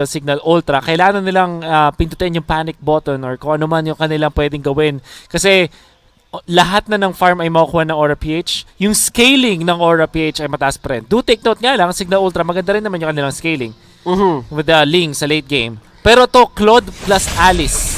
Signal Ultra, kailangan nilang pindutin yung panic button or kung ano man yung kanilang pwedeng gawin. Kasi lahat na ng farm ay makukuha ng Aura PH. Yung scaling ng Aura PH ay mataas pa rin. Do take note nga lang, Signal Ultra, maganda rin naman yung kanilang scaling. With the Ling sa late game. Pero to, Claude plus Alice.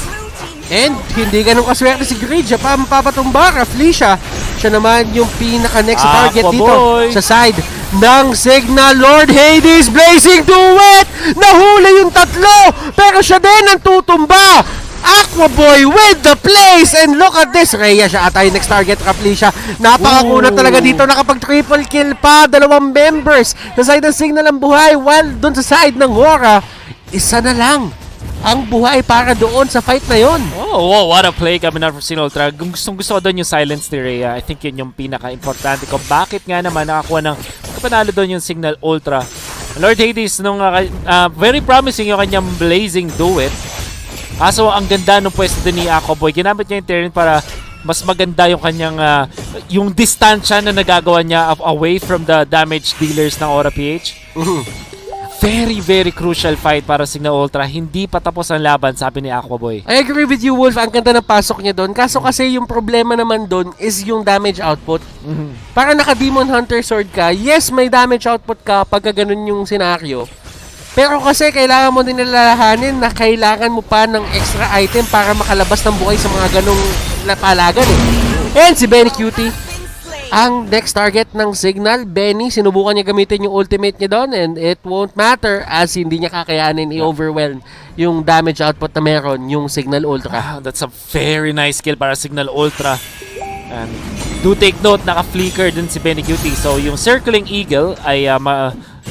And hindi ganun kaswerte si Grid. Siya pa mapapatumba. Felicia. Siya naman yung pinaka-next target dito sa side ng Signal. Lord Hades blazing to it! Nahuli yung tatlo! Pero siya din ang tutumba! Aquaboy with the place! And look at this! Rhea siya ata yung next target. Felicia. Napakakunat talaga dito. Nakapag triple kill pa. Dalawang members sa side ng Signal ang buhay. While dun sa side ng Aura, isa na lang ang buhay para doon sa fight na yon. Oh, what a play coming out from Signal Ultra. Gusto ko doon yung silence ni Rhea. I think yun yung pinaka-importante ko. Bakit nga naman nakakuha ng panalo doon yung Signal Ultra. Lord Hades, nung very promising yung kanyang blazing do it. So ang ganda nung pwesto din ni Aquaboy. Ginamit niya yung terrain para mas maganda yung kanyang yung distansya na nagagawa niya away from the damage dealers ng Aura PH. Very, very crucial fight para Signal Ultra. Hindi pa tapos ang laban, sabi ni Aquaboy. I agree with you, Wolf. Ang ganda ng pasok niya doon. Kaso kasi yung problema naman doon is yung damage output. Para naka-Demon Hunter Sword ka, yes, may damage output ka pagka ganun yung senaryo. Pero kasi kailangan mo din nalalahanin na kailangan mo pa ng extra item para makalabas ng buhay sa mga ganung palagan And si Benny Cutie, ang next target ng Signal. Benny, sinubukan niya gamitin yung ultimate niya doon and it won't matter as hindi niya kakayanin i-overwhelm yung damage output na meron yung Signal Ultra. That's a very nice skill para Signal Ultra. And do take note, naka-flicker din si Benny Cutie. So yung Circling Eagle ay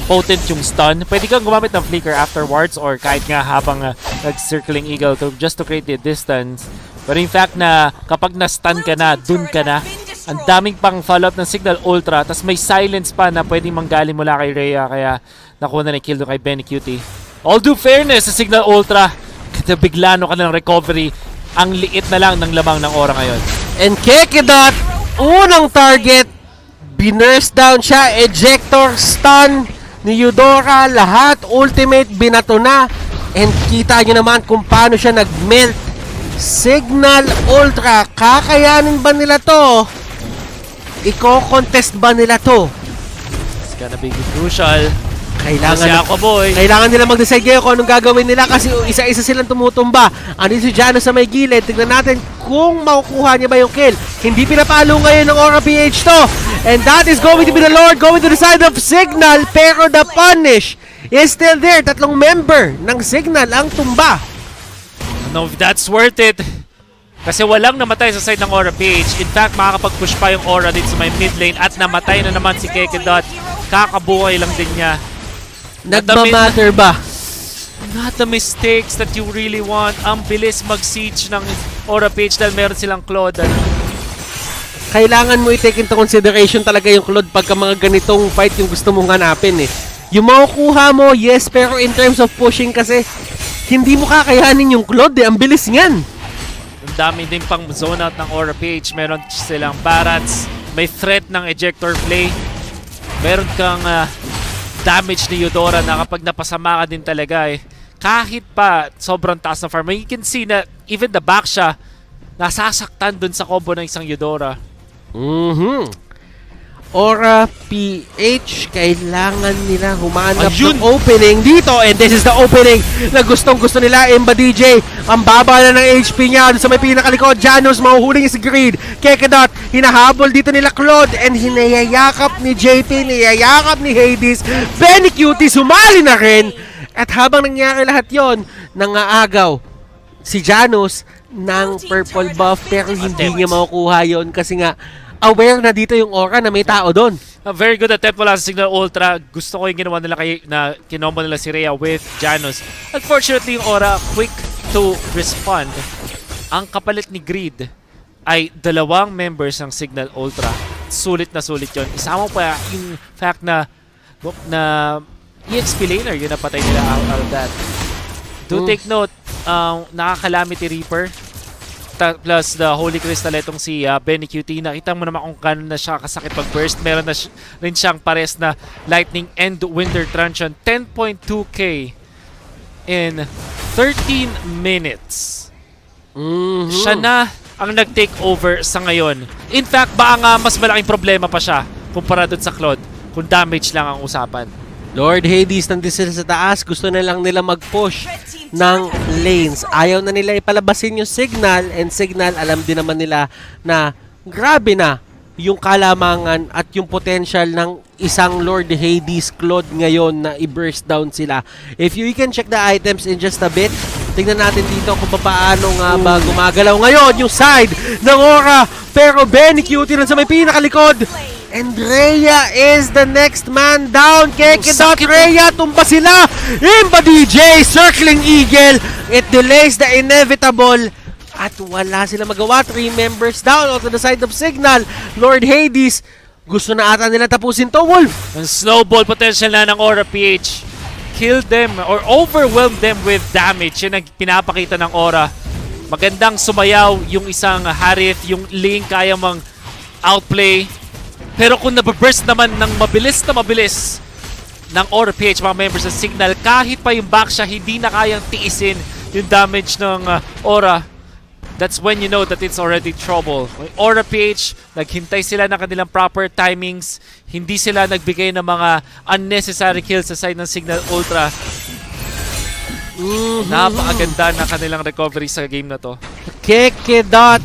potent yung stun. Pwede kang gumamit ng flicker afterwards or kahit nga habang nag-Circling Eagle just to create the distance. Pero in fact na kapag na-stun ka na, dun ka na. Ang daming pang follow-up ng Signal Ultra. Tapos may silence pa na pwedeng manggaling mula kay Rhea. Kaya nakuha na kill doon kay Benny Cutie. All due fairness sa Signal Ultra. Kasi bigla no ka ng recovery. Ang liit na lang ng lamang ng Aura ngayon. And Kekedot, unang target. Binurst down siya. Ejector, stun ni Eudora. Lahat ultimate binato na. And kita nyo naman kung paano siya nag-melt. Signal Ultra, kakayanin ba nila to? Iko-contest ba nila to? It's gonna be crucial. Kailangan nila mag-decide ngayon kung anong gagawin nila kasi isa-isa silang tumutumba. Andito si Jano sa may gilid. Tignan natin kung makukuha niya ba yung kill. Hindi pinapalo ngayon ng Aura PH to. And that is going to be the Lord going to the side of Signal. Pero the punish is still there. Tatlong member ng Signal ang tumba. No, that's worth it. Kasi walang namatay sa side ng Aura PH. In fact, makakapag-push pa yung Aura dito sa may mid lane at namatay na naman si Kekedot. Kakabuhay lang din niya. Nagmamatter ba? Not the mistakes that you really want. Ang bilis mag-siege ng Aura PH dahil meron silang Claude. Kailangan mo i-take into consideration talaga yung Claude pagka mga ganitong fight yung gusto mong hanapin Yung makukuha mo, yes, pero in terms of pushing kasi, hindi mo kakayanin yung Claude Ang bilis niyan. Ang dami din pang zone out ng Aura PH. Meron silang Barats. May threat ng ejector play. Meron kang damage ni Eudora na kapag napasama ka din talaga kahit pa sobrang taas na farm. You can see na even the back siya nasasaktan dun sa combo ng isang Eudora. Aura PH, kailangan nila humanap ng opening dito. And this is the opening na gustong-gusto nila. Imba DJ, ang baba na ng HP niya sa may pinakalikod. Janus, mahuhuli niya si Greed. Kekedot, hinahabol dito nila Claude. And hinayayakap ni JP, hinayayakap ni Hades. Benny Cutie, sumali na rin. At habang nangyari lahat yon, nangaagaw si Janus ng purple buff. Pero hindi niya makukuha yon kasi nga aware na dito yung Aura na may tao doon. A very good attempt wala sa Signal Ultra. Gusto ko yung ginawa nila na kinombo nila si Rhea with Janus. Unfortunately, yung Aura quick to respond. Ang kapalit ni Greed ay dalawang members ng Signal Ultra. Sulit na sulit yun. Isama pa yung fact na EXP laner yun napatay nila out of that. Do take note, nakaka-Calamity Reaper plus the Holy Crystal itong si Benny Cutie. Nakita mo naman kung gano'n na siya kasakit pag-burst. Meron na rin siyang pares na Lightning and Winter Truncheon. 10.2k in 13 minutes. Siya na ang nag-take over sa ngayon. In fact, baka nga mas malaking problema pa siya kumpara doon sa Claude kung damage lang ang usapan. Lord Hades nandito sila sa taas. Gusto na lang nila mag-push ng lanes. Ayaw na nila ipalabasin yung Signal, and Signal alam din naman nila na grabe na yung kalamangan at yung potential ng isang Lord Hades Claude ngayon na i-burst down sila. If you can check the items in just a bit, tingnan natin dito kung paano nga ba gumagalaw ngayon yung side ng Aura. Pero Benny Cutie na sa may pinakalikod. And Rhea is the next man down. Kekidot Rhea, tumba sila. Imba DJ, circling Eagle. It delays the inevitable. At wala sila magawa. 3 members down on the side of Signal. Lord Hades, gusto na ata nila tapusin to, Wolf. Ang snowball potential na ng Aura PH. Kill them or overwhelm them with damage. Yan ang pinapakita ng Aura. Magandang sumayaw yung isang Harith, yung Link kaya mang outplay. Pero kung nababurst naman ng mabilis ng Aura PH, mga members ng Signal, kahit pa yung back siya, hindi na kayang tiisin yung damage ng Aura. That's when you know that it's already trouble. Aura PH, naghintay sila ng kanilang proper timings. Hindi sila nagbigay ng mga unnecessary kills sa side ng Signal Ultra. Napakaganda na kanilang recovery sa game na to. Kekidot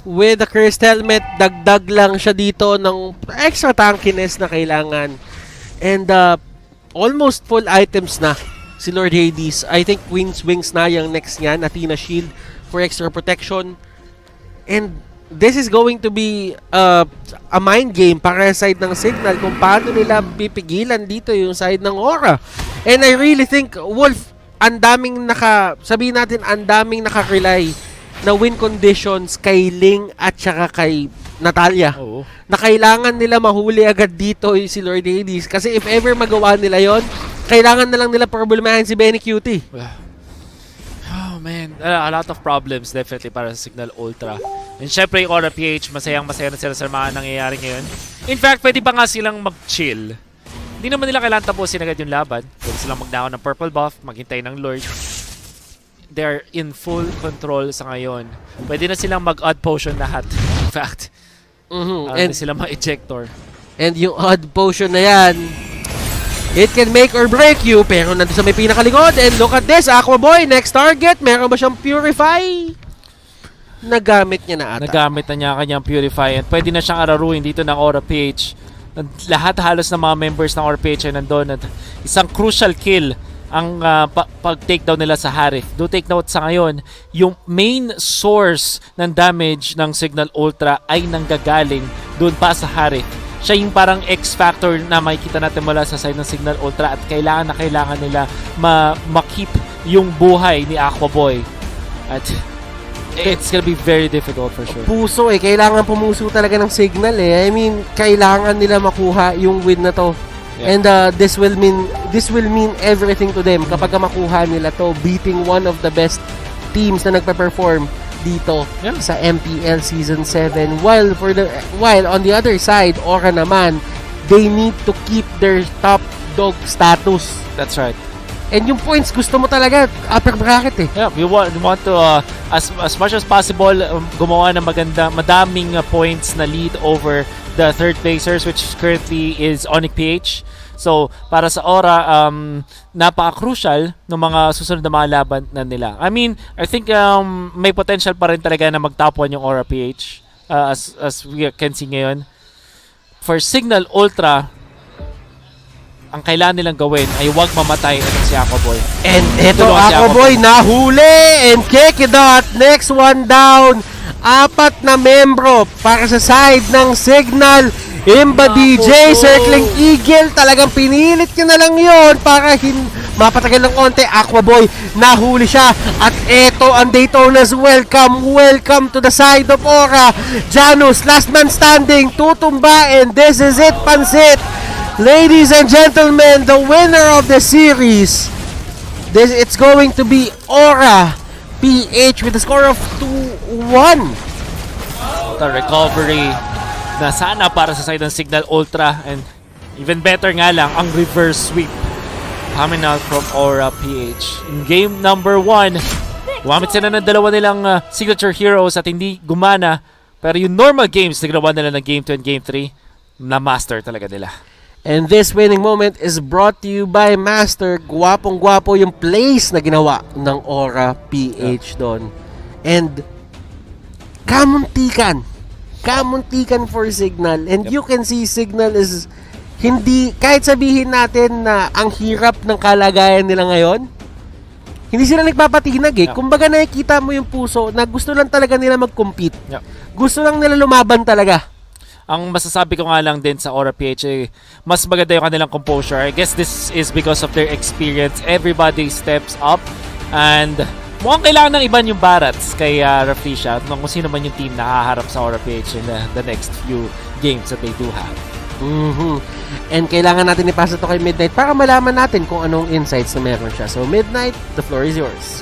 with the cursed helmet, dagdag lang siya dito ng extra tankiness na kailangan. And almost full items na si Lord Hades. I think Queen's Wings na yung next niya, Athena Shield for extra protection. And this is going to be a mind game para sa side ng Signal kung paano nila pipigilan dito yung side ng Aura. And I really think, Wolf, ang daming naka-rely na win conditions kay Ling at saka kay Natalia. Oo. Na kailangan nila mahuli agad dito si Lord Hades. Kasi if ever magawa nila yon, kailangan na lang nila problemahin si Benny Cutie. Oh man, a lot of problems definitely para sa Signal Ultra. And syempre yung Aura PH, masayang-masaya na sila sa mga nangyayari ngayon. In fact, pwede pa nga silang mag-chill. Hindi naman nila kailangan tapusin agad yung laban. Pwede silang magdao ng purple buff, maghintay ng Lord. They're in full control sa ngayon. Pwede na silang mag-odd potion lahat. In fact, And silang ma-ejector. And yung odd potion na yan, it can make or break you. Pero nandun sa may pinakalikod. And look at this, Aqua Boy, next target. Meron ba siyang Purify? Nagamit niya na ata. Nagamit na niya kanyang Purify. And pwede na siyang araruin dito ng Aura PH. Lahat halos ng mga members ng Aura PH ay nandun. At isang crucial kill ang pag-takedown nila sa Harith. Do take note sa ngayon, yung main source ng damage ng Signal Ultra ay nanggagaling doon pa sa Harith. Siya yung parang X-factor na makikita natin mula sa side ng Signal Ultra at kailangan nila ma-keep yung buhay ni Aqua Boy. At it's gonna be very difficult for sure. Puso kailangan pumuso talaga ng Signal I mean, kailangan nila makuha yung win na to. Yeah. And this will mean everything to them kapag makuha nila to, beating one of the best teams na nagpe-perform dito sa MPL Season 7. While on the other side, Aura naman, they need to keep their top dog status. That's right. And yung points, gusto mo talaga upper bracket Yeah, we want to as much as possible gumawa ng madaming points na lead over the third placers, which currently is Onyx PH. So, para sa Aura, napaka-crucial ng mga susunod na mga laban na nila. I mean, I think may potential pa rin talaga na mag-top 1 yung Aura PH as we can see ngayon. For Signal Ultra, ang kailangan nilang gawin ay huwag mamatay itong si Aqua Boy. And ito Aqua Boy nahuli, and Kekidot, next one down. 4 na membro para sa side ng Signal. Imba DJ, circling Eagle, talagang pinilit niya na lang yon para mapatagal ng konti. Aqua Boy, nahuli siya. At eto ang Daytona's welcome to the side of Aura. Janus, last man standing, tutumba, and this is it, Pansit. Ladies and gentlemen, the winner of the series, it's going to be Aura PH with a score of 2-1. The recovery na sana para sa side ng Signal Ultra, and even better nga lang ang reverse sweep coming out from Aura PH. In game number 1, gumamit sila ng dalawa nilang signature heroes at hindi gumana. Pero yung normal games na ginawa nila ng game 2 and game 3, na-master talaga nila. And this winning moment is brought to you by Master. Gwapong-gwapo yung plays na ginawa ng Aura PH doon. And kamuntikan for Signal. And you can see Signal is hindi, kahit sabihin natin na ang hirap ng kalagayan nila ngayon, hindi sila nagpapatinag eh. Kumbaga nakikita mo yung puso na gusto lang talaga nila mag-compete. Gusto lang nila lumaban talaga. Ang masasabi ko nga lang din sa Aura PH, mas maganda yung kanilang composure. I guess this is because of their experience. Everybody steps up and mukhang kailangan ng iban yung Barats kay Rafisha kung sino man yung team na haharap sa Aura PH in the next few games that they do have. And kailangan natin ipasa to kay Midnight para malaman natin kung anong insights na meron siya. So Midnight, the floor is yours.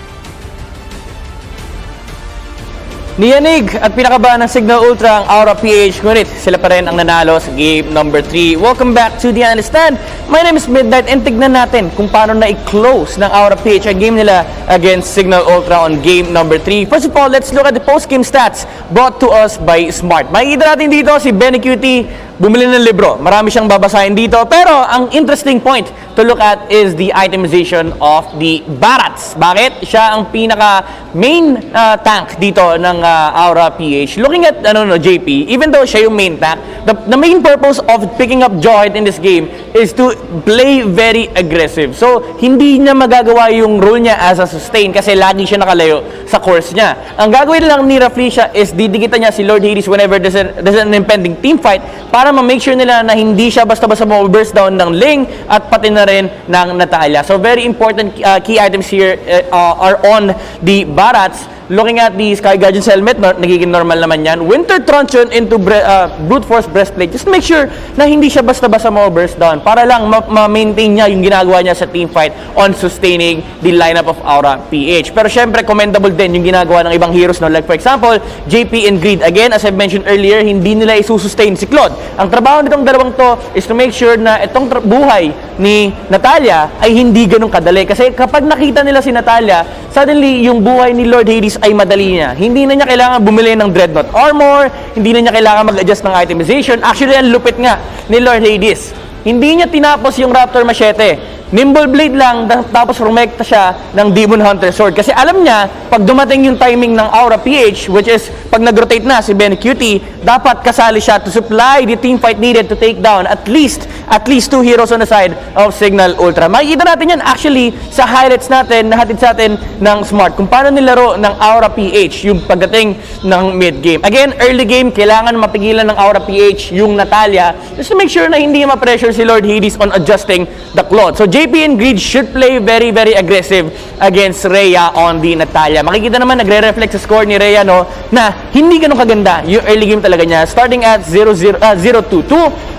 Niyanig at pinakabahan ng Signal Ultra ang Aura PH, ngunit sila pa rin ang nanalo sa game number 3. Welcome back to the Understand. My name is Midnight and tignan natin kung paano na i-close ng Aura PH ang game nila against Signal Ultra on game number 3. First of all, let's look at the post-game stats brought to us by Smart. Makikita natin dito si Benny Cutie bumili ng libro. Marami siyang babasahin dito. Pero ang interesting point to look at is the itemization of the Barats. Bakit? Siya ang pinaka main tank dito ng Aura PH. Looking at JP, even though siya yung main tank, the main purpose of picking up Joyd in this game is to play very aggressive. So, hindi niya magagawa yung role niya as a sustain kasi lagi siya nakalayo sa course niya. Ang gagawin lang ni Raflisha is didikitan niya si Lord Hades whenever there's an impending team fight para ma-make sure nila na hindi siya basta-basta mo-burst down ng Ling at pati na rin ng Natalia. So, very important key items here are on the Barats. Looking at the Sky Guardian's helmet, nagiging normal naman yan. Winter Truncheon into Brute Force Breastplate. Just make sure na hindi siya basta-basta mo-burst down para lang ma-maintain niya yung ginagawa niya sa team fight on sustaining the lineup of Aura PH. Pero syempre, commendable din yung ginagawa ng ibang heroes. No? Like for example, JP and Greed. Again, as I mentioned earlier, hindi nila isusustain si Claude. Ang trabaho nitong dalawang to is to make sure na itong buhay ni Natalia ay hindi ganun kadali. Kasi kapag nakita nila si Natalia, suddenly yung buhay ni Lord Hades ay madali niya. Hindi na niya kailangan bumili ng Dreadnought Armor, hindi na niya kailangan mag-adjust ng itemization. Actually, ang lupit nga ni Lord Hades. Hindi niya tinapos yung Raptor Machete. Nimble Blade lang, tapos rumekta siya ng Demon Hunter Sword. Kasi alam niya, pag dumating yung timing ng Aura PH, which is pag nag-rotate na si Ben Cutie, dapat kasali siya to supply the team fight needed to take down at least 2 heroes on the side of Signal Ultra. Makikita natin yan actually sa highlights natin, nahatid sa atin ng Smart, kung paano nilaro ng Aura PH yung pagdating ng mid-game. Again, early game, kailangan mapigilan ng Aura PH yung Natalia just to make sure na hindi ma-pressure si Lord Hades on adjusting the Claude. So, JP and Greed should play very, very aggressive against Rhea on the Natalia. Makikita naman, nagre-reflect sa score ni Rhea, no, na hindi ganun kaganda yung early game talaga niya, starting at 0-2-2.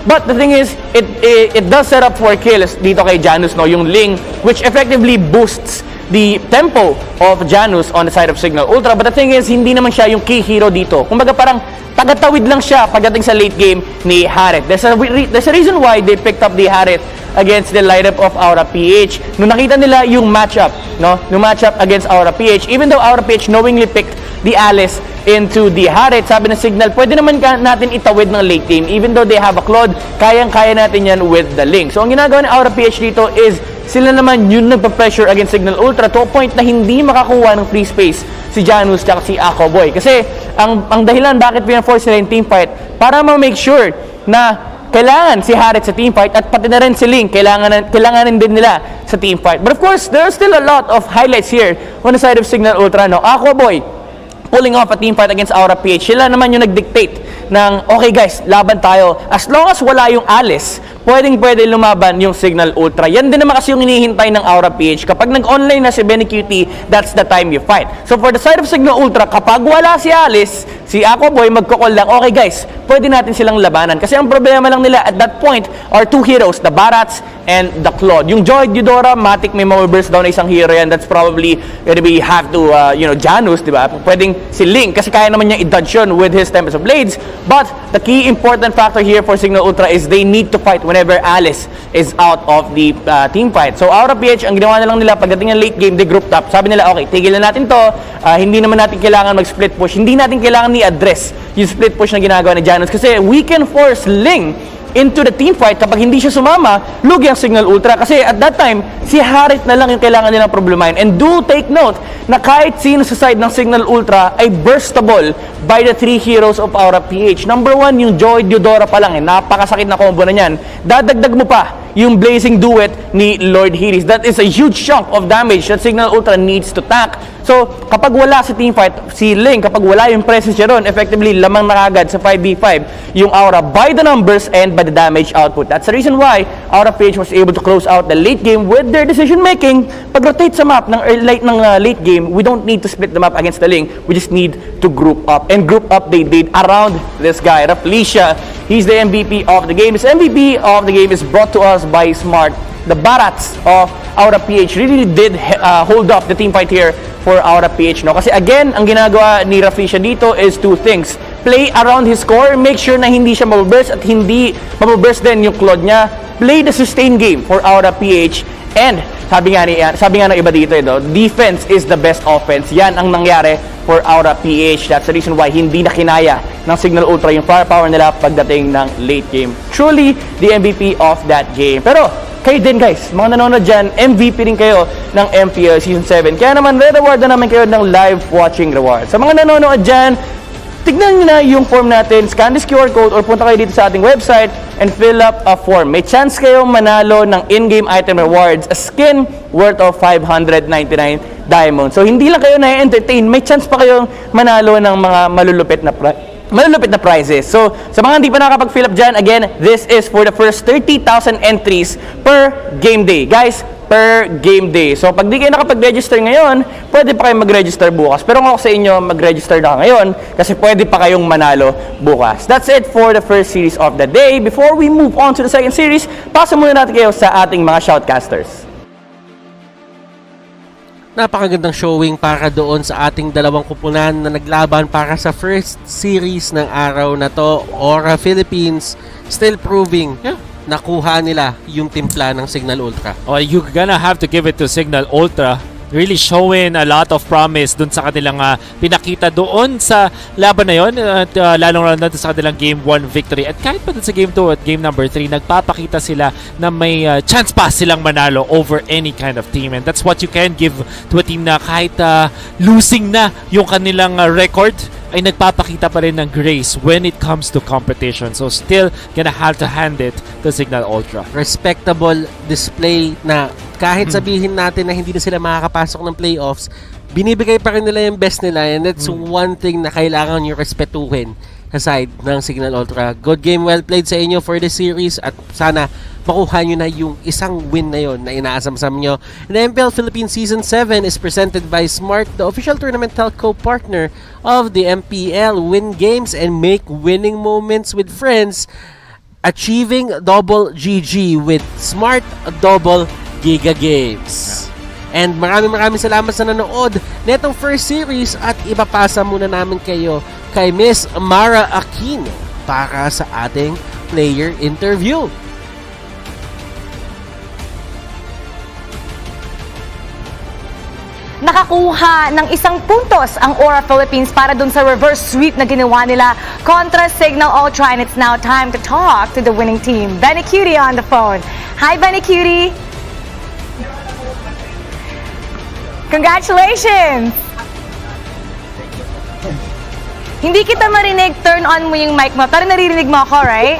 But the thing is, it does set up for kills dito kay Janus, no, yung Ling, which effectively boosts the tempo of Janus on the side of Signal Ultra. But the thing is, hindi naman siya yung key hero dito. Kumbaga parang tagatawid lang siya pagdating sa late game ni Harith. There's a reason why they picked up the Harith against the lineup of Aura PH. Nung nakita nila yung matchup, no? Yung matchup against Aura PH, even though Aura PH knowingly picked the Alice into the Harith, sabi ng Signal, pwede naman natin itawid ng late game. Even though they have a Claude, kayang-kaya natin yan with the Ling. So, ang ginagawa ng Aura PH dito is sila naman yung nagpa-pressure against Signal Ultra to a point na hindi makakuha ng free space si Janus at si Ako Boy. Kasi, ang dahilan bakit pina-force nila yung team fight, para ma-make sure na kailangan si Harith sa team fight at pati na rin si Ling, kailanganin din nila sa team fight. But of course, there are still a lot of highlights here on the side of Signal Ultra. No? Ako Boy, pulling off a team fight against Aura PH. Sila naman yung nag-dictate ng, okay guys, laban tayo. As long as wala yung Alice, pwedeng-pwede lumaban yung Signal Ultra. Yan din naman kasi yung hinihintay ng Aura PH. Kapag nag-online na si Benny Cutie, that's the time you fight. So for the side of Signal Ultra, kapag wala si Alice, si Aquaboy magkukol lang, okay guys, pwede natin silang labanan. Kasi ang problema lang nila at that point are two heroes, the Barats and the Claude. Yung Joy Eudora, matik may burst down na isang hero yan. That's probably gonna be have to, Janus, di ba? Pwedeng si Link kasi kaya naman niya i-dodge yun with his Tempest of Blades. But the key important factor here for Signal Ultra is they need to fight whenever Alice is out of the team fight. So Aura PH, ang ginawa na lang nila pagdating ng late game, they grouped up. Sabi nila, okay, tigil na natin to. Hindi naman natin kailangan mag-split push. Hindi natin kailangan ni-address yung split push na ginagawa ni Janus kasi we can force Ling into the team fight. Kapag hindi siya sumama, lugi ang Signal Ultra kasi at that time, si Harit na lang yung kailangan nilang problemahin. And do take note na kahit sino sa side ng Signal Ultra ay burstable by the three heroes of Aura PH. Number 1, yung Joy Eudora pa lang, napakasakit na combo na yan. Dadagdag mo pa yung Blazing Duet ni Lord Hades. That is a huge chunk of damage that Signal Ultra needs to tank. So, kapag wala sa teamfight, si Link, kapag wala yung presence niya ron, effectively, lamang na agad sa 5v5 yung Aura by the numbers and by the damage output. That's the reason why Aura PH was able to close out the late game with their decision-making. Pag-rotate sa map ng late game, we don't need to split the map against the Link. We just need to group up. And group up they did around this guy, Rafflesia. He's the MVP of the game. This MVP of the game is brought to us by Smart. The Barats of Aura PH really did hold up the team fight here for Aura PH, no? Kasi again, ang ginagawa ni Rafflesia dito is two things. Play around his core, make sure na hindi siya mabuburst at hindi mabuburst din yung Claude niya. Play the sustain game for Aura PH. And sabi nga ng iba dito, defense is the best offense. Yan ang nangyari for Aura PH. That's the reason why hindi na kinaya ng Signal Ultra yung firepower nila pagdating ng late game. Truly, the MVP of that game. Pero, kayo din guys, mga nanonood dyan, MVP rin kayo ng MPL Season 7. Kaya naman, re-reward na naman kayo ng live watching reward. Sa mga nanonood dyan, tignan nyo na yung form natin, scan this QR code or punta kayo dito sa ating website and fill up a form. May chance kayong manalo ng in-game item rewards, a skin worth of 599 diamonds. So hindi lang kayo na-entertain, may chance pa kayong manalo ng mga malulupit na prizes. So, sa mga hindi pa nakapag-fill up dyan, again, this is for the first 30,000 entries per game day. Guys, per game day. So, pag di kayo nakapag-register ngayon, pwede pa kayo mag-register bukas. Pero kung ako sa inyo, mag-register na ngayon kasi pwede pa kayong manalo bukas. That's it for the first series of the day. Before we move on to the second series, pasa muna natin kayo sa ating mga shoutcasters. Napakagandang showing para doon sa ating dalawang kupunan na naglaban para sa first series ng araw na to. Aura Philippines still proving nakuha nila yung timpla ng Signal Ultra. Oh, you're gonna have to give it to Signal Ultra. Really showing a lot of promise dun sa kanilang pinakita doon sa laban na yun at lalong dun sa kanilang Game 1 victory. At kahit pa dun sa Game 2 at Game number 3, nagpapakita sila na may chance pa silang manalo over any kind of team. And that's what you can give to a team na kahit losing na yung kanilang record, ay nagpapakita pa rin ng grace when it comes to competition. So still gonna have to hand it to Signal Ultra. Respectable display na kahit sabihin natin na hindi na sila makakapasok ng playoffs, binibigay pa rin nila yung best nila, and that's one thing na kailangan nyo respetuhin sa side ng Signal Ultra. Good game, well played sa inyo for this series at sana makuha nyo na yung isang win na yon na inaasam-sam nyo. And the MPL Philippines Season 7 is presented by Smart, the official tournament telco partner of the MPL. Win games and make winning moments with friends. Achieving double GG with Smart Double Giga Games. And maraming salamat sa nanood netong first series at ipapasa muna namin kayo kay Miss Mara Aquino para sa ating player interview. Nakakuha ng 1 puntos ang Aura Philippines para dun sa reverse sweep na ginawa nila kontra Signal Ultra, and it's now time to talk to the winning team. Benny Cutie on the phone. Hi, Benny Cutie. Congratulations! Hindi kita marinig, turn on mo yung mic mo, pero naririnig mo ako, right?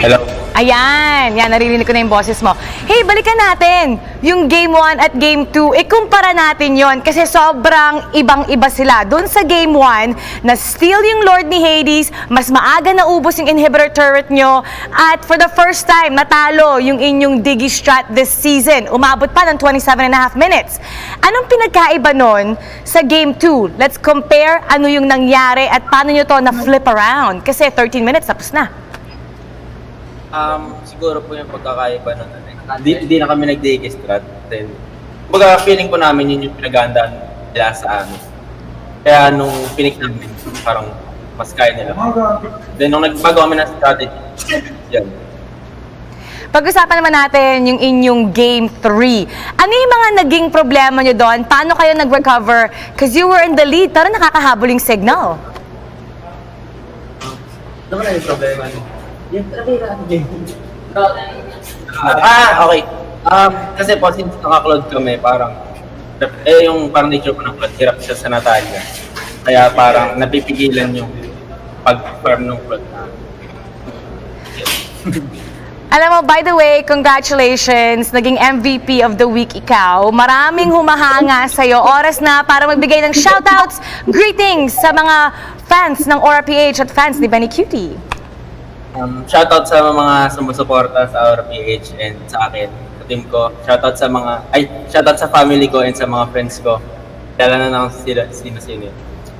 Hello? Ayan, yan, naririnig ko na yung boses mo. Hey, balikan natin yung Game 1 at Game 2. Ikumpara natin yon kasi sobrang ibang-iba sila. Doon sa Game 1, na-steal yung Lord ni Hades, mas maaga naubos yung inhibitor turret nyo, at for the first time, natalo yung inyong Diggy strat this season. Umabot pa ng 27.5 minutes. Anong pinagkaiba nun sa Game 2? Let's compare ano yung nangyari at paano nyo to na-flip around. Kasi 13 minutes, tapos na. Siguro po yung pagkakaiba nun. Hindi na kami nag-strat. Then, kumbaga feeling ko namin yun yung pinagandaan nila sa amin. Kaya nung pinik namin, parang mas kaya nila. Then nung nagbago kami ng strategy, yan. Pag-usapan naman natin yung inyong Game 3. Ano yung mga naging problema nyo doon? Paano kayo nag-recover? Because you were in the lead, pero nakakahabol yung signal. Ano na yung problema niyo? Okay. Kasi po, since naka-cloud kami, parang, yung parang nature ko ng cloud, hirap siya sa Natalia. Kaya parang napipigilan yung pag-farm ng cloud na. Alam mo, by the way, congratulations. Naging MVP of the week ikaw. Maraming humahanga sa'yo. Oras na para magbigay ng shoutouts, greetings sa mga fans ng Aura-PH at fans ni Benny Cutie. Shoutout sa mga sumusuporta sa Aura-PH and sa akin, sa team ko. Shoutout sa family ko and sa mga friends ko. Lalo na ng sino-sino.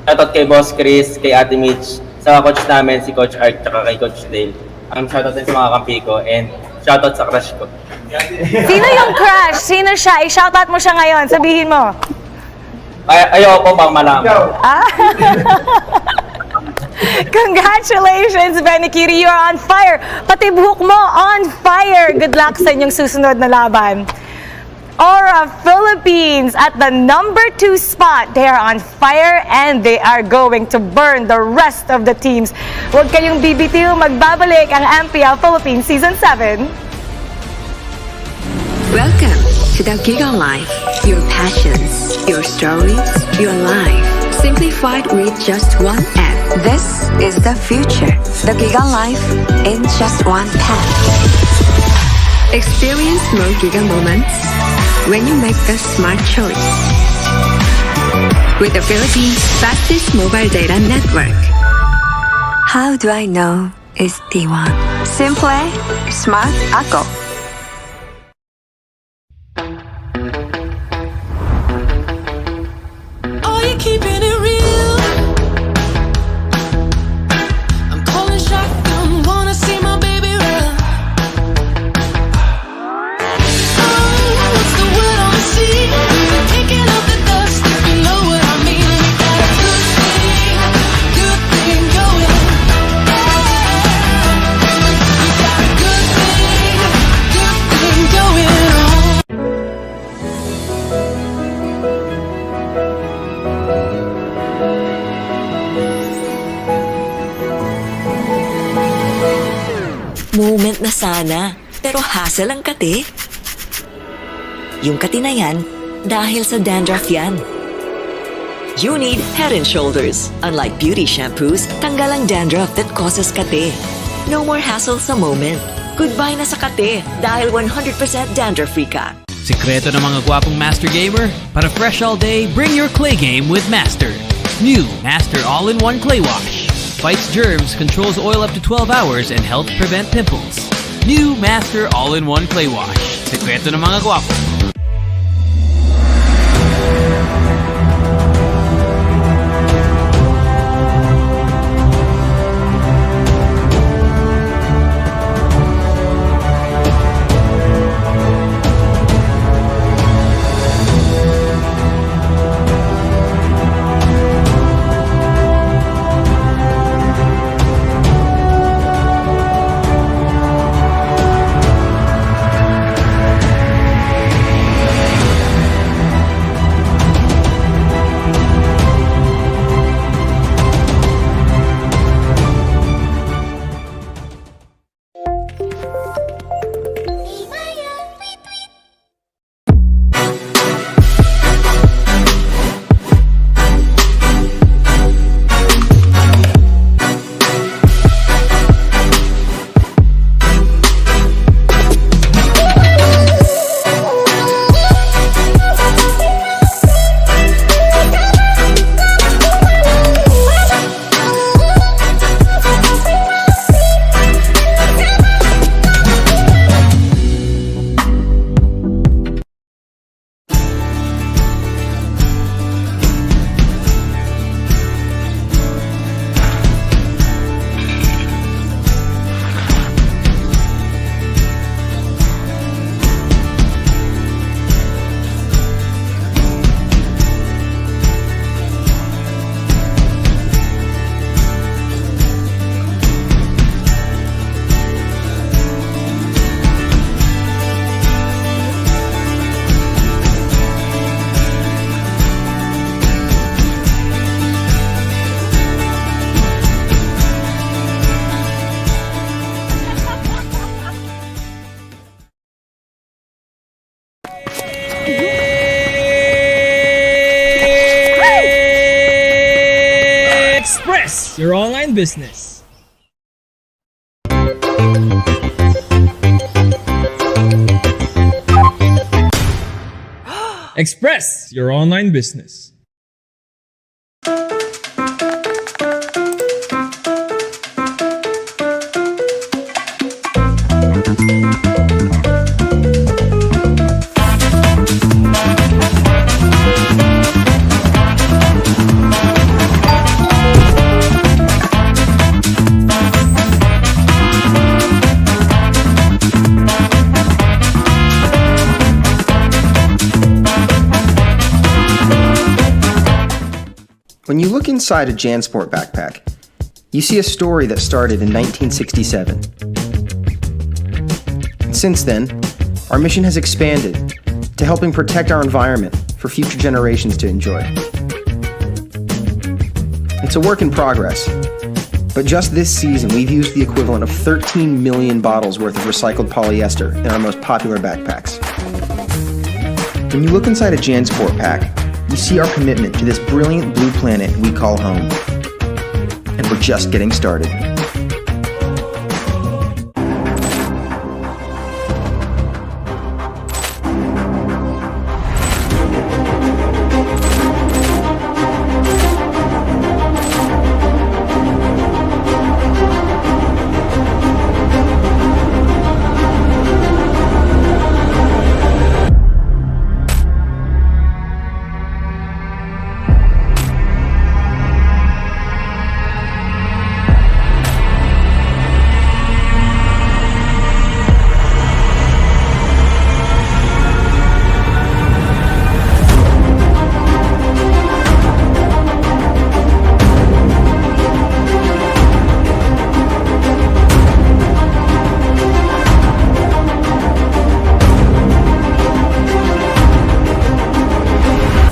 Shoutout kay Boss Chris, kay Ate Mitch, sa mga coach namin, si Coach Art, tsaka kay Coach Dale. Shoutout din sa mga kampi ko and shoutout sa crush ko. Sino yung crush? Sino siya? I-shoutout mo siya ngayon. Sabihin mo. Ayoko po pang malaman. Congratulations, Benny Cutie. You are on fire. Pati buhok mo, on fire. Good luck sa inyong susunod na laban. Aura Philippines at the number 2 spot. They are on fire and they are going to burn the rest of the teams. Huwag kayong BBTU, magbabalik ang MPL Philippines Season 7. Welcome to the Giga Life. Your passions, your stories, your life. Simplified with just one app. This is the future. The Giga Life in just one tap. Experience more Giga moments when you make the smart choice. With the Philippines' fastest mobile data network. How do I know it's T1? Simple, smart ako. Are you keeping it real? I'm calling shotgun, wanna see my baby run. Oh, what's the word on the sea? We're kicking up the dust, if you know what I mean. We got a good thing going. We got a good thing going on. Moment na sana, pero hassle ang kati. Yung kati na yan, dahil sa dandruff yan. You need Head and Shoulders. Unlike beauty shampoos, tanggal ang dandruff that causes kati. No more hassle sa moment. Goodbye na sa kati dahil 100% dandruff-free ka. Sikreto ng mga gwapong Master Gamer? Para fresh all day, bring your clay game with Master. New Master All-in-One Clay Wash. Fights germs, controls oil up to 12 hours, and helps prevent pimples. New Master All-in-One Clay Wash. Sikreto ng mga gwapo. Express your online business. Express your online business. When you look inside a JanSport backpack, you see a story that started in 1967. And since then, our mission has expanded to helping protect our environment for future generations to enjoy. It's a work in progress, but just this season we've used the equivalent of 13 million bottles worth of recycled polyester in our most popular backpacks. When you look inside a JanSport pack, you see our commitment to this brilliant blue planet we call home. And we're just getting started.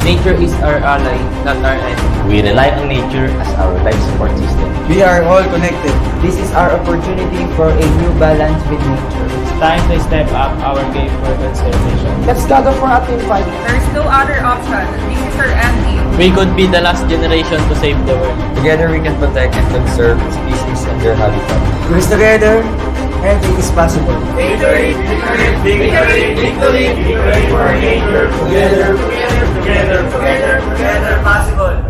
Nature is our ally, not our enemy. We rely on nature as our life support system. We are all connected. This is our opportunity for a new balance with nature. It's time to step up our game for conservation. Let's gather for a team fight. There's no other option. This is our end game. We could be the last generation to save the world. Together we can protect and conserve species and their habitat. Because together, anything is possible. Victory, victory, victory, victory, victory for nature. Together, together, together, together, together, possible.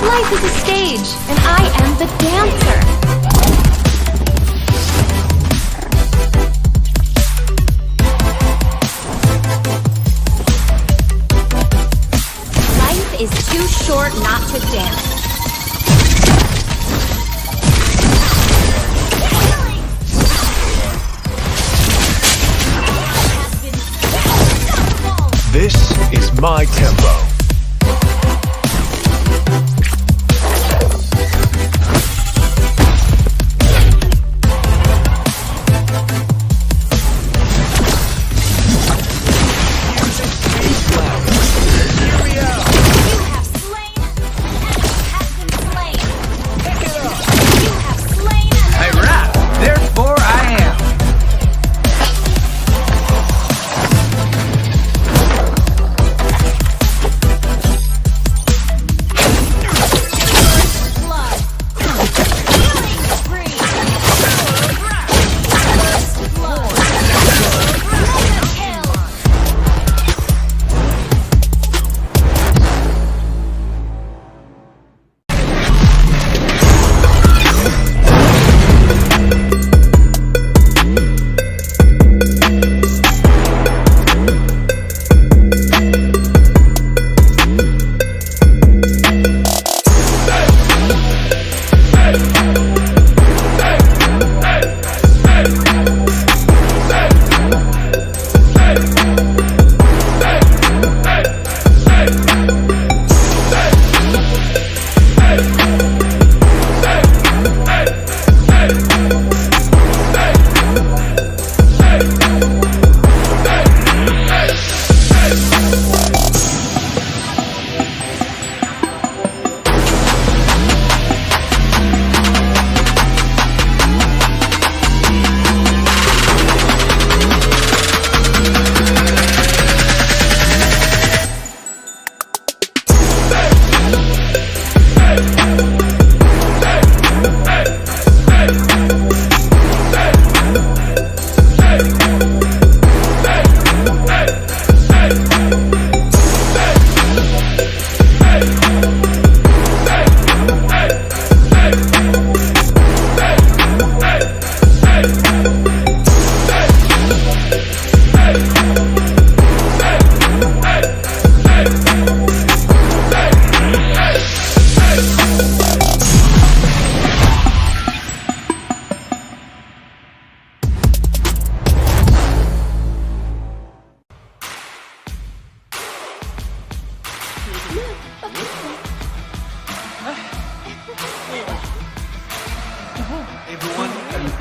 Life is a stage, and I am the dancer. Life is too short not to dance. This is my tempo.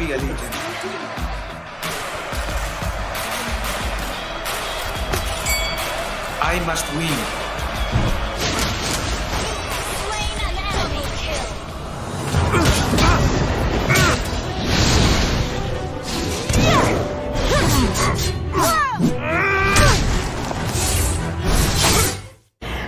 be a legend. I must win.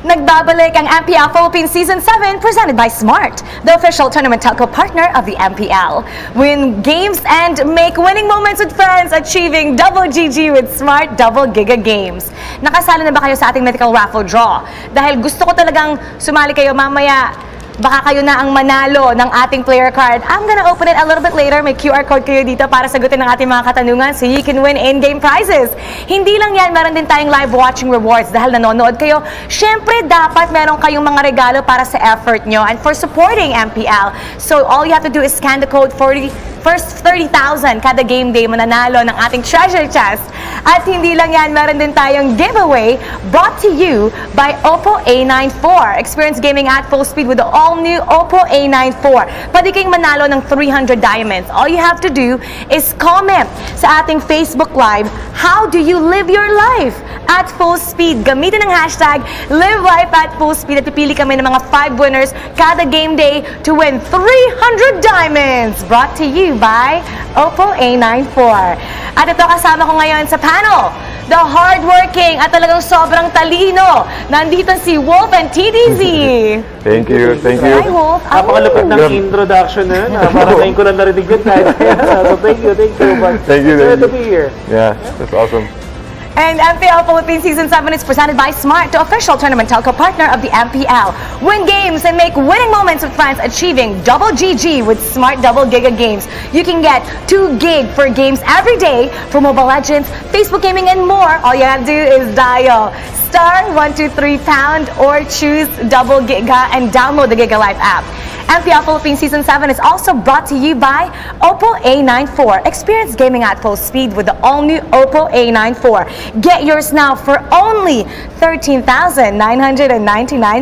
Nagbabalik ang MPL Philippines Season 7 presented by Smart, the official tournament telco partner of the MPL. Win games and make winning moments with friends, achieving double GG with Smart Double Giga Games. Nakasali na ba kayo sa ating mythical raffle draw? Dahil gusto ko talagang sumali kayo mamaya. Baka kayo na ang manalo ng ating player card. I'm gonna open it a little bit later. May QR code kayo dito para sagutin ng ating mga katanungan so you can win in-game prizes. Hindi lang yan, meron din tayong live watching rewards dahil nanonood kayo. Syempre, dapat meron kayong mga regalo para sa effort nyo and for supporting MPL. So, all you have to do is scan the code first 30,000 kada game day mananalo ng ating treasure chest. At hindi lang yan, meron din tayong giveaway brought to you by Oppo A94. Experience gaming at full speed with the all-new Oppo A94. Pwede kayong manalo ng 300 diamonds. All you have to do is comment sa ating Facebook Live, how do you live your life at full speed? Gamitin ang hashtag Live Life at Full Speed at pipili kami ng mga 5 winners kada game day to win 300 diamonds. Brought to you by Oppo A94. At ito kasama ko ngayon sa panel, the hardworking at talagang sobrang talino. Nandito si Wolf and TDZ. Thank you. Hi, Wolf. Napakalupit ng introduction na yun. Parang ngayon ko lang narinig yun kahit so thank you. Thank you. Glad to be here. Yeah, that's awesome. And MPL Philippines Season 7 is presented by Smart, the official tournament telco partner of the MPL. Win games and make winning moments with friends, achieving double GG with Smart Double Giga Games. You can get 2 gig for games every day for Mobile Legends, Facebook Gaming, and more. All you have to do is dial *123# or choose Double Giga and download the Giga Life app. MPL Philippines Season 7 is also brought to you by Oppo A94. Experience gaming at full speed with the all-new Oppo A94. Get yours now for only 13,999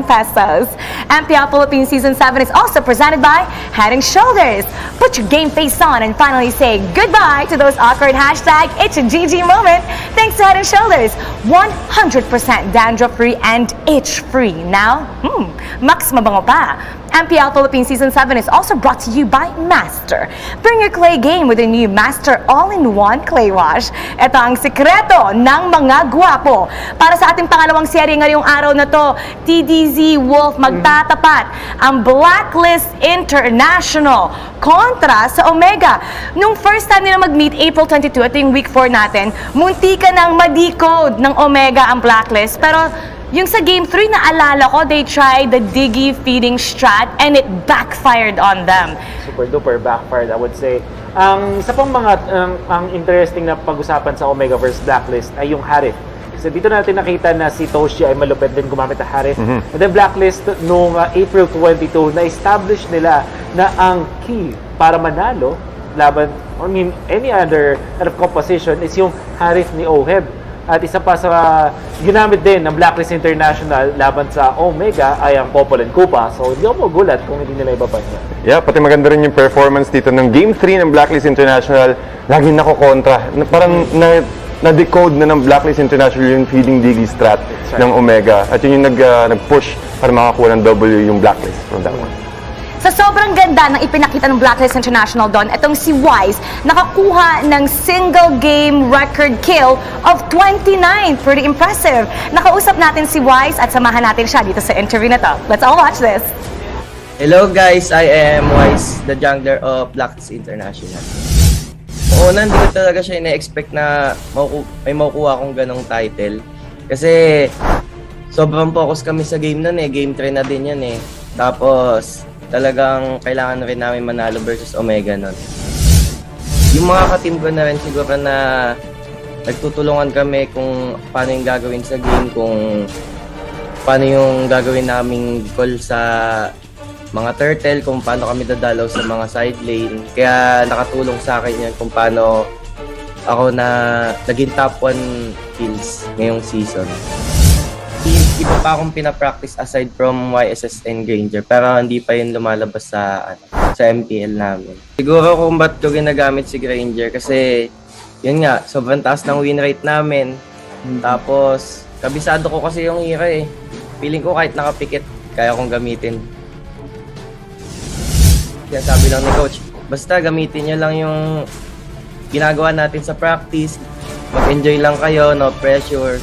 pesos. MPL Philippines Season 7 is also presented by Head & Shoulders. Put your game face on and finally say goodbye to those awkward hashtag It's a GG moment thanks to Head & Shoulders. 100% dandruff-free and itch-free. Now, max mabango pa. MPL Philippines Season 7 is also brought to you by Master. Bring your clay game with the new Master All-in-One Clay Wash. Ito ang sikreto ng mga gwapo. Para sa ating pangalawang serye ngayong araw na to, TDZ Wolf magtatapat ang Blacklist International kontra sa Omega. Nung first time nila mag-meet, April 22, ito yung week 4 natin, munti ka nang ma-decode ng Omega ang Blacklist. Pero yung sa Game 3, naalala ko, they tried the Diggy feeding strat and it backfired on them. Super duper backfired, I would say. Isa pang mga ang interesting na pag-usapan sa Omega vs Blacklist ay yung Harith. Kasi dito natin nakita na si Toshi ay malupit din gumamit ng Harith. And then Blacklist noong April 22, na-establish nila na ang key para manalo laban, any other kind of composition is yung Harith ni Oheb. At isa pa sa ginamit din ng Blacklist International laban sa Omega ay ang Popol and Kupa. So hindi ako magulat kung hindi nila ibabay niya. Yeah, pati maganda rin yung performance dito ng Game 3 ng Blacklist International. Laging nakokontra. Parang na-decode na ng Blacklist International yung feeding Diggy strat ng Omega. At yun yung nag-push para makakuha ng W yung Blacklist from that one. Sa sobrang ganda ng ipinakita ng Blacklist International doon, itong si Wise nakakuha ng single game record kill of 29. Pretty impressive. Nakausap natin si Wise at samahan natin siya dito sa interview na to. Let's all watch this. Hello guys, I am Wise, the jungler of Blacklist International. Una, hindi ko talaga siya ina-expect na may makukuha akong ganong title. Kasi sobrang focus kami sa game nun eh. Game 3 na din yan eh. Tapos talagang kailangan rin namin manalo versus Omega nun. Yung mga ka-team ko na rin siguro na nagtutulungan kami kung paano yung gagawin sa game, kung paano yung gagawin naming call sa mga turtle, kung paano kami dadalaw sa mga side lane. Kaya nakatulong sa akin yan kung paano ako na naging top 1 kills ngayong season. Iba pa akong pinapractice aside from YSS and Granger, pero hindi pa yun lumalabas sa sa MPL namin. Siguro kung ba't ko ginagamit si Granger kasi yun nga, sobrang taas ng win rate namin. Tapos, kabisado ko kasi yung hero eh. Feeling ko kahit nakapikit, kaya kong gamitin. Kaya sabi lang ni coach, basta gamitin nyo lang yung ginagawa natin sa practice. Mag-enjoy lang kayo, no pressure.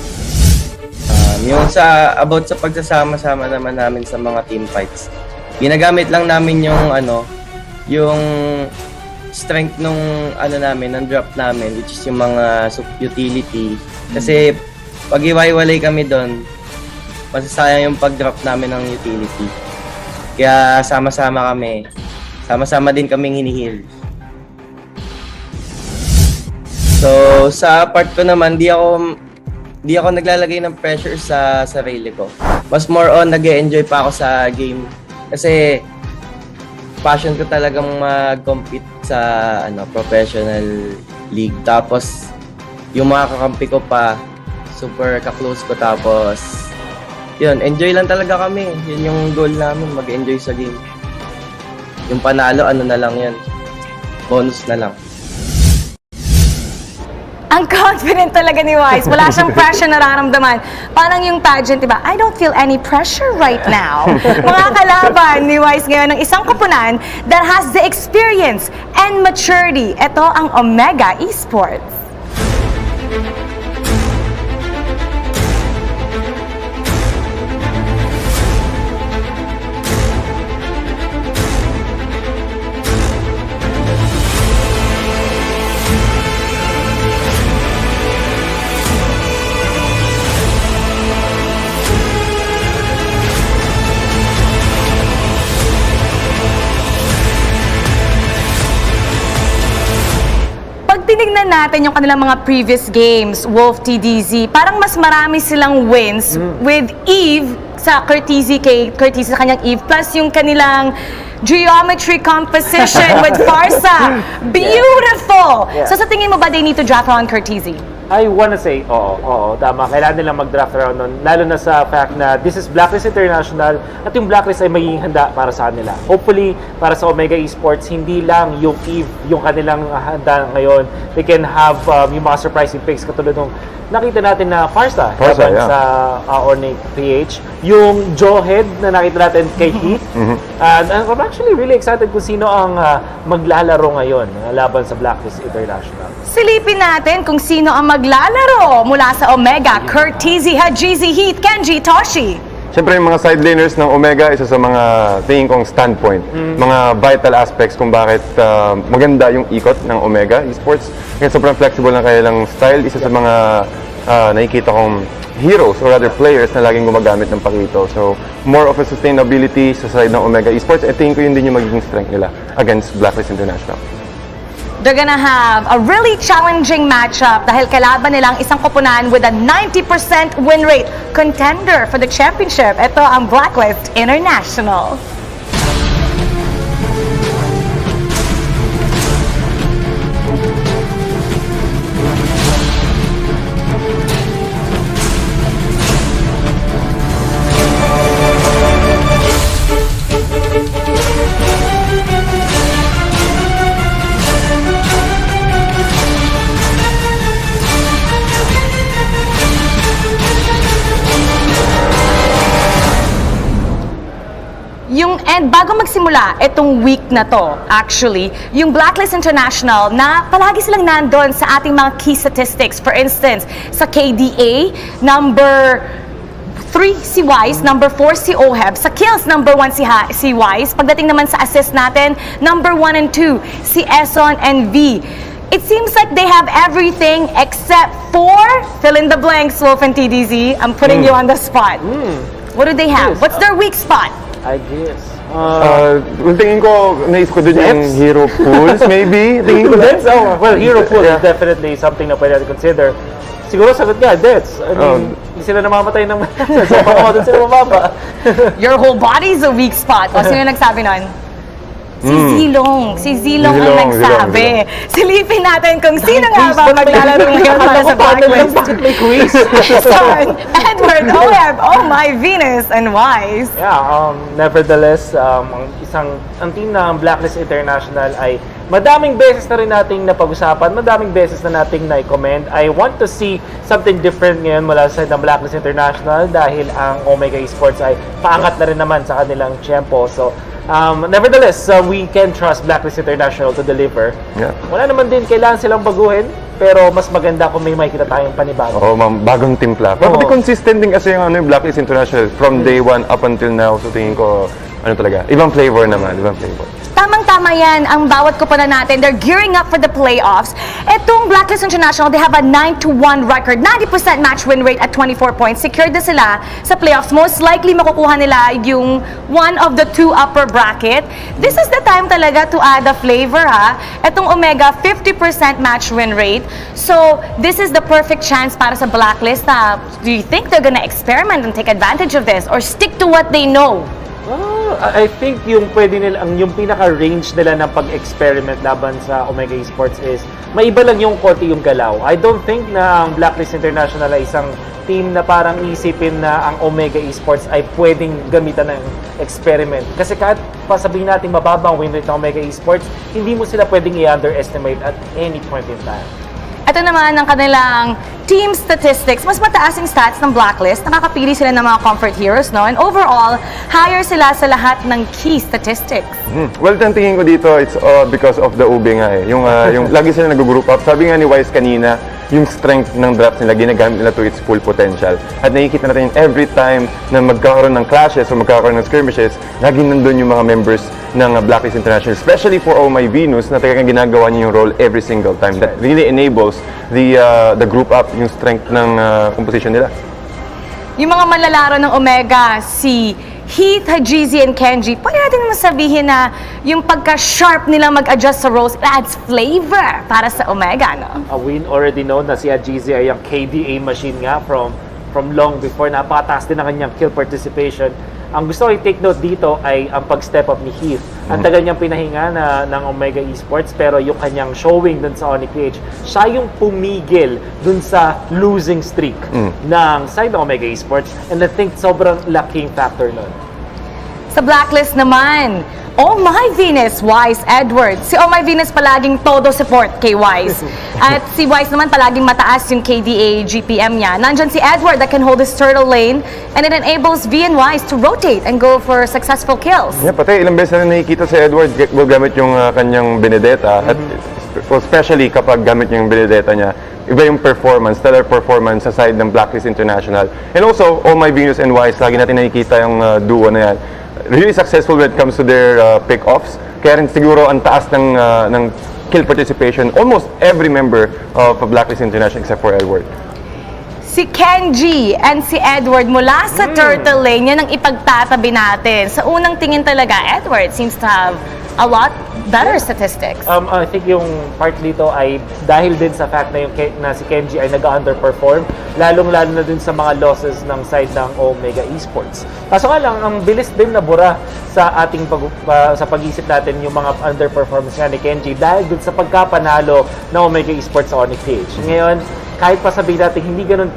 Yung about sa pagsasama-sama naman namin sa mga team fights. Ginagamit lang namin yung yung strength nung namin, ng drop namin, which is yung mga utility. Kasi pag iwaiwalay kami doon, masasayang yung pag-drop namin ng utility. Kaya sama-sama kami. Sama-sama din kaming hinihil. So, sa part ko naman, di ako naglalagay ng pressure sa sarili ko. Mas more on, nag-e-enjoy pa ako sa game. Kasi, passion ko talagang mag-compete sa professional league. Tapos, yung mga kakampi ko pa, super ka-close ko. Tapos, yun, enjoy lang talaga kami. Yun yung goal namin, mag-enjoy sa game. Yung panalo, na lang yun. Bonus na lang. Ang confident talaga ni Wise. Wala siyang pressure na nararamdaman. Parang yung pageant, diba? I don't feel any pressure right now. Mga kalaban ni Wise ngayon ng isang koponan that has the experience and maturity. Ito ang Omega Esports. Tinignan natin yung kanilang mga previous games, Wolf TDZ, parang mas marami silang wins with Eve sa Curtizi sa kanyang Eve, plus yung kanilang geometry composition with Farsa. Beautiful! So sa tingin mo ba they need to draft around Curtizi? I wanna say, oo, tama. Kailangan nilang mag-draft around nun. Lalo na sa fact na this is Blacklist International at yung Blacklist ay magiging handa para sa kanila. Hopefully, para sa Omega Esports, hindi lang yung Eve yung kanilang handa ngayon. They can have yung mga surprising picks katulad nung nakita natin na Farsa yeah. Sa Ornate PH. Yung Jawhead na nakita natin kay Heath. And I'm actually really excited kung sino ang maglalaro ngayon laban sa Blacklist International. Silipin natin kung sino ang maglalaro mula sa Omega, Curtizi, Hajizi, Heath, Kenji, Toshi. Siyempre yung mga side laners ng Omega, isa sa mga tingin kong standpoint, mga vital aspects kung bakit maganda yung ikot ng Omega Esports. Kasi sobrang flexible na kanilang style, isa sa mga nakikita kong heroes or other players na laging gumagamit ng pakito. So, more of a sustainability sa side ng Omega Esports. At tingin ko yun din yung magiging strength nila against Blacklist International. They're gonna have a really challenging matchup dahil kalaban nilang isang koponan with a 90% win rate, contender for the championship. Ito ang Blacklist International. And bago magsimula, itong week na to, actually, yung Blacklist International na palagi silang nandun sa ating mga key statistics. For instance, sa KDA, number 3 si Wise, number 4 si Oheb. Sa kills, number 1 si Wise. Pagdating naman sa assist natin, number 1 and 2 si Eson and V. It seems like they have everything except for fill in the blanks, Wolf and TDZ. I'm putting you on the spot. What do they have? What's their weak spot? I guess. Tingin ko, naisip ko dun yung hero pools, maybe. Tingin ko Deaths? Well, hero pool is definitely something na pwede natin consider. Siguro sagot nga, Deaths. I mean, hindi sila namamatay ng so baka doon sila mababa. Your whole body's a weak spot. O, sino nagsabi nun? Si Zilong. Si Zilong ang Zilong, nagsabi. Silipin natin kung sino nga ba maglalaro ngayon para sa Blacklist. May quiz. Son, Edward, Oeb, Oh My Venus, and Wise. Yeah, nevertheless, ang team ng Blacklist International ay madaming beses na rin nating napag-usapan, madaming beses na nating na-comment. I want to see something different ngayon mula sa ng Blacklist International dahil ang Omega Esports ay paangat na rin naman sa kanilang tiyempo. So, nevertheless, we can trust Blacklist International to deliver. Yeah. Wala naman din kailangan silang baguhin, pero mas maganda kung may makikita tayong panibago. Oo, ma'am, bagong timpla. Pero consistent din kasi yung Blacklist International from day one up until now. So tingin ko, talaga, ibang flavor naman, ibang flavor. Tamang-tama yan ang bawat kupana natin. They're gearing up for the playoffs. Etong Blacklist International, they have a 9-1 record. 90% match win rate at 24 points. Secured na sila sa playoffs. Most likely makukuha nila yung one of the two upper bracket. This is the time talaga to add a flavor, ha? Etong Omega, 50% match win rate. So, this is the perfect chance para sa Blacklist. Do you think they're gonna experiment and take advantage of this? Or stick to what they know? I think yung pwede nila, yung pinaka-range nila ng pag-experiment laban sa Omega Esports is maiba lang yung konti yung galaw. I don't think na ang Blacklist International ay isang team na parang isipin na ang Omega Esports ay pwedeng gamitan ng experiment. Kasi kahit pasabihin natin mababang win rate ng Omega Esports, hindi mo sila pwedeng i-underestimate at any point in time. Ito naman ang kanilang team statistics. Mas mataas yung stats ng Blacklist. Nakakapili sila ng mga comfort heroes, no? And overall, higher sila sa lahat ng key statistics. Well, ang tingin ko dito, it's because of the UB nga eh. Yung lagi sila nag-group up. Sabi nga ni Wise kanina, yung strength ng drafts nila, ginagamit nila to its full potential. At nakikita natin every time na magkakaroon ng clashes o magkakaroon ng skirmishes, laging nandun yung mga members ng Blacklist International, especially for Oh My Venus, na talagang ginagawa niya yung role every single time. That really enables the group up, yung strength ng composition nila. Yung mga manlalaro ng Omega, si Heath, Hajizi, and Kenji, pwede natin naman sabihin na yung pagka-sharp nila mag-adjust sa roles, it adds flavor para sa Omega, no? We already know na si Hajizi ay ang KDA machine nga from long before. Napakataas din ang kanyang kill participation. Ang gusto ko i-take note dito ay ang pag-step up ni Heath. Ang tagal niyang pinahinga ng Omega Esports, pero yung kanyang showing dun sa ONI-PH, siya yung pumigil dun sa losing streak ng side ng Omega Esports, and I think sobrang laking factor nun. Sa Blacklist naman, Oh My Venus, Wise, Edward. Si Oh My Venus palaging todo support kay Wise. At si Wise naman palaging mataas yung KDA GPM niya. Nandyan si Edward that can hold his turtle lane, and it enables V and Wise to rotate and go for successful kills. Yeah, pati ilang beses na nakikita si Edward gamit yung kanyang Benedetta. At especially kapag gamit yung Benedetta niya, iba yung performance, stellar performance sa side ng Blacklist International. And also, Oh My Venus and Wise, lagi natin nakikita yung duo na yan. Really successful when it comes to their pick-offs. Kaya rin siguro ang taas ng kill participation, almost every member of Blacklist International except for Edward. Si Kenji and si Edward mula sa turtle lane, yan ang ipagtatabi natin. Sa unang tingin talaga, Edward seems to have a lot better statistics. I think yung part dito ay dahil din sa fact na si Kenji ay nag-underperform, lalong-lalo na din sa mga losses ng side ng Omega Esports. Kaso nga lang, ang bilis din nabura sa ating sa pag-isip natin yung mga underperformance nga ni Kenji dahil din sa pagkapanalo ng Omega Esports sa ONI-PH. Ngayon, kahit pa sabihin natin hindi ganun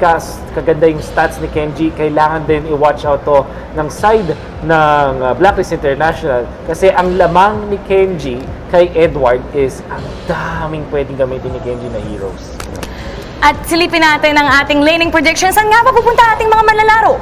kaganda yung stats ni Kenji, kailangan din i-watch out to ng side ng Blacklist International kasi ang lamang ni Kenji kay Edward is ang daming pwedeng gamitin ni Kenji na heroes. At silipin natin ang ating laning predictions. Saan nga pa pupunta ating mga manlalaro?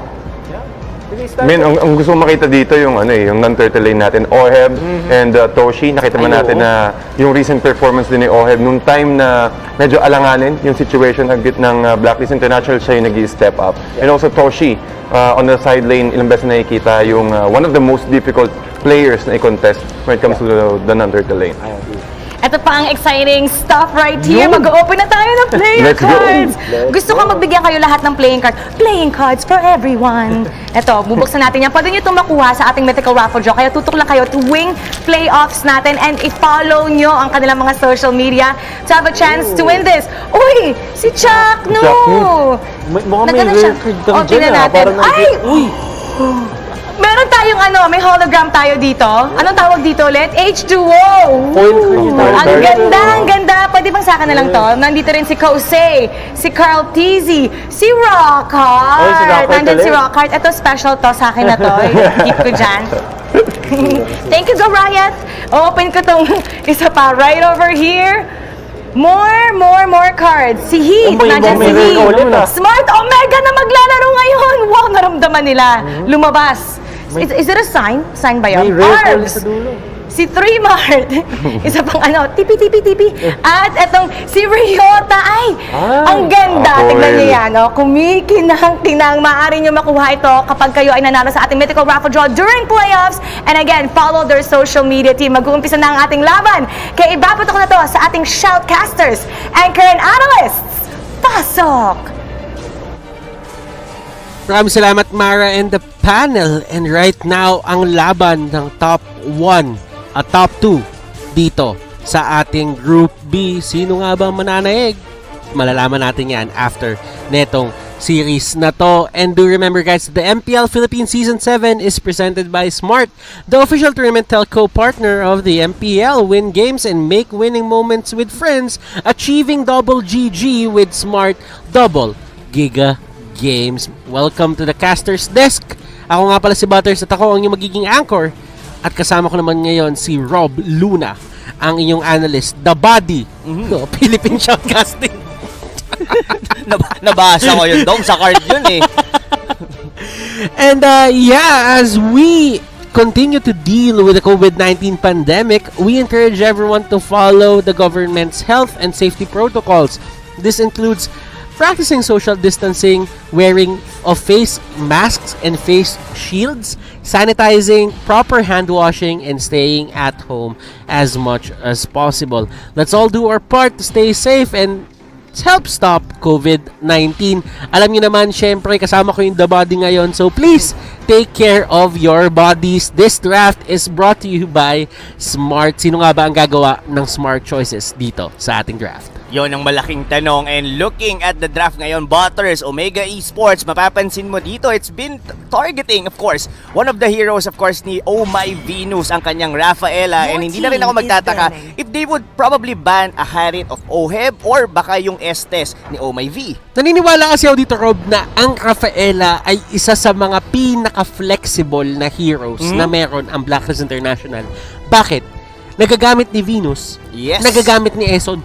Ang gusto kong makita dito yung yung non-turtle lane natin, Oheb and Toshi. Nakita man natin na yung recent performance din ni Oheb nung time na medyo alanganin yung situation ng Blacklist International, siya yung nag-i-step up. And also Toshi on the side lane, ilang beses na nakikita yung one of the most difficult players na i-contest when it comes to the non-turtle lane. Ito pa ang exciting stuff right here. Mag-open na tayo ng playing cards. Gusto ko magbigyan kayo lahat ng playing cards. Playing cards for everyone. Ito, bubuksan natin yan. Pwede nyo itong makuha sa ating Mythical Raffle Draw. Kaya tutok lang kayo to wing playoffs natin and i-follow nyo ang kanilang mga social media to have a chance to win this. Uy! Si Chuck, no! Mukhang may record kang dyan, tingnan natin. Ay! Uy! Meron tayong may hologram tayo dito. Anong tawag dito ulit? H2O! Ang ganda! Pwede bang sa akin na lang to? Nandito rin si Kosei, si Carl Tizzy, si Rockhart. Nandun si Rockhart. Ito special to sa akin na to. Keep ko dyan. Thank you, Go Riot. Open ko tong isa pa right over here. More cards. Si Heath, nandyan si Heath. Smart Omega na maglalaro ngayon. Wow, naramdaman nila. Lumabas. Is it a sign? Sign ba yun? Arms. Si 3-Mart. Isa pang tipi. At etong si Ryota. Ay, ang ganda. Tignan niyo yan. Kumikinang-kinang. Maaari niyo makuha ito kapag kayo ay nanalo sa ating mythical raffle draw during playoffs. And again, follow their social media team. Mag-uumpisa na ang ating laban. Kaya ibabatok na to sa ating shoutcasters and current analysts. Pasok! Maraming salamat, Mara and the panel. And right now, ang laban ng top 1 at top 2 dito sa ating Group B. Sino nga ba mananaig? Malalaman natin yan after netong series na to. And do remember guys, the MPL Philippines Season 7 is presented by Smart, the official tournament telco partner of the MPL. Win games and make winning moments with friends, achieving double GG with Smart Double Giga Games. Welcome to the Caster's Desk. Ako nga pala si Butters at ako ang inyong magiging anchor. At kasama ko naman ngayon si Rob Luna, ang inyong analyst, the body, Philippine Shoutcasting. Nabasa ko yun, Dong. Sa card yun eh. And as we continue to deal with the COVID-19 pandemic, we encourage everyone to follow the government's health and safety protocols. This includes practicing social distancing, wearing of face masks and face shields, sanitizing, proper hand washing, and staying at home as much as possible. Let's all do our part to stay safe and help stop COVID-19. Alam niyo naman, syempre, kasama ko yung The Body ngayon. So please, take care of your bodies. This draft is brought to you by Smart. Sino nga ba ang gagawa ng smart choices dito sa ating draft? Yon ang malaking tanong. And looking at the draft ngayon, Butters, Omega Esports, mapapansin mo dito, it's been targeting, of course, one of the heroes, of course, ni Oh My Venus, ang kanyang Rafaela. And hindi na rin ako magtataka if they would probably ban a Harit of Oheb or baka yung Estes ni Oh My V. Naniniwala kasi ako dito, Rob, na ang Rafaela ay isa sa mga pinaka-flexible na heroes na meron ang Blacklist International. Bakit? Nagagamit ni Venus, nagagamit ni Eson.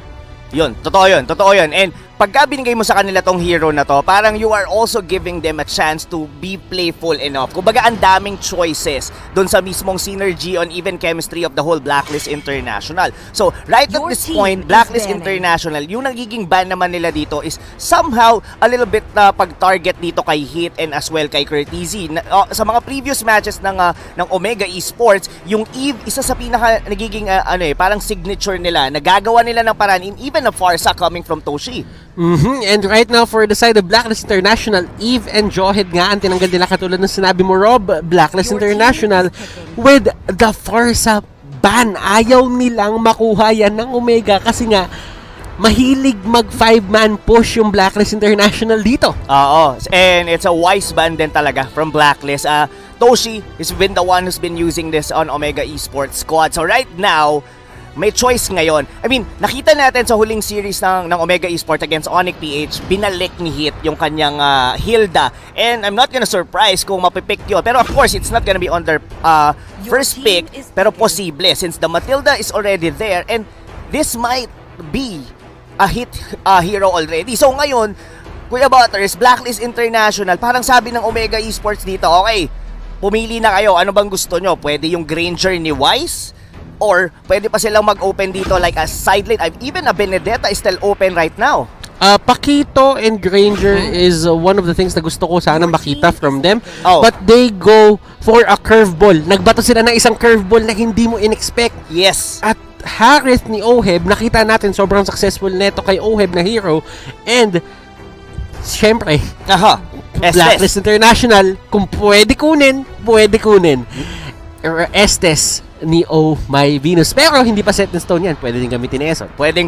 Yun, totoo yun. And pagka binigay mo sa kanila tong hero na to, parang you are also giving them a chance to be playful enough. Kumbaga, ang daming choices doon sa mismong synergy on even chemistry of the whole Blacklist International. So, right at this point, Blacklist International, yung nagiging ban naman nila dito is somehow a little bit pag-target dito kay Heat and as well kay Curtizy. Sa mga previous matches ng Omega Esports, yung Eve, isa sa pinaka nagiging parang signature nila, nagagawa nila ng paraan in even a Farsa coming from Toshi. And right now, for the side of Blacklist International, Eve and Johed nga ang tinanggal nila, katulad ng sinabi mo, Rob. Blacklist International with the Farsa ban. Ayaw nilang makuha yan ng Omega kasi nga mahilig mag 5-man push yung Blacklist International dito. Oo, and it's a wise ban din talaga from Blacklist. Toshi has been the one who's been using this on Omega Esports squad. So right now, may choice ngayon. I mean, nakita natin sa huling series ng Omega Esports against Onyx-PH, binalik ni Heat yung kanyang Hilda. And I'm not gonna surprise kung mapipick yun. Pero of course, it's not gonna be on their first pick. Pero posible since the Matilda is already there. And this might be a Heat hero already. So ngayon, Kuya Butters, Blacklist International, parang sabi ng Omega Esports dito, okay, pumili na kayo. Ano bang gusto nyo? Pwede yung Granger ni Wise? Or pwede pa silang mag-open dito like a side lane. Even a Benedetta is still open right now. Pakito and Granger is one of the things na gusto ko sana makita from them. But they go for a curveball. Nagbato sila ng isang curveball na hindi mo in-expect. Yes. At Harith ni Oheb, nakita natin sobrang successful neto kay Oheb na hero. And syempre, Blacklist International, kung pwede kunin, Estes ni Oh My Venus. Pero hindi pa set in stone yan. Pwede din gamitin ni Eson. Pwede.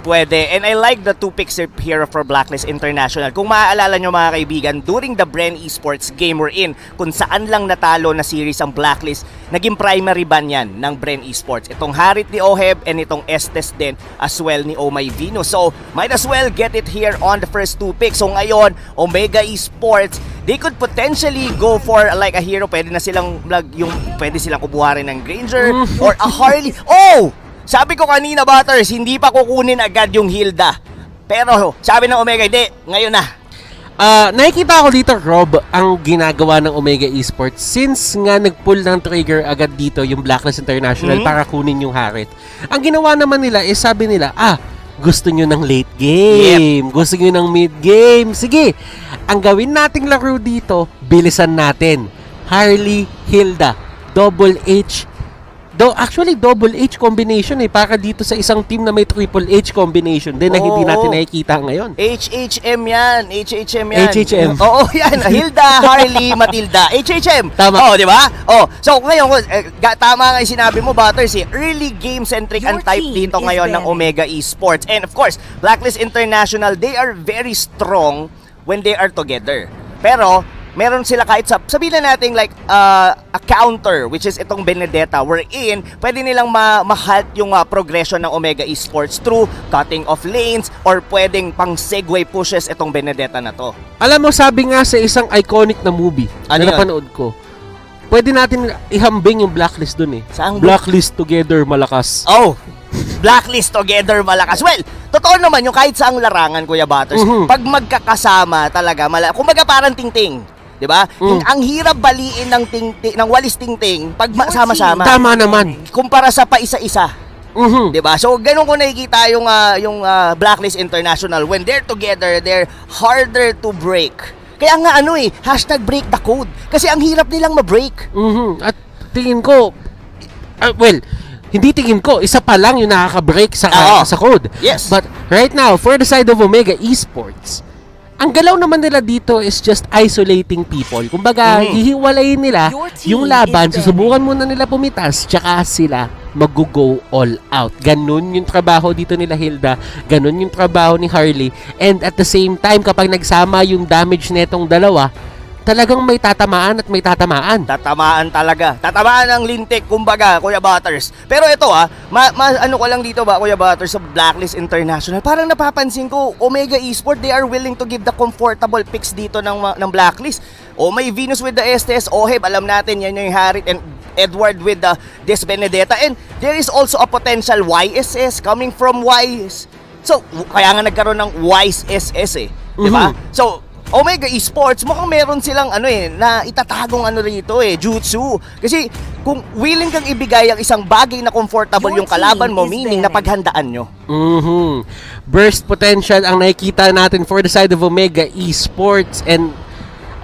And I like the 2 picks here for Blacklist International. Kung maaalala nyo mga kaibigan, during the Bren Esports game we're in, kung saan lang natalo na series ang Blacklist, naging primary ban yan ng Bren Esports. Itong Harit ni Oheb and itong Estes din as well ni Oh My Venus. So, might as well get it here on the first 2 picks. So ngayon, Omega Esports, they could potentially go for like a hero. Pwede silang kubuha rin ng Granger or a Harley. Oh! Sabi ko kanina, Butters, hindi pa kukunin agad yung Hilda. Pero sabi ng Omega, hindi, ngayon na. Nakikita ko dito, Rob, ang ginagawa ng Omega Esports since nga nag-pull ng trigger agad dito yung Blacklist International para kunin yung Harit. Ang ginawa naman nila is sabi nila, gusto nyo ng late game, gusto nyo ng mid game. Sige, ang gawin nating laro dito, bilisan natin. Harley, Hilda, Double H. Actually, Double H combination para dito sa isang team na may Triple H combination din na hindi natin nakikita ngayon. HHM yan. HHM. Oo, yan. Hilda, Harley, Matilda. HHM. Tama. Di ba? So ngayon, tama nga yung sinabi mo, Butters, early game-centric ang type dito ngayon ng Omega Esports. And of course, Blacklist International, they are very strong when they are together. Pero, meron sila kahit sabihin na natin like a counter, which is itong Benedetta, wherein pwede nilang ma-halt yung progression ng Omega Esports through cutting off lanes or pwedeng pang segue pushes itong Benedetta na to. Alam mo, sabi nga sa isang iconic na movie na napanood ko, pwede natin ihambing yung Blacklist dun Saan? Blacklist together malakas. Oh! Blacklist together malakas. Well, totoo naman yung kahit saang larangan, Kuya Butters, pag magkakasama talaga, kumbaga parang ting-ting. 'Di ba? Ang hirap baliin ng ng walis ting-ting pag sama-sama. Tama naman. Kumpara sa paisa-isa. 'Di ba? So ganun ko nakikita yung Blacklist International, when they're together, they're harder to break. Kaya nga #break the code. Kasi ang hirap nilang ma-break. At tingin ko, hindi tingin ko, isa pa lang yung nakaka-break sa code. Yes. But right now, for the side of Omega Esports, ang galaw naman nila dito is just isolating people. Kumbaga, hihiwalayin nila yung laban, susubukan muna nila pumitas, tsaka sila mag-go all out. Ganun yung trabaho dito nila Hilda, ganun yung trabaho ni Harley, and at the same time, kapag nagsama yung damage netong dalawa, talagang may tatamaan at may tatamaan. Tatamaan talaga. Tatamaan ang lintik, kumbaga, Kuya Butters. Pero ito ano ko lang dito Kuya Butters, sa Blacklist International, parang napapansin ko, Omega Esports, they are willing to give the comfortable picks dito ng Blacklist. May Venus with the Estes, Oheb, alam natin, yan yung Harit, and Edward with the Des Benedetta. And there is also a potential YSS coming from Wise. So, kaya nga nagkaroon ng Wise SS diba? So, Omega Esports, mukhang meron silang na itatagong rito jutsu. Kasi kung willing kang ibigay ang isang bagay na comfortable yung kalaban mo, meaning na paghandaan nyo. Burst potential ang nakikita natin for the side of Omega Esports, and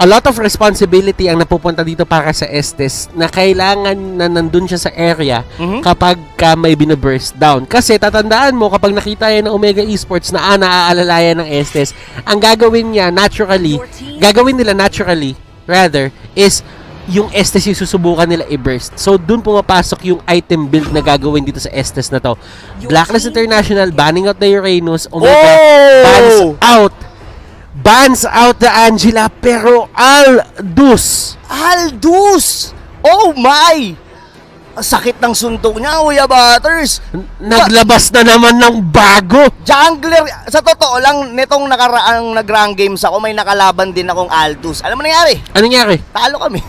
a lot of responsibility ang napupunta dito para sa Estes na kailangan na nandun siya sa area kapag may binaburst down. Kasi tatandaan mo, kapag nakita yan ng Omega Esports na naaalalayan ng Estes, ang gagawin nila naturally, is yung Estes yung susubukan nila i-burst. So, dun pumapasok yung item build na gagawin dito sa Estes na to. Blacklist International, banning out the Uranus, Omega bans out the Angela, pero Aldous! Oh my! Sakit ng suntok niya, Kuya Butters. Naglabas na naman ng bago. Jungler, sa totoo lang, nitong nakaraang nag-rank games ako, may nakalaban din akong Aldous. Alam mo nangyari? Ano nangyari? Talo kami.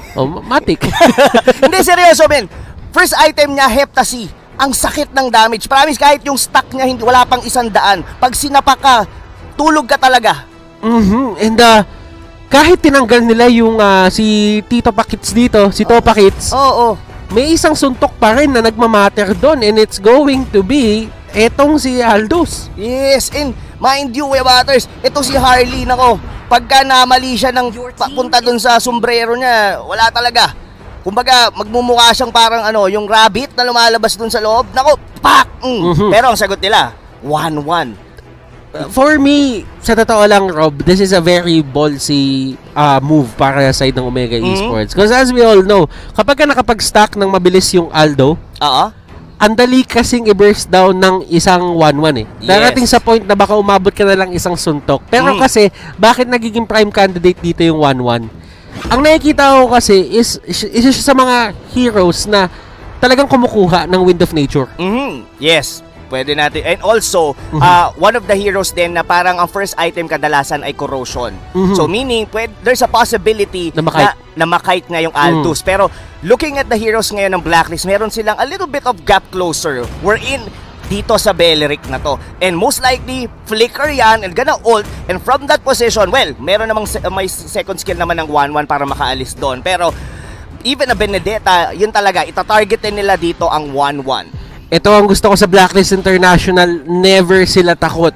Matik. Hindi, seryoso, men. First item niya, Heptasy. Ang sakit ng damage. Promise, kahit yung stack niya, wala pang 100. Pag sinapa ka, tulog ka talaga. And kahit tinanggal nila yung si Tito Pakits dito, si Topa Kits, may isang suntok pa rin na nagmamatter doon, and it's going to be etong si Aldous. Yes, and mind you, Kuya Butters, ito si Harley, nako, pagka namali siya ng papunta doon sa sombrero niya, wala talaga. Kumbaga, magmumukha siyang parang yung rabbit na lumalabas doon sa loob. Nako, pak! Pero ang sagot nila, 1-1. For me, sa totoo lang, Rob, this is a very ballsy move para sa side ng Omega Esports. Because as we all know, kapag ka nakapag-stack ng mabilis yung Aldo, ang dali kasing i-burst down ng isang 1-1 eh. Darating sa point na baka umabot ka na lang isang suntok. Pero kasi, bakit nagiging prime candidate dito yung 1-1? Ang nakikita ko kasi is isa siya sa mga heroes na talagang kumukuha ng Wind of Nature. Yes. Pwede natin. And also, one of the heroes din na parang ang first item kadalasan ay corrosion. So meaning, there's a possibility na makite nga yung Aldous. Pero looking at the heroes ngayon ng Blacklist, meron silang a little bit of gap closer. We're in dito sa Beleric na to. And most likely, flicker yan and gonna ult. And from that position, well, meron namang may second skill naman ng 1-1 para makaalis doon. Pero even a Benedetta, yun talaga, itatargetin nila dito ang 1-1. Ito ang gusto ko sa Blacklist International, never sila takot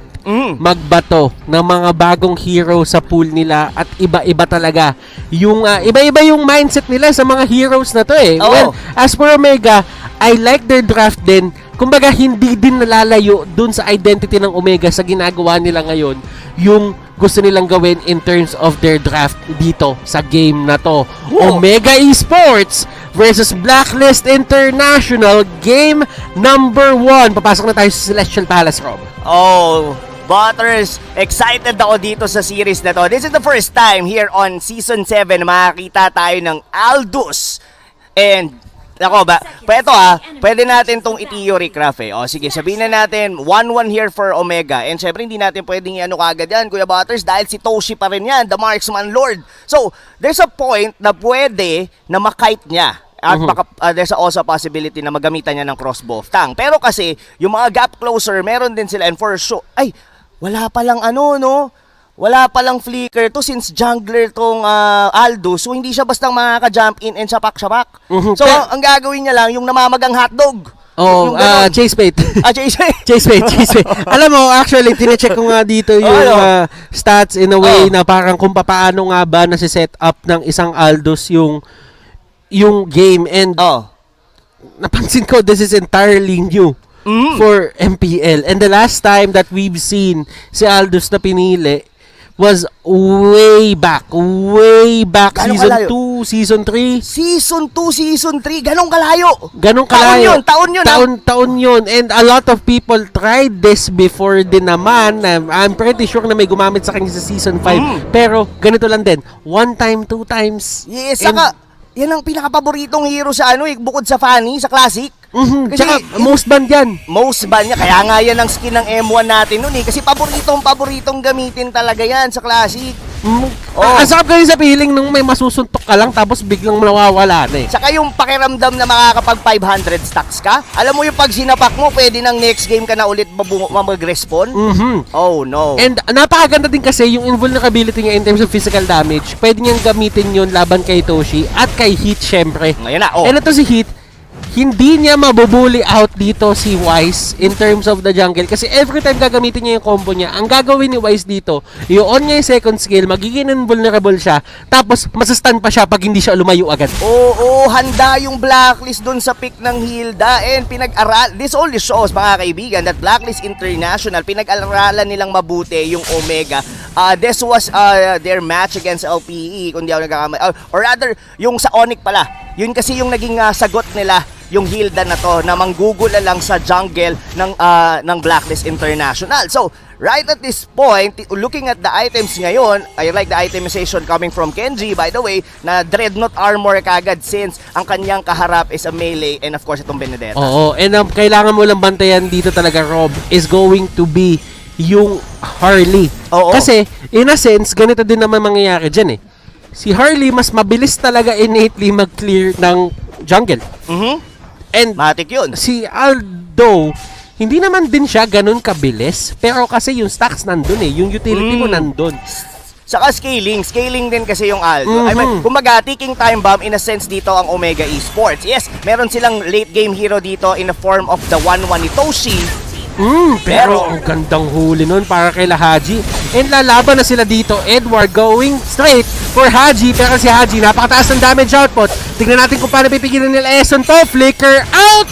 magbato ng mga bagong hero sa pool nila at iba-iba talaga. Yung iba-iba yung mindset nila sa mga heroes na to eh. Well, as for Omega, I like their draft din. Kumbaga hindi din nalalayo dun sa identity ng Omega sa ginagawa nila ngayon yung gusto nilang gawin in terms of their draft dito sa game na to. Omega Esports versus Blacklist International, game number 1. Papasok na tayo sa Celestial Palace, Rob. Butters, excited ako dito sa series na to. This is the first time here on Season 7 na makakita tayo ng Aldous. And ako ba, ito pwede natin tong i-theory craft eh. Sige, sabihin na natin 1-1 here for Omega. And syempre hindi natin pwedeng kagad yan, Kuya Butters, dahil si Toshi pa rin yan, the Marksman Lord. So, there's a point na pwede na makite niya. At there's also a possibility na magamitan niya ng crossbow of tang. Pero kasi, yung mga gap closer, meron din sila. And for sure, wala palang wala palang flicker to since jungler tong Aldous. So, hindi siya bastang makaka-jump in and sapak-sapak. So, ang gagawin niya lang, yung namamagang hotdog. Chase bait. Chase bait. Alam mo, actually, tinecheck ko nga dito yung stats in a way na parang kung paano nga ba nasi-set up ng isang Aldous yung game. And napansin ko, this is entirely new for MPL. And the last time that we've seen si Aldous na pinili was way back season 2, season 3. Season 2, season 3, ganong kalayo. Taon yun. And a lot of people tried this before din naman. I'm pretty sure na may gumamit sa kanya sa season 5. Pero ganito lang din. 1 time, 2 times. Yes, saka yan ang pinaka-paboritong hero sa bukod sa Fanny, sa Classic. Kasi tsaka, most banned yan. Most banned niya. Kaya nga yan ang skin ng M1 natin nun eh. Kasi paboritong gamitin talaga yan sa Classic. Ang sarap kasi sa feeling nung may masusuntok ka lang tapos biglang nawawala na eh. Saka yung pakiramdam na makakapag 500 stacks ka. Alam mo yung pag sinapak mo, pwede nang next game ka na ulit mag-respawn. Oh no. And napakaganda din kasi yung invulnerability niya in terms of physical damage. Pwede niyang gamitin yun laban kay Toshi at kay Heat syempre. Ngayon na, And ito si Heat, hindi niya mabubully out dito si Wise in terms of the jungle kasi every time gagamitin niya yung combo niya, ang gagawin ni Wise dito, i-on niya yung second skill, magiging invulnerable siya, tapos masastan pa siya pag hindi siya lumayo agad. Handa yung Blacklist dun sa pick ng Hilda and pinag-aral. This only shows, mga kaibigan, that Blacklist International, pinag-aralan nilang mabuti yung Omega. This was their match against LPE, kung di ako nagkakamali. Or rather, yung sa Onyx pala. Yun kasi yung naging sagot nila, yung Hilda na to, na manggugula lang sa jungle ng Blacklist International. So, right at this point, looking at the items ngayon, I like the itemization coming from Kenji, by the way, na Dreadnought armor kagad since ang kanyang kaharap is a melee and of course itong Benedetta. And kailangan mo lang bantayan dito talaga, Rob, is going to be yung Harley. Kasi, in a sense, ganito din naman mangyayari dyan eh. Si Harley, mas mabilis talaga innately mag-clear ng jungle. And matik yun. Si Aldo, hindi naman din siya ganun kabilis, pero kasi yung stacks nandun eh, yung utility mo nandun. Saka scaling din kasi yung Aldo. I mean, kumbaga, taking time bomb in a sense dito ang Omega Esports. Yes, meron silang late game hero dito in the form of the 1-1 ni Toshi. Pero ang gandang huli nun para kay Haji. And lalaban na sila dito. Edward going straight for Haji. Pero si Haji, napakataas ng damage output. Tignan natin kung paano pipigilan nila Eson to. Flicker out!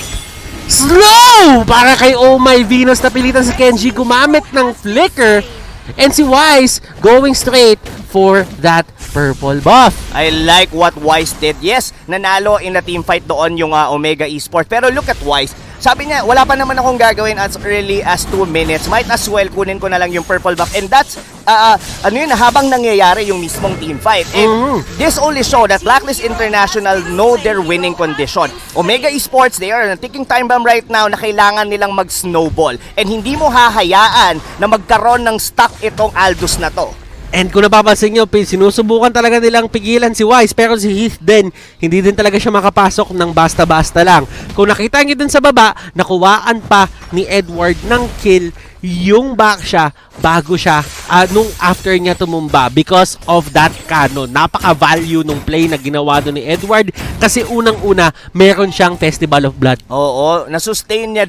Slow! Para kay Oh My Venus, napilitan si Kenji gumamit ng flicker. And si Wise going straight for that purple buff. I like what Wise did. Yes, nanalo in the team fight doon yung Omega Esports. Pero look at Wise. sabi niya, wala pa naman akong gagawin as early as 2 minutes. Might as well kunin ko na lang yung purple buff. And that's, habang nangyayari yung mismong team fight. And this only show that Blacklist International know their winning condition. Omega Esports, they are on a ticking time bomb right now na kailangan nilang mag-snowball. And hindi mo hahayaan na magkaroon ng stock itong Aldous na to. And kung napapansin nyo, sinusubukan talaga nilang pigilan si Wise, pero si Heath din, hindi din talaga siya makapasok ng basta-basta lang. Kung nakita nyo dun sa baba, nakuwaan pa ni Edward ng kill yung back siya bago siya nung after niya tumumba because of that cannon. Napaka-value nung play na ginawa doon ni Edward kasi unang-una meron siyang Festival of Blood. Oo, nasustain niya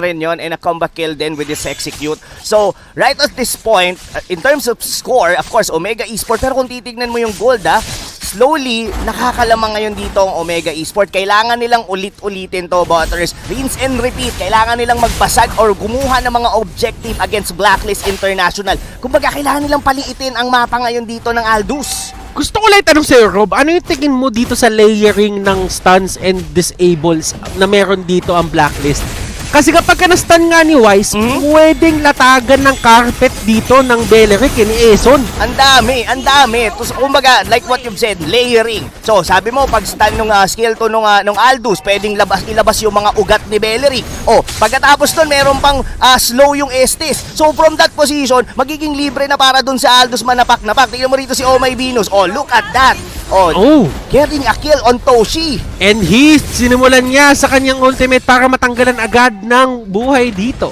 rin yon and a comeback kill din with this execute. So, right at this point, in terms of score, of course, Omega Esports, pero kung titignan mo yung gold slowly, nakakalamang ngayon dito ang Omega Esports. Kailangan nilang ulit-ulitin to, Butters. Rinse and repeat. Kailangan nilang magbasag or gumuha ng mga objective against Blacklist International. Kumbaga, kailangan nilang paliitin ang mapa ngayon dito ng Aldous. Gusto ko lang itanong sa'yo, Rob, ano yung tingin mo dito sa layering ng stuns and disables na meron dito ang Blacklist? Kasi kapag na-stun nga ni Wise, pwedeng latagan ng carpet dito ng Beleric ni Eson. Ang dami. So, kumbaga, like what you've said, layering. So, sabi mo, pag stun nung skill to nung Aldous, pwedeng ilabas yung mga ugat ni Beleric. O, pagkatapos nun, meron pang slow yung Estes. So, from that position, magiging libre na para dun sa Aldous manapak-napak. Tingnan mo rito si Oh My Venus. Oh, look at that. Oh, getting a kill on Toshi. And sinimulan niya sa kanyang ultimate para matanggalan agad ng buhay dito.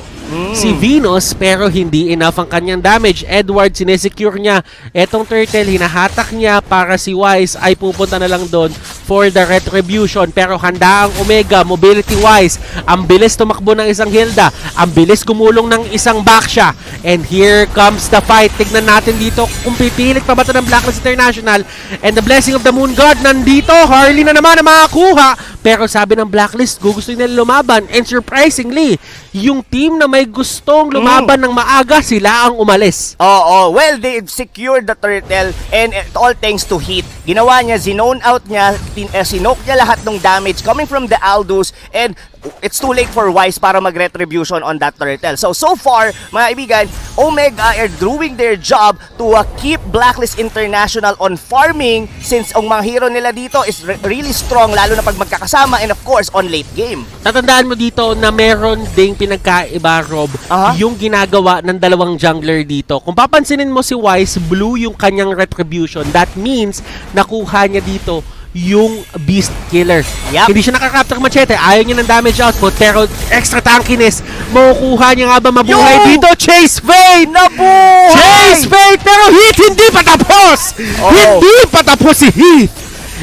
Si Venus, pero hindi enough ang kanyang damage. Edward, sinesecure niya etong turtle, hinahatak niya para si Wise ay pupunta na lang doon for the retribution. Pero handa ang Omega, mobility wise. Ang bilis tumakbo ng isang Hilda, ang bilis gumulong ng isang Baksha. And here comes the fight. Tignan natin dito kung pipilit pa ba ito ng Blacklist International. And the blessing of the Moon God nandito. Harley na naman na makakuha. Pero sabi ng Blacklist, gusto nila lumaban. And surprisingly, yung team na may gustong lumaban ng maaga, sila ang umalis. Oo, well, they secured the turtle and all thanks to Heat. Ginawa niya, zinone out niya, sinoke niya lahat ng damage coming from the Aldous, and it's too late for Wise para mag-retribution on that turtle. So far, mga kaibigan, Omega are doing their job to keep Blacklist International on farming since ang mga hero nila dito is really strong, lalo na pag magkakasama and of course, on late game. Tatandaan mo dito na meron ding pinagkaiba, Rob, yung ginagawa ng dalawang jungler dito. Kung papansinin mo si Wise, blue yung kanyang retribution. That means, nakuha niya dito yung Beast Killer. Hindi siya nakakapture machete, ayaw niya ng damage output, pero extra tankiness, makukuha niya nga ba mabuhay dito? Chase Fate! Nabuhay! Chase Fate! Pero Heath hindi pa tapos! Hindi pa tapos si Heath!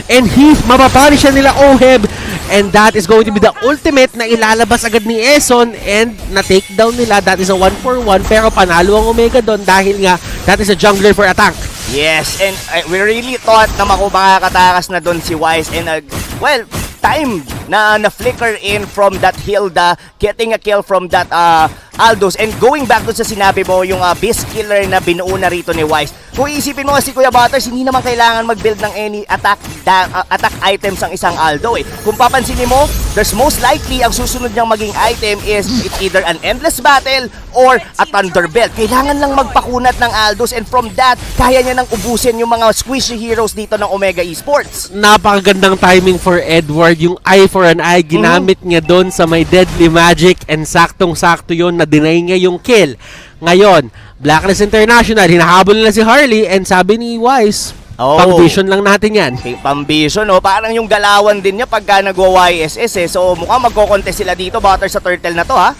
And Heath, mapapanish siya nila Oheb, and that is going to be the ultimate na ilalabas agad ni Eson, and na-takedown nila. That is a 1-for-1, pero panalo ang Omega doon dahil nga that is a jungler for a tank. Yes, and we really thought na makakatakas na doon si Wise, and well, time na flicker in from that Hilda, getting a kill from that Aldous, and going back to sa sinabi mo, yung Beast Killer na binuo na rito ni Wise. Kung iisipin mo si Kuya Butters, hindi naman kailangan mag-build ng any attack items ang isang Aldo Kung papansinin mo, there's most likely ang susunod niyang maging item is it's either an endless battle or a Thunderbelt. Kailangan lang magpakunat ng Aldous, and from that, kaya niya nang ubusin yung mga squishy heroes dito ng Omega Esports. Napakagandang timing for Edward. Yung eye for an eye, ginamit niya doon sa may deadly magic, and saktong-sakto yun na deny niya yung kill. Ngayon, Blacklist International, hinahabol nila si Harley, and sabi ni Wise, pang-vision lang natin yan. Pang-vision, parang yung galawan din niya pagka nagwa-YSS So mukhang magko-contest sila dito, Butter, sa turtle na to, ha?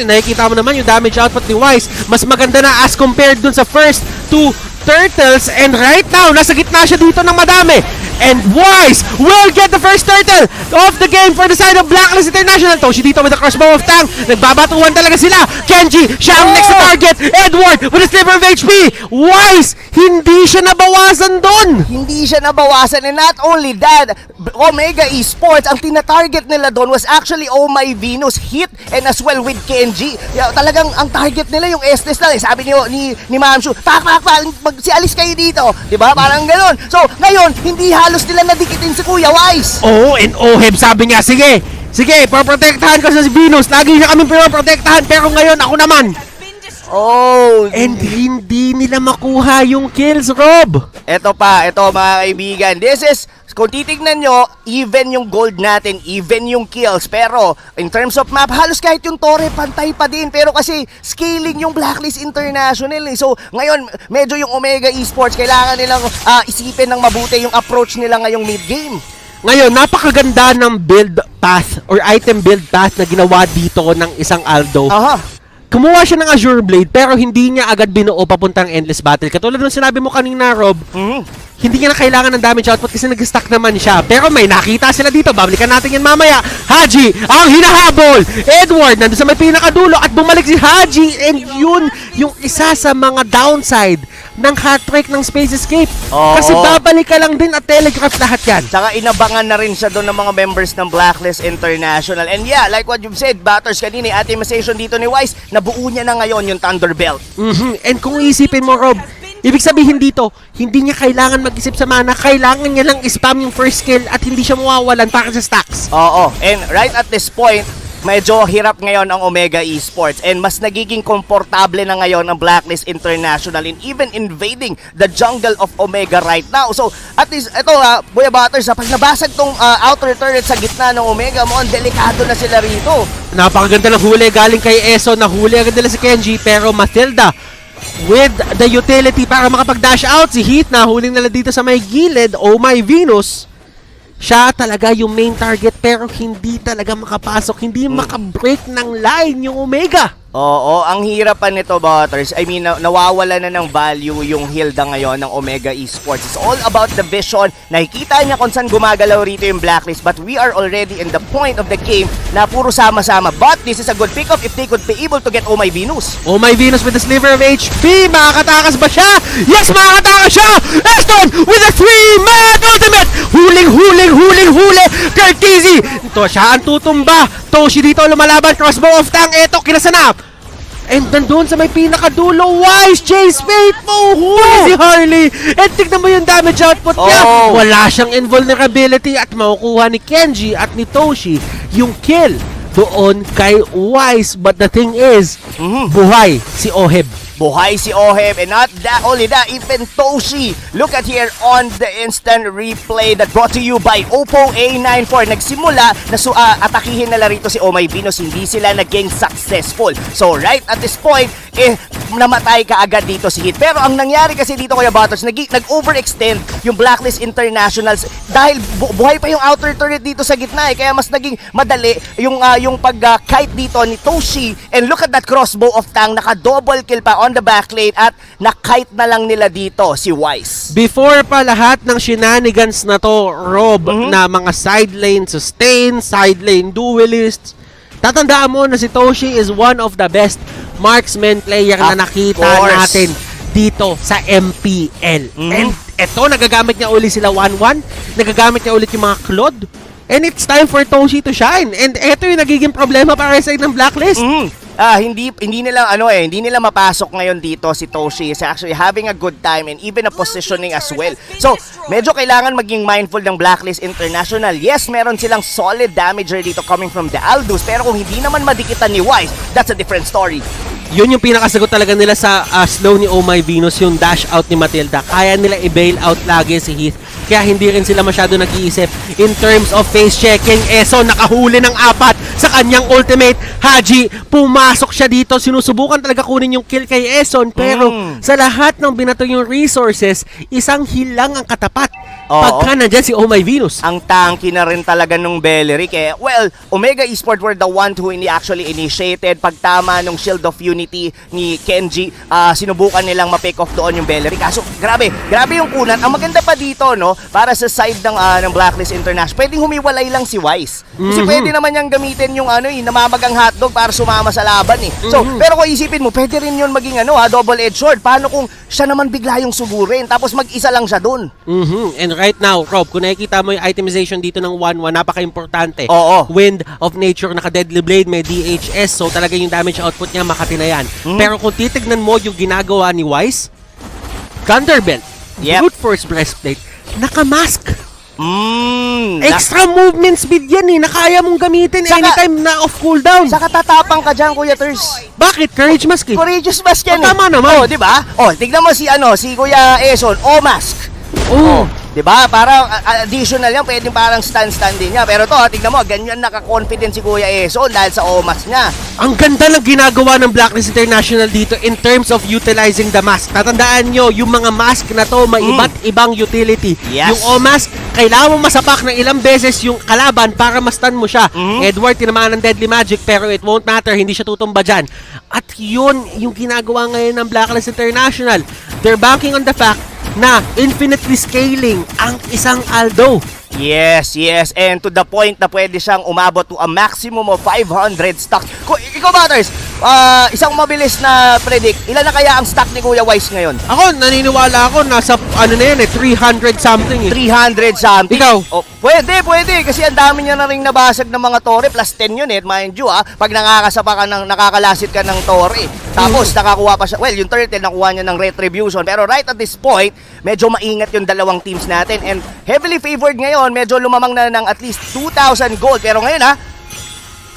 Nakikita mo naman yung damage output ni Wise. Mas maganda na as compared dun sa first two turtles, and right now, nasa gitna siya dito ng madami. And Wise will get the first turtle of the game for the side of Blacklist International. Toshi dito with the crossbow of Tang. Nagbabatuhan talaga sila. Kenji, siya ang next target. Edward with a sliver of HP. Wise, hindi siya nabawasan doon. Hindi siya nabawasan, and not only that, Omega Esports, ang tina-target nila doon was actually Oh My Venus, Hit, and as well with Kenji. Talagang ang target nila yung Estes lang. Sabi ni Mamshu, pak, si alis kayo dito. Diba? Parang gano'n. So, ngayon, hindi halos nila nadikitin si Kuya Wise. And Oheb sabi niya, sige, Sige, paprotektahan ko sa si Venus. Lagi niya kami pinoprotektahan, pero ngayon ako naman. Oh! And hindi nila makuha yung kills, Rob. Ito mga kaibigan. This is, kung titignan nyo, even yung gold natin, even yung kills. Pero, in terms of map, halos kahit yung Torre, pantay pa din. Pero kasi, scaling yung Blacklist International. So, ngayon, medyo yung Omega Esports, kailangan nilang isipin ng mabuti yung approach nila ngayong mid-game. Ngayon, napakaganda ng build path or item build path na ginawa dito ng isang Aldo. Kumuha siya ng Azure Blade pero hindi niya agad binuo papuntang Endless Battle. Katulad ng sinabi mo kanina, Rob, hindi niya na kailangan ng damage output kasi nag-stack naman siya. Pero may nakita sila dito. Babalikan natin yan mamaya. Haji, ang hinahabol! Edward, nandun sa may pinakadulo at bumalik si Haji. And yun, yung isa sa mga downside ng hat-trick ng Space Escape. Kasi babalik ka lang din at telegraph lahat yan. Saka inabangan na rin siya doon ng mga members ng Blacklist International. And yeah, like what you've said, Batters, kanina, atomization dito ni Wise, nabuo niya na ngayon yung Thunderbelt. And kung isipin mo, Rob, ibig sabihin dito, hindi niya kailangan mag-isip sa mana, kailangan niya lang spam yung first skill at hindi siya mawawalan para sa stacks. And right at this point, medyo hirap ngayon ang Omega Esports and mas nagiging komportable na ngayon ang Blacklist International in even invading the jungle of Omega right now. So, at least, ito Boya Butters, pag nabasag tong outer turret sa gitna ng Omega, mukhang delikado na sila rito. Napakaganda ng huli galing kay Eso, nahuli agad nila si Kenji, pero Matilda with the utility para makapag-dash out. Si Heath, nahuling nila dito sa may gilid. Oh my Venus! Siya talaga yung main target pero hindi talaga makapasok, hindi makabreak ng line yung Omega. Ang hirapan nito, Butters. I mean, nawawala na ng value yung Hilda ngayon ng Omega Esports. It's all about the vision. Nakikita niya kung saan gumagalaw rito yung Blacklist, but we are already in the point of the game na puro sama-sama. But this is a good pickup if they could be able to get Oh My Venus. Oh My Venus with the sliver of HP. Makakatakas ba siya? Yes, makakatakas siya! Eston with a 3-man ultimate! Huling! Curtizi! Ito siya ang tutumba. Toshi dito lumalaban. Crossbow of Tang. Eto, kinasanap. And nandun sa may pinakadulo, Wise, Chase, Faithful, huli si Harley. And tignan mo yung damage output niya. Wala siyang invulnerability at makukuha ni Kenji at ni Toshi yung kill doon kay Wise. But the thing is, buhay si Oheb. Buhay si Oheb, and not that only that, even Toshi. Look at here on the instant replay that brought to you by Oppo A94. Nagsimula na atakihin nila rito si Oh My Venus, hindi sila naging successful. So right at this point, namatay ka agad dito si Hit. Pero ang nangyari kasi dito, Kuya Butters, nag-overextend yung Blacklist Internationals dahil buhay pa yung outer turret dito sa gitna kaya mas naging madali yung pag-kite dito ni Toshi. And look at that crossbow of Tang, naka-double kill pa on the backlane at na-kite na lang nila dito si Wise. Before pa lahat ng shenanigans na to, Rob, na mga side lane sustain, side lane duelists, tatandaan mo na si Toshi is one of the best marksman player na nakita natin dito sa MPL. And eto, nagagamit niya ulit sila 1-1, nagagamit niya ulit yung mga Claude, and it's time for Toshi to shine. And eto yung nagiging problema para sa side ng Blacklist. Hindi nila mapasok ngayon dito si Toshi. Is actually having a good time and even a positioning as well. So, medyo kailangan maging mindful ng Blacklist International. Yes, meron silang solid damager dito coming from the Aldous, pero kung hindi naman madikitan ni Wise, that's a different story. Yun yung pinakasagot talaga nila sa slow ni Oh My Venus, yung dash out ni Matilda. Kaya nila i-bail out lagi si Heath. Kaya hindi rin sila masyado nag-iisip in terms of face checking. Eso, nakahuli ng 4 sa kanyang ultimate. Haji, pumasok siya dito. Sinusubukan talaga kunin yung kill kay Eson. Pero sa lahat ng binato yung resources, isang hilang ang katapat. Pagka nandyan si Oh My Venus. Ang tanky na rin talaga nung Beleric. Omega Esports were the one who actually initiated. Pagtama nung Shield of Unity ni Kenji, sinubukan nilang ma-pick off doon yung Beleric. Kaso, grabe yung kunan. Ang maganda pa dito, no, para sa side ng Blacklist International, pwedeng humiwalay lang si Wise. Kasi pwede naman niyang gamitin yung namamagang hotdog para sumama sa laban So, pero kung isipin mo, pwede rin yun maging double-edged sword. Paano kung siya naman bigla yung sugurin, tapos mag-isa lang siya doon? And right now, Rob, kung nakikita mo yung itemization dito ng 1-1, napaka-importante. Wind of Nature, naka-Deadly Blade, may DHS, so talaga yung damage output niya makatinayan. Pero kung titignan mo yung ginagawa ni Wise, Thunderbelt, Brute Force Breastplate, naka-mask. Extra movement speed yan na kaya mong gamitin anytime na off cooldown. Saka tatapang ka dyan, Kuya Ters. Bakit? Courage mask Courageous mask yan tama naman. di ba? Tignan mo si Kuya Eson, mask. Di ba? Parang additional yan, pwedeng parang stand din niya. Pero tignan mo, ganyan naka-confident si Kuya Eson dahil sa mask niya. Ang ganda ng ginagawa ng Blacklist International dito in terms of utilizing the mask. Tatandaan nyo, yung mga mask na to, may iba't ibang utility. Yes. Yung mask, kailangan mo masapak ng ilang beses yung kalaban para ma-stun mo siya. Edward, tinamaan ng Deadly Magic, pero it won't matter, hindi siya tutumba dyan. At yun, yung ginagawa ngayon ng Blacklist International. They're banking on the fact na infinitely scaling ang isang Aldo. Yes, and to the point na pwede siyang umabot to a maximum of 500 stocks. Ikaw, Butters, isang mabilis na predict, ilan na kaya ang stock ni Kuya Wise ngayon? Ako, naniniwala ako, nasa 300 something 300 something? Ikaw? Pwede, kasi ang dami niya na rin nabasag ng mga tore, plus 10 yun mind you pag nakakalasit ka ng tore. Tapos nakakuha pa siya, yung turtle nakuha niya ng retribution, pero right at this point, medyo maingat yung dalawang teams natin, and heavily favored ngayon, medyo lumamang na ng at least 2,000 gold, pero ngayon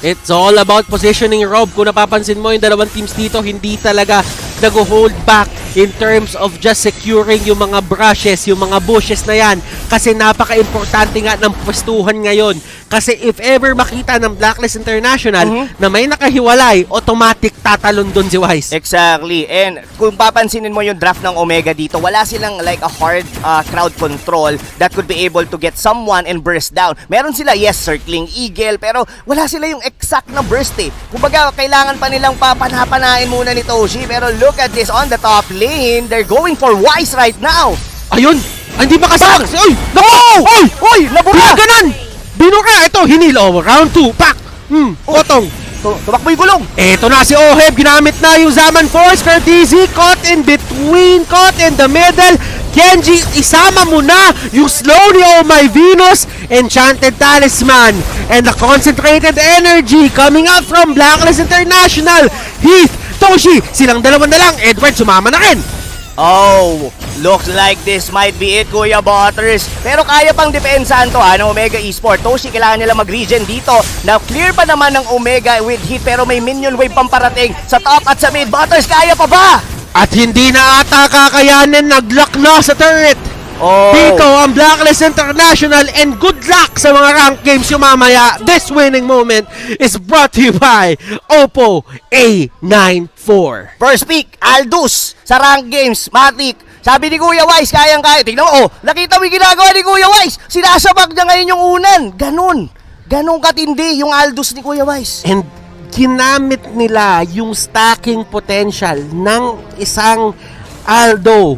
it's all about positioning, Rob. Kung napapansin mo, yung dalawang teams dito hindi talaga nag-hold back in terms of just securing yung mga brushes, yung mga bushes na yan. Kasi napaka-importante nga ng pwestuhan ngayon. Kasi if ever makita ng Blacklist International na may nakahiwalay, automatic tatalon doon si Wise. Exactly. And kung papansinin mo yung draft ng Omega dito, wala silang like a hard crowd control that could be able to get someone and burst down. Meron sila, yes, circling eagle, pero wala sila yung exact na burst Kumbaga, kailangan pa nilang papanapanain muna ni Toshi. Pero look at this on the top lane. They're going for Wise right now. Ayun! Hindi pa kasama. Oy! Oy! Nabura! Ganon! Binura! Ito, hinilo. Round 2. Pak! Kotong. Tumakbo yung gulong. Ito na si Oheb. Ginamit na yung Zaman Force. Fertizi caught in between. Caught in the middle. Genji, isama mo na yung slow ni Oh My Venus. Enchanted Talisman. And the concentrated energy coming out from Blacklist International. Heath, Toshi, silang dalawa na lang. Edward, sumama na rin. Looks like this might be it, Kuya Butters. Pero kaya pang depensahan to ng Omega Esports. Toshi, kailangan nila mag-regen dito. Now, clear pa naman ng Omega with hit, pero may minion wave pang parating sa top at sa mid. Butters, kaya pa ba? At hindi na ata kakayanin, nag-lock na sa turret. Dito ang Blacklist International, and good luck sa mga rank games yung mamaya. This winning moment is brought to you by Oppo A94. First pick, Aldous sa rank games, Matic. Sabi ni Kuya Wise, kayang-kaya. Tingnan mo, nakita mo yung ginagawa ni Kuya Wise. Sinasabak niya ngayon yung unan. Ganon katindi yung Aldous ni Kuya Wise. And ginamit nila yung stacking potential ng isang Aldo.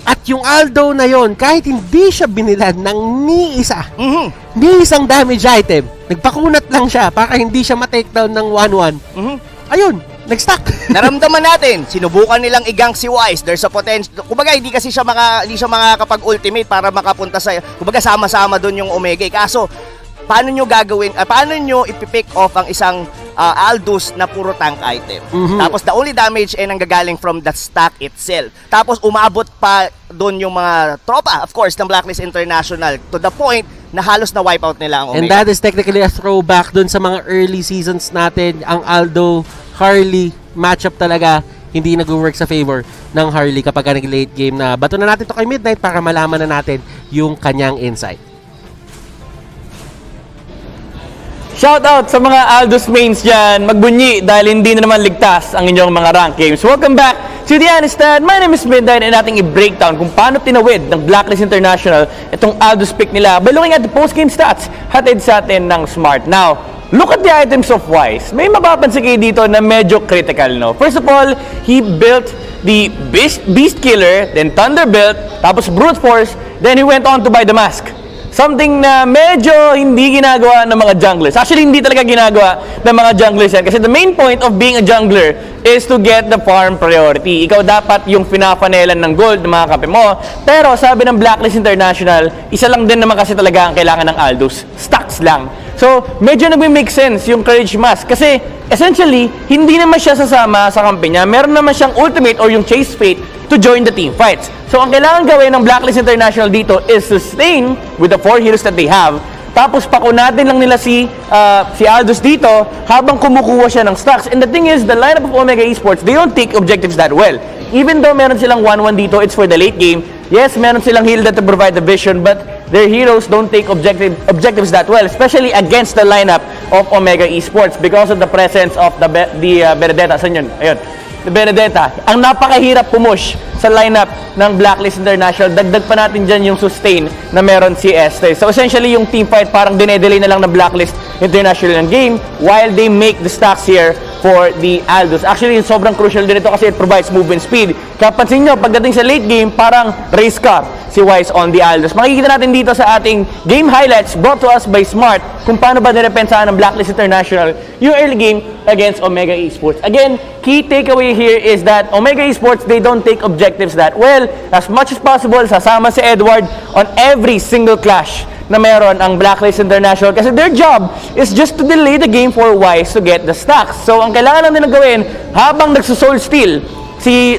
At yung Aldo na yon, kahit hindi siya binilad ng ni isang damage item, nagpakunat lang siya para hindi siya ma-takedown ng 1-1. Ayun, nag-stack. Naramdaman natin, sinubukan nilang igang si Wise. There's a potential. Kumbaga, hindi siya makakapag-ultimate para makapunta sa, kumbaga, sama-sama doon yung Omega. Kaso, paano nyo gagawin, paano nyo ipipick off ang isang Aldous na puro tank item? Tapos the only damage ay nanggagaling from the stack itself. Tapos umabot pa doon yung mga tropa, of course, ng Blacklist International, to the point na halos na wipe out nila ang Omega. And that is technically a throwback doon sa mga early seasons natin. Ang Aldo, Harley matchup talaga hindi nag-work sa favor ng Harley kapag nag-late game na. Bato na natin to kay Midnight para malaman na natin yung kanyang insight. Shoutout sa mga Aldous mains dyan, magbunyi dahil hindi na naman ligtas ang inyong mga rank games. Welcome back to The Understand. My name is Midnight, and ating i-breakdown kung paano tinawid ng Blacklist International itong Aldous pick nila by looking at the post-game stats hatid sa atin ng Smart. Now, look at the items of Wise. May mapapansin kayo dito na medyo critical, no? First of all, he built the Beast Killer, then Thunderbolt, tapos Brute Force, then he went on to buy the Mask. Something na medyo hindi ginagawa ng mga junglers. Actually, hindi talaga ginagawa ng mga junglers yan. Kasi the main point of being a jungler is to get the farm priority. Ikaw dapat yung pinapanelan ng gold ng mga kape mo. Pero sabi ng Blacklist International, isa lang din naman kasi talaga ang kailangan ng Aldous. Stacks lang. So, medyo nag-make sense yung Courage Mask. Kasi, essentially, hindi naman siya sasama sa kampe niya. Meron naman siyang ultimate or yung Chase Fate to join the team fights. So ang kailangan gawin ng Blacklist International dito is sustain with the 4 heroes that they have. Tapos pakunatin lang nila si Aldous dito habang kumukuha siya ng stocks. And the thing is, the lineup of Omega Esports, they don't take objectives that well. Even though meron silang 1-1 dito, it's for the late game. Yes, meron silang heal that to provide the vision, but their heroes don't take objectives that well, especially against the lineup of Omega Esports because of the presence of the Benedetta. Saan yun? Ayun. The Benedetta. Ang napakahirap pumush sa lineup ng Blacklist International. Dagdag pa natin dyan yung sustain na meron si Este. So essentially yung team fight parang dinedelay na lang ng Blacklist International ng game while they make the stacks here for the Aldous. Actually, sobrang crucial din ito kasi it provides movement speed. Kapansin nyo, pagdating sa late game, parang race car si Wise on the Aldous. Makikita natin dito sa ating game highlights brought to us by Smart kung paano ba nirepensahan ng Blacklist International yung early game against Omega Esports. Again, key takeaway here is that Omega Esports, they don't take objectives that well. As much as possible, sasama si Edward on every single clash na meron ang Blacklist International kasi their job is just to delay the game for Wise to get the stacks. So, ang kailangan lang nila gawin habang nagsusoul steal si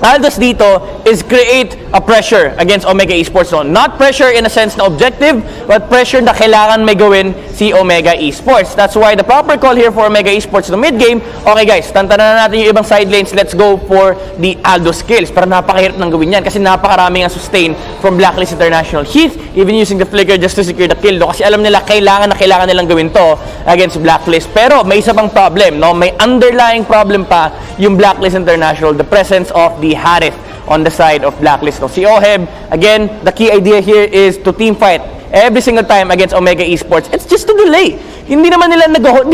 Aldous dito is create a pressure against Omega Esports. So, not pressure in a sense na objective, but pressure na kailangan may gawin si Omega Esports. That's why the proper call here for Omega Esports no mid-game, okay guys, tantanan na natin yung ibang side lanes, let's go for the Aldous kills. Pero napakahirap ng gawin yan kasi napakaraming ang sustain from Blacklist International. Heath, even using the flicker just to secure the kill, no? Kasi alam nila kailangan nilang gawin to against Blacklist. Pero may isa pang problem, no? May underlying problem pa yung Blacklist International, the presence of the Harith on the side of Blacklist. So, si Oheb, again, the key idea here is to team fight every single time against Omega Esports. It's just to delay. Hindi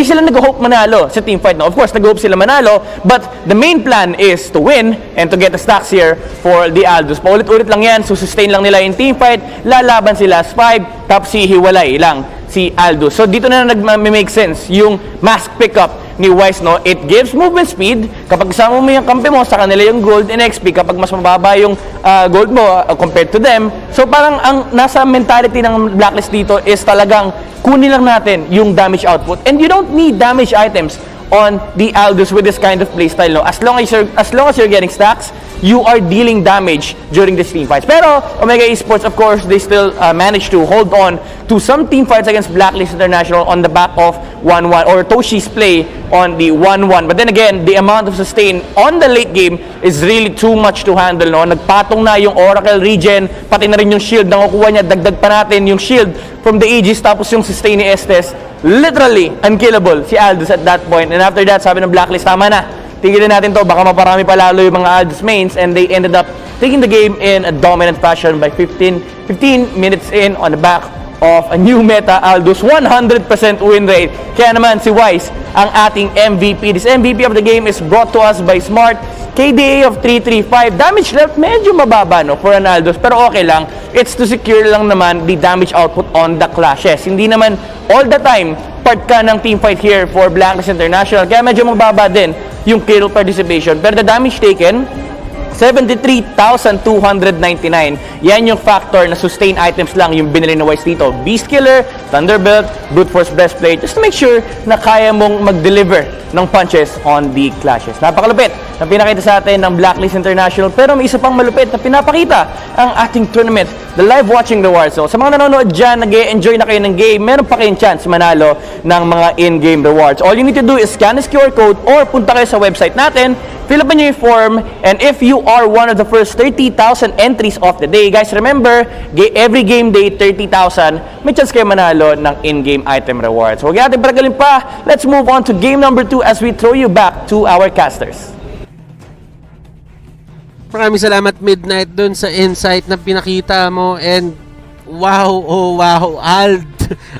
sila nag-hope manalo sa team fight. No? Of course, nag-hope sila manalo, but the main plan is to win and to get the stacks here for the Aldous. Paulit-ulit lang yan, sustain lang nila yung team fight, lalaban sila as 5, tapos hihiwalay lang si Aldous. So dito na nag-make sense yung mask pickup ni Wise, no? It gives movement speed. Kapag kasama mo yung kampi mo, sa kanila yung gold and XP. Kapag mas mababa yung gold mo compared to them. So parang ang nasa mentality ng Blacklist dito is talagang kunin lang natin yung damage output. And you don't need damage items on the Aldous with this kind of playstyle, no? As long as you're getting stacks, you are dealing damage during these team fights. Pero Omega Esports, of course, they still managed to hold on to some team fights against Blacklist International on the back of 1-1 or Toshi's play on the 1-1. But then again, the amount of sustain on the late game is really too much to handle, no? Nagpatong na yung Oracle regen, pati na rin yung shield na kukuha niya. Dagdag pa natin yung shield from the Aegis, tapos yung sustain ni Estes. Literally unkillable si Aldous at that point. And after that, sabi ng Blacklist, tama na, tigilin natin to, baka maparami pa lalo yung mga Aldous mains, and they ended up taking the game in a dominant fashion by 15 minutes in on the back of a new meta Aldous 100% win rate. Kaya naman si Wise ang ating MVP. This MVP of the game is brought to us by Smart. KDA of 335. Damage left medyo mababa, no, for an Aldous, pero okay lang. It's to secure lang naman the damage output on the clashes. Hindi naman all the time part ka ng team fight here for Blacklist International. Kaya medyo mababa din yung kill participation. Pero the damage taken, 73,299. Yan yung factor na sustain items lang yung binili na Wise dito. Beast Killer, Thunderbelt, Brute Force Breastplate, just to make sure na kaya mong mag-deliver ng punches on the clashes. Napakalupit na pinakita sa atin ng Blacklist International, pero may isa pang malupit na pinapakita ang ating tournament, the live watching rewards. So, sa mga nanonood dyan, nag-enjoy na kayo ng game, meron pa kayong chance manalo ng mga in-game rewards. All you need to do is scan this QR code or punta kayo sa website natin, fill up nyo yung form, and if you are one of the first 30,000 entries of the day, guys, remember, every game day, 30,000, may chance kayo manalo ng in-game item rewards. Huwag natin paragalin pa, let's move on to game number 2 as we throw you back to our casters. Maraming salamat, Midnight, dun sa insight na pinakita mo, and wow, oh wow,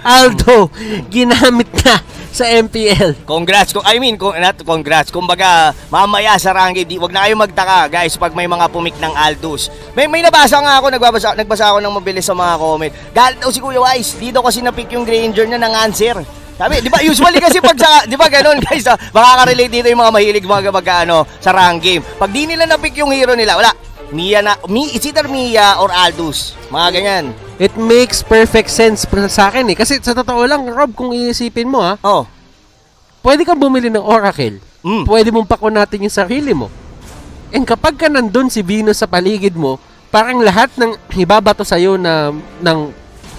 Aldo, ginamit na sa MPL. Congrats. Congrats. Kumbaga, mamaya sa ranking, wag na kayo magtaka, guys, pag may mga pumik ng Aldous. May nabasa nga ako, nagbasa ako ng mabilis sa mga comment. Galit daw si Kuya Wise, dito kasi na-pick yung Granger niya ng answer. Sabi, di ba, usually kasi pag sa, di ba ganun, guys, makaka-relate dito yung mga mahilig sa rank game. Pag di nila na-pick yung hero nila, wala. It's either Mia or Aldous. Mga ganyan. It makes perfect sense sa akin eh. Kasi sa totoo lang, Rob, kung iisipin mo pwede kang bumili ng Oracle. Pwede mong pakunatin yung sarili mo. And kapag ka nandun si Venus sa paligid mo, parang lahat ng ibabato sa'yo ng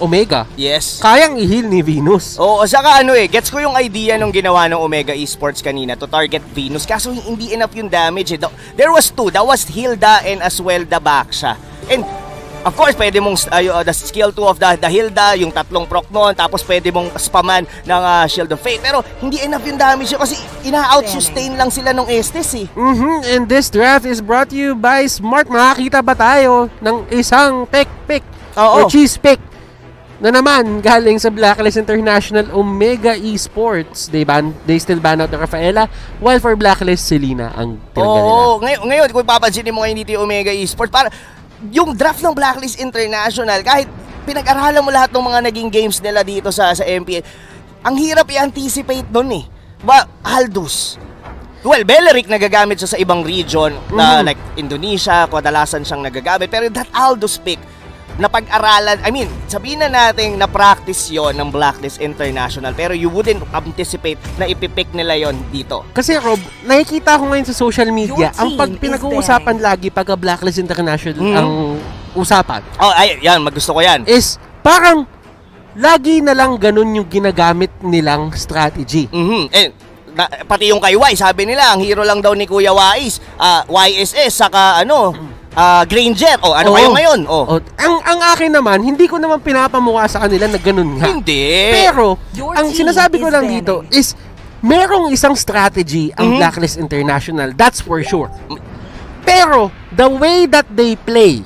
Omega, Yes. kayang i-heal ni Venus. Oo, saka gets ko yung idea nung ginawa ng Omega Esports kanina to target Venus. Kaso hindi enough yung damage. There was two. That was Hilda and as well the Baksha. And of course, pwede mong the skill 2 of the Hilda, yung tatlong proc noon, tapos pwede mong spaman ng Shield of Fate. Pero hindi enough yung damage yun kasi ina-out-sustain lang sila nung Estes eh. And this draft is brought to you by Smart. Makakita ba tayo ng isang pick Oo. or cheese pick na naman galing sa Blacklist International Omega Esports. They still ban out the Rafaela, while for Blacklist, Selena ang tinanggal nila. Oo, ngayon kung papansinin mo ngayon dito yung Omega Esports, para yung draft ng Blacklist International, kahit pinag-aralan mo lahat ng mga naging games nila dito sa MPL, ang hirap i-anticipate doon eh. Aldous. Well, Beleric nagagamit siya sa ibang region na like Indonesia, kadalasan siyang nagagamit. Pero that Aldous pick, na pag-aralan, sabihin na natin na practice yon ng Blacklist International, pero you wouldn't anticipate na ipipick nila yon dito. Kasi Rob, nakikita ko ngayon sa social media, ang pinag-uusapan lagi pagka Blacklist International ang usapan. Oh, yan, magusto ko yan. Is parang lagi na lang ganun yung ginagamit nilang strategy. Pati yung kay Y, sabi nila, ang hero lang daw ni Kuya Wais, YSS, saka Granger. Kayo ngayon? Ang akin naman, hindi ko naman pinapamukha sa kanila na ganun nga. Hindi. Pero, ang sinasabi ko lang dito is, merong isang strategy ang Blacklist International. That's for sure. Pero, the way that they play,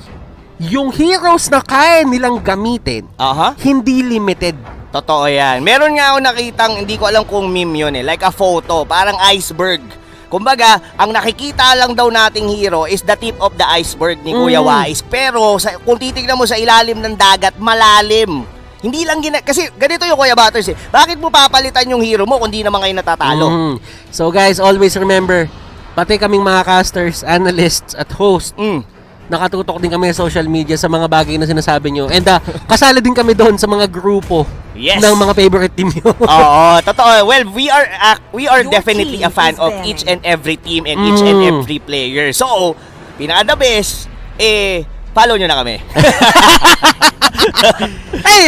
yung heroes na kaya nilang gamitin, hindi limited. Totoo yan. Meron nga ako nakitang, hindi ko alam kung meme yun like a photo, parang iceberg. Kumbaga, ang nakikita lang daw nating hero is the tip of the iceberg ni Kuya Wais. Pero kung titignan mo sa ilalim ng dagat, malalim. Hindi lang kasi ganito yung Kuya Butters eh. Bakit mo papalitan yung hero mo kung di naman kayo natatalo? So guys, always remember, pati kaming mga casters, analysts at hosts, nakatutok din kami sa social media sa mga bagay na sinasabi nyo. And kasali din kami doon sa mga grupo ng mga favorite team nyo. Oo, totoo. Well, we are definitely a fan of each and every team and each and every player. So, pinaka the best, follow nyo na kami.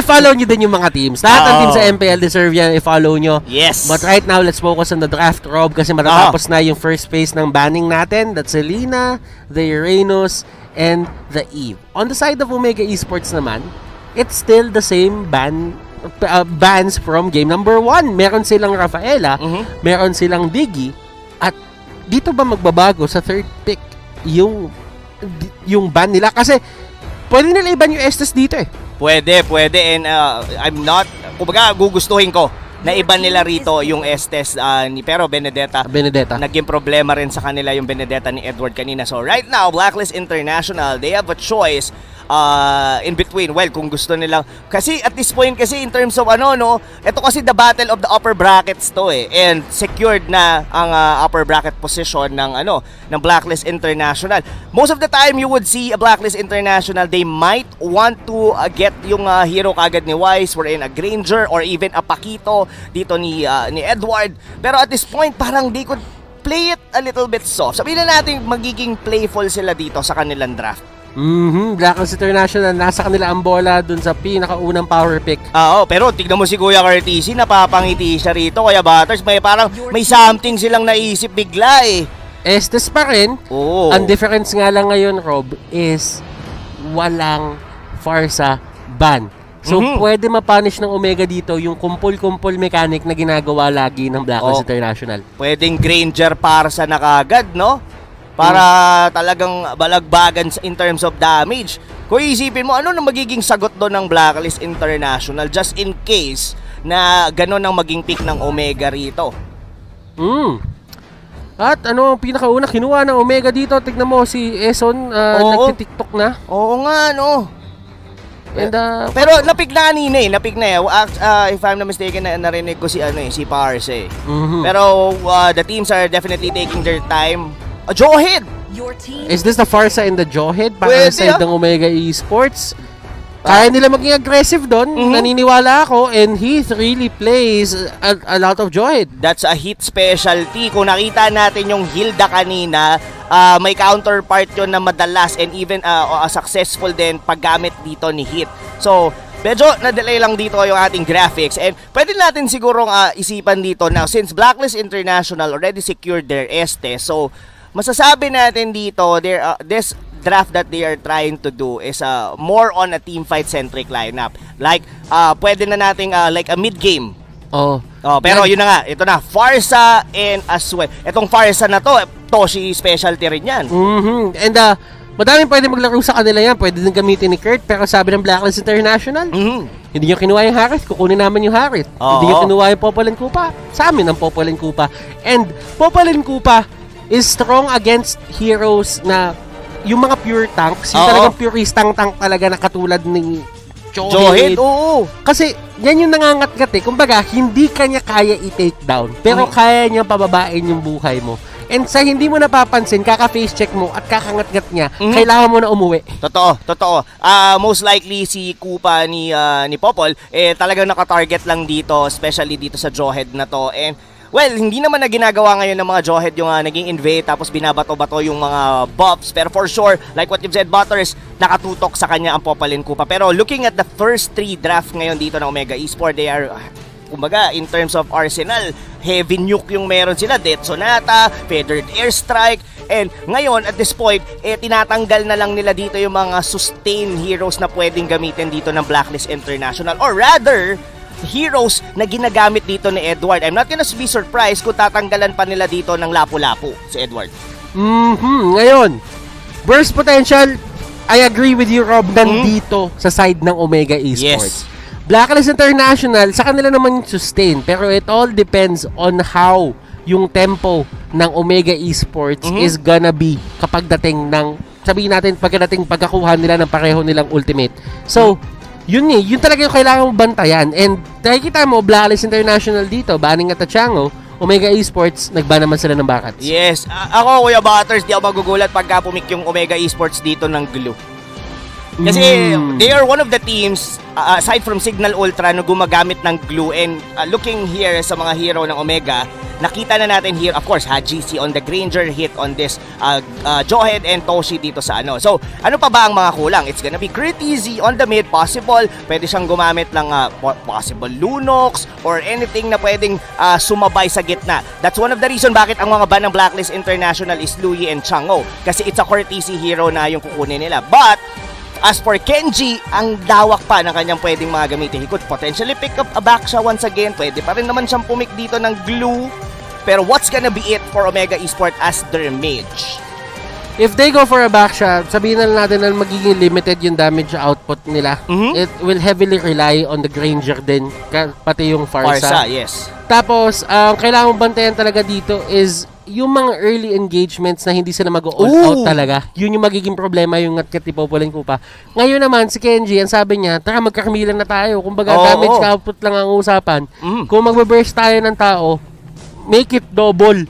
Follow nyo din yung mga teams. Lahat ng team sa MPL deserve yan, i-follow nyo. Yes. But right now, let's focus on the draft, Rob, kasi matatapos na yung first phase ng banning natin. That's Selena, the Uranus, and the Eve. On the side of Omega Esports naman, it's still the same bans from game number 1. Meron silang Rafaela, meron silang Diggy, at dito ba magbabago sa third pick yung ban nila? Kasi pwede nila iban yung Estes dito eh. Pwede. And kumbaga gugustuhin ko na iba nila rito yung Estes pero Benedetta. Naging problema rin sa kanila yung Benedetta ni Edward kanina. So right now, Blacklist International, they have a choice in between. Well, kung gusto nila, kasi at this point kasi in terms of ito kasi the battle of the upper brackets to eh, and secured na ang upper bracket position ng Blacklist International. Most of the time you would see a Blacklist International, they might want to get yung hero kagad ni Wise, wherein a Granger or even a Paquito dito ni Edward. Pero at this point parang they could play it a little bit soft. Sabihin na natin magiging playful sila dito sa kanilang draft. Blacklist International, nasa kanila ang bola dun sa pinakaunang power pick. Pero tignan mo si Kuya Curtis, napapangiti siya rito. Kuya Butters, may something silang naisip bigla eh. Estes pa rin. Ang difference nga lang ngayon, Rob, is walang Farsa ban. So, pwede mapunish ng Omega dito yung kumpul-kumpul mechanic na ginagawa lagi ng Blacklist International. Pwedeng Granger Farsa na kagad, no? Para talagang balagbagan in terms of damage. Kung isipin mo, ano na magiging sagot doon ng Blacklist International just in case na gano'n ang maging pick ng Omega rito? At pinakauna kinuha ng Omega dito, tignan mo si Eson, nagtitiktok na. Oo nga, no? And, pero napik na kanina eh. If I'm not mistaken, narinig ko si Parse. Pero the teams are definitely taking their time. Jawhead! Is this the Farsa in the Jawhead para sa side ng Omega Esports? Kaya nila maging aggressive doon. Naniniwala ako, and Heath really plays a lot of Jawhead. That's a hit specialty. Kung nakita natin yung Hilda kanina, may counterpart yun na madalas and even successful din paggamit dito ni Hit. So, medyo na-delay lang dito yung ating graphics and pwede natin sigurong isipan dito now since Blacklist International already secured their este. So, masasabi natin dito, this draft that they are trying to do is more on a team fight centric lineup. Like, pwede na nating like a mid-game. Pero yun na nga, ito na, Farsa and Aswell. Itong Farsa na to, Toshi specialty rin yan. And madaming pwede maglaro sa kanila yan. Pwede din gamitin ni Kurt, pero sabi ng Blacklist International, hindi nyo kinuha yung Harit, kukunin namin yung Harit. Hindi nyo kinuha yung Popol and Kupa, sa amin ang Popol and Kupa. And Popol and Kupa is strong against heroes na yung mga pure tanks, yung talagang puristang tank talaga na katulad ni Johed. Oo. Kasi yan yung nangangat-gat eh. Kumbaga, hindi kanya kaya i-take down, pero kaya niya pababain yung buhay mo. And sa hindi mo napapansin, kaka-face check mo at kakangat-gat niya, kailangan mo na umuwi. Totoo. Most likely si Kupa ni Popol talagang naka-target lang dito, especially dito sa Johed na to. And well, hindi naman na ginagawa ngayon ng mga Johed yung naging invade tapos binabato-bato yung mga buffs. Pero for sure, like what you've said, Butters, nakatutok sa kanya ang Popol and Kupa. Pero looking at the first 3 draft ngayon dito ng Omega Esports, they are, kumbaga, in terms of arsenal, heavy nuke yung meron sila. Death Sonata, Feathered Airstrike, and ngayon, at this point, tinatanggal na lang nila dito yung mga sustain heroes na pwedeng gamitin dito ng Blacklist International. Or rather, heroes na ginagamit dito ni Edward. I'm not gonna be surprised kung tatanggalan pa nila dito ng Lapu-Lapu si Edward. Ngayon, burst potential, I agree with you, Rob, nandito sa side ng Omega Esports. Yes. Blacklist International, sa kanila naman yung sustain, pero it all depends on how yung tempo ng Omega Esports is gonna be kapag dating ng, sabihin natin, pagkakuha nila ng pareho nilang ultimate. So, yun talaga yung kailangan mong bantayan. And nakikita mo, Blacklist International dito, banning at Tachango, Omega Esports, nagba naman sila ng bakats. Yes. Ako, Kuya Butters, di ako magugulat pagka pumik yung Omega Esports dito ng glue. Kasi they are one of the teams, aside from Signal Ultra, na gumagamit ng glue. And looking here sa mga hero ng Omega, nakita na natin here, of course, GC on the Granger, hit on this Johed and Toshi dito sa ano. So, ano pa ba ang mga kulang? It's gonna be Crit Easy on the mid, possible. Pwede siyang gumamit ng possible Lunox or anything na pwedeng sumabay sa gitna. That's one of the reason bakit ang mga ban ng Blacklist International is Louie and Chango. Kasi it's a courtesy hero na yung kukunin nila. But, as for Kenji, ang dawak pa ng kanyang pwedeng mga gamitin. He could potentially pick up a Baksha once again. Pwede pa rin naman siyang pumik dito ng glue. Pero what's gonna be it for Omega Esports as their mage? If they go for a Baksha, sabihin na natin na magiging limited yung damage output nila. It will heavily rely on the Granger din, pati yung Farsa. Yes. Tapos, kailangan mong bantayan talaga dito is yung mga early engagements na hindi sila mag-all out talaga. Yun yung magiging problema yung ngat-kat ipopuling ko pa. Ngayon naman, si Kenji, ang sabi niya, tara magkakarmilan na tayo. Kumbaga, damage output lang ang usapan. Kung magbe-burst tayo ng tao, make it double.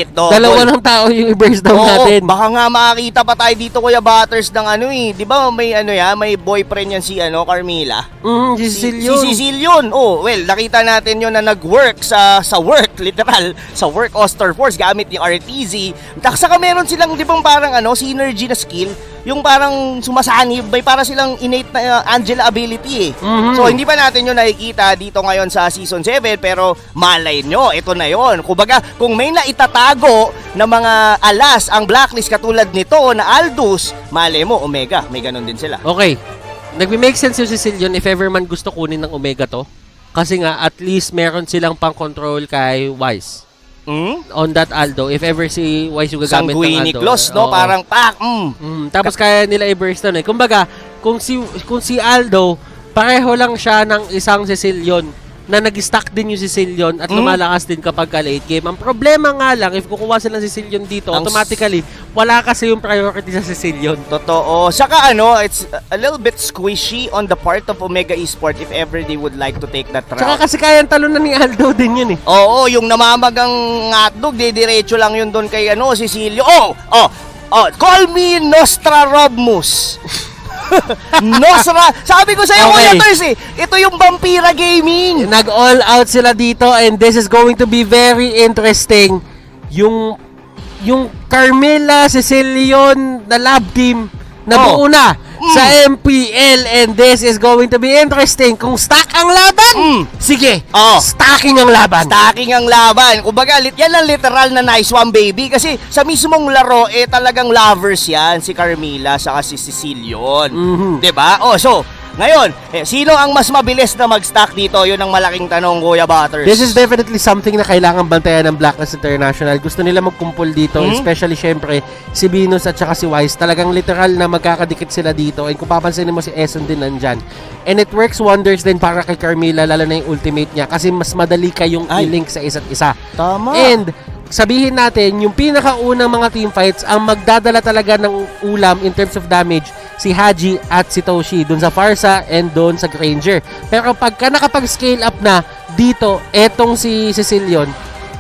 Dalawa ng tao yung i-burst down natin. Baka nga makakita pa tayo dito, Kuya Butters, ng ano eh. Di ba may may boyfriend yan si Carmila? Si Cecil Si Cecil yun. Oh, well, nakita natin yun na nag-work sa work, literal, sa work Oster Force gamit yung RTZ. Saka meron silang, di ba parang synergy na skill, yung parang sumasanib, may para silang innate na Angela ability eh. So, hindi pa natin yun nakikita dito ngayon sa Season 7, pero malay nyo, ito na yun. Kumbaga, kung may naitatago na mga alas ang Blacklist katulad nito na Aldous, malay mo, Omega, may ganun din sila. Okay. Nagme-make sense yung Sicilian if ever man gusto kunin ng Omega to. Kasi nga, at least meron silang pang-control kay Wise. On that Aldo, if ever si Wise yung gagamit ng Aldo. Sanguini Close, no? Parang pak! Tapos kaya nila i-burst down eh. Kumbaga, kung si Aldo, pareho lang siya ng isang Sicilian na nag-stack din yung Sicilian at lumalakas din kapag late game. Ang problema nga lang, if kukuha sila ng Sicilian dito, automatically, wala kasi yung priority sa Sicilian. Totoo. Saka it's a little bit squishy on the part of Omega Esports if ever they would like to take that route. Saka kasi kayang talunan ni Aldo din yun eh. Oo, yung namamagang hotdog, diretso lang yun doon kay Cecilio. Call me Nostrarobmus. Sabi ko sa'yo, Kuya Ters ito yung Vampira Gaming. Nag-all out sila dito and this is going to be very interesting. Yung yung Carmela Cecilion na lab team na buo na sa MPL, and this is going to be interesting. Kung stack ang laban, sige, stacking ang laban. Stacking ang laban. Kumbaga, yan ang literal na nice one, baby. Kasi sa mismong laro, talagang lovers yan. Si Carmela, saka si Cecilion. Diba? So, ngayon, sino ang mas mabilis na mag-stack dito? Yun ang malaking tanong, Kuya Butters. This is definitely something na kailangan bantayan ng Blacklist International. Gusto nila magkumpul dito, especially syempre si Venus at saka si Wise. Talagang literal na magkakadikit sila dito. And kung papansinin mo, si Eson din nandyan. And it works wonders din para kay Carmela, lalo na yung ultimate niya, kasi mas madali kayong i-link sa isa't isa. Tama. And sabihin natin, yung pinakaunang mga teamfights, ang magdadala talaga ng ulam in terms of damage, si Haji at si Toshi dun sa Farsa and dun sa Granger. Pero pagka nakapag-scale up na dito, etong si Cecilion,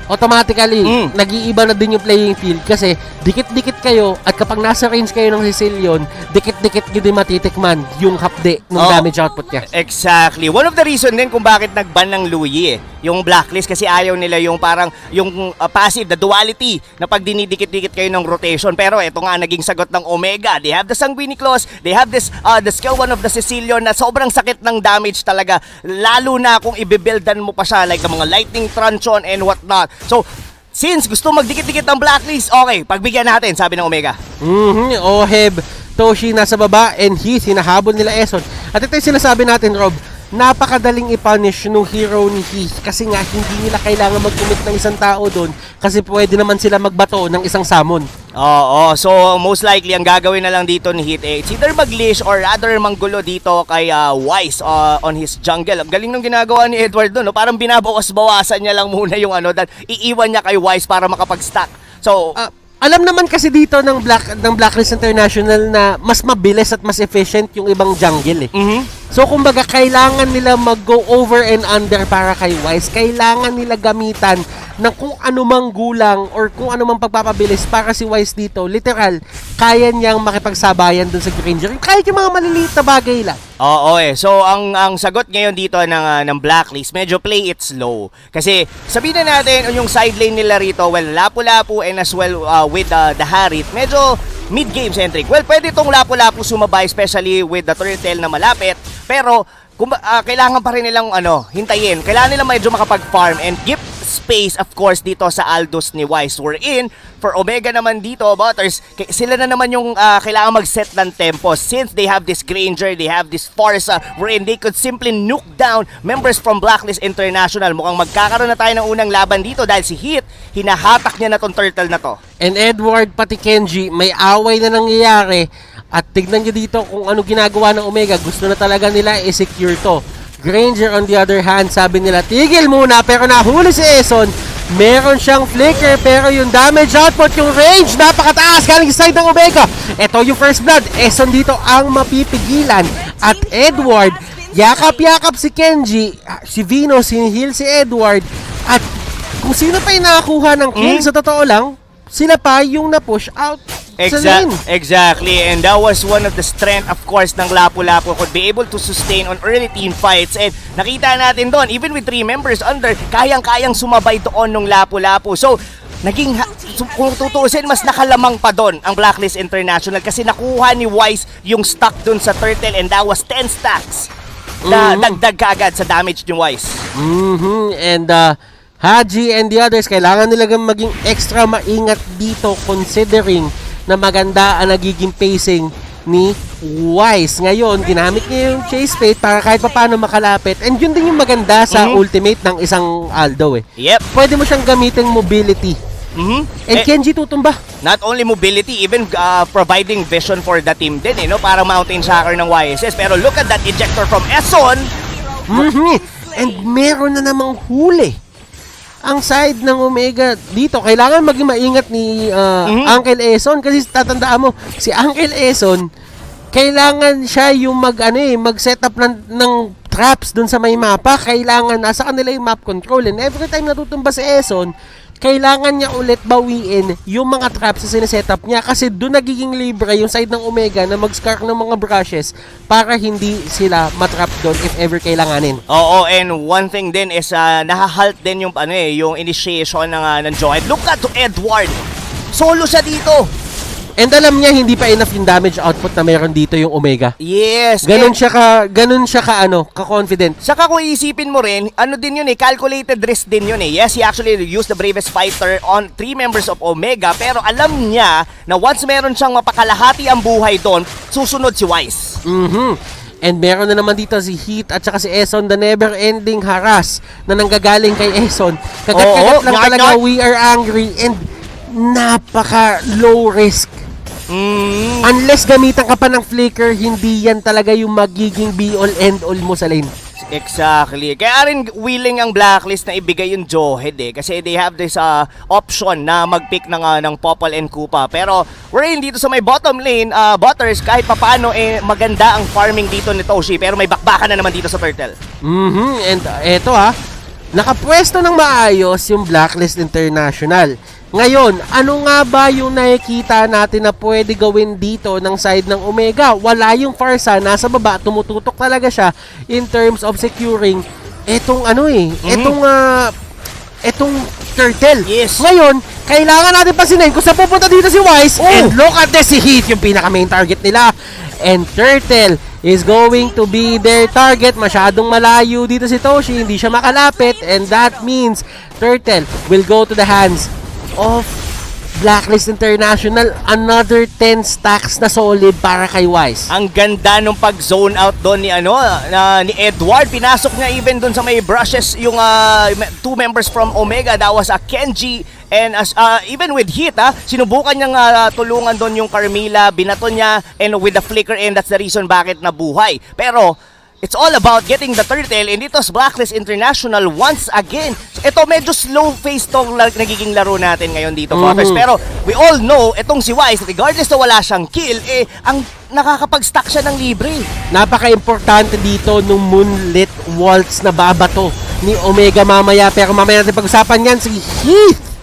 automatically, nag-iiba na din yung playing field kasi dikit-dikit kayo at kapag nasa range kayo ng Cecilion, dikit-dikit nyo din matitikman yung hapde ng damage output niya. Exactly. One of the reason din kung bakit nag-ban ng Louie yung Blacklist, kasi ayaw nila yung parang yung passive, the duality na pag dinidikit-dikit kayo ng rotation. Pero ito nga naging sagot ng Omega. They have the Sanguini Claws, they have this the skill 1 of the Cecilion na sobrang sakit ng damage talaga, lalo na kung ibibuildan mo pa siya like the mga Lightning Truncheon and whatnot. So, since gusto magdikit-dikit ng Blacklist, okay, pagbigyan natin, sabi ng Omega. Oheb, Toshi nasa baba, and Heath, hinahabol nila Eson. At ito yung sinasabi natin, Rob, napakadaling i-punish nung hero ni Heath kasi nga hindi nila kailangan mag-commit ng isang tao doon kasi pwede naman sila magbato ng isang summon. Oo, so most likely ang gagawin na lang dito ni Heath it's either mag-leash or rather manggulo dito kay Wise on his jungle. Ang galing nung ginagawa ni Edward doon, no? Parang binabawas-bawasan niya lang muna yung iiwan niya kay Wise para makapag-stack. So, alam naman kasi dito ng Blacklist International na mas mabilis at mas efficient yung ibang jungle So kumbaga kailangan nila mag-go over and under para kay Wise. Kailangan nila gamitan ng kung anumang gulang or kung anumang pagpapabilis para si Wise dito. Literal, kaya niyang makipagsabayan dun sa Granger. Kahit yung mga maliliit na bagay lang. Oo So ang sagot ngayon dito ng Blacklist, medyo play it slow. Kasi sabihin na natin yung side lane nila rito, well, Lapu-Lapu and as well with the Harit, medyo mid-game centric. Well, pwede itong Lapu-Lapu sumabay, especially with the turtle na malapit. Pero kailangan pa rin nilang hintayin. Kailangan nilang medyo makapag-farm and give space, of course, dito sa Aldous ni Wise. We're in. For Omega naman dito, Butters, sila na naman yung kailangan mag-set ng tempo. Since they have this Granger, they have this Farsa, wherein they could simply nuke down members from Blacklist International. Mukhang magkakaroon na tayo ng unang laban dito dahil si Heath, hinahatak niya na tong turtle na to. And Edward pati Kenji, may away na nangyayari. At tignan nyo dito kung ano ginagawa ng Omega. Gusto na talaga nila i-secure to. Granger on the other hand, sabi nila tigil muna, pero nahuli si Eson. Meron siyang flicker pero yung damage output, yung range, napakataas galing sa side ng Omega. Ito yung first blood. Eson dito ang mapipigilan. At Edward, yakap-yakap si Kenji, si Venus, hinihil si Edward. At kung sino pa yung nakakuha ng kill, sa totoo lang, sila pa yung na-push out. Exactly, and that was one of the strength, of course, ng Lapu-Lapu, could be able to sustain on early team fights. And nakita natin doon, even with 3 members under, kayang-kayang sumabay doon ng Lapu-Lapu. So, kung tutuusin, mas nakalamang pa doon ang Blacklist International kasi nakuha ni Wise yung stock doon sa turtle, and that was 10 stacks na dagdag kaagad sa damage ni Wise. And Haji and the others, kailangan nila maging extra maingat dito considering na maganda ang nagiging pacing ni Wise. Ngayon, ginamit niya yung Chase Fate para kahit pa paano makalapit. And yun din yung maganda sa ultimate ng isang Aldo Pwede mo siyang gamitin mobility. And Kenji tutumba. Not only mobility, even providing vision for the team din, para mountain shocker ng YSS. Pero look at that ejector from Eson. And meron na namang huli ang side ng Omega dito. Kailangan maging maingat ni Uncle Eson kasi tatandaan mo, si Uncle Eson, kailangan siya yung mag-set up ng traps dun sa may mapa. Kailangan nasa kanila yung map control, and every time natutumba si Eson, kailangan niya ulit bawiin yung mga traps na sineset up niya kasi doon nagiging libre yung side ng Omega na mag-scark ng mga brushes para hindi sila matrap doon if ever kailanganin. Oo, and one thing din is nahahalt din yung yung initiation ng Joy. Look at to Edward. Solo siya dito. And alam niya hindi pa enough yung damage output na meron dito yung Omega. Yes. Ganun siya ka-confident. Saka kung iisipin mo rin, ano din yun calculated risk din yun Yes, he actually used the bravest fighter on 3 members of Omega, pero alam niya na once meron siyang mapakalahati ang buhay doon, susunod si Wise. And meron na naman dito si Heat at saka si Eson, the never-ending harass na nanggagaling kay Eson. Kagat-kagat lang talaga, we are angry and napaka-low risk. Unless gamitan ka pa ng flicker, hindi yan talaga yung magiging be-all end-all mo sa lane. Exactly. Kaya rin willing ang Blacklist na ibigay yung Johed kasi they have this option na mag-pick ng Popol and Koopa. Pero we're in dito sa may bottom lane, Butters, kahit papano maganda ang farming dito ni Toshi, pero may bakbakan na naman dito sa Turtle. And eto nakapwesto ng maayos yung Blacklist International. Ngayon, ano nga ba yung nakikita natin na pwede gawin dito ng side ng Omega? Wala yung Farsa, nasa baba, tumututok talaga siya in terms of securing etong etong Turtle. Yes. Ngayon, kailangan natin pasinayin kung saan pupunta dito si Wise. And look at this, si Heat, yung pinaka main target nila. And Turtle is going to be their target. Masyadong malayo dito si Toshi, hindi siya makalapit. And that means Turtle will go to the hands of Blacklist International. Another 10 stacks na solid para kay Wise. Ang ganda nung pag-zone out doon ni ni Edward. Pinasok niya even doon sa may brushes yung 2 members from Omega. That was Kenji and even with Heat sinubukan niyang tulungan doon yung Carmilla, binato niya and with the flicker, and that's the reason bakit nabuhay. Pero it's all about getting the Turtle, and ito's Blacklist International once again. Ito medyo slow phase tong nagiging laro natin ngayon dito, Butters. Pero we all know, itong si Wise, regardless na wala siyang kill, ang nakakapag-stack siya ng libre. Napaka-importante dito nung Moonlit Waltz na babato ni Omega mamaya. Pero mamaya natin pag-usapan yan, si Heath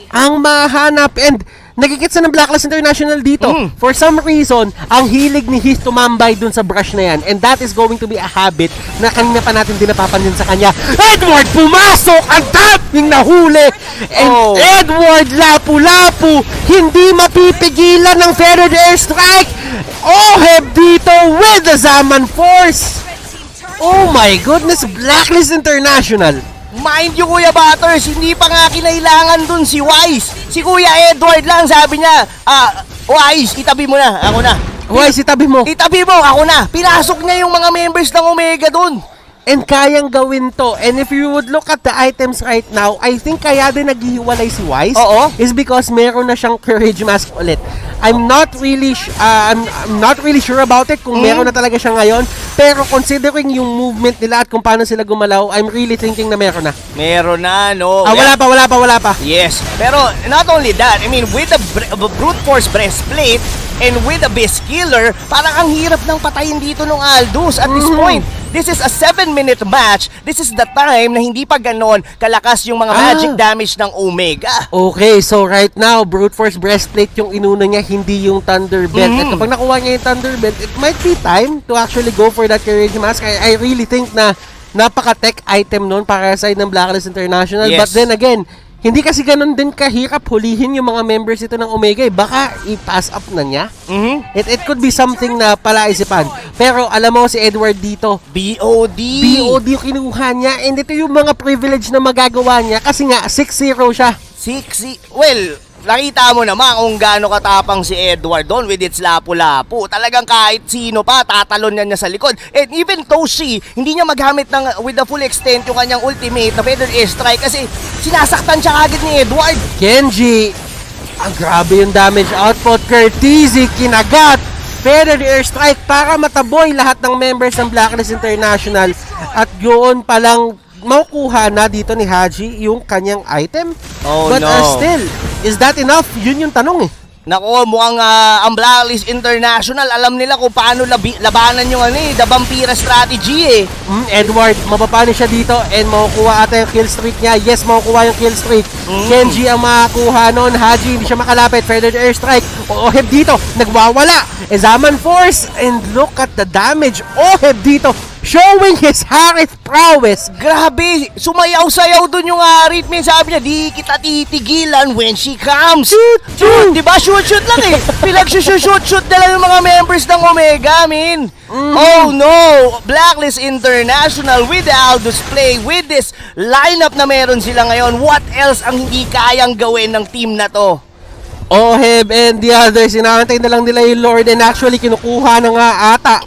ang mahanap, and nagigits na ng Blacklist International dito. For some reason, ang hilig ni Heath tumambay dun sa brush na yan, and that is going to be a habit na kanina pa natin din napapansin sa kanya. Edward pumasok! Ang daming nahuli! And Edward lapu-lapu, hindi mapipigilan ng feathered airstrike. Oheb dito with the Zaman Force. Oh my goodness, Blacklist International. Mind you, Kuya Butters, hindi pa nga kinailangan dun si Wise. Si Kuya Edward lang, sabi niya, Wise, itabi mo na, ako na. Wise, itabi mo. Itabi mo, ako na. Pinasok niya yung mga members ng Omega dun. And kayang gawin to. And if you would look at the items right now, I think kaya din naghihiwalay si Wise is because meron na siyang Courage Mask ulit. I'm not really sure about it kung meron na talaga siya ngayon. Pero considering yung movement nila at kung paano sila gumalaw, I'm really thinking na meron na. Meron na, no? Wala pa. Yes. Pero not only that, I mean, with the Brute Force Breastplate and with the Beast Killer, parang ang hirap ng patayin dito ng Aldous at this point. This is a 7-minute match. This is the time na hindi pa ganon kalakas yung mga magic damage ng Omega. Okay, so right now, Brute Force Breastplate yung inuna niya, hindi yung Thunderbelt. At kapag nakuha niya yung Thunderbelt, it might be time to actually go for that Courage Mask. I really think na napaka-tech item nun para sa side ng Blacklist International. Yes. But then again, hindi kasi ganun din kahirap hulihin yung mga members ito ng Omega. Baka i-pass up na niya. It could be something na palaisipan. Pero alam mo si Edward dito, BOD yung kinuha niya. And ito yung mga privilege na magagawa niya kasi nga 6-0 siya. Well, nakita mo naman kung gaano katapang si Edward doon with its lapu-lapu. Talagang kahit sino pa, tatalon niya sa likod. And even Toshi, hindi niya magamit with the full extent yung kanyang ultimate na feather airstrike kasi sinasaktan siya agad ni Edward. Kenji, grabe yung damage output. Curtizi, kinagat. Feather airstrike para mataboy lahat ng members ng Blacklist International. At yun palang makukuha na dito ni Haji yung kanyang item. But still, is that enough? Yun yung tanong eh. Nako, mukhang ang Blacklist International, alam nila kung paano labanan yung the Vampira strategy eh. Edward, mapapano siya dito and makukuha ata yung kill streak niya. Yes, makukuha yung kill streak. Kenji ang makakuha nun. Haji, hindi siya makalapit. Feathered airstrike. Oheb dito, nagwawala. Zaman Force, and look at the damage. Oheb dito, showing his Harith prowess. Grabe, sumayaw-sayaw dun yung Harith. May sabi niya, di kita titigilan when she comes. Shoot! Diba? Shoot lang eh. Pinag-shoot na lang yung mga members ng Omega, min. Oh no! Blacklist International with the Aldous play, with this lineup na meron sila ngayon, what else ang hindi kayang gawin ng team na to? Oheb and the others, sinakantay na lang nila yung Lord and actually kinukuha na nga ata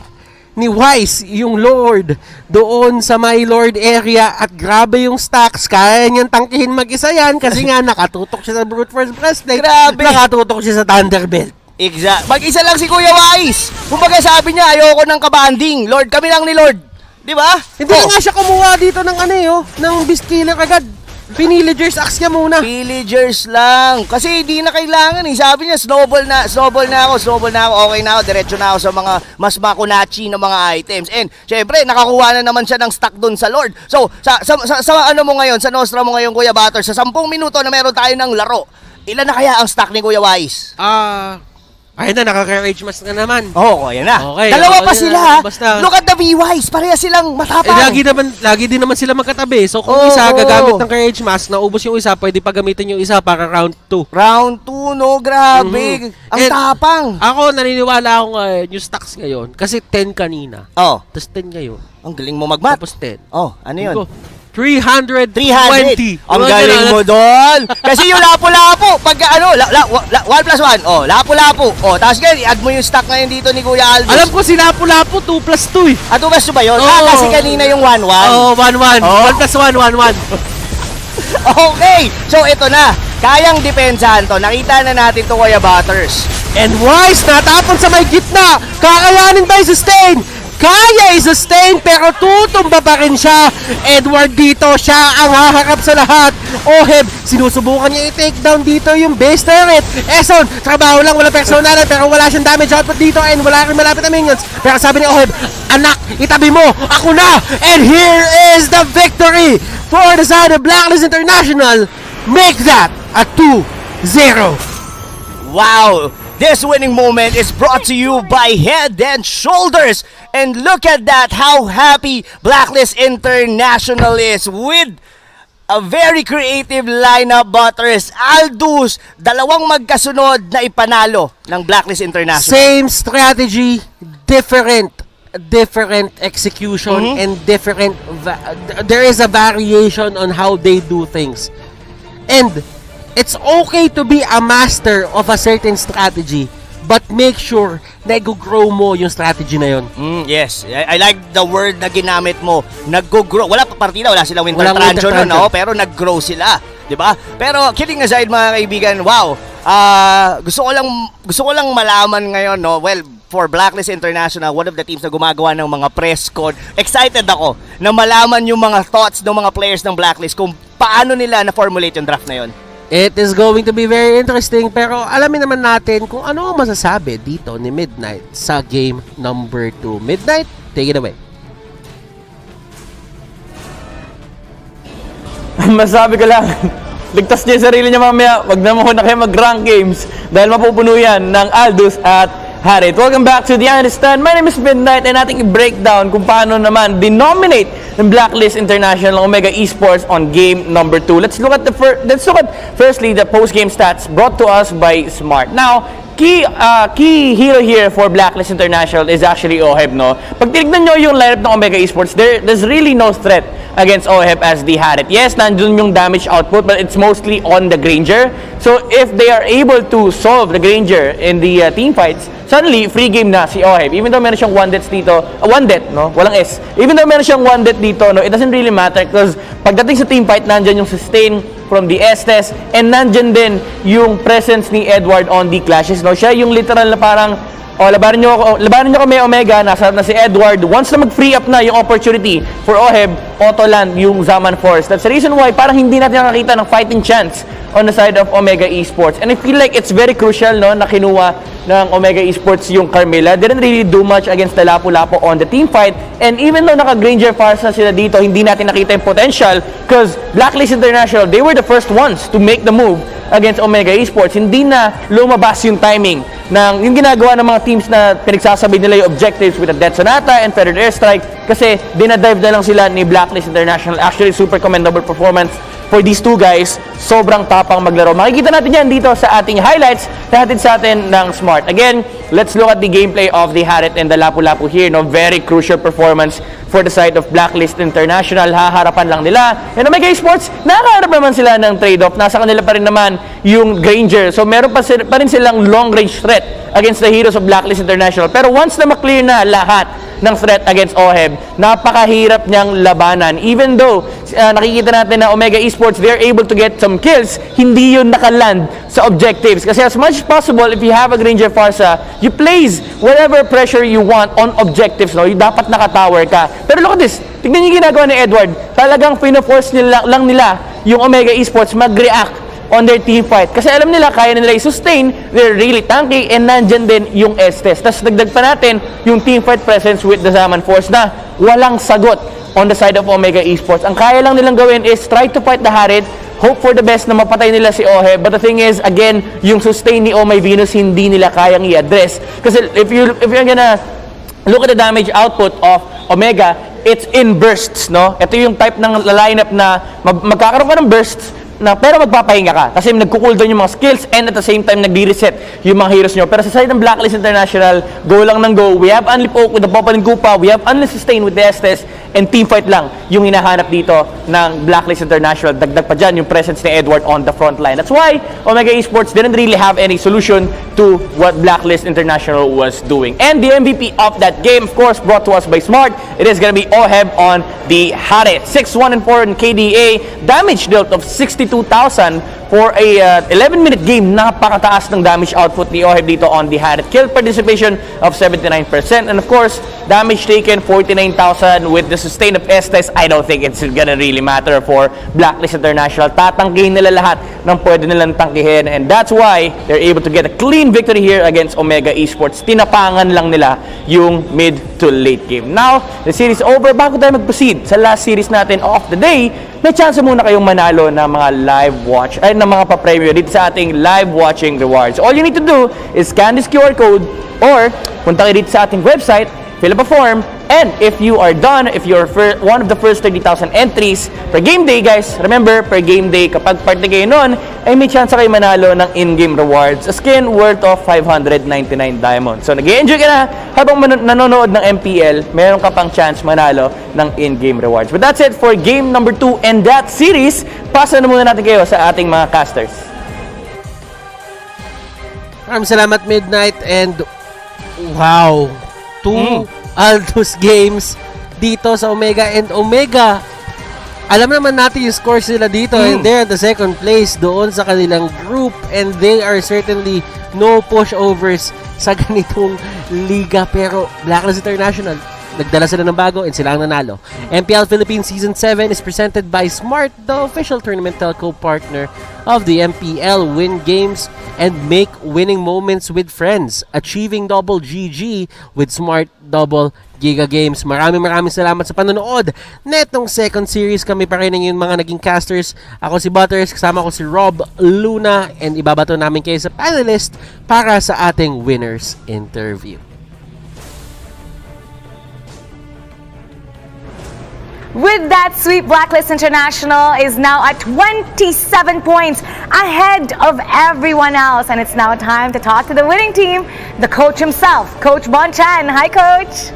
ni Wise yung Lord doon sa my Lord area at grabe yung stacks. Kaya niyang tangkihin mag-isa yan kasi nga nakatutok siya sa brute force breastplate. Grabe. Nakatutok siya sa Thunderbelt. Exact. Mag-isa lang si Kuya Wise. Kumbaga sabi niya, ayoko ng kabanding. Lord, kami lang ni Lord. Di ba? Hindi na nga siya kumuha dito ng ng Beast Killer agad. Pinilagers axe niya muna. Villagers lang. Kasi hindi na kailangan eh. Sabi niya, snowball na ako, okay na ako, diretso na ako sa mga mas makunachi na mga items. And syempre, nakakuha na naman siya ng stock doon sa Lord. So, sa ano mo ngayon, sa Nostra mo ngayon, Kuya Butter, sa 10 minuto na meron tayo ng laro, ilan na kaya ang stock ni Kuya Wise? Ayun na, naka-rage mask na naman. Ayan na. Okay, Dalawa pa sila. Basta, Look at the V-Wise. Pareha silang matapang. lagi din naman sila magkatabi. So kung isa gagamit ng rage mask, naubos yung isa, pwede pa gamitin yung isa para round 2. Round 2, no? Grabe. Ang tapang. Ako, naniniwala ako yung stocks ngayon. Kasi 10 kanina. Tapos 10 ngayon. Ang galing mo mag-math. Tapos 10. Ano yun? 320. Ang galing mo doon. Kasi yung lapo-lapo, pag 1 plus 1, lapo-lapo. Tapos i-add mo yung stock ngayon dito ni Kuya Aldous. Alam ko si lapo-lapo, 2 plus 2 eh. 2 plus 2 ba yun? Kasi kanina yung 1-1. 1-1. 1 plus 1, 1-1. Okay, so ito na. Kayang depensahan to. Nakita na natin to, Kuya Butters. And Wise, natapon sa may gitna. Kakayanin ba yung sustain? Kaya i-sustain pero tutumba pa rin siya. Edward dito, siya ang haharap sa lahat. Oheb, sinusubukan niya i-take down dito yung base turret. Eson, trabaho lang, wala personalan pero wala siyang damage output dito and wala rin malapit na minions. Pero sabi ni Oheb, anak, itabi mo, ako na. And here is the victory for the side of Blacklist International. Make that a 2-0. Wow! This winning moment is brought to you by Head and Shoulders. And look at that, how happy Blacklist International is with a very creative lineup, Butters. Aldous, dalawang magkasunod na ipanalo ng Blacklist International. Same strategy, different execution and different there is a variation on how they do things. And it's okay to be a master of a certain strategy, but make sure na i-grow mo yung strategy na yun. Yes, I like the word na ginamit mo. Nag-grow. Wala pa partida, wala silang Winter Walang Trancho Winter no, pero nag-grow sila, 'di ba? Pero kidding aside mga kaibigan, wow. Gusto ko lang malaman ngayon, no. Well, for Blacklist International, one of the teams na gumagawa ng mga press con. Excited ako na malaman yung mga thoughts ng mga players ng Blacklist kung paano nila na-formulate yung draft na yun. It is going to be very interesting pero alamin naman natin kung ano ang masasabi dito ni Midnight sa game number 2. Midnight, take it away. Masabi ko lang, ligtas niya yung sarili niya mamaya. Wag na muna kayo mag-rank games dahil mapupuno yan ng Aldous at Harith. Welcome back to The Understand. My name is Midnight and ating i-breakdown kung paano naman dinominate ng Blacklist International ng Omega Esports on game number 2. Let's look at firstly the post-game stats brought to us by Smart. Now, key hero here for Blacklist International is actually Oheb, no? Pag tinignan nyo yung lineup ng Omega Esports, there's really no threat against Oheb as the Harith. Yes, nandun yung damage output, but it's mostly on the Granger. So, if they are able to solve the Granger in the team fights, suddenly, free game na si Oheb. Even though meron siyang one death dito, one death, no? Walang S. Even though meron siyang one death dito, no? It doesn't really matter because pagdating sa team fight, nandyan yung sustain from the Estes and nandyan din yung presence ni Edward on the clashes, no? Siya yung literal na parang, labanan nyo kami Omega, nasa na si Edward. Once na mag-free up na yung opportunity for Oheb, auto-land yung Zaman Force. That's the reason why parang hindi natin nakakita ng fighting chance on the side of Omega Esports. And I feel like it's very crucial, no, na kinuha ng Omega Esports yung Carmilla. Didn't really do much against the Lapu-Lapu on the team fight. And even though naka-Granger Fars na sila dito, hindi natin nakita yung potential because Blacklist International, they were the first ones to make the move against Omega Esports. Hindi na lumabas yung timing ng yung ginagawa ng mga teams na pinagsasabi nila yung objectives with the Death Sonata and Feathered Airstrike. kasi dinadive na lang sila ni Blacklist International. Actually, super commendable performance for these two guys. Sobrang tapang maglaro. Makikita natin yan dito sa ating highlights na hatid sa atin ng Smart. Again, let's look at the gameplay of the Harit and the Lapu-Lapu here. No? Very crucial performance for the side of Blacklist International. Haharapan lang nila. And Omega Esports, nakaharap naman sila ng trade-off. Nasa kanila pa rin naman yung Granger. So meron pa rin silang long-range threat against the heroes of Blacklist International. Pero once na maklear na lahat ng threat against OHEB, napakahirap niyang labanan. Even though nakikita natin na Omega Esports, they're able to get some kills, hindi yun nakaland sa objectives. Kasi as much as possible, if you have a Granger Farsa, you place whatever pressure you want on objectives. No? Dapat nakatower ka. Pero look at this. Tignan niyo yung ginagawa ni Edward. Talagang pino-force lang nila yung Omega Esports mag-react on their team fight. Kasi alam nila, kaya nila i-sustain, they're really tanky, and nandyan din yung Estes. Tapos dagdag pa natin yung team fight presence with the Zaman Force na walang sagot on the side of Omega Esports. Ang kaya lang nilang gawin is try to fight the Harit, hope for the best na mapatay nila si Ohe. But the thing is, again, yung sustain ni Oh My Venus, hindi nila kayang i-address. Kasi if you're gonna look at the damage output of Omega, it's in bursts, no? Ito yung type ng lineup na magkakaroon ka ng bursts, pero magpapahinga ka kasi nagko-cooldown yung mga skills and at the same time nagdi-reset yung mga heroes nyo. Pero sa side ng Blacklist International, go lang ng go. We have only poke with the Pop and Koopa, we have only sustain with the Estes, and teamfight lang yung hinahanap dito ng Blacklist International. Dagdag pa dyan yung presence ni Edward on the front line. That's why Omega Esports didn't really have any solution to what Blacklist International was doing. And the MVP of that game, of course, brought to us by Smart. It is gonna be OHEB on the Harit. 6-1 and 4 in KDA. Damage dealt of 62,000 for a 11-minute game. Napakataas ng damage output ni OHEB dito on the Harit. Kill participation of 79%. And of course, damage taken 49,000 with the sustain of Estes. I don't think it's gonna really matter for Blacklist International. Tatanggihin nila lahat ng pwede nilang tangkihin. And that's why they're able to get a clean victory here against Omega Esports. Tinapangan lang nila yung mid to late game. Now, the series over. Bago tayo mag-proceed sa last series natin of the day, may chance muna kayong manalo ng mga live watch, ay ng mga pa-premyo dito sa ating live watching rewards. All you need to do is scan this QR code or punta kayo dito sa ating website, fill up a form, and if you are done, if you're one of the first 30,000 entries per game day, guys, remember, per game day, kapag party kayo nun, ay may chance kayo manalo ng in-game rewards, a skin worth of 599 diamonds. So, nag-enjoy ka na habang nanonood ng MPL, meron ka pang chance manalo ng in-game rewards. But that's it for game number 2 and that series. Pasa na muna natin kayo sa ating mga casters. Maraming salamat, Midnight, and wow, 2 Aldous games dito sa Omega, and Omega, alam naman natin yung scores nila dito, and they're at the second place doon sa kanilang group, and they are certainly no pushovers sa ganitong liga. Pero Blacklist International, nagdala sila ng bago and sila ang nanalo. MPL Philippines Season 7 is presented by Smart, the official tournament telco partner of the MPL. Win games and make winning moments with friends. Achieving double GG with Smart Double Giga Games. Maraming salamat sa panonood. Netong second series, kami pa rin yung mga naging casters. Ako si Butters, kasama ko si Rob Luna, and ibabato namin kayo sa panelist para sa ating winners interview. With that sweep, Blacklist International is now at 27 points ahead of everyone else. And it's now time to talk to the winning team, the coach himself, Coach Bon Chan. Hi, Coach.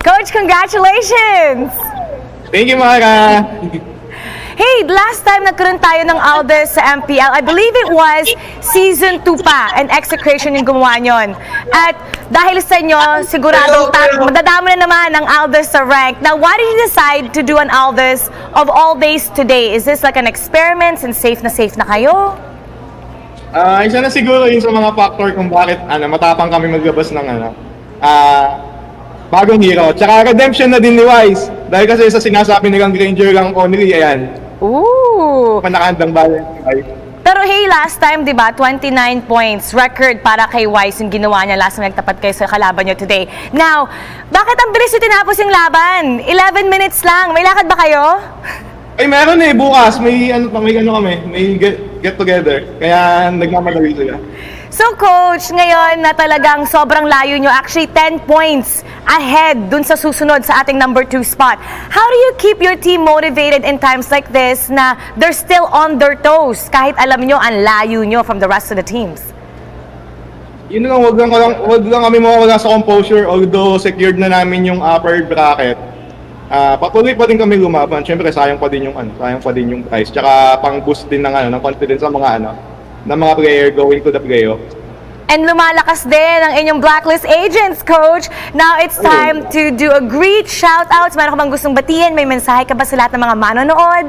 Coach, congratulations. Thank you, Mara. Hey, last time nagkaroon tayo ng Aldous sa MPL, I believe it was Season 2 pa, and Execration yung gumawa nyon. At dahil sa inyo, siguradong madadama na naman ang Aldous sa rank. Now, why did you decide to do an Aldous of all days today? Is this like an experiment and safe na kayo? Isa na siguro yun sa mga factor kung bakit matapang kami maglabas ng bagong hero. Tsaka redemption na din ni Wise. Dahil kasi sa sinasabi nilang Granger lang only, ayan. Ooh! Panakandang balance ni Wise. Pero hey, last time, di ba, 29 points, record para kay Wise yung ginawa niya last time nagtapat kayo sa kalaban niyo today. Now, bakit ang bilis yung tinapos yung laban? 11 minutes lang. May lakad ba kayo? Ay, meron bukas. May kami. May get together. Kaya nagmamadali sila. So coach, ngayon na talagang sobrang layo nyo, actually 10 points ahead dun sa susunod sa ating number 2 spot. How do you keep your team motivated in times like this na they're still on their toes kahit alam nyo ang layo nyo from the rest of the teams? Yun lang, wag lang kami mawawala sa composure, although secured na namin yung upper bracket. Patuloy pa din kami lumaban. Syempre sayang pa din yung prize. Tsaka pang-boost din ng confidence ng mga player going to the playoff. And lumalakas din ang inyong blacklist agents, coach. Now it's time to do a great shoutouts. Meron ka bang gustong batiin? May mensahe ka ba sa lahat ng mga manonood?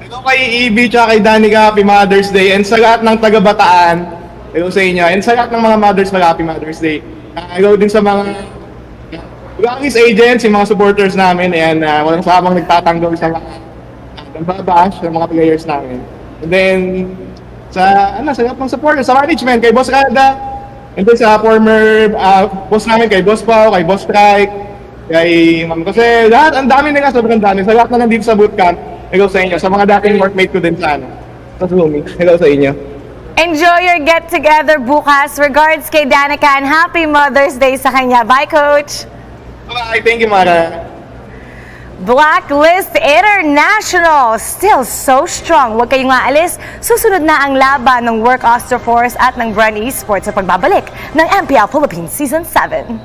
Ito kay EB tsaka kay Danica, Happy Mother's Day. And sa lahat ng taga-Bataan, hello sa inyo. And sa lahat ng mga mothers, Happy Mother's Day. Hello din sa mga blacklist agents, yung mga supporters namin. And walang sabang nagtatanggol sa mga nagbabash sa mga players namin. And then, sa lahat ng supporters, sa management, kay Boss Kada, and then sa former boss namin, kay Boss Pao, kay Boss Strike, kay Ma'am Jose, lahat, ang dami nila, sobrang dami. Sa lahat na nandito sa bootcamp, hello sa inyo. Sa mga dating workmate ko din sa Zooming, hello sa inyo. Enjoy your get-together bukas. Regards kay Danica and Happy Mother's Day sa kanya. Bye, Coach! Bye! Thank you, Mara! Blacklist International, still so strong. Huwag kayong maalis. Susunod na ang laban ng Work Oster Force at ng Brand Esports sa pagbabalik ng MPL Philippines Season 7.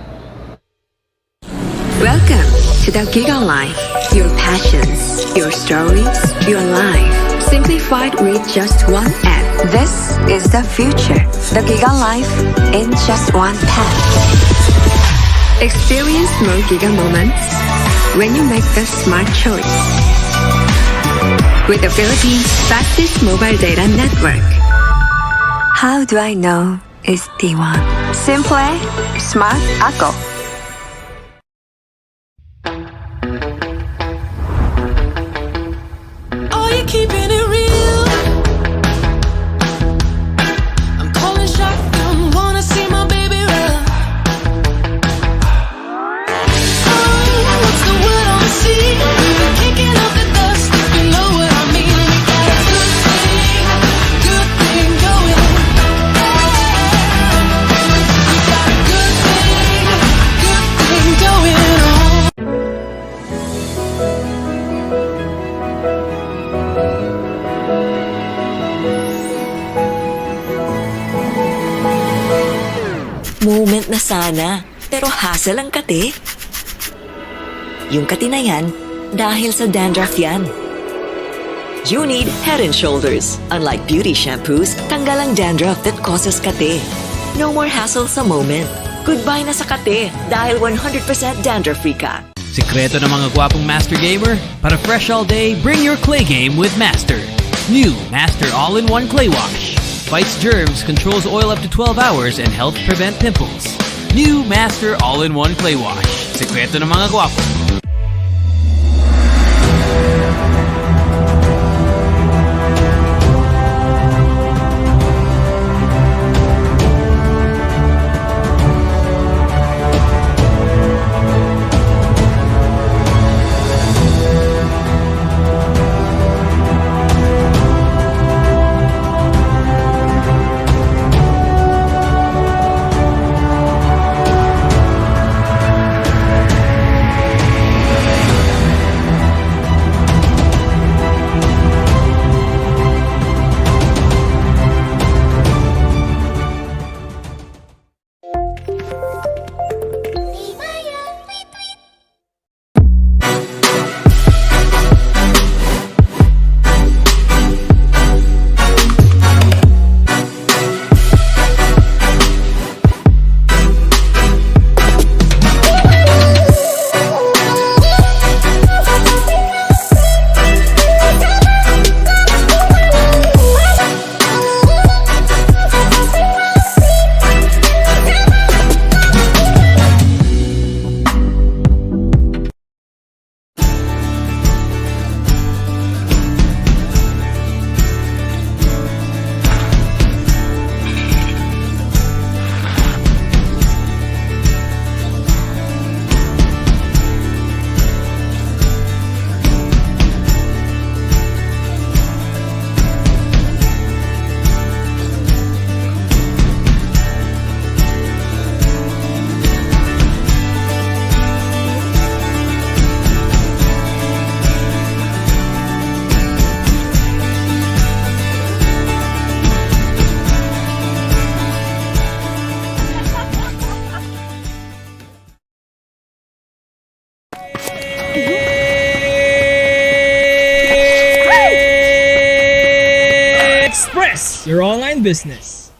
Welcome to the Giga Life. Your passions, your stories, your life. Simplified with just one app. This is the future. The Giga Life in just one tap. Experience more Giga moments when you make the smart choice. With the Philippines' fastest mobile data network. How do I know it's T1? Simple, smart ako. Are you keeping it real? I'm calling shotgun, wanna see my baby run. Oh, what's the word on the sea? We've been kicking up the dust, if you know what I mean. We got a good thing going. We got a good thing going on. Moment na sana, pero hassle ang kate. Yung kati na yan, dahil sa dandruff yan. You need Head and Shoulders. Unlike beauty shampoos, tanggal ang dandruff that causes kate. No more hassle sa moment. Goodbye na sa kate dahil 100% dandruff-free ka. Sikreto ng mga gwapong Master Gamer? Para fresh all day, bring your clay game with Master. New Master All-in-One Clay Wash. Fights germs, controls oil up to 12 hours, and helps prevent pimples. New Master All-in-One Clay Wash. Sikreto ng mga gwapo. online business.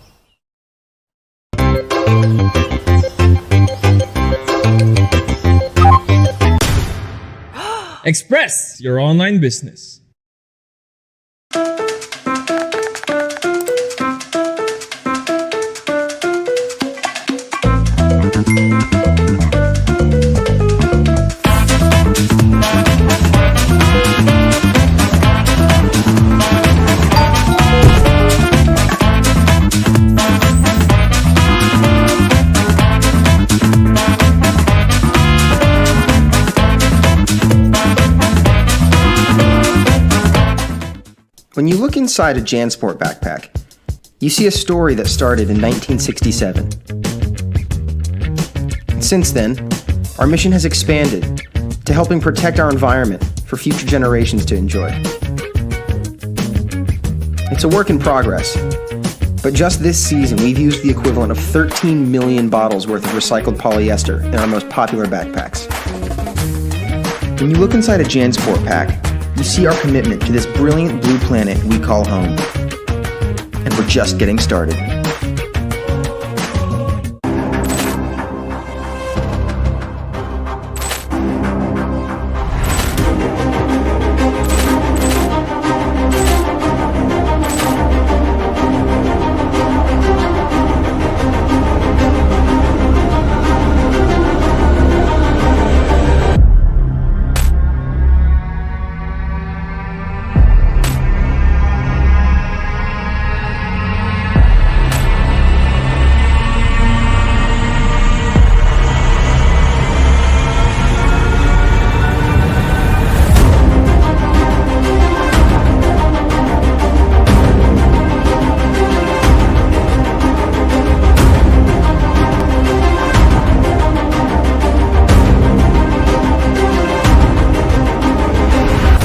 Express your online business. When you look inside a JanSport backpack, you see a story that started in 1967. And since then, our mission has expanded to helping protect our environment for future generations to enjoy. It's a work in progress, but just this season we've used the equivalent of 13 million bottles worth of recycled polyester in our most popular backpacks. When you look inside a JanSport pack, you see our commitment to this brilliant blue planet we call home. And we're just getting started.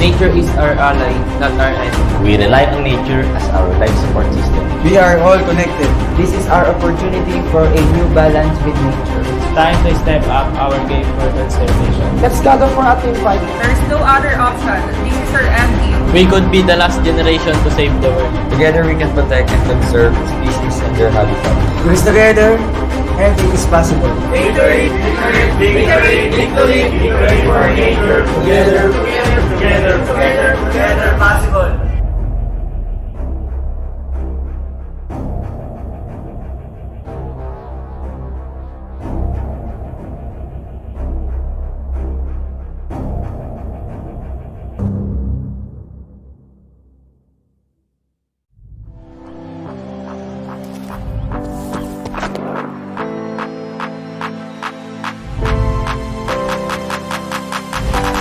Nature is our ally, not our enemy. We rely on nature as our life support system. We are all connected. This is our opportunity for a new balance with nature. It's time to step up our game for conservation. Let's gather for a team fight. There's no other option. This is our end game. We could be the last generation to save the world. Together we can protect and conserve species and their habitat. Because together, anything is possible. Victory! Victory! Victory! Victory! Victory for nature! Together! Together! Together! Together! Possible!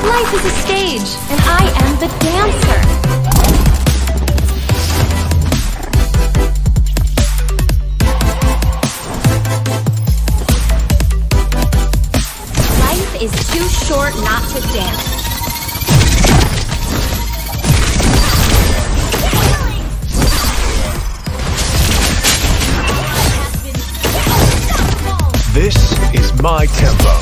Life is a stage, and I am the dancer. Life is too short not to dance. This is my tempo.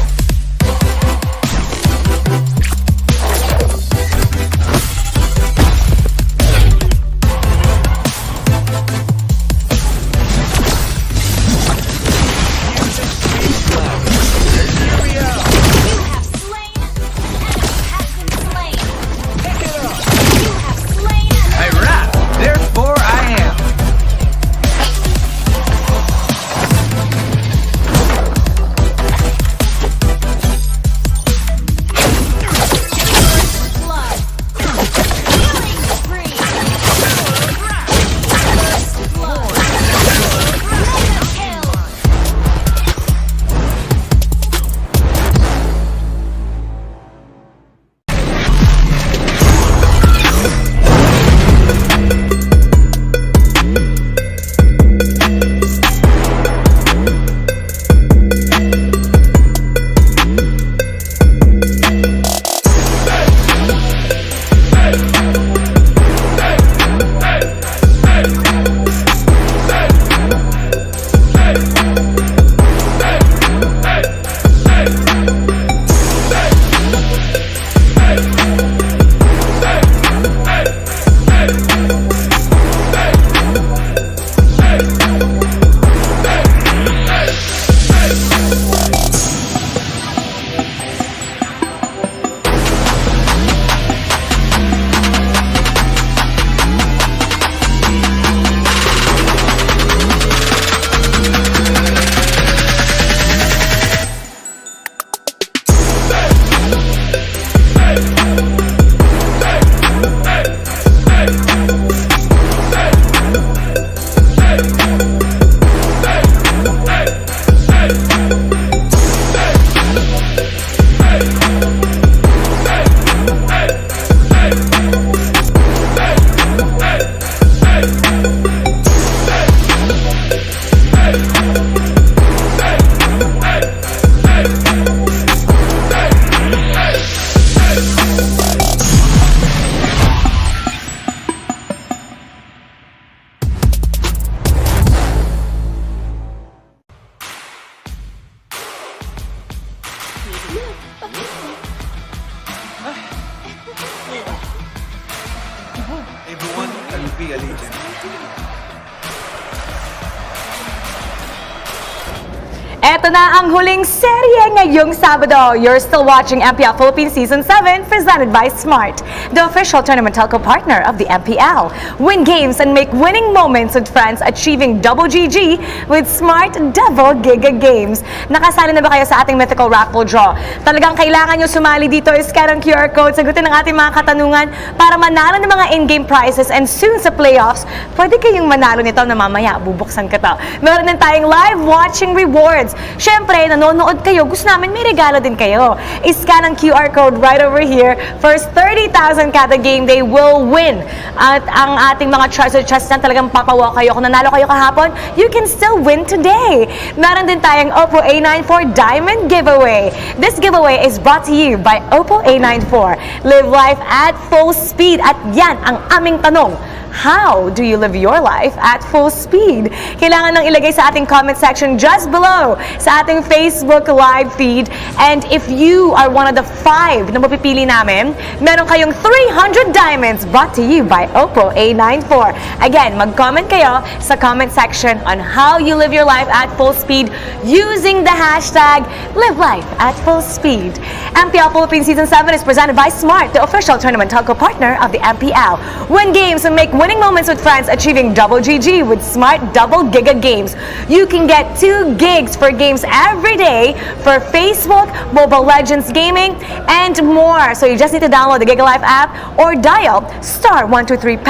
Eto na ang huling serye ngayong Sabado. You're still watching MPL Philippines Season 7 presented by Smart, the official tournament telco partner of the MPL. Win games and make winning moments with friends achieving double GG with Smart Double Giga Games. Nakasali na ba kayo sa ating mythical raffle draw? Talagang kailangan nyo sumali dito. Scan ang QR code, sagutin ang ating mga katanungan para manalo ng mga in-game prizes and soon sa playoffs, pwede kayong manalo nito na mamaya bubuksan ka to. Meron din tayong live watching rewards. Siyempre, nanonood kayo, gusto namin may regalo din kayo. I-scan ang QR code right over here. First 30,000 kada game day will win. At ang ating mga treasure chests na talagang papawa kayo. Kung nanalo kayo kahapon, you can still win today. Meron din tayong Oppo A94 Diamond Giveaway. This giveaway is brought to you by Oppo A94. Live life at full speed. At yan ang aming tanong. How do you live your life at full speed? Kailangan nang ilagay sa ating comment section just below sa ating Facebook live feed. And if you are one of the 5 na mapipili namin, meron kayong 300 diamonds brought to you by Oppo A94. Again, mag-comment kayo sa comment section on how you live your life at full speed using the hashtag #LiveLifeAtFullSpeed. MPL Philippines Season 7 is presented by Smart, the official tournament telco partner of the MPL. Win games and make winning moments with friends achieving double GG with Smart Double Giga Games. You can get 2 gigs for games every day for Facebook, Mobile Legends Gaming, and more. So you just need to download the Giga Life app or dial *123#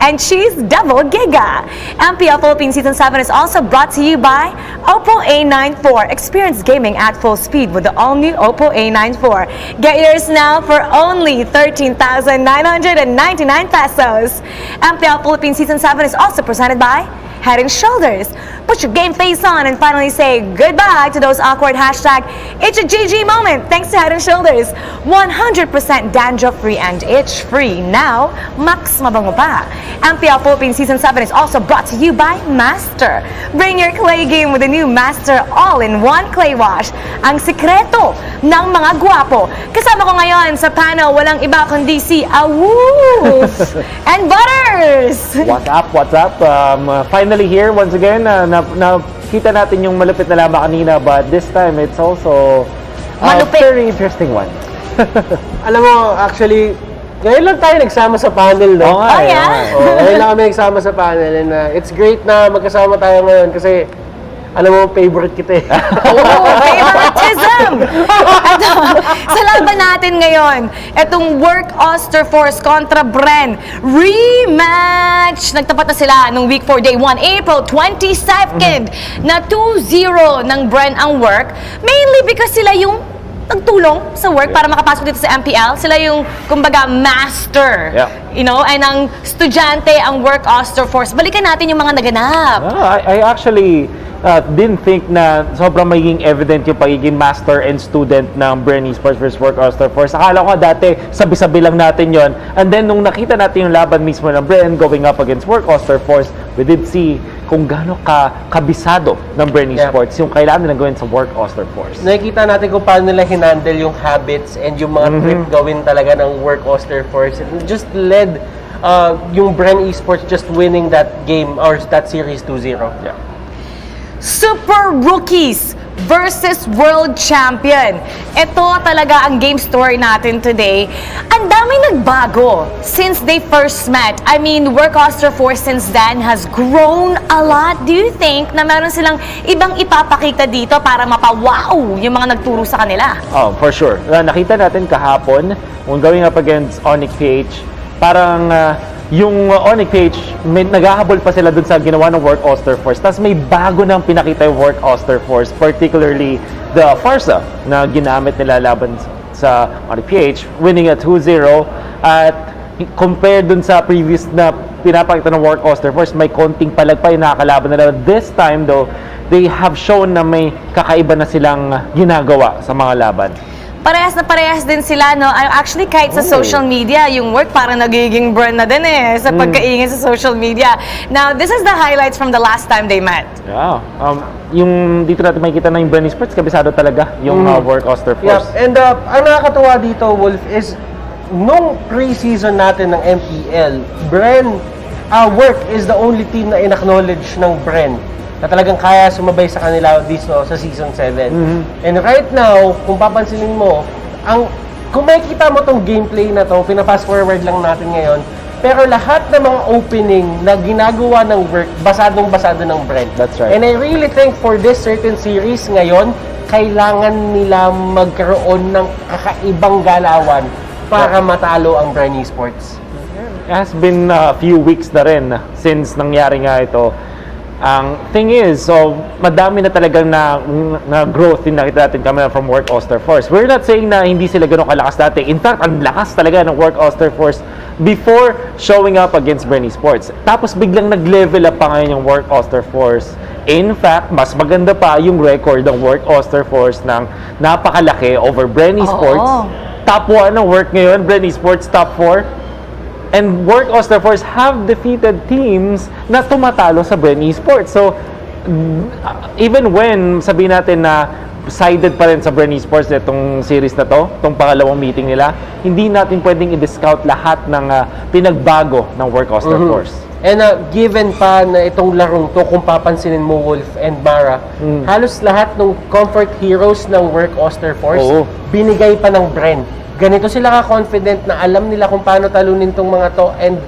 and choose Double Giga. MPL Philippines Season 7 is also brought to you by Oppo A94. Experience gaming at full speed with the all-new Oppo A94. Get yours now for only 13,999 pesos. MPL Philippines Season 7 is also presented by Head & Shoulders. Put your game face on and finally say goodbye to those awkward hashtag It's a GG moment thanks to Head & Shoulders. 100% dandruff-free and itch-free. Now, max mabango pa. MPL Philippines Season 7 is also brought to you by Master. Bring your clay game with the new Master All-in-One Clay Wash. Ang sikreto ng mga gwapo. Kasama ko ngayon sa panel, walang iba kundi si Awoof and Butters. What's up? What's up? Finally here once again. Nakita natin yung malupit na laba kanina, but this time it's also a very interesting one. Alam mo, actually, ngayon lang tayo nagsama sa panel, no? Oh, yeah? Ngayon lang kami nagsama sa panel and it's great na magkasama tayo ngayon kasi alam mo, favorite kita eh. Favoritism! Ito, sa laban natin ngayon, itong Work Osterforce kontra Bren rematch. Nagtapat na sila nung week 4 day 1, April 22nd, na 2-0 ng Bren ang Work. Mainly because sila yung nagtulong sa Work para makapasok dito sa MPL. Sila yung, kumbaga, master. You know, and ang estudyante, ang Work Osterforce. Balikan natin yung mga naganap. I actually didn't think na sobrang magiging evident yung pagiging master and student ng Bren Esports vs Work Osterforce. Akala ko dati sabi-sabi lang natin yon. And then nung nakita natin yung laban mismo ng Bren going up against Work Osterforce, we did see kung gaano kabisado ng Bren Esports yung kailangan nilang gawin sa Work Osterforce. Nakikita natin kung paano nila hinandle yung habits and yung mga trip gawin talaga ng Work Osterforce. It just led yung Bren Esports just winning that game or that series 2-0. Yeah. Super Rookies versus World Champion. Ito talaga ang game story natin today. Ang daming nagbago since they first met. I mean, Work Osterforce since then has grown a lot. Do you think na meron silang ibang ipapakita dito para mapawaw yung mga nagturo sa kanila? Oh, for sure. Nakita natin kahapon when going up against MPL-PH, parang yung MPL-PH, naghahabol pa sila dun sa ginawa ng Work Osterforce. Tapos may bago nang pinakita yung Work Osterforce, particularly the Farsa na ginamit nila laban sa MPL-PH, winning at 2-0. At compared dun sa previous na pinapakita ng Work Osterforce, may konting palagpay na nakakalaban nila. This time though, they have shown na may kakaiba na silang ginagawa sa mga laban. Parehas na parehas din sila, no? Actually, kahit sa social media, yung Work parang nagiging brand na din eh, sa pagkaingin sa social media. Now, this is the highlights from the last time they met. Yeah. Yung dito natin makikita na yung Bren Esports, kabisado talaga yung Work Osterforce. Yeah. And ang nakakatuwa dito, Wolf, is nung pre-season natin ng MPL, Bren, Work is the only team na in-acknowledge ng Bren na talagang kaya sumabay sa kanila dito sa Season 7. And right now, kung papansinin mo, kung makikita mo tong gameplay na to, pina-fast forward lang natin ngayon, pero lahat ng mga opening na ginagawa ng work, basadong-basado ng Brent. That's right. And I really think for this certain series ngayon, kailangan nila magkaroon ng kakaibang galawan para matalo ang Brent Esports. It has been a few weeks na rin since nangyari nga ito. Ang thing is, so madami na talagang na growth din nakita natin kami from Work Oster Force. We're not saying na hindi sila gano'ng kalakas dati. In fact, ang lakas talaga ng Work Oster Force before showing up against Brenny Sports. Tapos biglang nag-level up pa ngayon yung Work Oster Force. In fact, mas maganda pa yung record ng Work Oster Force ng napakalaki over Brenny Sports. Top 1 ng Work ngayon, Brenny Sports top 4. And Work Oster Force have defeated teams na tumatalo sa Bren Esports. So, even when sabihin natin na sided pa rin sa Bren Esports itong series na to, itong pangalawang meeting nila, hindi natin pwedeng i-discount lahat ng pinagbago ng Work Oster Force. And given pa na itong larong to, kung papansinin mo Wolf and Mara, halos lahat ng comfort heroes ng Work Oster Force, binigay pa ng Bren. Ganito sila ka-confident na alam nila kung paano talunin tong mga to, and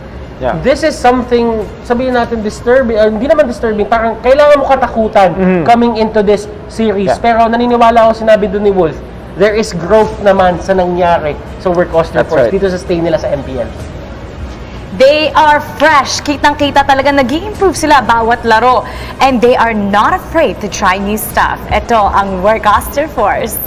this is something, sabihin natin disturbing, hindi naman disturbing, parang kailangan mo katakutan coming into this series. Pero naniniwala ako, sinabi doon ni Wolf, there is growth naman sa nangyari sa Work Oster Force dito sa stay nila sa MPL. They are fresh. Kitang-kita talaga nag-i-improve sila bawat laro. And they are not afraid to try new stuff. Ito ang Work Oster Force.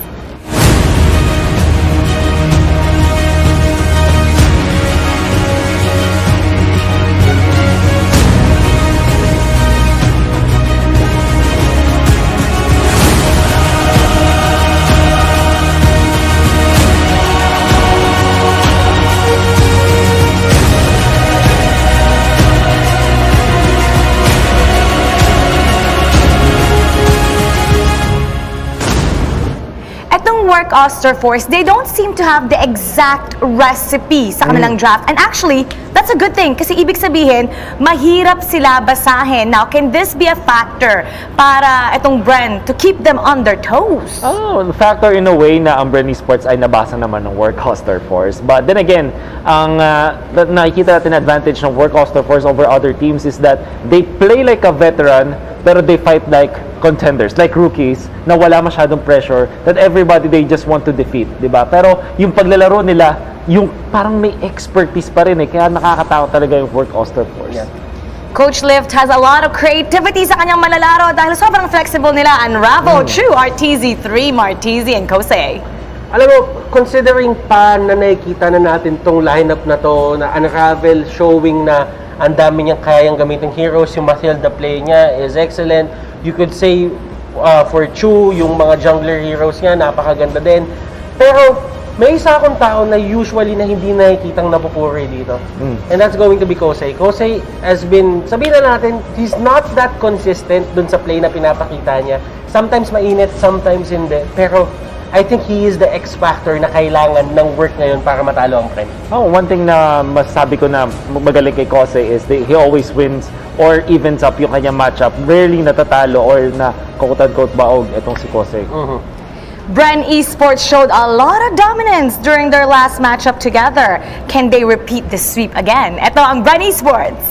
Work Oster Force, they don't seem to have the exact recipe sa kanilang draft. And actually, that's a good thing kasi ibig sabihin, mahirap sila basahin. Now, can this be a factor para itong Bren to keep them on their toes? Oh, factor in a way na ang Bren Esports ay nabasa naman ng Work Oster Force. But then again, ang nakikita natin advantage ng Work Oster Force over other teams is that they play like a veteran pero they fight like contenders, like rookies, na wala masyadong pressure, that everybody they just want to defeat, di ba? Pero yung paglalaro nila, yung parang may expertise pa rin kaya nakakatakot talaga yung Work Oster Force. Coach Lift has a lot of creativity sa kanyang malalaro dahil sobrang flexible nila. Unravel, True, RTZ3, Martizi, and Kose. Alam mo, considering pa na nakikita na natin tong lineup na to, na Unravel showing na ang dami niyang kayang gamitin heroes, yung Mathilda play niya is excellent. You could say for Chu, yung mga jungler heroes niya, napakaganda din. Pero may isa akong tao na usually na hindi nakikitang napupuri dito. And that's going to be Kose. Kose has been, sabihin na natin, he's not that consistent dun sa play na pinapakita niya. Sometimes mainit, sometimes hindi. Pero I think he is the X factor na kailangan ng work ngayon para matalo ang Prem. Oh, one thing na masabi ko na magaling kay Kose is he always wins or evens up yung kanyang matchup. Rarely natatalo or na quote-unquote baog itong si Kose. Bren Esports showed a lot of dominance during their last matchup together. Can they repeat this sweep again? Ito ang Bren Esports.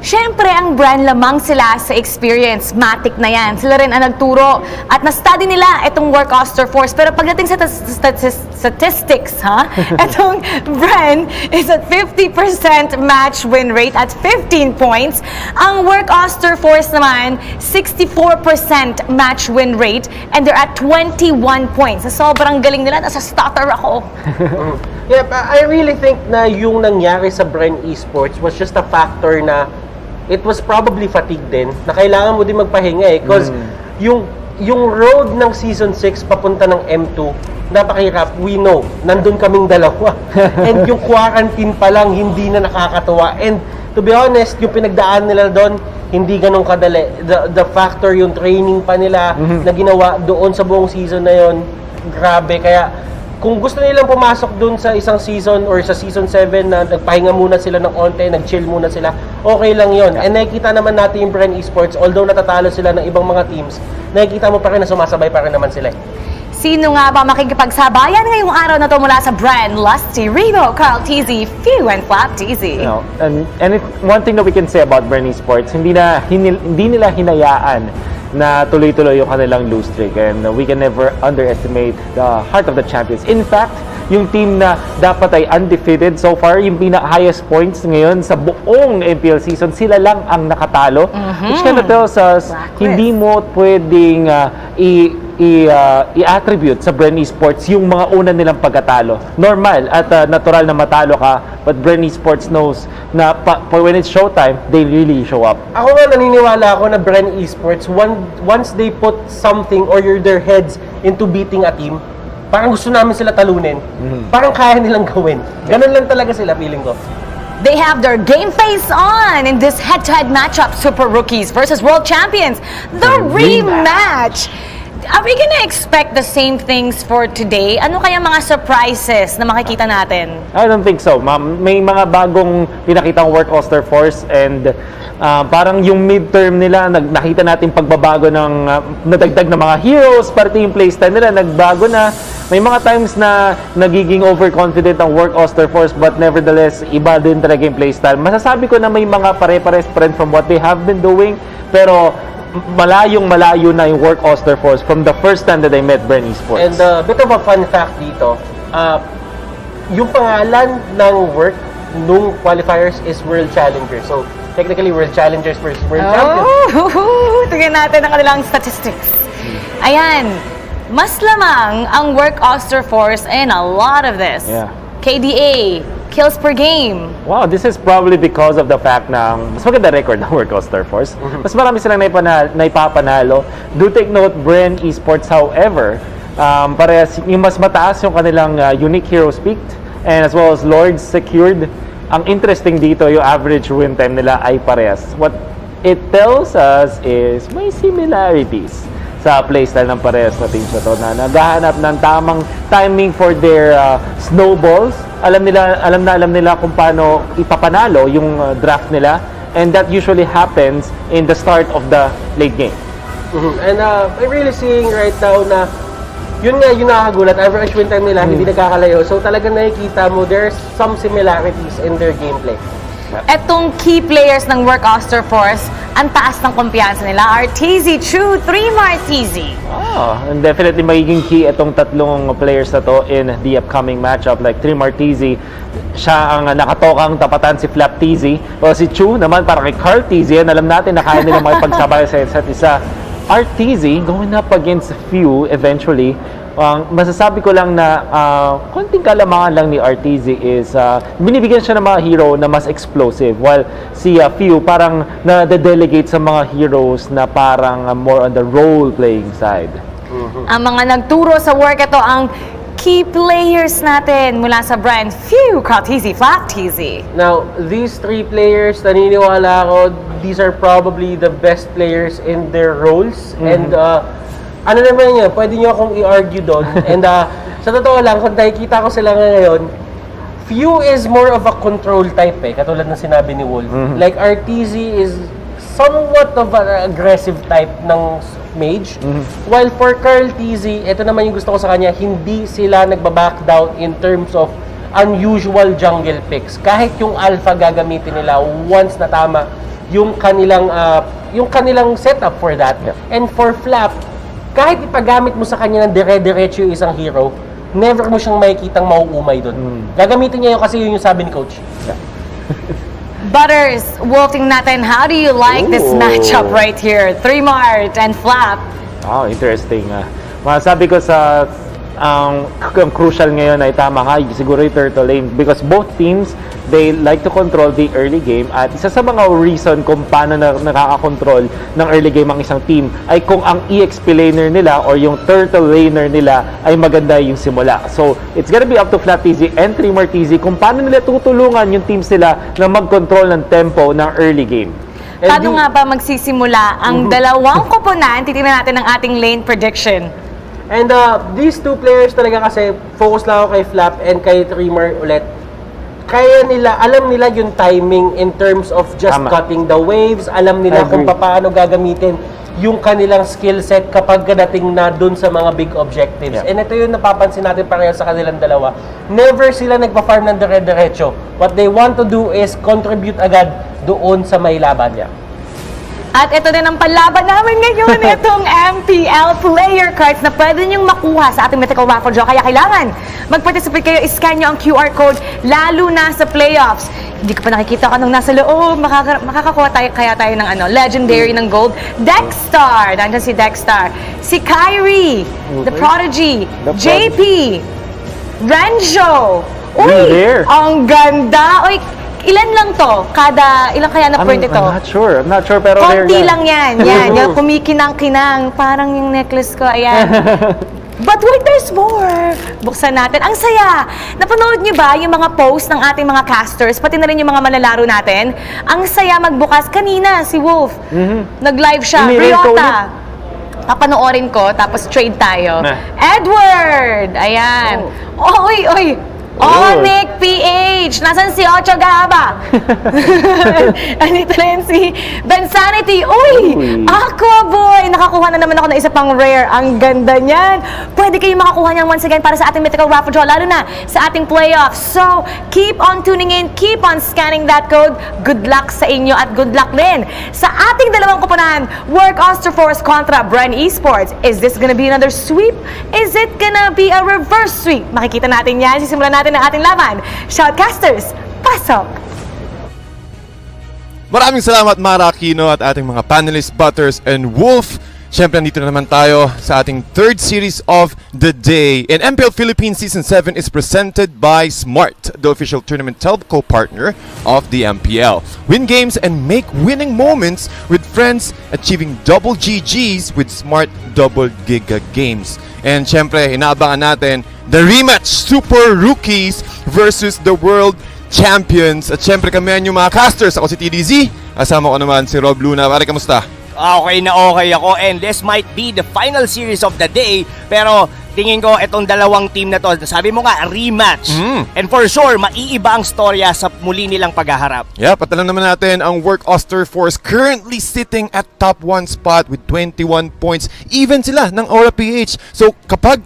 Siyempre, ang Bren lamang sila sa experience. Matic na yan. Sila rin ang nagturo. At na-study nila itong Work Oster Force. Pero pagdating sa statistics, itong Bren is at 50% match win rate at 15 points. Ang Work Oster Force naman, 64% match win rate. And they're at 21 points. So, sobrang galing nila. Nasa stutter ako. Yeah, I really think na yung nangyari sa Bren Esports was just a factor na it was probably fatigue din, na kailangan mo din magpahinga because yung yung road ng Season 6 papunta ng M2, napakahirap. We know, nandun kaming dalawa. And yung quarantine pa lang, hindi na nakakatuwa. And to be honest, yung pinagdaan nila doon, hindi ganun kadali. The factor, yung training pa nila na ginawa doon sa buong season na yon, grabe. Kaya kung gusto nilang pumasok doon sa isang season or sa season 7 na nagpahinga muna sila ng onte, nag-chill muna sila, okay lang yon. And nakikita naman natin yung Bren Esports, although natatalo sila ng ibang mga teams, nakikita mo pa rin na sumasabay pa rin naman sila. Sino nga ba makikipagsabayan ngayong araw na to mula sa Bren, Lusty, Remo, Carl TZ, Few, and Flap TZ? You know, and one thing that we can say about Bren Esports, hindi nila hinayaan na tuloy-tuloy yung kanilang lose streak, and we can never underestimate the heart of the champions. In fact, yung team na dapat ay undefeated so far, yung pinaka-highest points ngayon sa buong MPL season, sila lang ang nakatalo. Which kind of tells us, hindi mo pwedeng i-attribute sa Bren Esports yung mga una nilang pagkatalo. Normal at natural na matalo ka, but Bren Esports knows na when it's showtime, they really show up. Ako nga naniniwala ako na Bren Esports, once they put something or their heads into beating a team, parang gusto namin sila talunin. Parang kaya nilang gawin. Ganun lang talaga sila, feeling ko. They have their game face on in this head-to-head matchup, Super Rookies versus World Champions. The rematch! Are we gonna expect the same things for today? Ano kaya mga surprises na makikita natin? I don't think so, ma'am. May mga bagong pinakitang work Oster Force, and parang yung midterm nila, nakita natin pagbabago ng nadagdag na mga heroes, pati yung playstyle nila, nagbago na. May mga times na nagiging overconfident ang work Oster Force, but nevertheless, iba din talaga yung playstyle. Masasabi ko na may mga pare-pares pa rin from what they have been doing, pero malayo na yung work Oster Force from the first time that I met Bren Esports. And a bit of a fun fact dito, yung pangalan ng work nung qualifiers is World Challengers. So, technically, World Challengers versus World Champions. Tingnan natin ang kanilang statistics. Ayan, mas lamang ang work Oster Force in a lot of this. Yeah. KDA, kills per game. Wow, this is probably because of the fact na mas maganda record ng work Oster Force. Mas marami silang naipapanalo. Do take note, Bren Esports, however, parehas yung mas mataas yung kanilang unique heroes picked, and as well as Lords secured. Ang interesting dito, yung average win time nila ay parehas. What it tells us is may similarities sa playstyle ng parehas na teams na to, na naghahanap ng tamang timing for their snowballs. Alam nila kung paano ipapanalo yung draft nila, and that usually happens in the start of the late game. And I'm really seeing right now na yun nga yung nakakagulat, average win time nila hindi nagkakalayo. So talagang nakikita mo there's some similarities in their gameplay. Etong key players ng work Oster Force, ang taas ng kumpiyansa nila. RTZ, True, 3 TZ. And definitely magiging key itong tatlong players na to in the upcoming matchup. Like 3 TZ, siya ang nakatokang tapatan si Flap TZ. O si Chu naman para kay Carl TZ, and alam natin na kaya nilang makipagsabay sa isa't isa. RTZ going up against Few eventually. Masasabi ko lang na konting kalamangan lang ni RTZ is binibigyan siya ng mga hero na mas explosive, while si Few parang na-delegate sa mga heroes na parang more on the role-playing side. Ang mga nagturo sa work, ito ang key players natin mula sa brand Few, Carl TZ, Flap TZ. Now, these 3 players, naniniwala ako, these are probably the best players in their roles. And ano naman yun, pwede nyo akong i-argue doon. And sa totoo lang, kung nakikita ko sila ngayon, Few is more of a control type katulad ng sinabi ni Wolf. Like RTZ is somewhat of an aggressive type ng mage. While for Carl TZ, ito naman yung gusto ko sa kanya, hindi sila nagbaback down in terms of unusual jungle picks. Kahit yung alpha gagamitin nila once na tama yung kanilang setup for that. And for Flap, kahit ipagamit mo sa kanya ng dire-diretso yung isang hero, never mo siyang makikitang mauumay doon. Gagamitin niya yun kasi yun yung sabi ni Coach. Butters, wolting natin, how do you like this matchup right here? 3 and Flap. Oh, interesting. Masasabi ko sa ang crucial ngayon ay tama nga, siguro yung turtle lane, because both teams they like to control the early game at isa sa mga reason kung paano nakaka-control ng early game ang isang team ay kung ang EXP laner nila or yung turtle laner nila ay maganda yung simula. So, it's gonna be up to Flat TZ and 3 More TZ kung paano nila tutulungan yung teams nila na mag-control ng tempo ng early game. And Paano nga ba magsisimula ang dalawang koponan? Titingnan natin ang ating lane prediction. And these two players talaga kasi, focus lang ako kay Flap and kay Trimmer ulit. Kaya nila, alam nila yung timing in terms of just cutting the waves. Alam nila kung paano gagamitin yung kanilang skill set kapag dating na dun sa mga big objectives. And ito yung napapansin natin pareho sa kanilang dalawa. Never sila nagpa-farm ng dire-diretso. What they want to do is contribute agad doon sa may laban niya. At ito din ang panlaban namin ngayon, itong MPL player cards na pwede niyong makuha sa ating Mythical Raffle Draw. Kaya kailangan mag-participate kayo, iscan nyo ang QR code, lalo na sa playoffs. Hindi ko pa nakikita kung anong nasa loob. Makakakuha tayo ng legendary ng gold. Dexstar, nandiyan si Dexstar. Si Kyrie, The Prodigy, JP, Renjo. Uy, ang ganda. Uy, ilan lang to? Ilan kaya na-print ito? I'm not sure, pero konti lang yan. Yung kumikinang-kinang. Parang yung necklace ko, ayan. But wait, there's more. Buksan natin. Ang saya. Napanood niyo ba yung mga post ng ating mga casters, pati na rin yung mga malalaro natin? Ang saya magbukas. Kanina, si Wolf, nag-live siya. Riota. Papanoorin ko, tapos trade tayo. Edward! Ayan. Oy! Onic PH! Nasaan si Ocho Gaba? Andito na yun si Ben Sanity. Uy! Aqua Boy! Nakakuha na naman ako ng isa pang rare. Ang ganda niyan. Pwede kayong makakuha niyan once again para sa ating Mythical Raffle Draw, lalo na sa ating playoffs. So, keep on tuning in. Keep on scanning that code. Good luck sa inyo at good luck din sa ating dalawang koponan. Work Osterforce kontra Bren Esports. Is this gonna be another sweep? Is it gonna be a reverse sweep? Makikita natin yan. Sisimulan natin ng ating laban. Shoutcasters, pasok! Maraming salamat Mara Aquino at ating mga panelists Butters and Wolf. Siyempre, nandito na naman tayo sa ating third series of the day. And MPL Philippines Season 7 is presented by Smart, the official tournament telco partner of the MPL. Win games and make winning moments with friends, achieving double GGs with Smart Double Giga Games. And siyempre, inaabangan natin the rematch, Super Rookies versus the World Champions. At siyempre kami yung mga casters. Ako si TDZ. Kasama ko naman si Rob Luna. Pare, kamusta? Okay na okay ako, and this might be the final series of the day, pero tingin ko itong dalawang team na to, sabi mo nga, rematch. And for sure, maiiba ang storya sa muli nilang paghaharap. Yep, at alam naman natin ang Work Osterforce currently sitting at top 1 spot with 21 points. Even sila ng Aura PH. So kapag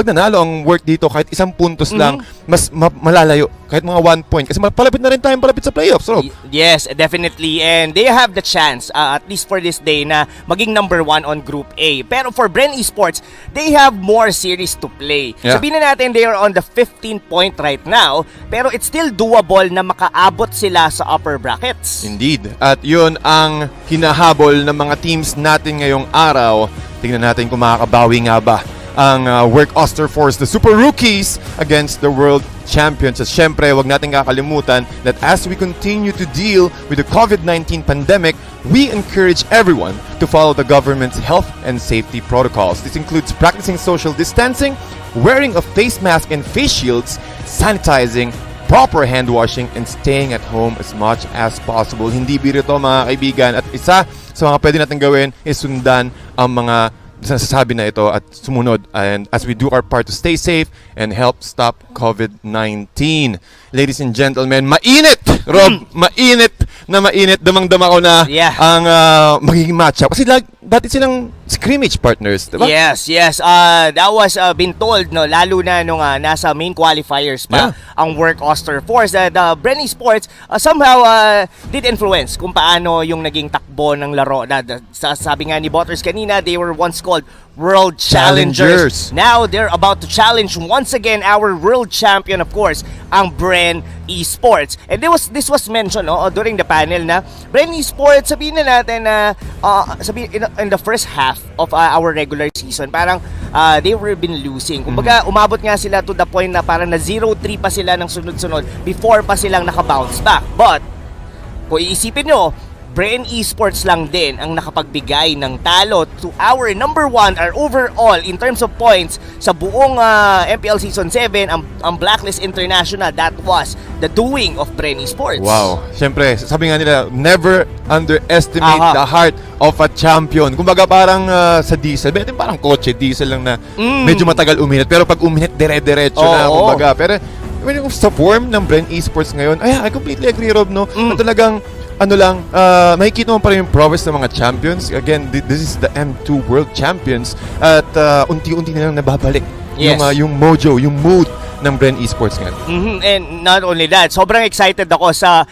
nanalo ang Work dito, kahit isang puntos lang, mas malalayo. Kahit mga 1 point. Kasi palapit na rin tayong palapit sa playoffs. So. Yes, definitely. And they have the chance, at least for this day, na maging number 1 on Group A. Pero for Bren Esports, they have more series to play. Yeah. Sabihin na natin, they are on the 15th point right now. Pero it's still doable na makaabot sila sa upper brackets. Indeed. At yun ang hinahabol ng mga teams natin ngayong araw. Tingnan natin kung makakabawi nga ba ang Work Osterforce, the Super Rookies against the World Champions. At syempre, wag natin kakalimutan that as we continue to deal with the COVID-19 pandemic, we encourage everyone to follow the government's health and safety protocols. This includes practicing social distancing, wearing a face mask and face shields, sanitizing, proper hand washing, and staying at home as much as possible. Hindi biro to, mga kaibigan. At isa sa mga pwede natin gawin is sundan ang mga nasasabi na ito at sumunod, and as we do our part to stay safe and help stop COVID-19. Ladies and gentlemen, mainit! Rob, mainit! Damang-dama ko na ang magiging matchup. Kasi dati silang scrimmage partners, diba? Yes. That was been told, no, lalo na nung nasa main qualifiers pa ang Work Osterforce. The Bren Esports somehow did influence kung paano yung naging takbo ng laro. Sabi nga ni Butters kanina, they were once called World Challengers. Now they're about to challenge once again our world champion, of course, ang Bren Esports. And this was mentioned during the panel na Bren Esports, sabihin na natin na in the first half of our regular season, parang they were been losing. Kumbaga, umabot nga sila to the point na parang na 0-3 pa sila ng sunod-sunod before pa silang naka-bounce back. But, kung iisipin nyo, Brain Esports lang din ang nakapagbigay ng talo to our number 1 or overall in terms of points sa buong MPL Season 7, ang Blacklist International. That was the doing of Brain Esports. Wow. Siyempre, sabi nga nila, never underestimate the heart of a champion. Kumbaga parang sa diesel, parang kotse, diesel lang na medyo matagal uminit. Pero pag uminit, dire-diretso na. Kumbaga, pero sa form ng Brain Esports ngayon, I completely agree, Rob, no? Na talagang makikita mo pa rin yung prowess ng mga champions. Again, this is the M2 World Champions. At unti-unti nilang nababalik yung mojo, yung mood ng Brain Esports nga. And not only that, sobrang excited ako sa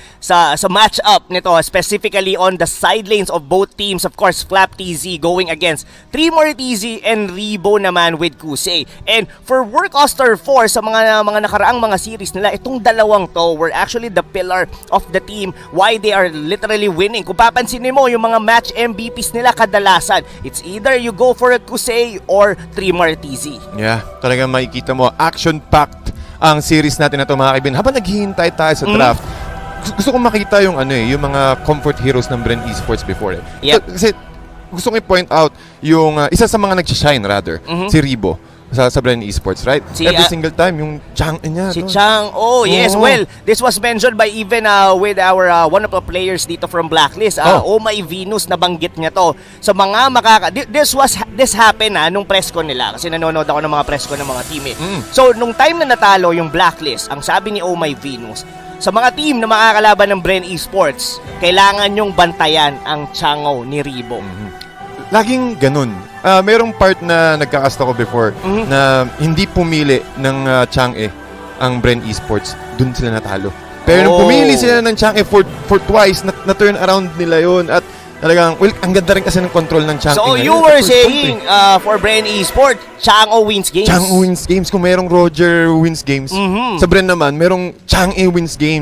match-up nito, specifically on the side lanes of both teams. Of course, Flap TZ going against Tremor TZ and Rebo naman with Kusei. And for Work Oster 4, sa mga nakaraang mga series nila, itong dalawang to were actually the pillar of the team, why they are literally winning. Kung papansinin mo, yung mga match MVPs nila kadalasan, it's either you go for a Kusei or Tremor TZ. Yeah, talagang makikita mo, action-packed ang series natin na ito, mga kaibigan. Habang naghihintay tayo sa draft, gusto kong makita yung yung mga comfort heroes ng Brain Esports before. Kasi gusto kong i-point out yung isa sa mga nag-shine rather, si Rebo sa Brain Esports, right? Every single time, yung Chang niya. Si Chang, yes. Well, this was mentioned by even with our one of the players dito from Blacklist. Oh my Venus, nabanggit niya to. So mga this happened nung press con nila. Kasi nanonood ako ng mga press con ng mga team. So, nung time na natalo yung Blacklist, ang sabi ni Oh my Venus, sa mga team na makakalaban ng Brain Esports, kailangan yung bantayan ang Chango ni Rebo. Laging ganun. Mayroong part na nagkakasta ko before na hindi pumili ng Chang'e ang Brain Esports, dun sila natalo. Pero nung pumili sila ng Chang'e for twice, na turn around nila yun. At talagang, ang ganda rin kasi ng control ng Chang'e. So you were saying for Brain Esports, Chang'e wins games? Chang'e wins games. Kung merong Roger wins games, sa Brain naman, merong Chang'e wins games.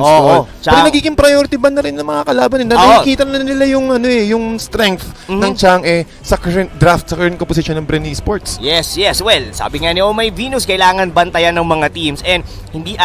Pero nagiging priority ba na rin ng mga kalaban nila? Nakikita na nila yung, yung strength ng Chang'e sa current draft, sa current composition ng Brain Esports. Yes. Well, sabi nga ni Oh my Venus, kailangan bantayan ng mga teams. And hindi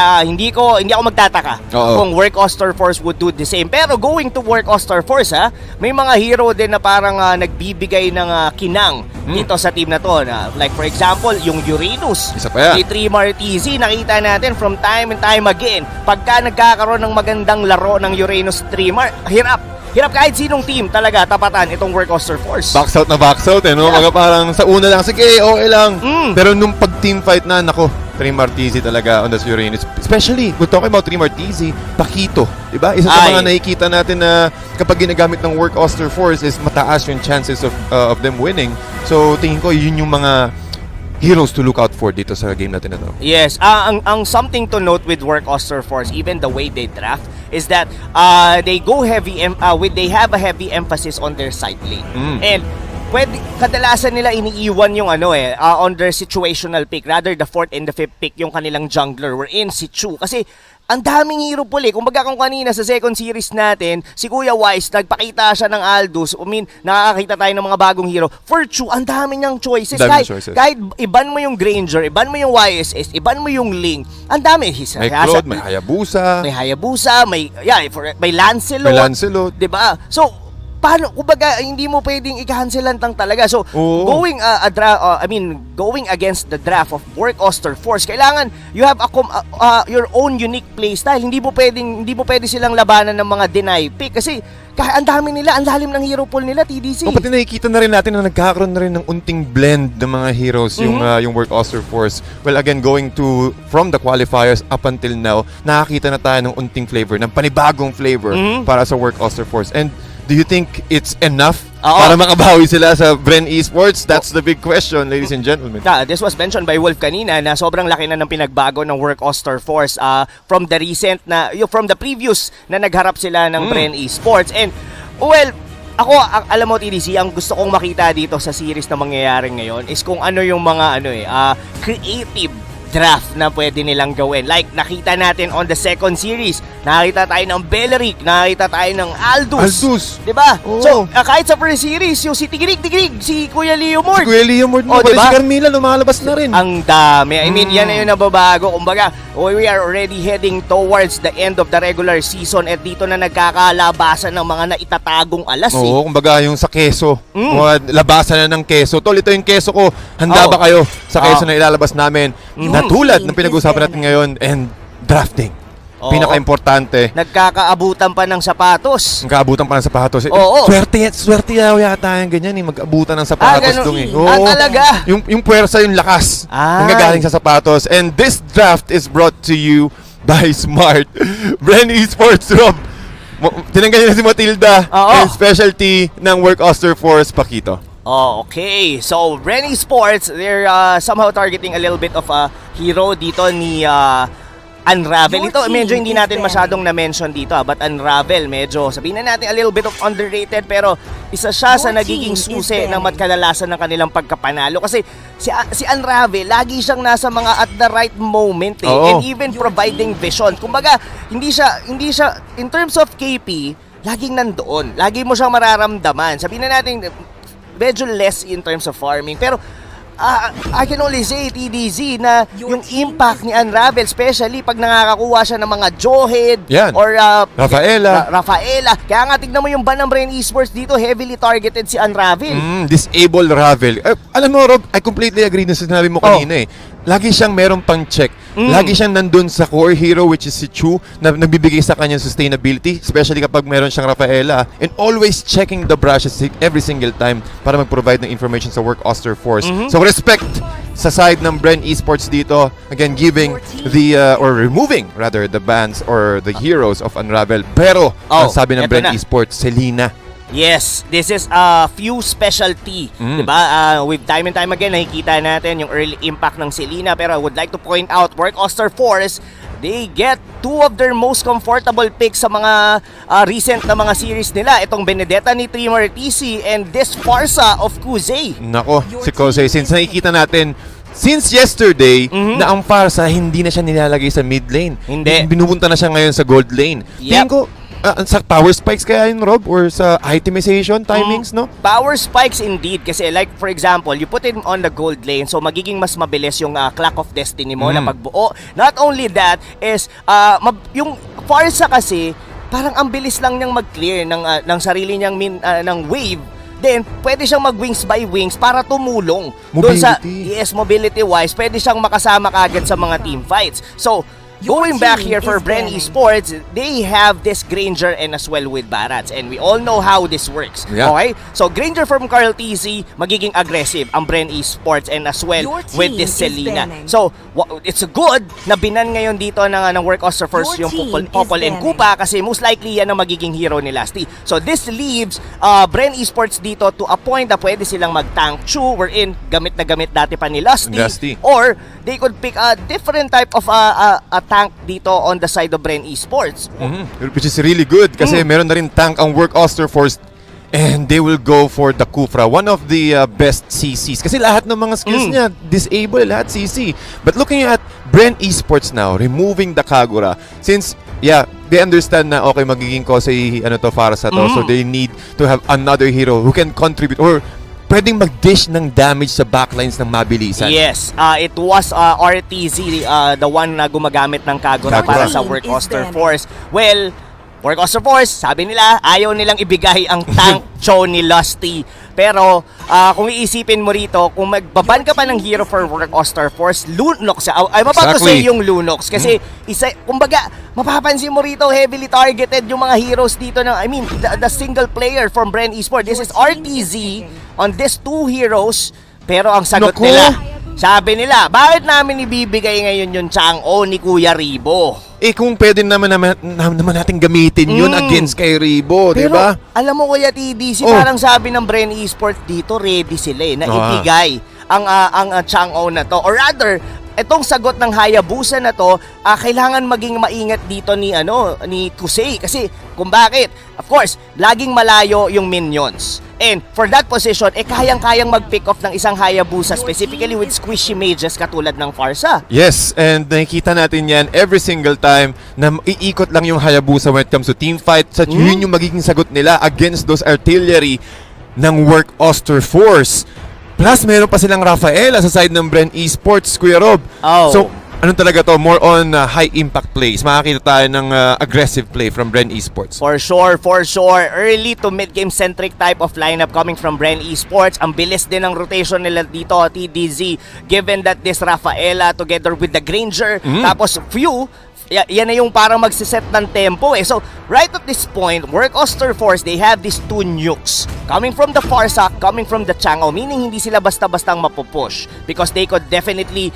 ako magtataka kung Work Oster Force would do the same. Pero going to Work Oster Force, may mga hero din na parang nagbibigay ng kinang dito sa team na to. Like for example, yung Uranus, ni Tremor TZ, nakita natin from time and time again, pagka nagkakaroon ng magandang laro ng Uranus Tremor, hirap kahit sinong team talaga tapatan itong Work Oster Force. Box out, no? Mga parang sa una lang, sige, okay lang. Pero nung pag-team fight na, nako, Tremor TZ talaga on the Uranus. Especially, we're talking about Tremor TZ, Pakito. Diba? Isa sa mga nakikita natin na kapag ginagamit ng Work Oster Force is mataas yung chances of them winning. So, tingin ko, yun yung mga heroes to look out for dito sa game natin na to. Yes, ang something to note with Work Oster Force, even the way they draft, is that they go heavy, they have a heavy emphasis on their side lane. And kadalasan nila iniiwan yung on their situational pick, rather the 4th and the 5th pick yung kanilang jungler, were in si Chu. Kasi ang daming hero pool Kumbaga kung kanina sa second series natin, si Kuya Wise, nagpakita siya ng Aldous. Nakakakita tayo ng mga bagong hero. For Chu, ang dami niyang choices. Kahit iban mo yung Granger, iban mo yung YSS, iban mo yung Ling, ang dami. May Claude, may Hayabusa. May Lancelot. Diba? So, paano, kumbaga, hindi mo pwedeng i-cancelan talaga. So, going against the draft of Work Oster Force, kailangan you have your own unique play style. Hindi mo pwede silang labanan ng mga deny pick kasi ang dami nila, ang lalim ng hero pool nila, TDC. Pati nakikita na rin natin na nagkakaroon na rin ng unting blend ng mga heroes yung Work Oster Force. Well, again, going from the qualifiers up until now, nakakita na tayo ng unting flavor, ng panibagong flavor para sa Work Oster Force. And do you think it's enough para makabawi sila sa Brain Esports? That's the big question, ladies and gentlemen. This was mentioned by Wolf kanina na sobrang laki na ng pinagbago ng Work Oster Force from the previous na nagharap sila ng Brain Esports. And well, ako, alam mo TDC, ang gusto kong makita dito sa series na mangyayari ngayon is kung ano yung mga creative draft na pwede nilang gawin. Like, nakita natin on the second series, nakita tayo ng Belleric, nakita tayo ng Aldous. Diba? Oo. So, kahit sa first series, yung si Tigrig, si Kuya Leo Mort. Si Kuya Leo Mort mo, diba? si Carmila, lumalabas na rin. Ang dami. I mean, yan na yung nababago. Kumbaga, we are already heading towards the end of the regular season at dito na nagkakalabasan ng mga naitatagong alas. Oo, kumbaga yung sa keso. Labasan na ng keso. Tol, ito yung keso ko. Handa ba kayo sa keso na ilalabas namin? Na tulad ng pinag-usapan natin ngayon and drafting. Pinaka-importante. Nagkakaabutan pa ng sapatos. Nagkaabutan pa ng sapatos. Oo. Swerte yata yung ganyan mag-abutan ng sapatos dong talaga? Yung puwersa, yung lakas. Nanggagaling sa sapatos. And this draft is brought to you by Smart. Brand Esports, Rob. Tinanggal niya si Matilda. And specialty ng Work Oster Force, Paquito. Okay, so Rennie Sports, they're somehow targeting a little bit of a hero dito ni Unravel. Ito medyo hindi natin masyadong na-mention dito but Unravel medyo sabihin na natin a little bit of underrated pero isa siya sa nagiging susi ng kadalasan ng kanilang pagkapanalo kasi si Unravel lagi siyang nasa mga at the right moment and even providing vision. Kumbaga hindi siya in terms of KP laging nandoon. Lagi mo siyang mararamdaman. Sabihin na natin medyo less in terms of farming. Pero, I can only say, TDZ, na yung impact ni Unravel, especially pag nakakakuha siya ng mga Johead or Rafaela. Kaya nga, tignan mo yung ban ng Brain Esports dito, heavily targeted si Unravel. Disable Ravel. Alam mo, Rob, I completely agree na sinabi mo kanina Lagi siyang meron pang check. Lagi siyang nandun sa core hero which is si Chu na nagbibigay sa kanyang sustainability, especially kapag meron siyang Rafaela, and always checking the brushes every single time para mag-provide ng information sa Work Oster Force. So respect sa side ng Bren Esports dito, again giving the or removing rather the bans or the heroes of Unravel. Pero ang sabi ng Bren Esports, Selena. Yes, this is a few specialty, diba? With time and time again, nakikita natin yung early impact ng Selena. Pero I would like to point out, Work Oster Force, they get two of their most comfortable picks sa mga recent na mga series nila. Itong Benedetta ni Trimmer TC and this Farsa of Kuzey. Nako, si Kuzey, since nakikita natin since yesterday na ang Farsa hindi na siya nilalagay sa mid lane. Hindi. Binupunta na siya ngayon sa gold lane. Tingin ko, sa power spikes kaya yun, Rob? Or sa itemization timings, no? Power spikes indeed. Kasi like, for example, you put it on the gold lane, so magiging mas mabilis yung clock of destiny mo na pagbuo. Not only that, is yung Farsa kasi, parang ang bilis lang niyang mag-clear ng sarili niyang ng wave. Then, pwede siyang mag-wings by wings para tumulong. Doon sa, mobility-wise, pwede siyang makasama kagad sa mga team fights. So, going back here for Bren Esports, they have this Granger and as well with Barats. And we all know how this works. Okay? So, Granger from Carl TC, magiging aggressive ang Bren Esports and as well with this Selena. So, it's good na binan ngayon dito ng Work Oster First yung Popol and Kupa kasi most likely yan ang magiging hero ni Lasty. So, this leaves Bren Esports dito to a point na pwede silang mag-tank Chu wherein gamit na gamit dati pa ni Lasty. Or, they could pick a different type of a tank dito on the side of Bren Esports. Which is really good kasi meron na rin tank ang Work Oster Force and they will go for the Kufra, one of the best CCs. Kasi lahat ng mga skills niya, disable, lahat CC. But looking at Bren Esports now, removing the Kagura, since they understand na okay, magiging Kosei Farsa to, so they need to have another hero who can contribute or pwedeng mag-dish ng damage sa backlines ng mabilisan. Yes, it was RTZ, the one na gumagamit ng Kagura para sa Work Oster Force. Well, Work Oster Force, sabi nila, ayaw nilang ibigay ang tank Cho ni Lusty. Pero, kung iisipin mo rito, kung magbaban ka pa ng hero for Work Oster Force, Lunox, ay mapato sa yung Lunox. Kasi, kumbaga, mapapansin mo rito, heavily targeted yung mga heroes dito ng, I mean, the single player from Bren Esports. This is RTZ on these two heroes. Pero ang sagot nila, sabi nila, bakit namin ibibigay ngayon yung Chang'o ni Kuya Ribo? Kung pwede naman natin gamitin yun against kay Ribo, di ba? Alam mo Kuya TDC, parang sabi ng Bren Esports dito, ready sila na ibigay ang Chang'o na to. Or rather, itong sagot ng Hayabusa na to, kailangan maging maingat dito ni Kusei kasi Kung bakit? Of course, laging malayo yung minions. And for that position, kayang-kayang mag-pick off ng isang Hayabusa, specifically with squishy mages katulad ng Farsa. Yes, and nakikita natin yan every single time na iikot lang yung Hayabusa when it comes to team fight. So yun yung magiging sagot nila against those artillery ng Work Oster Force. Plus, meron pa silang Rafaela sa side ng Bren Esports, Kuya Rob. So, ano talaga to? More on high impact plays. Makakita tayo ng aggressive play from Bren Esports. For sure, for sure. Early to mid-game centric type of lineup coming from Bren Esports. Ang bilis din ng rotation nila dito, TDZ. Given that this Rafaela together with the Granger, tapos few, yan na yung parang magsiset ng tempo eh. So, right at this point, Work Oster Force, they have these two nukes. Coming from the Farsak, coming from the Chang'o, meaning hindi sila basta-bastang mapupush. Because they could definitely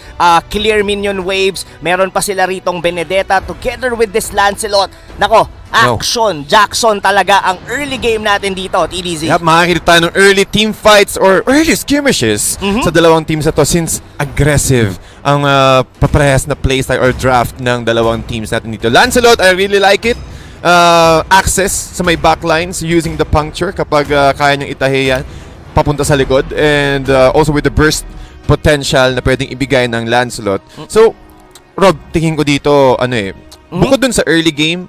clear minion waves. Meron pa sila ritong Benedetta together with this Lancelot. Nako, action, Jackson talaga ang early game natin dito, TDZ. Yep, makakita tayo ng early team fights or early skirmishes sa dalawang teams na to since aggressive ang paparehas na playstyle or draft ng dalawang teams natin dito. Lancelot, I really like it. Access sa may backlines using the puncture kapag kaya niyang itahi yan papunta sa likod, and also with the burst potential na pwedeng ibigay ng Lancelot. So, Rob, tingin ko dito, bukod dun sa early game,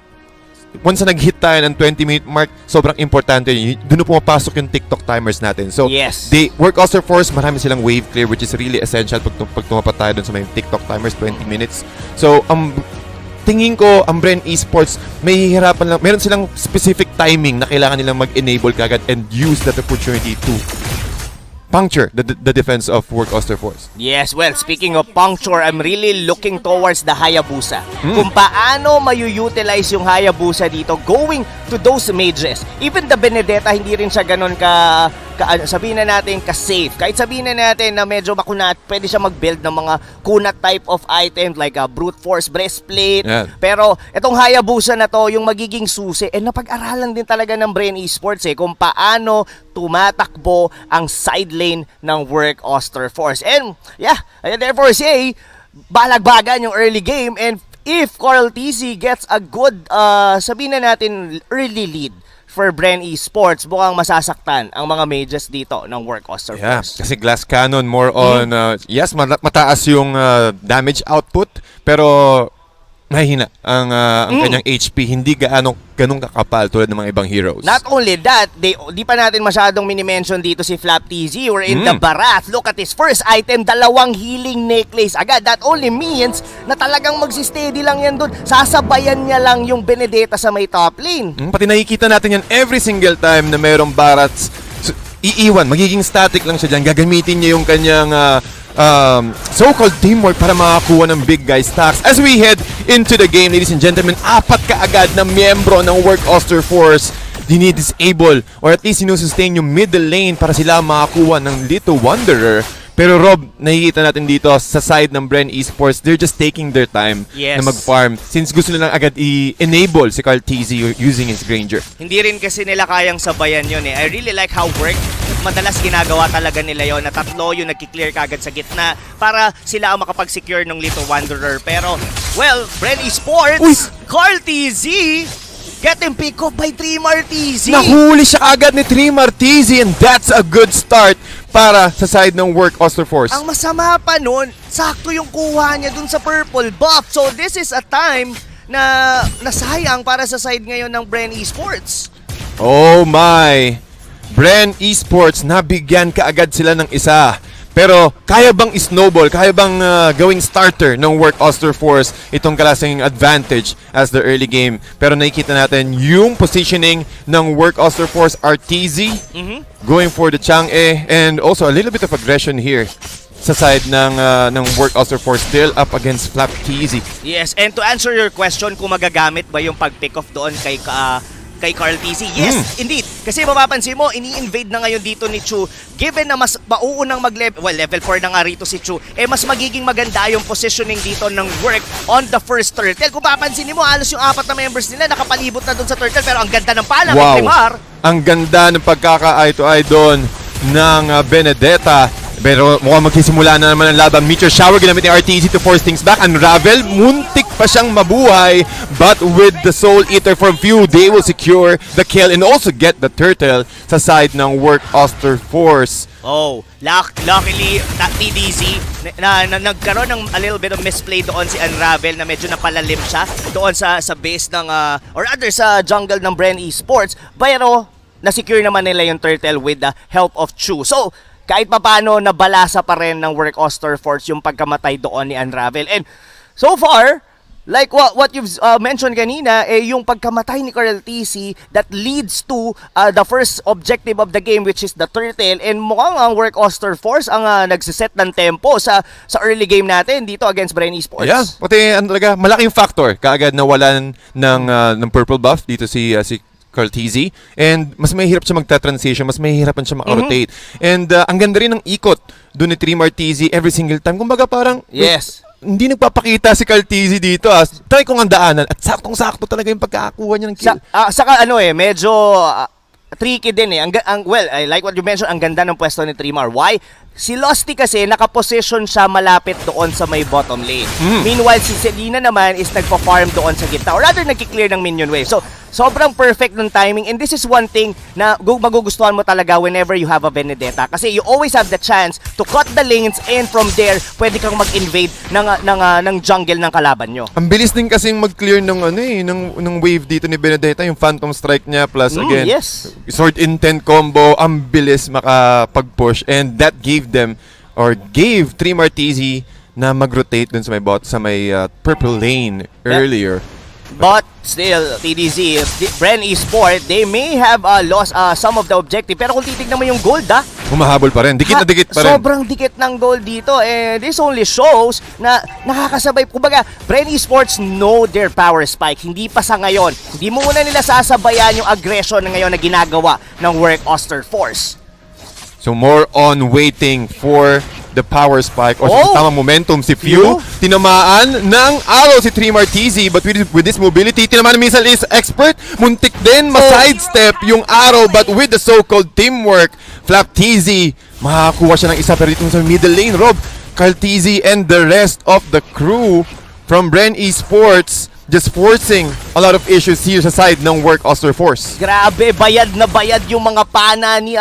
once na nag-hit tayo ng 20-minute mark, sobrang importante yun. Doon na pumapasok yung TikTok timers natin. So, they Work Oster Force, marami silang wave clear, which is really essential pag tumapat tayo dun sa may TikTok timers, 20 minutes. So, tingin ko, ang Bren Esports, may hihirapan lang. Meron silang specific timing na kailangan nilang mag-enable kagad and use that opportunity to puncture the defense of Work Oster Force. Yes, well, speaking of puncture, I'm really looking towards the Hayabusa. Kung paano mayu-utilize yung Hayabusa dito going to those mages. Even the Benedetta, hindi rin siya ganun sabihin na natin ka-safe. Kahit sabihin na natin na medyo makunat, pwede siya mag-build ng mga kunat type of items like a brute force breastplate. Yeah. Pero itong Hayabusa na to, yung magiging susi, napag-aralan din talaga ng Bren Esports kung paano tumatakbo ang side lane ng Work Oster Force. And yeah, I therefore say, balagbagan yung early game, and if Coral TC gets a good, sabihin na natin, early lead for Bren Esports, mukhang masasaktan ang mga mages dito ng Work Oster Force. Kasi Glass Cannon more on, yes, mataas yung damage output, pero mahina ang kanyang HP, hindi ganong kakapal tulad ng mga ibang heroes. Not only that, di pa natin masyadong mini-mention dito si Flap TZ or in the Barath. Look at his first item, 2 healing necklace agad. That only means na talagang magsisteady lang yan dun. Sasabayan niya lang yung Benedetta sa may top lane. Pati nakikita natin yan every single time na mayroong Baraths. Iiwan, magiging static lang siya dyan. Gagamitin niya yung kanyang so-called teamwork para makakuha ng big guy stacks. As we head into the game, ladies and gentlemen, 4 kaagad na miyembro ng Work Oster Force dinidisable or at least sinusustain yung middle lane para sila makakuha ng Little Wanderer. Pero Rob, nakikita natin dito sa side ng Bren Esports, they're just taking their time na mag-farm since gusto nilang agad i-enable si Carl TZ using his Granger. Hindi rin kasi nila kayang sabayan yun I really like how Work, madalas ginagawa talaga nila yon na 3 yung nagki-clear kagad sa gitna para sila ang makapag-secure ng Little Wanderer. Pero, well, Bren Esports, Carl TZ, getting pick off by Trimar TZ. Nahuli siya agad ni Trimar TZ, and that's a good start para sa side ng Work Oster Force. Ang masama pa nun, sakto yung kuha niya dun sa purple buff. So this is a time na nasayang para sa side ngayon ng Bren Esports. Oh my! Bren Esports, nabigyan kaagad sila ng isa. Pero kaya bang snowball, kaya bang gawing starter ng Work Oster Force itong klaseng advantage as the early game? Pero nakikita natin yung positioning ng Work Oster Force RTZ going for the Chang'e, and also a little bit of aggression here sa side ng Work Oster Force, still up against Flap TZ. Yes, and to answer your question kung magagamit ba yung pag-pick off doon kay Carl TZ. Yes, indeed. Kasi mapapansin mo, ini-invade na ngayon dito ni Chu. Given na mas mauunang level 4 na nga rito si Chu, mas magiging maganda yung positioning dito ng Work on the first turtle. Kung papansin mo, halos yung 4 na members nila nakapalibot na doon sa turtle, pero ang ganda ng pala ni Trimar. Ang ganda ng pagkaka-eye to eye doon ng Benedetta. Pero mukhang magsisimula na naman ang laban. Meteor Shower ginamit ni RTZ to force things back. Unravel, muntik pa siyang mabuhay. But with the Soul Eater from Few, they will secure the kill and also get the turtle sa side ng Work Oster Force. Oh, luckily, TDZ, na nagkaroon ng a little bit of misplay doon si Unravel na medyo napalalim siya doon sa base ng, or rather sa jungle ng Bren Esports. Pero, na-secure naman nila yung turtle with the help of Chu. So, kahit papaano, nabalasa pa rin ng Work Oster Force yung pagkamatay doon ni Unravel. And so far, like what you've mentioned kanina, yung pagkamatay ni Carl TC that leads to the first objective of the game, which is the turtle. And mukhang ang Work Oster Force ang nagsiset ng tempo sa early game natin dito against Bren Esports. Yeah, pati talaga, malaking factor. Kaagad nawalan ng purple buff dito si Carl TZ. And mas mahirap siya magta-transition, mas mahihirapan siya maka-rotate. And ang ganda rin ng ikot doon ni Trimar TZ every single time. Kumbaga parang hindi nagpapakita si Carl TZ dito. Try kong ang daanan at saktong-sakto talaga yung pagkakakuha niya ng kill. Saka medyo tricky din well, I like what you mentioned, ang ganda ng pwesto ni Trimar. Why? Si Losty kasi nakaposition siya malapit doon sa may bottom lane. Meanwhile, si Selena naman is nagpa-farm doon sa gitna or rather nagki-clear ng minion wave. So, sobrang perfect ng timing and this is one thing na magugustuhan mo talaga whenever you have a Benedetta kasi you always have the chance to cut the lanes and from there, pwede kang mag-invade ng jungle ng kalaban nyo. Ang bilis din kasing mag-clear ng wave dito ni Benedetta, yung Phantom Strike niya plus again, Sword Intent combo, ang bilis makapag-push and that gave Trimar TZ na mag-rotate dun sa may purple lane earlier. But still, TDZ, Bren Esports, they may have lost some of the objective. Pero kung titignan mo yung gold, humahabol pa rin. Dikit na dikit pa rin. Sobrang dikit ng gold dito. And this only shows na nakakasabay. Kumbaga, Bren Esports know their power spike. Hindi pa sa ngayon. Hindi mo muna nila sasabayan yung aggression na ngayon na ginagawa ng Work Oster Force. So more on waiting for the power spike o sa tamang momentum si Few. Tinamaan ng arrow si Trimar TZ but with this mobility, tinamaan ng missile is expert. Muntik din ma-sidestep yung arrow but with the so-called teamwork, Flap TZ makakuha siya ng isa pero dito sa middle lane. Rob, Carl TZ and the rest of the crew from Bren Esports just forcing a lot of issues here sa side ng Work Oster Force. Grabe, bayad na bayad yung mga pana ni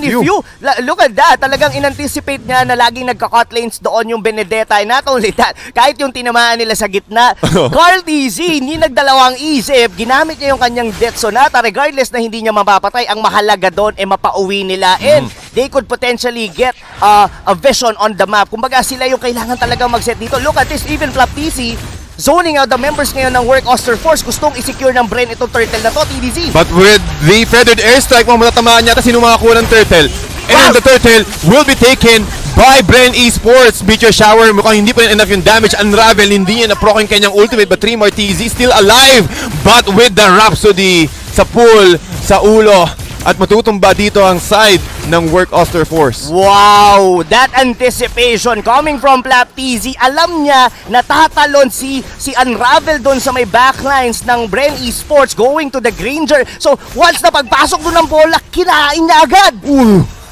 Few. Look at that. Talagang in-anticipate niya na laging nagka-cut lanes doon yung Benedetta. And not only that, kahit yung tinamaan nila sa gitna, Carl TZ, hindi nagdalawang isip. Ginamit niya yung kanyang Death Sonata regardless na hindi niya mapapatay. Ang mahalaga doon mapauwi nila. And they could potentially get a vision on the map. Kumbaga sila yung kailangan talagang mag-set dito. Look at this, even Flap TZ, zoning out the members ngayon ng Work Oster Force. Gustong i-secure ng Bren itong turtle na to, TDZ. But with the feathered airstrike, matatamaan niya sino makakuha ng turtle. And the turtle will be taken by Bren Esports. Meteor Shower, mukhang hindi pa enough yung damage. Unravel, hindi niya na-proc yung kanyang ultimate. But Trimar TZ still alive. But with the Rhapsody sa pool, sa ulo. At matutumba dito ang side ng Work Oster Force. Wow! That anticipation coming from Flap TZ. Alam niya na tatalon si Unravel doon sa may backlines ng Bren Esports going to the Granger. So, once na pagpasok doon ng bola, kinain niya agad.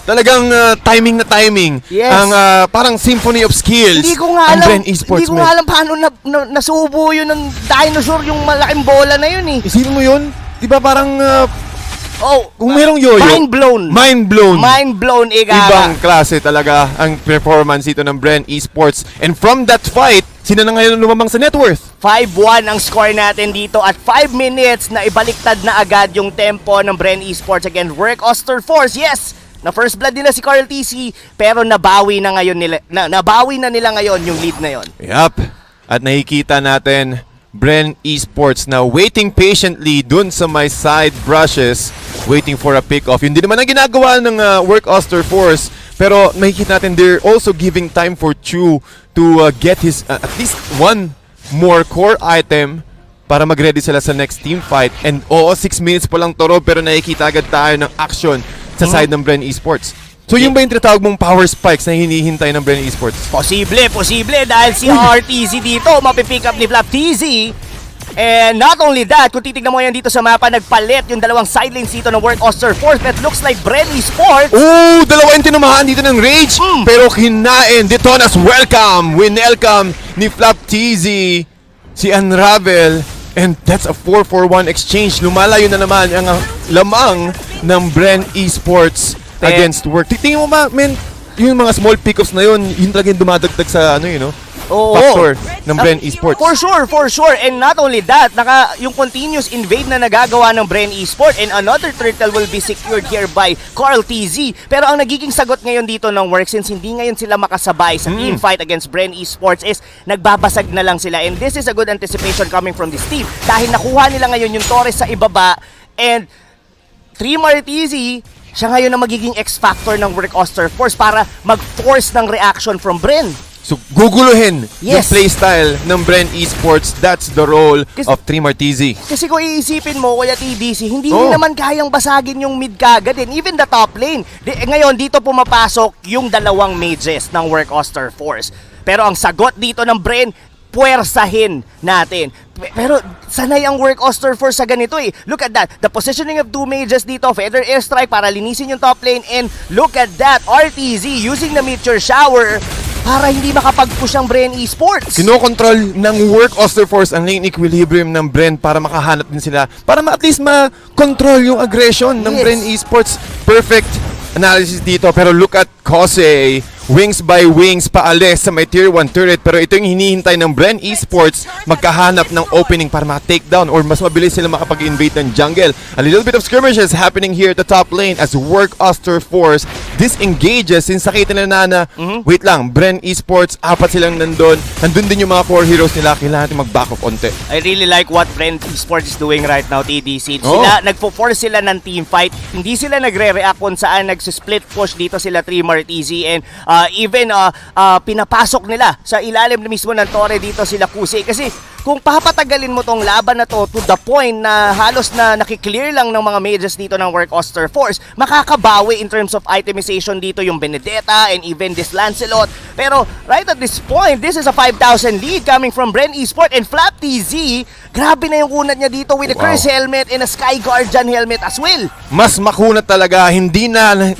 Talagang timing na timing. Yes. Ang parang symphony of skills. Hindi ko nga alam, Esports, hindi ko nga alam paano nasubo yun ng dinosaur yung malaking bola na yun eh. Isipin mo yun? Di ba parang kung merong yoyo, mind blown, ibang klase talaga ang performance ito ng Bren Esports. And from that fight, sino na ngayon lumamang sa net worth? 5-1 ang score natin dito at 5 minutes na ibaliktad na agad yung tempo ng Bren Esports against Work Oster Force. Yes, na first blood nila si Carl TC pero nabawi na nila ngayon yung lead na yon. Yup. At nakikita natin Bren Esports na waiting patiently dun sa my side brushes, waiting for a pick-off. Yun din naman ang ginagawa ng Work Oster Force. Pero nakikita natin they're also giving time for Chu to get his at least one more core item para mag-ready sila sa next team fight. And 6 minutes pa lang toro pero nakikita agad tayo ng action sa side ng Bren Esports. So yung ba yung tinatawag mong power spikes na hinihintay ng Bren Esports? Posible dahil si RTZ dito mapipick up ni Flap TZ. And not only that, kung titignan mo yan dito sa mapa, nagpalit yung dalawang side lanes dito ng Work Oster Force. That looks like Bren Esports. Oh, dalawa yung tinumahan dito ng Rage. Pero kinain. Detonas, welcome. Winelcome ni Flap TZ. Si Unravel. And that's a 4-4-1 exchange. Lumalayo na naman ang lamang ng Bren Esports against Work. Tingin mo ba, men, yung mga small pickups na yun talaga yung dumadagdag sa factor ng Bren Esports. For sure. And not only that, yung continuous invade na nagagawa ng Bren Esports, and another turtle will be secured here by Carl TZ. Pero ang nagiging sagot ngayon dito ng Work, since hindi ngayon sila makasabay sa team fight against Bren Esports, is nagbabasag na lang sila. And this is a good anticipation coming from this team. Dahil nakuha nila ngayon yung Torres sa ibaba, and Trimar TZ, siya ngayon na magiging X-factor ng Work Oster Force para mag-force ng reaction from Bren. So, guguluhin yung playstyle ng Bren Esports. That's the role of Trimar TZ. Kasi kung iisipin mo, Kuya TDC, hindi rin naman kayang basagin yung mid kagad din. Even the top lane. Ngayon, dito pumapasok yung dalawang mages ng Work Oster Force. Pero ang sagot dito ng Bren, puwersahin natin. Pero sanay ang Work Oster Force sa ganito eh. Look at that. The positioning of two mages dito, Feather Airstrike para linisin yung top lane, and look at that, RTZ using the Meteor Shower para hindi makapag-push ang Bren Esports. Kinokontrol ng Work Oster Force ang lane equilibrium ng Bren para makahanap din sila, para at least ma-control yung aggression ng Bren Esports. Perfect analysis dito, pero look at Kose. Wings by wings paalis sa may tier 1 turret, pero ito yung hinihintay ng Bren Esports, magkahanap ng opening para maka-takedown or mas mabilis sila makapag-invade ng jungle. A little bit of skirmishes happening here at the top lane as Work Oster Force disengages since nakita nila na wait lang, Bren Esports, apat silang nandun din yung mga core heroes nila, kailangan natin mag-back off onte. I really like what Bren Esports is doing right now, TDC. Sila, nagpo-force sila ng team fight, hindi sila nagre-react kung saan nagsisplit push dito sila Trimar TZ, and even pinapasok nila sa ilalim na mismo ng Torre dito sila Kuse. Kasi kung papatagalin mo tong laban na to to the point na halos na nakiklear lang ng mga mages dito ng Work Oster Force, makakabawi in terms of itemization dito yung Benedetta and even this Lancelot. Pero right at this point, this is a 5,000 lead coming from Bren Esports, and Flap TZ, grabe na yung kunat niya dito with a Curse helmet and a Sky Guardian helmet as well. Mas makunat talaga, hindi natin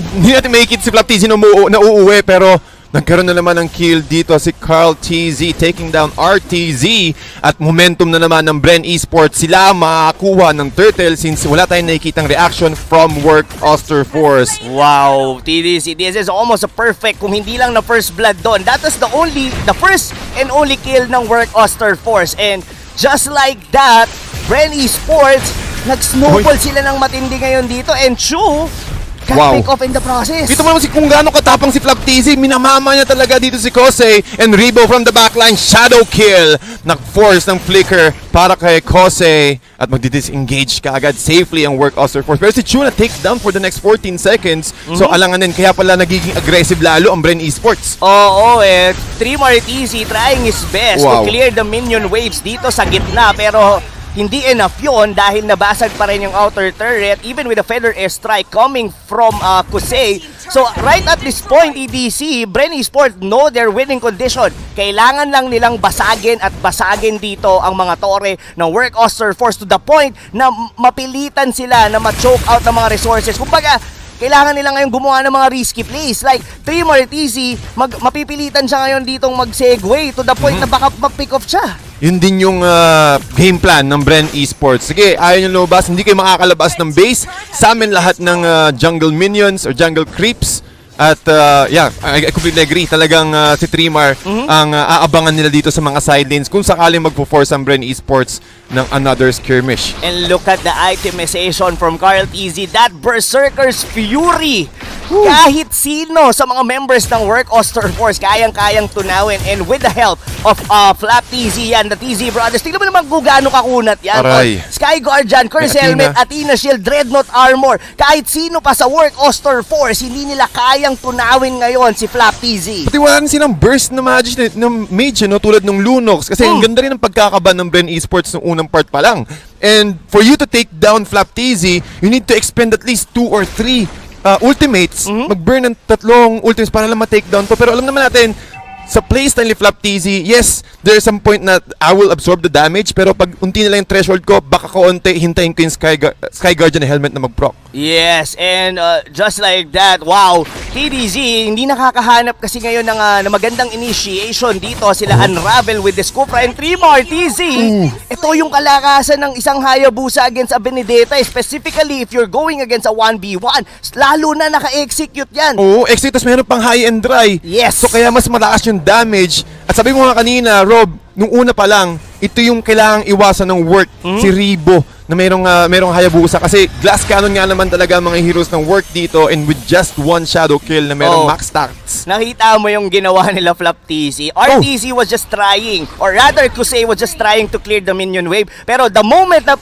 makikita si Flap TZ na uuwi, pero nagkaroon na naman ng kill dito si Carl TZ taking down RTZ, at momentum na naman ng Bren Esports. Sila makakuha ng turtle since wala tayong nakikitang reaction from Work Oster Force. Wow, TDC, this is almost a perfect, kung hindi lang na first blood doon. That is the first and only kill ng Work Oster Force, and just like that, Bren Esports, nag-snowball sila ng matindi ngayon dito, and Chu got pick off in the process. Dito mo naman kung gaano katapang si Flap TZ. Minamama niya talaga dito si Kose, and Rebo from the backline, shadow kill. Nag-force ng flicker para kay Kose at magdi-disengage kaagad safely ang Work Oster Force. Pero si Chuna takes down for the next 14 seconds. So alanganin, kaya pala nagiging aggressive lalo ang Bren Esports. Oo, Trimar TZ trying his best to clear the minion waves dito sa gitna, pero hindi enough yun dahil nabasag pa rin yung outer turret, even with a Feather Airstrike coming from Kusei. So right at this point, EDC, Bren Esports know their winning condition. Kailangan lang nilang basagin at basagin dito ang mga tore ng Work Oster Force to the point na mapilitan sila na ma-choke out ng mga resources. Kumbaga, kailangan nila ngayon gumawa ng mga risky plays. Like, Trimar TZ, mapipilitan siya ngayon ditong mag-segue to the point na baka mag-pick off siya. Yun din yung game plan ng Bren Esports. Sige, ayaw nyo lumabas, hindi kayo makakalabas ng base. Sa amin lahat ng jungle minions or jungle creeps. At I completely agree. Talagang si Trimar ang aabangan nila dito sa mga side lanes kung sakaling magpo-force ang Bren Esports ng another skirmish. And look at the itemization from Carl TZ. That Berserker's Fury. Kahit sino sa mga members ng Work Oster Force kayang-kayang tunawin, and with the help of Flap TZ yan, the TZ brothers. Tingnan mo naman kung gaano kakunat yan. Sky Guardian, Curse Helmet, Athena Shield, Dreadnought Armor. Kahit sino pa sa Work Oster Force, hindi nila kayang tunawin ngayon si Flap TZ. Pati wala rin silang burst na mage tulad ng Lunox. Kasi ang ganda rin ng pagkakaban ng Bren Esports ng unang part pa lang. And for you to take down Flap TZ, you need to expend at least 2 or 3 ultimates, mag-burn ng 3 ultimates para lang ma-takedown to. Pero alam naman natin, sa playstyle ni Flap TZ, yes, there's some point na I will absorb the damage, pero pag unti na lang yung threshold ko, baka kaunti, hintayin ko yung Sky Guardian na helmet na mag-proc. Yes, and just like that, wow, KDZ, hindi nakakahanap kasi ngayon ng magandang initiation dito. Sila Unravel with the Scupra and 3 more, TZ. Ito yung kalakasan ng isang Hayabusa against a Benedetta, specifically if you're going against a 1v1. Lalo na naka-execute yan. Oo, execute, tas meron pang high and dry. Yes. So kaya mas malakas yung damage. At sabi mo nga kanina, Rob, nung una pa lang, ito yung kailangang iwasan ng work, si Ribo, na merong Hayabusa. Kasi glass cannon nga naman talaga mga heroes ng work dito, and with just one shadow kill na merong max stats. Nakita mo yung ginawa nila Flap TZ. RTZ was just trying, or rather Kusei was just trying to clear the minion wave. Pero the moment na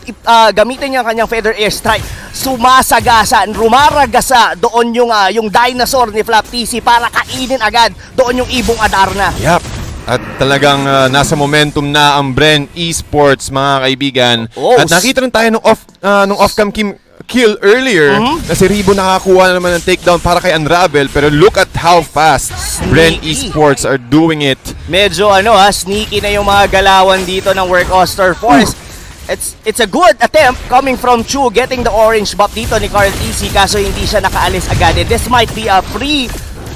gamitin niya kanyang Feather Airstrike, sumasagasa, rumaragasa doon yung dinosaur ni Flap TZ para kainin agad doon yung ibong Adarna. Yup. At talagang nasa momentum na ang Bren Esports, mga kaibigan. At nakita rin tayo nung off-cam kill earlier na si Ribo nakakuha na naman ng takedown para kay Unravel. Pero look at how fast Bren Esports are doing it. Medyo sneaky na yung mga galawan dito ng Work Oster Force. It's a good attempt coming from Chu, getting the orange buff dito ni Carl TC, kaso hindi siya nakaalis agad. This might be a free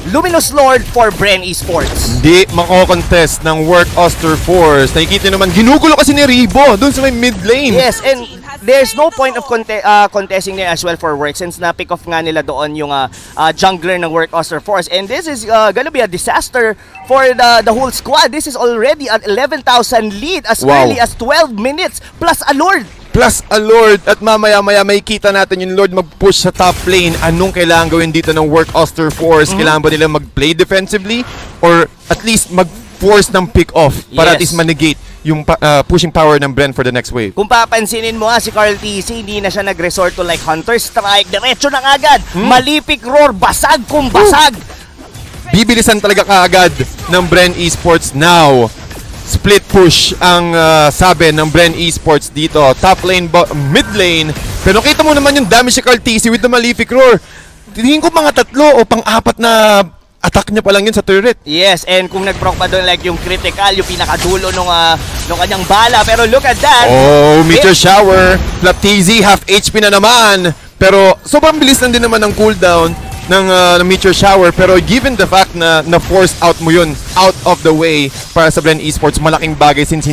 Luminous Lord for Bren Esports. Hindi mako-contest ng Work Oster Force. Nakikita naman, ginugulo kasi ni Ribo doon sa may mid lane. Yes, and there's no point of contesting there as well for Work since na-pick off nga nila doon yung jungler ng Work Oster Force. And this is gonna be a disaster for the whole squad. This is already an 11,000 lead as early as 12 minutes plus a Lord. Plus a Lord, at mamaya-maya may kita natin yung Lord mag-push sa top lane. Anong kailangan gawin dito ng Work Oster Force? Kailangan ba nila mag-play defensively or at least mag-force ng pick-off para at least manegate yung pushing power ng Bren for the next wave? Kung papansinin mo si Carl TC, hindi na siya nag-resort to like Hunter Strike, diretso na agad, Malipik Roar, basag kung basag. Bibilisan talaga kaagad ng Bren Esports now. Split push ang sabi ng Bren Esports dito. Top lane, mid lane. Pero kita mo naman yung damage si Carl TC with the Malefic Roar. Tingin ko mga 3 o pang-4 na attack niya pa lang yun sa turret. Yes, and kung nag-proc pa doon like yung critical, yung pinakadulo nung kanyang bala. Pero look at that. Oh, Meteor Shower. Flap TZ, half HP na naman. Pero sobrang bilis lang din naman ng cooldown ng Meteor Shower, pero given the fact na na-force out mo yun out of the way para sa Bren Esports, malaking bagay since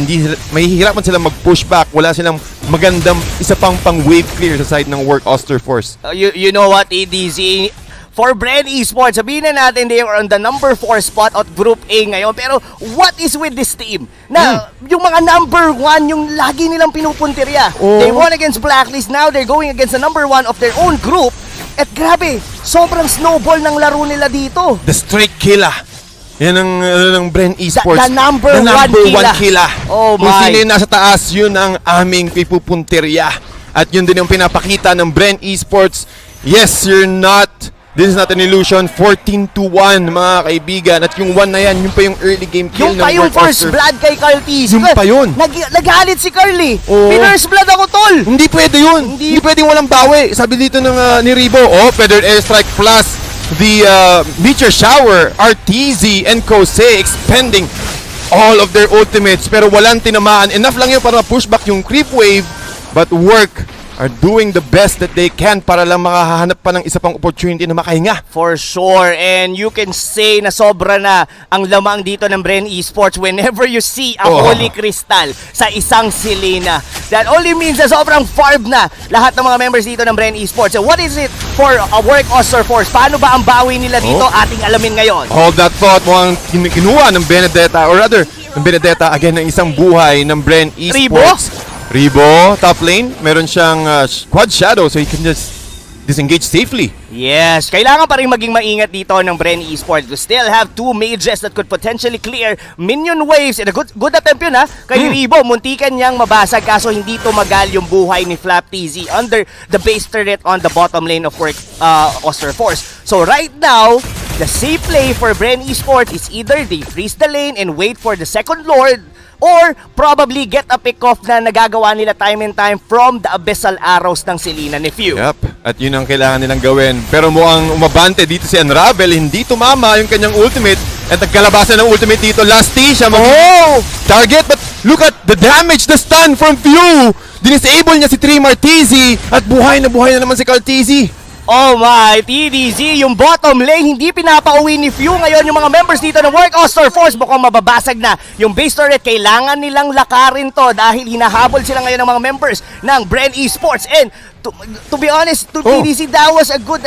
mahihirapan silang mag-push back. Wala silang magandang isa pang wave clear sa side ng Work Oster Force. You know what, ADZ? For Bren Esports, sabihin na natin they are on the number 4 spot at Group A ngayon. Pero what is with this team? Na yung mga number 1, yung lagi nilang pinupuntirya. They won against Blacklist, now they're going against the number 1 of their own group. At grabe, sobrang snowball ng laro nila dito. The straight killer. Yan ang Bren Esports. The number 1 killer. Oh Kung my. sino yung nasa taas, yun ang aming pipupuntirya. At yun din yung pinapakita ng Bren Esports. Yes, this is not an illusion. 14-1 mga kaibigan. At yung 1 na yan, yung pa yung early game kill ng Yung pa yung Work first Oster. blood kay Carl TZ. Yung pa yun. Nagalit si Carly. Oo. Pinurse blood ako, tol. Hindi pwede yun. Hindi pwedeng walang bawi. Sabi dito ng ni Ribo, Feathered Airstrike plus the Meteor Shower, RTZ and Kosei expending all of their ultimates. Pero walang tinamaan. Enough lang yun para pushback yung creep wave. But Work are doing the best that they can para lang makahanap pa ng isa pang opportunity na makahinga. For sure, and you can say na sobra na ang lamang dito ng Bren Esports whenever you see a Holy Crystal sa isang Selena. That only means na sobrang farb na lahat ng mga members dito ng Bren Esports. So what is it for a Work Oster Force? Paano ba ang bawi nila dito? Ating alamin ngayon. Hold that thought, mukhang kinuha ng Benedetta, or rather, ng Benedetta again ng isang buhay ng Bren Esports. Ribo, top lane, meron siyang quad shadow so he can just disengage safely. Yes, kailangan pa rin maging maingat dito ng Bren Esports. We still have 2 mages that could potentially clear minion waves. And a good attempt yun kay Ribo, muntikan niyang mabasag kaso hindi tumagal yung buhay ni Flap TZ under the base turret on the bottom lane of Work Oster Force. So right now, the safe play for Bren Esports is either they freeze the lane and wait for the second Lord, or probably get a pick-off na nagagawa nila time and time from the abyssal arrows ng Selena Nephew. Yep, at yun ang kailangan nilang gawin. Pero mukhang umabante dito si Unravel, hindi tumama yung kanyang ultimate. At nagkalabasan ng ultimate dito. Lusty, siya target, but look at the damage, the stun from Few. Dinisable niya si Trey Martizzi at buhay na naman si Cartizzi. Oh my, TDZ, yung bottom lane, hindi pinapauwi ni Few. Ngayon yung mga members dito ng Work Oster Force, mukhang mababasag na. Yung base turret, kailangan nilang lakarin to dahil hinahabol sila ngayon ng mga members ng Bren Esports. And to be honest, to TDC, that was a good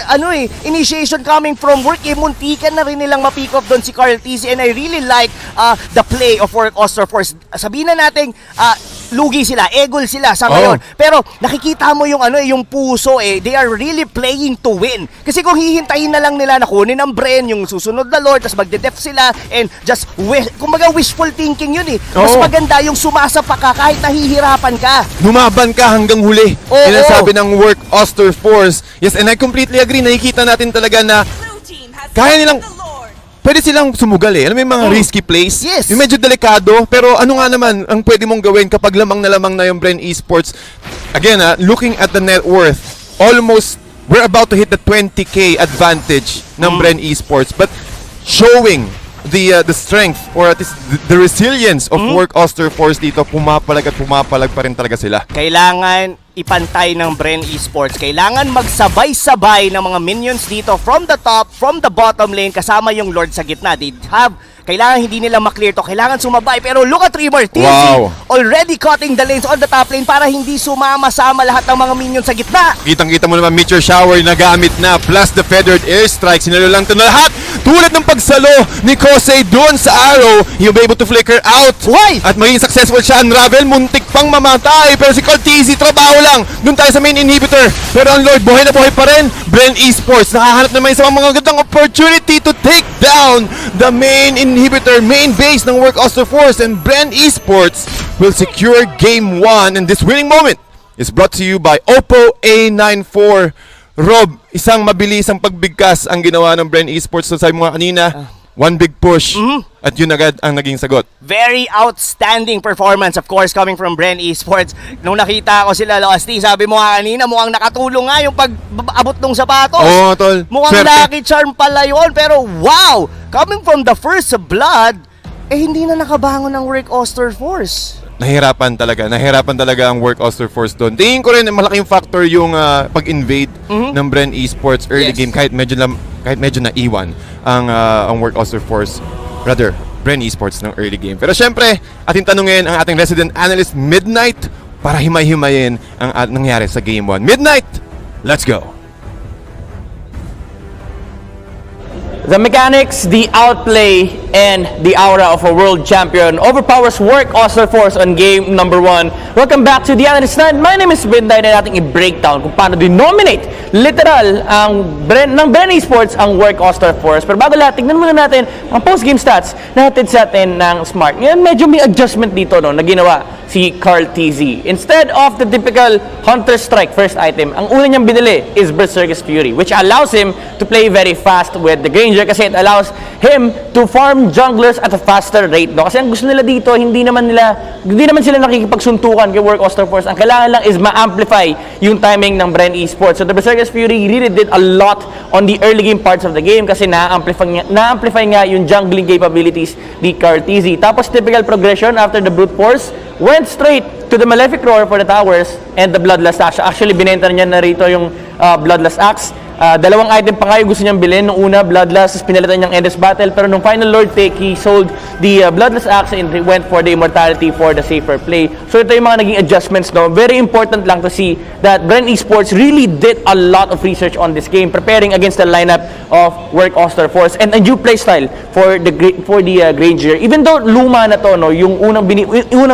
initiation coming from Work. Muntikan na rin nilang ma-pick up doon si Carl TZ. And I really like the play of Work Oster Force. Sabihin na natin, lugi sila, egol sila sa ngayon. Pero nakikita mo yung yung puso they are really playing to win. Kasi kung hihintayin na lang nila na kunin ang Bren, yung susunod na Lord, tapos magde-def sila and just kumbaga wishful thinking yun Mas maganda yung sumasapa ka kahit nahihirapan ka. Lumaban ka hanggang huli. Sinasabi ng Work Oster Force. Yes, and I completely agree. Nakikita natin talaga na kaya nilang pwede silang sumugal Alam mo yung mga risky plays? Yes. Yung medyo delikado, pero ano nga naman ang pwede mong gawin kapag lamang na yung Bren Esports? Again, looking at the net worth, almost, we're about to hit the 20k advantage ng Bren Esports, but showing the strength or at least the resilience of Work Oster Force dito, pumapalag pa rin talaga sila. Kailangan ipantay ng Bren Esports. Kailangan magsabay-sabay ng mga minions dito from the top, from the bottom lane, kasama yung Lord sa gitna. Kailangan hindi nila maklear to. Kailangan sumabay. Pero look at Trevor. TZ already cutting the lanes on the top lane para hindi sumama-sama lahat ng mga minions sa gitna. Kitang-kita mo naman, Meteor Shower na gamit na, plus the Feathered Airstrike. Sinalo lang ito na lahat. Tulad ng pagsalo ni Kosei doon sa arrow, he'll be able to flicker out. At maging successful siya. Unravel, muntik pang mamatay. Pero si Cartizzi, trabaho lang. Doon tayo sa main inhibitor. Pero ang Lord, buhay na buhay pa rin. Bren Esports, nakahanap naman sa mga gandang opportunity to take down the main inhibitor, main base ng Work Oster Force, and Bren Esports will secure Game 1. And this winning moment is brought to you by Oppo A94. Rob, isang mabilisang pagbigkas ang ginawa ng Bren Esports. So sabi mo nga kanina, one big push, at yun agad ang naging sagot. Very outstanding performance, of course, coming from Bren Esports. Nung nakita ko sila, Lusty, sabi mo nga kanina, mukhang nakatulong nga yung pag-abot ng sapatos. Tol. Mukhang lucky charm pala yun, pero wow! Coming from the first blood, hindi na nakabangon ng Work Oster Force. Nahirapan talaga ang Work Oster Force doon. Tingin ko rin malaking factor yung pag-invade ng Bren Esports early game, kahit medyo naiwan ang Work Oster Force, rather Bren Esports ng early game. Pero syempre, ating tanungin ang ating resident analyst Midnight para himay-himayin ang nangyari sa Game 1. Midnight, let's go! The mechanics, the outplay, and the aura of a world champion overpowers Work Oster Force on game number 1. Welcome back to the Analyst Stand. My name is Midnight and ating i-breakdown kung paano denominate literal ng Bren Esports ang Work Oster Force. Pero bago lahat, tignan muna natin ang post-game stats na hatid sa atin ng Smart. Ngayon, medyo may adjustment dito na ginawa si Carl TZ. Instead of the typical Hunter Strike first item, ang una niyang binili is Berserker's Fury, which allows him to play very fast with the Granger kasi it allows him to farm junglers at a faster rate. Kasi ang gusto nila dito, hindi naman sila nakikipagsuntukan kay Work Oster Force. Ang kailangan lang is ma-amplify yung timing ng Bren Esports. So the Berserker's Fury really did a lot on the early game parts of the game kasi na-amplify nga yung jungling capabilities ni Carl TZ. Tapos typical progression after the Brute Force, went straight to the Malefic Roar for the towers and the Bloodlust Axe. Actually, binenta niya na rito yung Bloodlust Axe. Dalawang item pa nga yung gusto niyang bilhin. Nung una, Bloodlust, pinalitan niyang Endless Battle. Pero nung final Lord take, he sold the Bloodlust Axe and went for the Immortality for the safer play. So ito yung mga naging adjustments. Very important lang to see that Bren Esports really did a lot of research on this game, preparing against the lineup of Work Oster Force and a new playstyle for the Granger. Even though luma na to, yung unang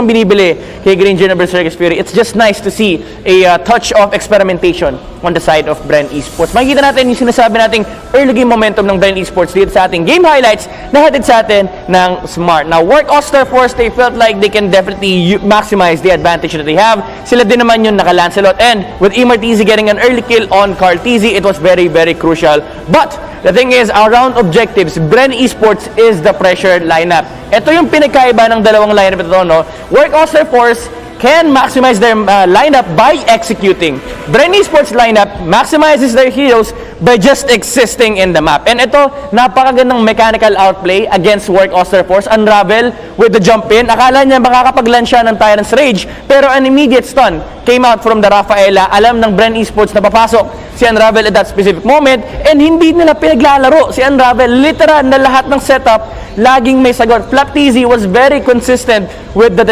binibili kay Granger na Berserker's Fury, it's just nice to see a touch of experimentation on the side of Bren Esports. Makikita natin yung sinasabi nating early game momentum ng Bren Esports dito sa ating game highlights na hatid sa atin ng Smart. Now, Work Oster Force, they felt like they can definitely maximize the advantage that they have. Sila din naman yung naka-Lancelot, and with Immortizzi getting an early kill on Carl TZ, it was very, very crucial. But the thing is, around objectives, Bren Esports is the pressure lineup. Ito yung pinagkaiba ng dalawang lineup ito, no? Work Oster Force can maximize their lineup by executing. Bren Esports lineup maximizes their heroes by just existing in the map. And ito, napakagandang mechanical outplay against Work Osterforce. Unravel with the jump in. Akala niya makakapag-land siya ng Tyrant's Rage, pero an immediate stun came out from the Rafaela. Alam ng Bren Esports na papasok si Unravel at that specific moment, and hindi nila pinaglalaro si Unravel. Literal na lahat ng setup, laging may sagot. FlapTZ was very consistent with the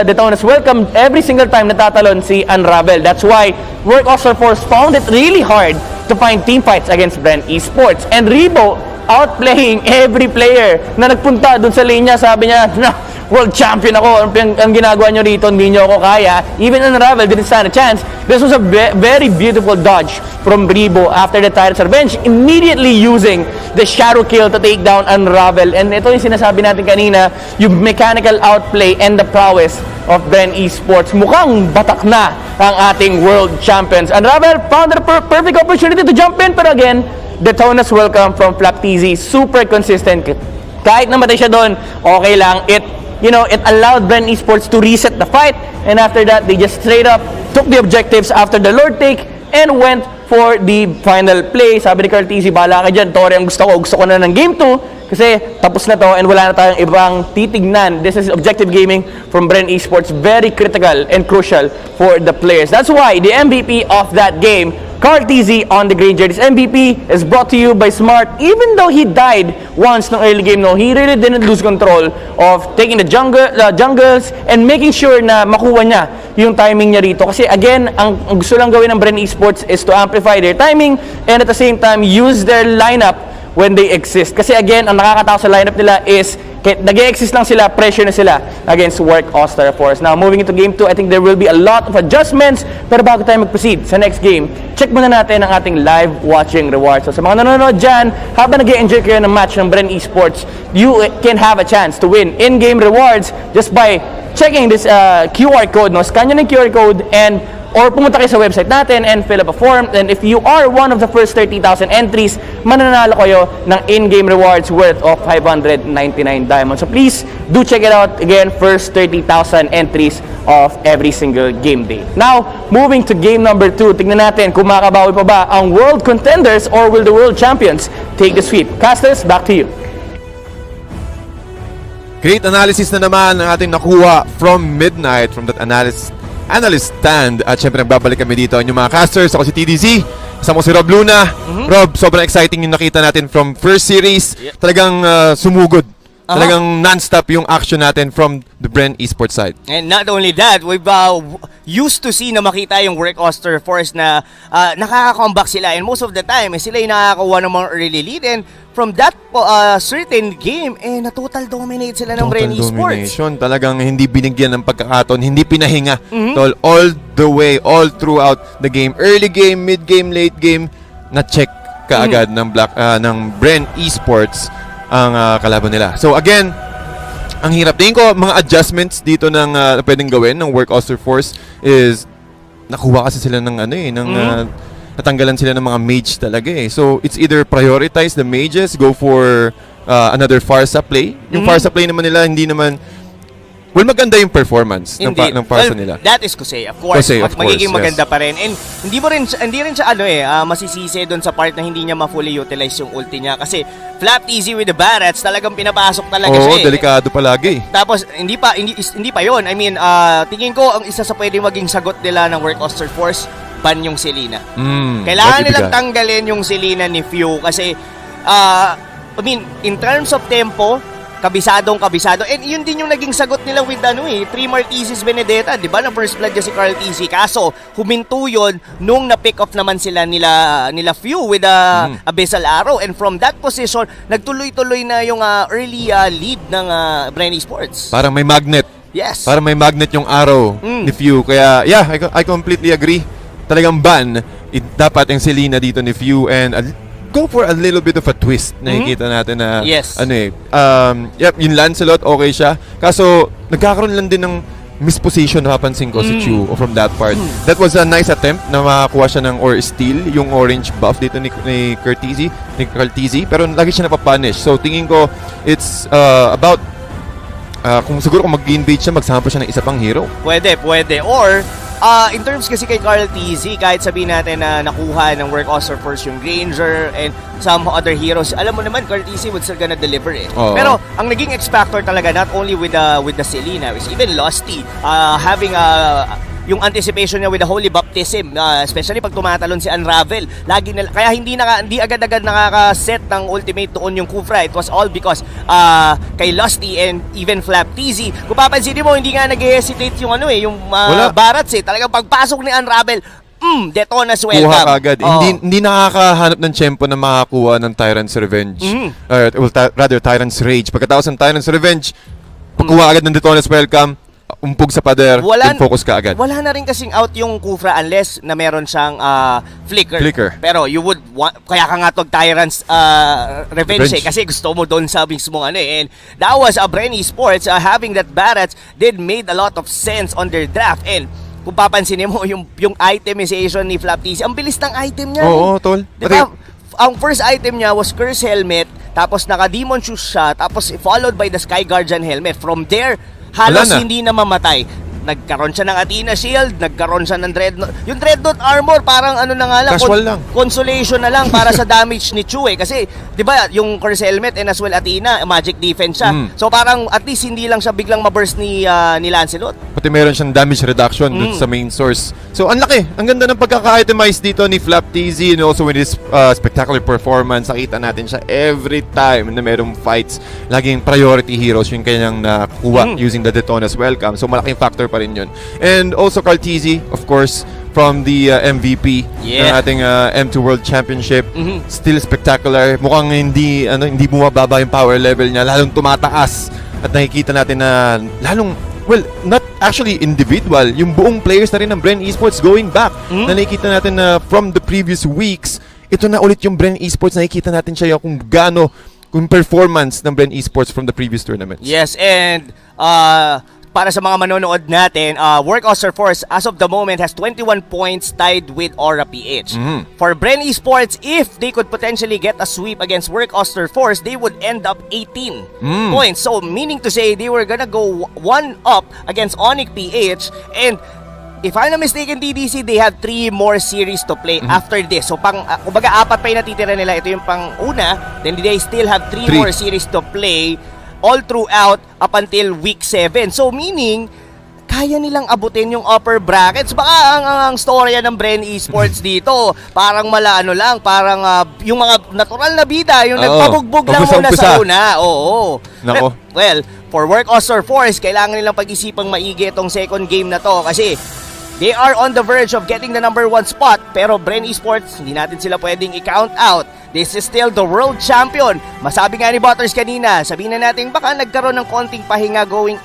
Detona's welcome every single time natatalon si Unravel. That's why Work Osterforce found it really hard to find team fights against Bren Esports. And Rebo outplaying every player na nagpunta dun sa lane niya. Sabi niya, no, world champion ako. Ang ginagawa nyo rito, hindi nyo ako kaya. Even Unravel didn't stand a chance. This was a very beautiful dodge from Rebo after the Tyrant's Revenge, immediately using the shadow kill to take down Unravel. And ito yung sinasabi natin kanina, yung mechanical outplay and the prowess of Bren Esports. Mukhang batak na ang ating world champions. Unravel found the perfect opportunity to jump in, pero again, Detona's welcome from FlapTZ, super consistent. Kahit namatay siya doon, okay lang. It allowed Bren Esports to reset the fight, and after that, they just straight up took the objectives after the Lord take and went for the final play. Sabi ni Carl TZ, bahala ka dyan, Tori ang gusto ko na ng Game 2 kasi tapos na to and wala na tayong ibang titignan. This is objective gaming from Bren Esports, very critical and crucial for the players. That's why the MVP of that game, Carl TZ on the green jersey. This MVP is brought to you by Smart. Even though he died once ng early game, he really didn't lose control of taking the jungles and making sure na makuha niya yung timing niya rito. Kasi again, ang gusto lang gawin ng Bren Esports is to amplify their timing and at the same time use their lineup when they exist. Kasi again, ang nakakatawa sa lineup nila is nag-exist lang sila, pressure na sila against Work Osterforce. Now, moving into Game 2, I think there will be a lot of adjustments. Pero bago tayo mag-proceed sa next game, check muna natin ang ating live watching rewards. So sa mga nanonood dyan, habang nag-enjoy kayo ng match ng Bren Esports, you can have a chance to win in-game rewards just by checking this QR code. Scan nyo ng QR code or pumunta kayo sa website natin and fill up a form. And if you are one of the first 30,000 entries, mananalo kayo ng in-game rewards worth of 599 diamonds. So please do check it out. Again, first 30,000 entries of every single game day. Now, moving to game number 2, tignan natin kung makabawi pa ba ang world contenders or will the world champions take the sweep. Casters, back to you. Great analysis na naman ang ating nakuha from Midnight, from that analyst stand. At syempre nagbabalik kami dito ang inyong mga casters. Ako si TDZ, kasama ko si Rob Luna. Rob, sobrang exciting yung nakita natin from first series. Talagang sumugod. Talagang non-stop yung action natin from the Bren Esports side. And not only that, we've used to see na makita yung Work Osterforce na nakaka-comeback sila. And most of the time, sila yung nakakakuha ng mga early lead. And from that certain game, na-total dominate sila ng Bren Esports. Domination. Talagang hindi binigyan ng pagkakataon, hindi pinahinga. All the way, all throughout the game. Early game, mid-game, late game, na-check kaagad ng Bren Esports ang kalaban nila. So again, ang hirap. Tingin ko, mga adjustments dito ng pwedeng gawin ng Work Osterforce is nakuha kasi sila ng natanggalan sila ng mga mage talaga eh. So it's either prioritize the mages, go for another Farsa play. Yung Farsa play naman nila, hindi naman maganda yung performance ng Farsa nila. That is Kusei, of course. Magiging maganda pa rin. And hindi rin siya masisisi doon sa part na hindi niya ma-fully utilize yung ulti niya. Kasi FlapTZ with the Barretts, talagang pinapasok talaga siya. Delikado palagi. Tapos, hindi pa yun. I mean, tingin ko, ang isa sa pwedeng maging sagot nila ng Work Osterforce, ban yung Selena. Kailangan nilang tanggalin yung Selena ni Few kasi, I mean, in terms of tempo, kabisado. And yun din yung naging sagot nila with 3 Martises Benedetta, di ba? Na first blood niya si Carl TZ. Kaso, huminto yun nung na-pick off naman sila nila Few with Abyssal Arrow. And from that position, nagtuloy-tuloy na yung early lead ng Bren Esports. Parang may magnet. Yes. Parang may magnet yung arrow ni Few. Kaya, yeah, I completely agree. Talagang ban. Dapat yung Selena dito ni Few and go for a little bit of a twist. Nakikita natin na yung Lancelot okay siya. Kaso nagkakaroon lang din ng misposition na napapansin ko si Chu from that part. That was a nice attempt na makakuha siya ng or steal yung orange buff dito ni Carl TZ, pero lagi siya napapunish. So tingin ko it's about kung mag-invade siya, magsampa siya ng isa pang hero. Pwede. Or, in terms kasi kay Carl TZ, kahit sabihin natin na nakuha ng Work Oster first yung Granger and some other heroes, alam mo naman, Carl TZ would still gonna deliver eh. Pero, ang naging X-Factor talaga, not only with the Selena, is even Losty, having yung anticipation niya with the Holy Baptism, especially pag tumatalon si Unravel. Kaya hindi agad-agad nakaka-set ng ultimate doon yung Kufra. It was all because kay Lusty and even Flap TZ. Kung papansin mo, hindi nga nag-hesitate yung Barats eh. Talagang pagpasok ni Unravel, Detona's welcome. Kuha agad. Hindi nakakahanap ng tiyempo na makakuha ng Tyrant's Revenge. Rather, Tyrant's Rage. Pagkatapos ng Tyrant's Revenge, pagkuha agad ng Detona's welcome, umpog sa pader, then focus ka agad. Wala na rin kasing out yung Kufra unless na meron siyang flicker. Pero you would kaya ka nga tog Tyrant's Revenge eh, kasi gusto mo doon sa mismong and that was a Bren Esports having that Barats did made a lot of sense on their draft. And kung papansin mo yung itemization ni Flap TZ, ang bilis ng item niya. Oo, tol. Diba? Ang first item niya was Curse Helmet, tapos naka-Demon Shoes siya, tapos followed by the Sky Guardian Helmet. From there, halos hindi na mamatay. Nagkaroon siya ng Athena Shield, nagkaroon siya ng Dreadnought. Yung Dreadnought Armor, parang casual lang. Consolation na lang para sa damage ni Chu eh. Kasi, di ba, yung Curse Helmet and as well Athena, magic defense siya. So parang at least hindi lang siya biglang ma-burst ni Lancelot. Pati meron siyang damage reduction dun sa main source. So ang laki. Ang ganda ng pagkaka-itemize dito ni Flap TZ and also with his spectacular performance. Nakita natin siya every time na merong fights. Laging priority heroes yung kanyang nakuha using the Detona's welcome. So malaking factor pa rin yun. And also Carl TZ, of course, from the MVP ng ating M2 World Championship. Still spectacular. Mukhang hindi bumababa yung power level niya. Lalong tumataas. At nakikita natin na not actually individual. Yung buong players na rin ng Bren Esports going back. Na nakikita natin na from the previous weeks, ito na ulit yung Bren Esports. Nakikita natin siya kung gaano yung performance ng Bren Esports from the previous tournaments. Yes, and para sa mga manonood natin, Work Oster Force as of the moment has 21 points tied with Aura PH. For Bren Esports, if they could potentially get a sweep against Work Oster Force, they would end up 18 points. So meaning to say, they were gonna go 1 up against Onyx PH, and if I'm not mistaken, DDC, they have 3 more series to play after this. So kumbaga 4 pa yung natitira nila. Ito yung pang-una, then they still have 3 more series to play all throughout up until week 7. So meaning, kaya nilang abutin yung upper brackets. Baka ang storya ng Bren Esports dito, parang parang yung mga natural na bida, yung nagpabugbog lang muna sa una. Oo. Nako. Well, for Work Oster Force, kailangan nilang pag-isipang maigi itong second game na to kasi they are on the verge of getting the number 1 spot. Pero Bren Esports, hindi natin sila pwedeng i-count out. This is still the world champion. Masabi nga ni Butters kanina, sabihin na natin baka nagkaroon ng konting pahinga going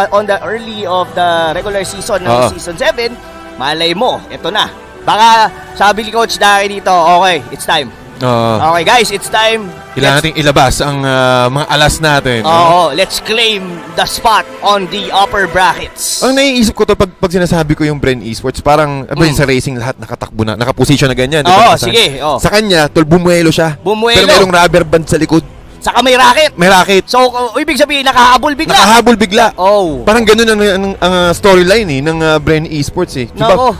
on the early of the regular season ng Season 7. Malay mo, ito na. Baka sabi ni Coach Dari dito, okay, it's time. Okay guys, it's time. Kailangan nating ilabas ang mga alas natin. Let's claim the spot on the upper brackets. Ang naiisip ko to pag sinasabi ko yung Bren Esports, parang sa racing lahat nakatakbo na, nakaposition na ganyan. Sige. Sa kanya, bumuelo siya. Pero mayroong rubber band sa likod. Saka may racket. May racket. So, ibig sabihin, nakahabol bigla. Nakahabol bigla. Parang ganun ang storyline ng Bren Esports eh. Diba?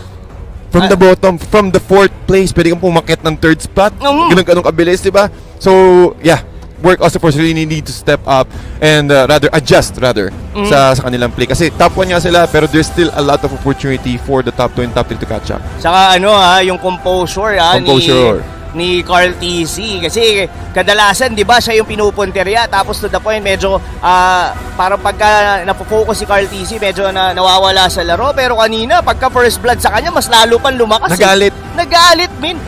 From the bottom, from the 4th place, pwede kang pumakit ng 3rd spot. Ganun kabilis, diba? So, yeah. Work Oster Force really need to step up and adjust sa kanilang play. Kasi top 1 nga sila, pero there's still a lot of opportunity for the top 2 and top 3 to catch up. Saka yung composure ni Carl TZ. Kasi kadalasan, di ba, siya yung pinupunterya. Tapos to the point, medyo parang pagka napofocus si Carl TZ, medyo nawawala sa laro. Pero kanina, pagka first blood sa kanya, mas lalo pang lumakas. Nagalit, min.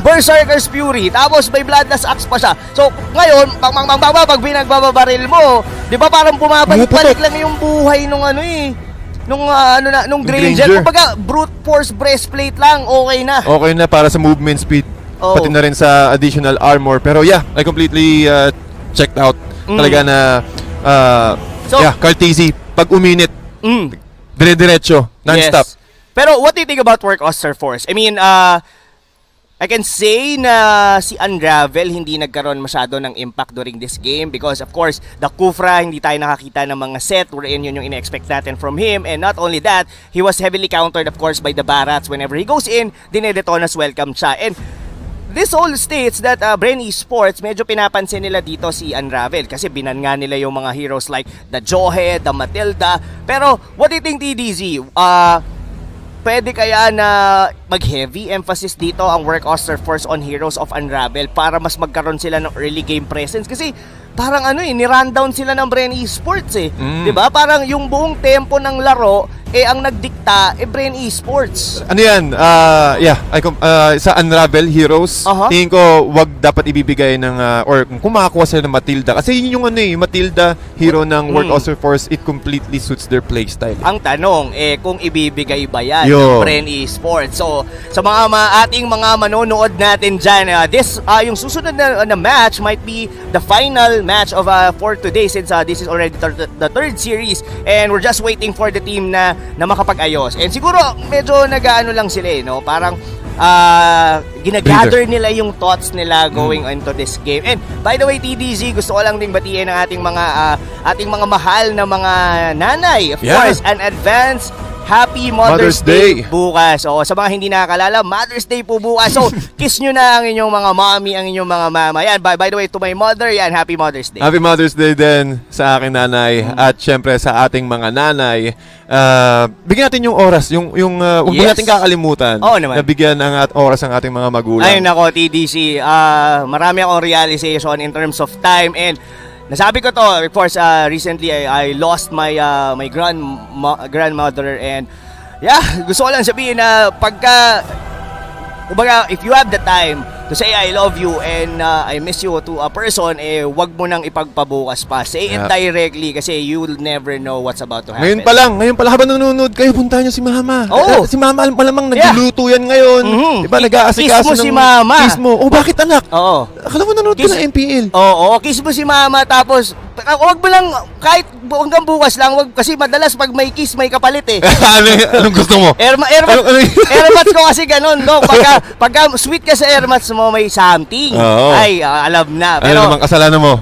Berserker's Fury. Tapos may Bloodlust Axe pa siya. So, ngayon, pag binagbabaril mo, di ba parang bumabalik lang yung buhay nung nung Granger. Kumbaga, brute force breastplate lang, okay na. Okay na para sa movement speed. Pati na rin sa additional armor. Pero yeah, I completely checked out. Talaga na Carl TZ, pag uminit, dire-diretso, non-stop. Yes. Pero what do you think about Work Oster Force? I mean, I can say na si Unravel hindi nagkaroon masyado ng impact during this game because of course, the Kufra, hindi tayo nakakita ng mga set wherein yun yung ina-expect natin from him. And not only that, he was heavily countered of course by the Barats. Whenever he goes in, dinedetonas welcome siya. And this all states that Brain Esports, medyo pinapansin nila dito si Unravel kasi binan nga nila yung mga heroes like the Johe, the Matilda. Pero what do you think, TDZ? Pwede kaya na mag-heavy emphasis dito ang Work Oster Force on Heroes of Unravel para mas magkaroon sila ng early game presence? Kasi parang ni-rundown sila ng Brain Esports eh. 'Di ba? Parang yung buong tempo ng laro ang nagdikta Brain Esports. Ano yan? Sa Unravel Heroes, tingin ko wag dapat ibibigay ng or kung makakuha sila ng Matilda kasi yun yung Matilda hero ng Work Oster Force, it completely suits their playstyle. Ang tanong kung ibibigay ba yan ng Brain Esports. So sa ating mga manonood natin dyan, yung susunod na match might be the final match of for today since this is already the third series and we're just waiting for the team na makapag-ayos. And siguro medyo nag-aano lang sila no? Parang ginagather nila yung thoughts nila going into this game. And by the way, TDZ, gusto ko lang ding batiin ang ating mga mahal na mga nanay. Of course, an advance Happy Mother's Day bukas. O, sa mga hindi nakakalala, Mother's Day po bukas. So, kiss nyo na ang inyong mga mommy, ang inyong mga mama. Yan, by the way, to my mother, yan, Happy Mother's Day. Happy Mother's Day din sa aking nanay at syempre sa ating mga nanay. Bigyan natin yung oras, huwag natin kakalimutan na bigyan ng oras ang ating mga magulang. Ayun ako, TDC, marami akong realization in terms of time and nasabi ko to, of course, recently I lost my grandmother and gusto ko lang sabihin na if you have the time to say I love you and I miss you to a person, wag mo nang ipagpabukas pa. Say it directly kasi you'll never know what's about to happen. Ngayon pala habang nanonood kayo, puntahan niyo si Mama. Si Mama malamang nagluluto yan ngayon. Diba, nag-aasikaso kiss mo si Mama. Kiss mo. Bakit anak? Oo. Akala mo nanonood ka ng MPL. Oo, kiss mo si Mama tapos wag mo lang kahit hanggang bukas lang, wag kasi madalas pag may kiss may kapalit eh. Anong gusto mo? Airmats ko kasi ganun, no? Pagka sweet ka sa airmats mo, may something. Ay, alam na. Pero ano naman kasalanan mo?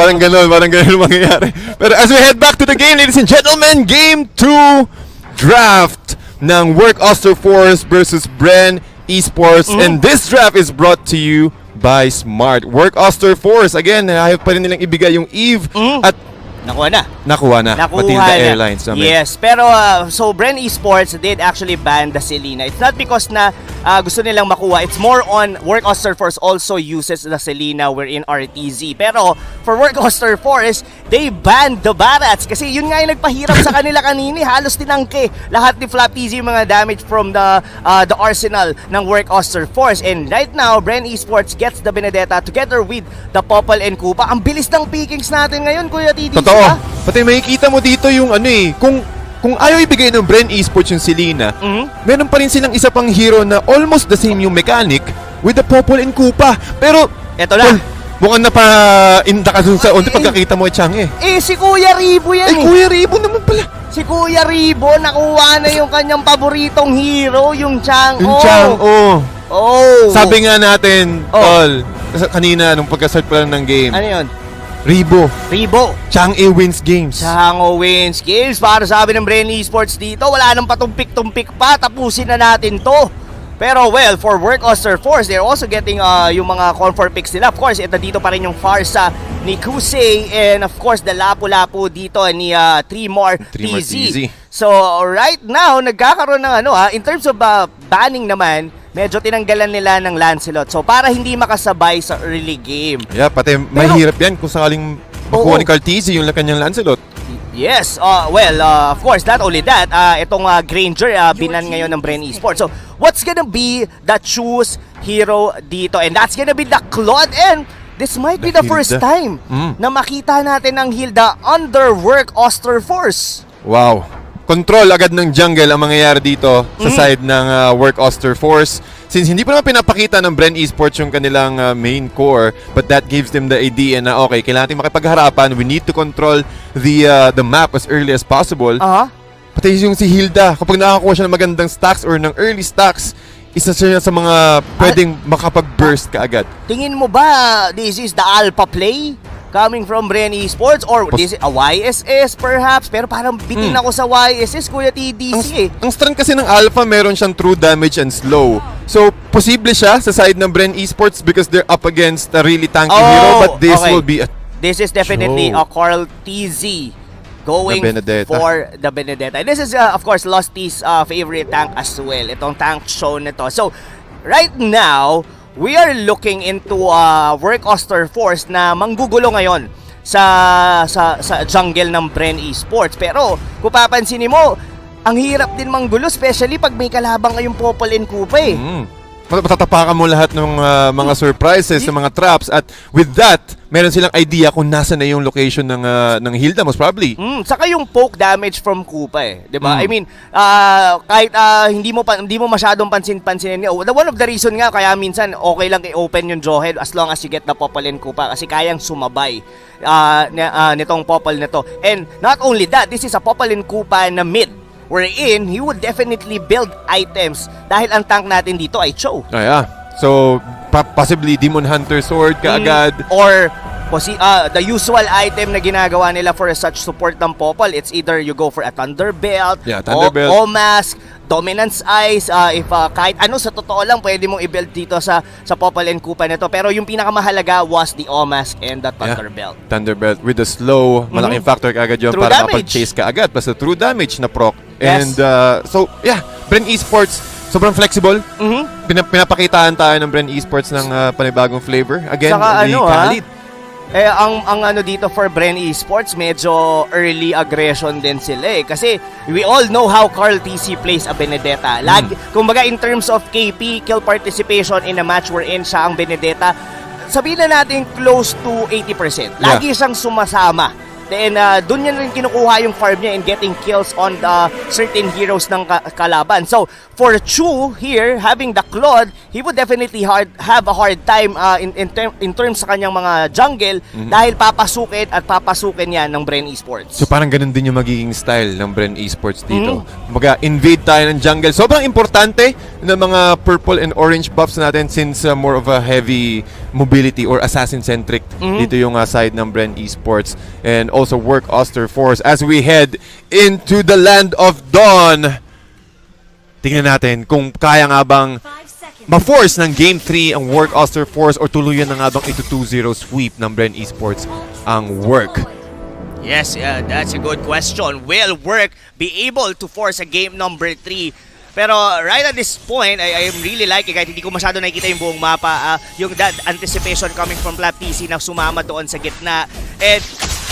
Parang ganun mangyayari. Pero as we head back to the game, ladies and gentlemen, Game 2 draft ng Work Oster Force versus Brain Esports. And this draft is brought to you by Smart. Work Oster Force, again, ayaw pa rin nilang ibigay yung Eve at Nakuha na. Matilda Airlines. Yes, pero so Brain Esports did actually ban the Selena. It's not because na gusto nilang makuha. It's more on Work Oster Force also uses the Selena wherein RTZ. Pero for Work Oster Force, they banned the Barats kasi yun nga yung nagpahirap sa kanila kanini. Halos tinangke lahat ni Flap TZ yung mga damage from the arsenal ng Work Oster Force. And right now, Brain Esports gets the Benedetta together with the Popol and Kupa. Ang bilis ng pickings natin ngayon, Kuya TDC. Totoo. Pati makikita mo dito yung kung ayaw ibigay ng Brain Esports yung Selena, meron pa rin silang isa pang hero na almost the same yung mechanic with the Popol and Kupa. Pero eto na. Mukhang napa-inda ka dun sa unti pagkakita mo Chang si Kuya Ribo yan Kuya Ribo naman pala. Si Kuya Ribo, nakuha na yung kanyang paboritong hero, yung Chang. Sabi nga natin, Tol, kanina nung pagka-start pa lang ng game. Ano yun? Ribo. Chang'e wins games. Chang'e wins games. Para sabi ng Brain Esports dito, wala nang patumpik-tumpik pa. Tapusin na natin to. Pero well, for Work Oster Force, they're also getting yung mga comfort picks nila. Of course, ito dito pa rin yung Farsa ni Kusei and of course, the Lapu-Lapu dito ni Tremor TZ. So right now, nagkakaroon ng in terms of banning naman, medyo tinanggalan nila ng Lancelot. So, para hindi makasabay sa early game. Yeah, pati mahirap yan kung sakaling makuha ni Cartesi yung kanyang Lancelot. Yes, of course, not only that, itong Granger, binan ngayon ng Brain Esports. So, what's gonna be the choose hero dito? And that's gonna be the Claude. And this might be the first time na makita natin ang Hilda under Work Oster Force. Wow. Control agad ng jungle ang mangyayari dito sa side ng Work Oster Force. Since hindi pa naman pinapakita ng Brain Esports yung kanilang main core, but that gives them the idea na okay, kailangan natin makipagharapan, we need to control the map as early as possible. Pati yung si Hilda, kapag nakakuha siya ng magandang stacks or ng early stacks, isa siya sa mga pwedeng makapag-burst kaagad. Tingin mo ba this is the alpha play coming from Bren Esports or this is a YSS perhaps? Pero parang bitin ako sa YSS, Kuya TDC Ang strength kasi ng alpha, meron siyang true damage and slow. So, posible siya sa side ng Bren Esports because they're up against a really tanky hero, but this will be a... This is definitely a Carl TZ going for the Benedetta. This is, of course, Losty's favorite tank as well. Itong tank show nito. So, right now, we are looking into Work Oster Force na manggugulo ngayon sa jungle ng Bren Esports. Pero, kung papansinin mo, ang hirap din manggulo, especially pag may kalabang ngayong Popol and Kupa eh. Matatapakan mo lahat ng mga surprises, ng mga traps, at with that, meron silang idea kung nasa na yung location ng Hilda, most probably. Saka yung poke damage from Kupa eh, 'di ba? I mean, kahit hindi mo masyadong pansin-pansinin. One of the reason nga kaya minsan okay lang i-open yung Jawhead as long as you get the Popol and Kupa kasi kayang sumabay nitong Popol nito. And not only that, this is a Popol and Kupa na mid, wherein he would definitely build items dahil ang tank natin dito ay Cho. So, possibly Demon Hunter Sword kaagad. Or the usual item na ginagawa nila for such support ng Popol, it's either you go for a Thunderbelt, O-Mask, Dominance Eyes, if kahit ano sa totoo lang pwede mong i-build dito sa Popol and Kupa nito. Pero yung pinakamahalaga was the O-Mask and the Thunderbelt. Thunderbelt with the slow, malaking factor kaagad yun para mapag-chase kaagad. Basta true damage na proc. And so, Bren Esports, sobrang flexible. Pinapakitaan tayo ng Bren Esports ng panibagong flavor. Again, saka Khalid. Ang ano dito for Bren Esports, medyo early aggression din sila eh. Kasi we all know how Carl TC plays a Benedetta. Kumbaga in terms of KP, kill participation in a match wherein siya ang Benedetta, sabihin na natin close to 80%. Lagi siyang sumasama. Then, dun yan rin kinukuha yung farm niya in getting kills on the certain heroes ng kalaban. So, for Chu here, having the Claude, he would definitely have a hard time in terms sa kanyang mga jungle dahil papasukin yan ng Bren Esports. So, parang ganun din yung magiging style ng Bren Esports dito. Mag-invade tayo ng jungle. Sobrang importante ng mga purple and orange buffs natin since more of a heavy mobility or assassin-centric dito yung side ng Bren Esports. And also Work Oster Force as we head into the land of dawn. Tingnan natin kung kaya nga bang ma-force ng Game 3 ang Work Oster Force or tuluyan na nga bang ito 2-0 sweep ng Bren Esports ang Work. Yes, that's a good question. Will Work be able to force a game number 3? Pero right at this point, I am really liking, kahit hindi ko masyado nakikita yung buong mapa, yung that anticipation coming from Flap TC na sumama doon sa gitna. And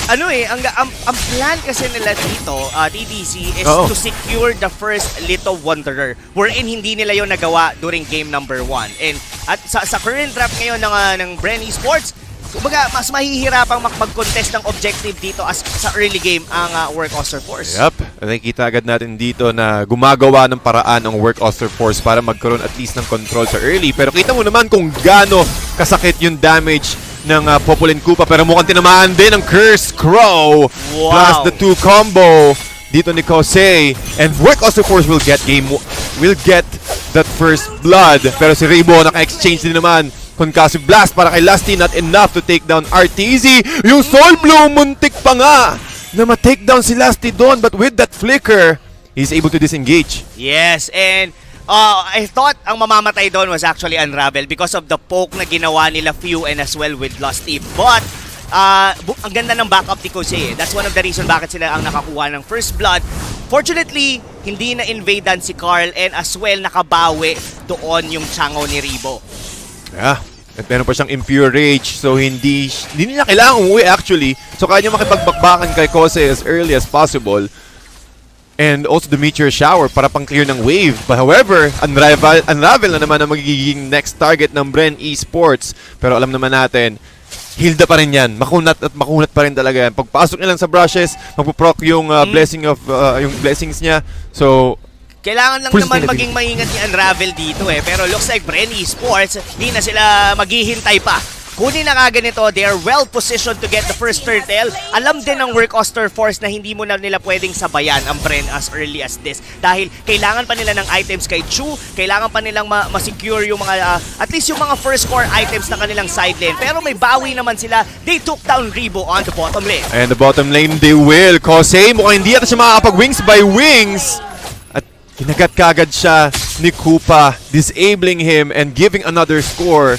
ang plan kasi nila dito, TDC, is to secure the first Little Wanderer, wherein hindi nila yung nagawa during game number 1. And at sa current draft ngayon ng Bren Esports, kumbaga, mas mahihirapang mag-contest ng objective dito sa early game ang Work Oster Force. Nakikita agad natin dito na gumagawa ng paraan ang Work Oster Force para magkaroon at least ng control sa early. Pero kita mo naman kung gaano kasakit yung damage ng Popol and Kupa. Pero mukhang tinamaan din ng Cursed Crow. Plus the 2 combo dito ni Kosei. And Work Oster Force will get that first blood. Pero si Rebo naka-exchange din naman. Concussive Blast para kay Lusty, not enough to take down RTZ. Yung Soul Blow, muntik pa nga na ma-take down si Lusty doon. But with that flicker, he's able to disengage. Yes, and I thought ang mamamatay doon was actually Unravel because of the poke na ginawa nila Few and as well with Lusty. But ang ganda ng backup ni Kosei. That's one of the reasons bakit sila ang nakakuha ng first blood. Fortunately, hindi na-invadean si Carl and as well nakabawi doon yung Chango ni Rebo. At meron pa siyang Impure Rage, so hindi niya kailangan umuwi actually. So kaya niya makipagbakbakan kay Kosei as early as possible. And also the Meteor Shower para pang-clear ng wave. But however, Unravel na naman ang magiging next target ng Bren Esports. Pero alam naman natin, Hilda pa rin yan. Makunat at makunat pa rin talaga yan. Pagpasok niya lang sa brushes, magpuproc yung yung blessings niya. So, kailangan lang naman maging maingat ni Unravel dito eh. Pero looks like Bren Esports, hindi na sila maghihintay pa kunin na kagad nito. They are well positioned to get the first turtle. Alam din ng Work Oster Force na hindi mo na nila pwedeng sabayan ang Bren as early as this. Dahil kailangan pa nila ng items kay Chu, kailangan pa nilang ma-secure yung mga, at least yung mga first core items na kanilang side lane. Pero may bawi naman sila. They took down Rebo on the bottom lane. And the bottom lane, they will. Kosei, mukhang hindi ata siya makakapag-wings by wings. At kinagat kagad siya ni Koopa, disabling him and giving another score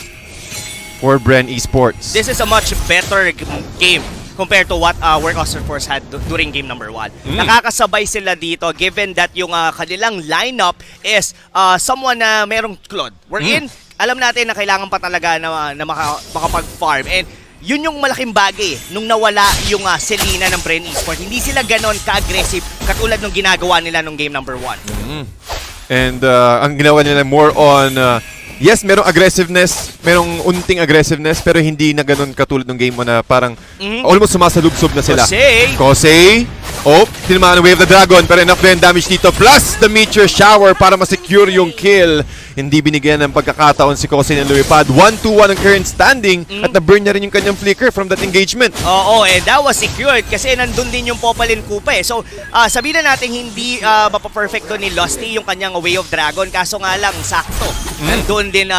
for Bren Esports. This is a much better game compared to what Work Oster Force had during game number 1. Nakakasabay sila dito given that yung kanilang lineup is someone na merong Claude. We're in, alam natin na kailangan pa talaga na makapag-farm. And yun yung malaking bagay nung nawala yung Selena ng Bren Esports. Hindi sila ganon ka-aggressive katulad nung ginagawa nila nung game number 1. And ang ginawa nila more on, yes, merong aggressiveness, merong unting aggressiveness, pero hindi na ganon katulad ng game mo na parang almost sumasalubsob na sila. Kosei! Oh, tinamaan ng Wave the Dragon, pero enough na yung damage dito. Plus the Meteor Shower para masecure yung kill. Hindi binigyan ng pagkakataon si Kosei ng lumipad. 1-2-1 ang current standing at na-burn niya rin yung kanyang flicker from that engagement. Oo, and that was secured kasi nandun din yung Popalin Koopa eh. So, sabihin na natin hindi mapaperfect doon ni Losty yung kanyang Way of Dragon. Kaso nga lang, sakto. Nandun din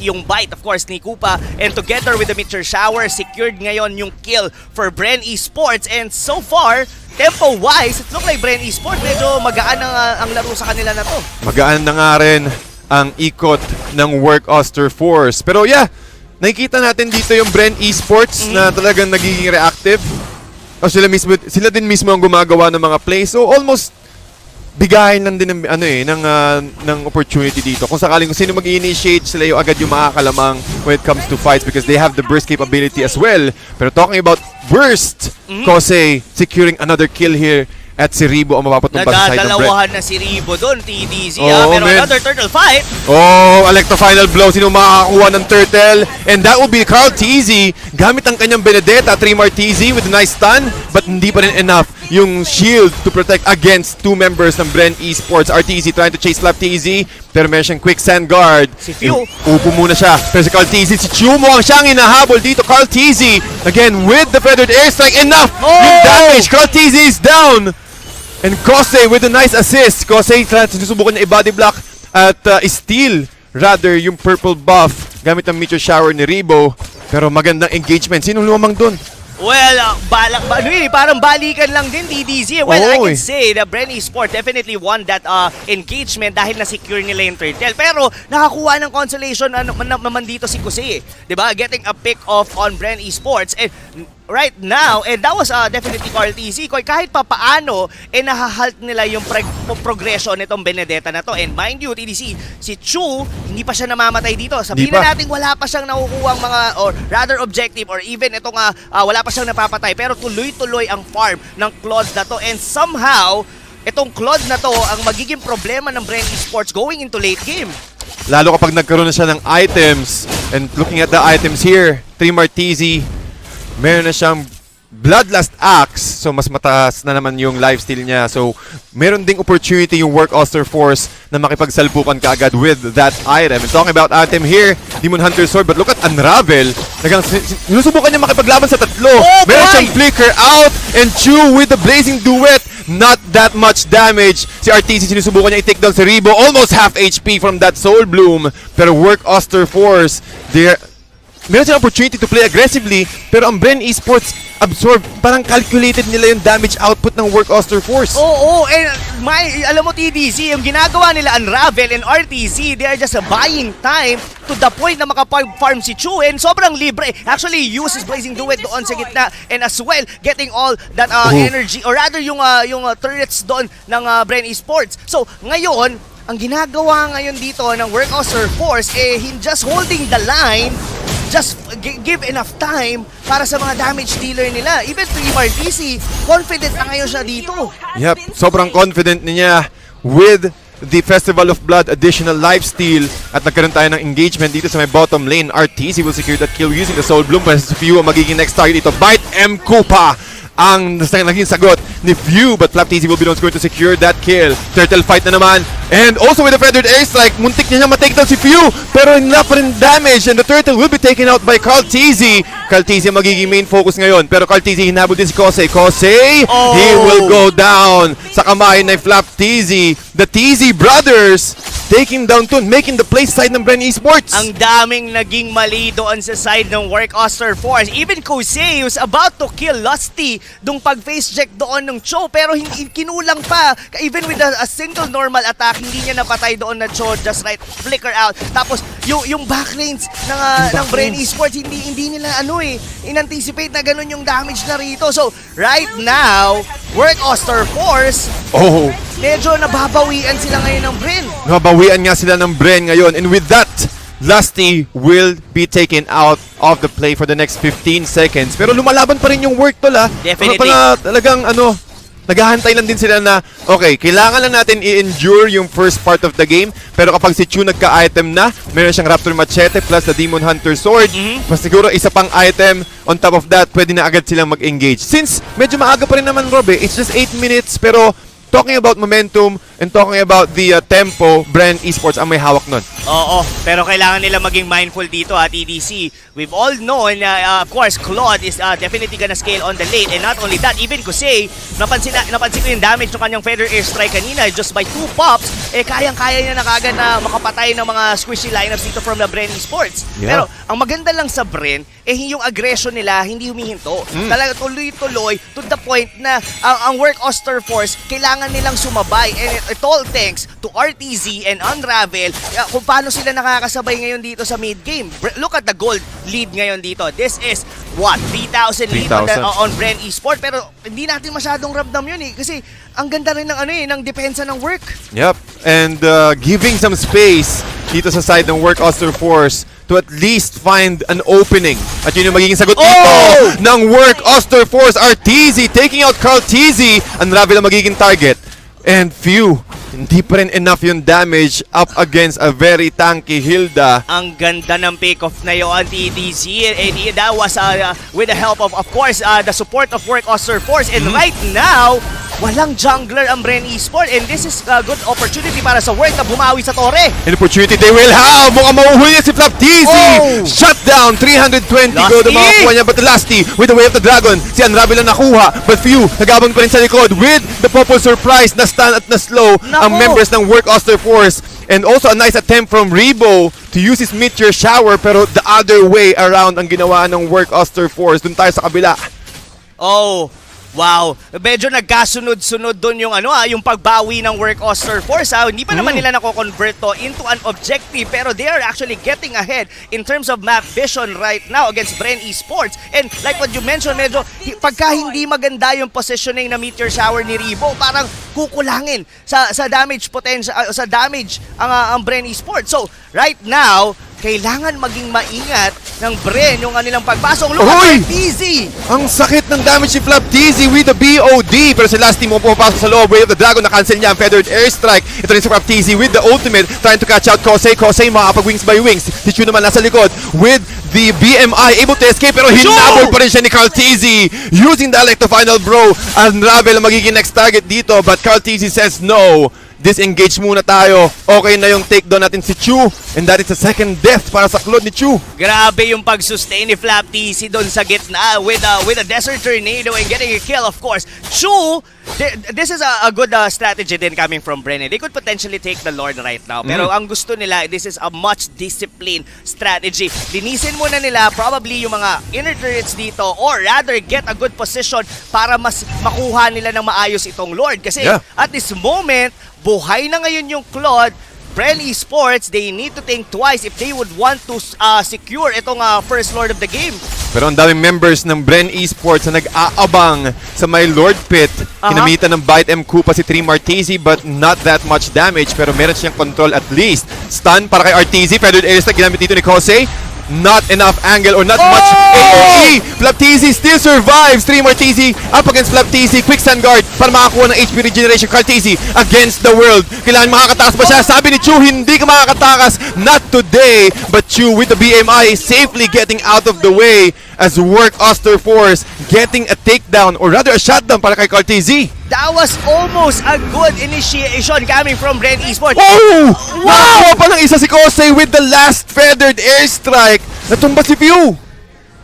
yung bite, of course, ni Koopa. And together with the Meteor Shower, secured ngayon yung kill for Bren Esports. And so far, tempo-wise, it look like Bren Esports medyo magaan ang laro sa kanila na to. Magaan na nga rin ang ikot ng Work Oster Force. Pero yeah, nakikita natin dito yung Bren Esports na talagang nagiging reactive. O sila din mismo ang gumagawa ng mga plays. So almost bigahin lang din ng opportunity dito. Kung sakaling kung sino mag-initiate, sila yung agad yung makakalamang when it comes to fights because they have the burst capability as well. Pero talking about burst, Kosei securing another kill here at si Rebo ang mapapatumba sa side ng Bren. Nadadalawahan na si Rebo doon, TDZ. Oh, pero man. another turtle fight. Oh, Electro Final Blow. Sino makakakuha ng turtle? And that will be Carl TZ gamit ang kanyang Benedetta. 3-mar TZ with a nice stun. But hindi pa rin enough yung shield to protect against two members ng Bren Esports. RTZ trying to chase Flap TZ. Pero meron siyang quick sand guard. Si Few. Upo muna siya. Pero si Carl TZ, si Chumo ang siyang hinahabol dito. Carl TZ again with the feathered airstrike. Enough! Yung damage. Carl TZ is down. And Kosei with a nice assist. Kosei sinusubukan niya i-body block at steal rather yung purple buff gamit ang Meteor Shower ni Rebo. Pero magandang engagement. Sino lumamang dun? Well, parang balikan lang din, DDZ. Well, I can say that Bren Esports definitely won that engagement dahil na-secure nila yung turtle. Pero nakakuha ng consolation naman dito si Kosei. Diba? Getting a pick off on Bren Esports. And right now, and that was definitely Carl TZ. Kahit pa paano, nahahalt nila yung progression nitong Benedetta na to. And mind you, TDC, si Chu, hindi pa siya namamatay dito. Sabihin na natin wala pa siyang nakukuha mga, or rather objective, or even itong wala pa siyang napapatay. Pero tuloy-tuloy ang farm ng Claude na to. And somehow, itong Claude na to ang magiging problema ng Bren Esports going into late game. Lalo kapag nagkaroon na siya ng items. And looking at the items here, 3-mar TZ, meron na siyang Bloodlust Axe, so mas mataas na naman yung lifesteal niya. So, meron ding opportunity yung Work Oster Force na makipagsalpukan kaagad with that item. And talking about item here, Demon Hunter Sword, but look at Unravel. Sinusubukan niya makipaglaban sa tatlo. Meron siyang Flicker out, and Chu with the Blazing Duet. Not that much damage. Si RTC sinusubukan niya i-take down si Rebo. Almost half HP from that Soul Bloom. Pero Work Oster Force, meron silang opportunity to play aggressively, pero ang Bren Esports absorb, parang calculated nila yung damage output ng Work Oster Force. Oo, and alam mo TDC, yung ginagawa nila Unravel and RTC, they are just buying time to the point na makapag-farm si Chu, and sobrang libre. Actually, uses Blazing Duet doon sa gitna, and as well, getting all that energy, or rather yung turrets doon ng Bren Esports. So, ngayon, ang ginagawa ngayon dito ng Work Oster Force, just holding the line, just give enough time para sa mga damage dealer nila. Even 3-mar TC, confident na ngayon siya dito. Yep, sobrang confident niya with the Festival of Blood additional lifesteal at nagkaroon tayo ng engagement dito sa may bottom lane. RTC will secure that kill using the Soul Bloom. Pero si Few ang magiging next target dito. Bite M. Koopa ang naging sagot ni Few, but Flap TZ will be the one going to secure that kill. Turtle fight na naman. And also with the feathered airstrike, muntik niya ma-take down si Few, pero enough pa rin damage, and the turtle will be taken out by Carl TZ. Carl TZ magiging main focus ngayon, pero Carl TZ hinabol din si Kosei. Kosei, he will go down sa kamay ng Flap TZ. The TZ brothers taking down Tun, making the play side ng Bren Esports. Ang daming naging mali doon sa side ng Work Oster Force. Even Kosei was about to kill Lusty dung pag-face check doon ng Cho, pero hindi kinulang pa. Even with a single normal attack, hindi niya napatay doon na Cho, just right, flicker out. Tapos yung backlanes ng Bren Esports, hindi nila in-anticipate na ganun yung damage na rito. So, right now, Work Oster Force, medyo nababawian sila ngayon ng Bren. Nabawian nga sila ng Bren ngayon, and with that, Lusty will be taken out of the play for the next 15 seconds. Pero lumalaban pa rin yung Work tol Definitely. Talagang naghahantay lang din sila na, okay, kailangan lang natin i-endure yung first part of the game, pero kapag si Chu nagka-item na, meron siyang Raptor Machete plus the Demon Hunter Sword, mas siguro isa pang item, on top of that, pwede na agad silang mag-engage. Since medyo maaga pa rin naman, Rob, it's just 8 minutes, pero talking about momentum and talking about the tempo, Bren Esports ang may hawak nun. Oo, pero kailangan nila maging mindful dito at EDC. We've all known, of course, Claude is definitely gonna scale on the lane. And not only that, even Kosei, napansin ko yung damage ng kanyang feather airstrike kanina just by 2 pops, kayang-kaya niya na kagad na makapatay ng mga squishy lineups dito from the Bren Esports. Yeah. Pero ang maganda lang sa Bren, yung aggression nila hindi humihinto. Talaga tuloy-tuloy to the point na ang Work Oster Force, kailangan nilang sumabay. And it all thanks to RTZ and Unravel kung paano sila nakakasabay ngayon dito sa mid-game. Look at the gold lead ngayon dito. This is, what, 3,000 lead on Bren Esports. Pero hindi natin masyadong ramdam yun kasi ang ganda rin ng, ng depensa ng Work. Yep, and giving some space dito sa side ng Work Oster Force to at least find an opening. At yun yung magiging sagot dito ng Work Oster Force. RTZ taking out Carl TZ. Unravel ang magiging target. And Few, hindi pa rin enough yung damage up against a very tanky Hilda. Ang ganda ng pick-off na yun, TDZ. And that was with the help of course, the support of Work Oster Force. And right now, walang jungler ang Bren Esports. And this is a good opportunity para sa Work na bumawi sa torre. An opportunity they will have. Mukhang mauhuli niya si Flap TZ. Shut down, 320 gold ang makakuha niya. But Lusty with the way of the dragon. Si Unravel ang nakuha. But Few, nagabang pa rin sa likod with the Popol Surprise na stun at na slow ang members ng Work Oster Force. And also a nice attempt from Rebo to use his Meteor Shower, pero the other way around ang ginawa ng Work Oster Force. Dun tayo sa kabila. Wow, medyo nagkasunod-sunod doon yung yung pagbawi ng Work Oster Force. Hindi pa naman nila nako-convert to into an objective, pero they are actually getting ahead in terms of map vision right now against Bren Esports. And like what you mentioned, medyo pagka hindi maganda yung positioning na Meteor Shower ni Rebo, parang kukulangin sa damage potential, sa damage ang Bren Esports. So, right now, kailangan maging maingat ng Bren yung kanilang pagpasok. Look at TZ! Ang sakit ng damage si Flap TZ with the BOD. Pero si Lusty mo pumapasok sa loob. Way of the Dragon, na-cancel niya ang feathered airstrike. Ito rin si Flap TZ with the ultimate, trying to catch out Kosei. Kosei makapag-wings by wings. Si Chu naman nasa likod with the BMI, able to escape, pero hinabol pa rin siya ni Carl TZ using the Elect to Final Bro. Unravel ang magiging next target dito, but Carl TZ says no. Disengage muna tayo. Okay na yung takedown natin si Chu. And that is the second death para sa Claude ni Chu. Grabe yung pag-sustain ni Flap TZ doon sa gitna with a Desert Tornado and getting a kill, of course. Chu, this is a good strategy din coming from Bren. They could potentially take the Lord right now. Pero ang gusto nila, this is a much disciplined strategy. Linisin muna nila probably yung mga inner turrets dito, or rather get a good position para mas makuha nila ng maayos itong Lord. Kasi at this moment, buhay na ngayon yung Claude. Bren Esports, they need to think twice if they would want to secure itong first Lord of the game. Pero ang daming members ng Bren Esports na nag-aabang sa may Lord Pit. Kinamitan ng Bite M Koopa si Trim RTZ, but not that much damage. Pero meron siyang control at least. Stun para kay RTZ. Feathered airstrike ginamit dito ni Kosei. Not enough angle or not much AOE. Flap TZ still survives. Streamer TZ up against Flap TZ. Quick stand guard para makakuha ng HP regeneration. Carl TZ against the world. Kailangan makakatakas ba siya? Sabi ni Chu, hindi ka makakatakas. Not today. But Chu with the BMI is safely getting out of the way. as Work Oster Force getting a takedown or rather a shutdown para kay Cartezi. That was almost a good initiation coming from Ren Esports. Oh! Wow! Pa ng isa si Kosei with the last feathered airstrike. Natumba si Few.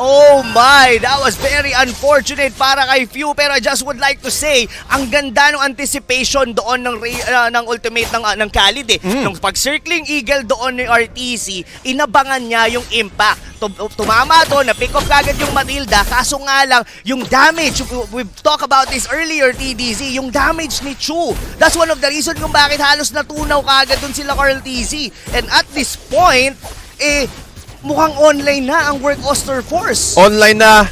Oh my, that was very unfortunate para kay Few, pero I just would like to say, ang ganda ng anticipation doon ng ultimate ng Khalid Nung pag-circling eagle doon ni RTC, inabangan niya yung impact. Tumama to, na-pick off kagad yung Matilda, kaso nga lang, yung damage, we've talked about this earlier, TDZ, yung damage ni Chu. That's one of the reasons kung bakit halos natunaw kagad doon sila Carl TZ. And at this point, mukhang online na ang Work Oster Force. Online na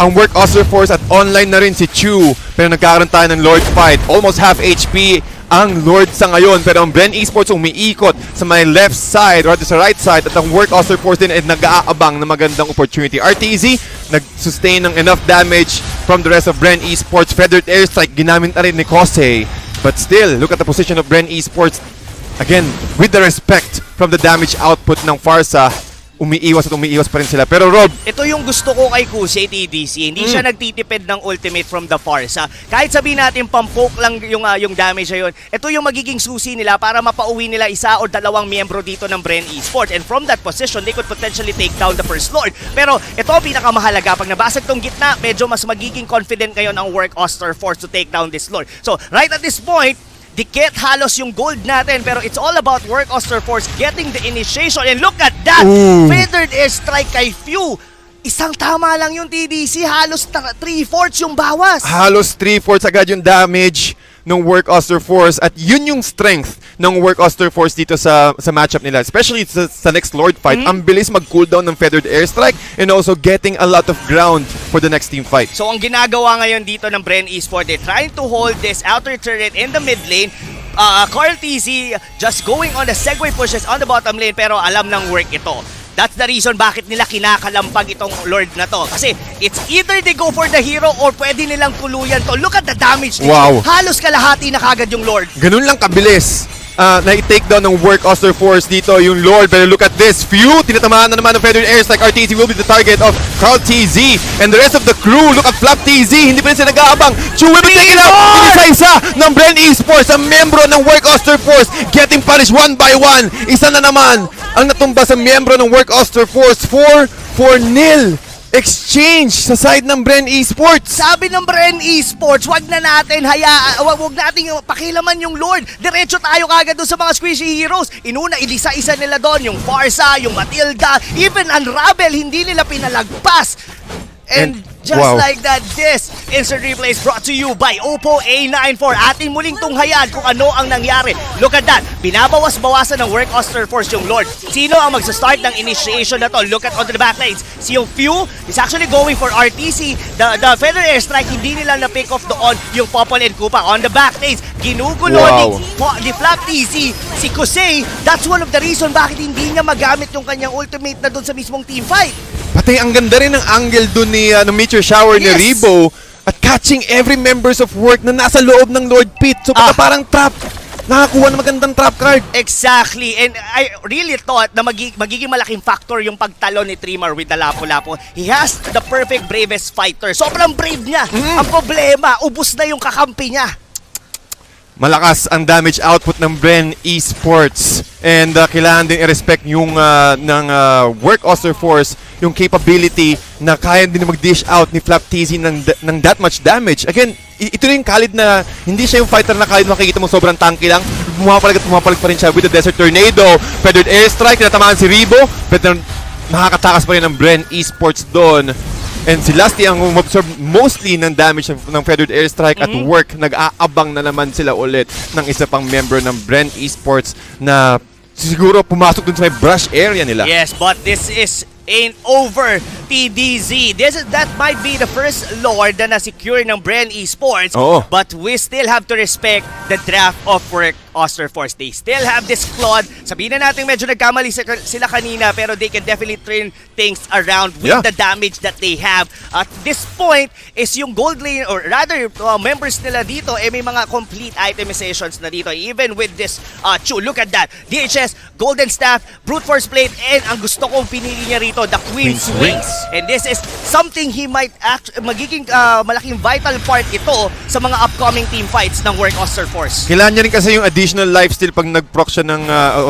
ang Work Oster Force at online na rin si Chu. Pero nagkaroon tayo ng Lord fight. Almost half HP ang Lord sa ngayon. Pero ang Bren Esports umiikot sa may left side or sa right side. At ang Work Oster Force din ay nag-aabang na magandang opportunity. RTZ nag-sustain ng enough damage from the rest of Bren Esports. Feathered Airstrike ginamit na rin ni Kosei. But still, look at the position of Bren Esports. Again, with the respect from the damage output ng Farsa, umiiwas pa rin sila. Pero Rob, ito yung gusto ko kay Kusei TDC. Hindi siya nagtitipid ng ultimate from the Farsa. Kahit sabihin natin pampoke lang yung damage na yun, ito yung magiging susi nila para mapauwi nila isa o dalawang miyembro dito ng Bren Esports. And from that position, they could potentially take down the first Lord. Pero ito ang pinakamahalaga. Pag nabasag tong gitna, medyo mas magiging confident ngayon ang Work Oster Force to take down this Lord. So, right at this point, dikit halos yung gold natin, pero it's all about Work Oster Force getting the initiation. And look at that! Feathered airstrike kay Few. Isang tama lang yung TDC, halos 3/4 yung bawas. Halos 3/4 agad yung damage ng Work Oster Force at yun yung strength ng Work Oster Force dito sa matchup nila, especially sa next Lord fight. Ang bilis mag-cooldown ng Feathered Airstrike and also getting a lot of ground for the next team fight. So ang ginagawa ngayon dito ng Bren Esports, they're trying to hold this outer turret in the mid lane. Carl TZ just going on the segue pushes on the bottom lane, pero alam ng work ito. That's the reason bakit nila kinakalampag itong Lord na to. Kasi it's either they go for the hero or pwede nilang tuluyan to. Look at the damage nito. Wow. Halos kalahati na kagad yung Lord. Ganun lang kabilis. Na-take down ng Work Oster Force dito yung Lord. Pero look at this. Few, tinatamaan na naman ng Feathered Airstrike. RTZ will be the target of Carl TZ. And the rest of the crew, look at Flap TZ. Hindi pa rin sila nag-aabang. Chu will be taken out. Isa-isa ng Bren Esports, ang membro ng Work Oster Force, getting punished one by one. Isa na naman ang natumba sa miyembro ng Work Oster Force. 4-0 exchange sa side ng Bren Esports. Sabi ng Bren Esports, wag nating pakilaman yung Lord. Diretso tayo kagad doon sa mga squishy heroes. Inuna, ilisa-isa nila doon. Yung Farsa, yung Matilda, even Unravel, hindi nila pinalagpas. And just like that, this instant replay is brought to you by Oppo A94. Ating muling tunghayan kung ano ang nangyari. Look at that. Binabawas-bawasan ng Work Oster Force yung Lord. Sino ang magsa-start ng initiation na to? Look at on the back lanes. Si yung Few is actually going for RTC. The Feather Airstrike, hindi nila na-pick off doon yung Popol and Koopa. On the back lanes, ginugulo ni Flap TZ. Si Kosei, that's one of the reason bakit hindi niya magamit yung kanyang ultimate na doon sa mismong team fight. Pati ang ganda rin ng angle dun ni Meteor Shower ni Rebo at catching every members of Work na nasa loob ng Lord Pit. So parang trap. Nakakuha ng magandang trap card. Exactly. And I really thought na magiging malaking factor yung pagtalon ni Trimmer with the Lapu-Lapu. He has the perfect bravest fighter. Sobrang brave niya. Ang problema, ubus na yung kakampi niya. Malakas ang damage output ng Bren Esports. And kailangan din i-respect yung ng Work Oster Force, yung capability na kaya din mag-dish out ni Flap TZ ng that much damage. Again, ito rin yung Khalid na hindi siya yung fighter na Khalid makikita mo sobrang tanky lang. Pumapalag pa rin siya with the Desert Tornado. Feathered Airstrike, tinatamaan si Rebo. Pero nakakatakas pa rin ng Bren Esports doon. And si Lusty ang umabsorb mostly ng damage ng Feathered Airstrike at Work. Nag-aabang na naman sila ulit ng isa pang member ng Bren Esports na siguro pumasok dun sa may brush area nila. Yes, but this ain't over, TDZ. That might be the first Lord na na-secure ng Bren Esports. But we still have to respect the draft of Work Oster Force. They still have this Claude. Sabihin na natin medyo nagkamali sila kanina, pero they can definitely turn things around with the damage that they have. At this point is yung gold lane, or rather members nila dito, may mga complete itemizations na dito. Even with this Chu, look at that. DHS, Golden Staff, Brute Force Plate, and ang gusto kong pinili niya rito, the Queen's Wings. And this is something he might magiging malaking vital part ito sa mga upcoming team fights ng Work Oster Force. Kailangan niya rin kasi yung additional lifesteal pag nag-proc siya ng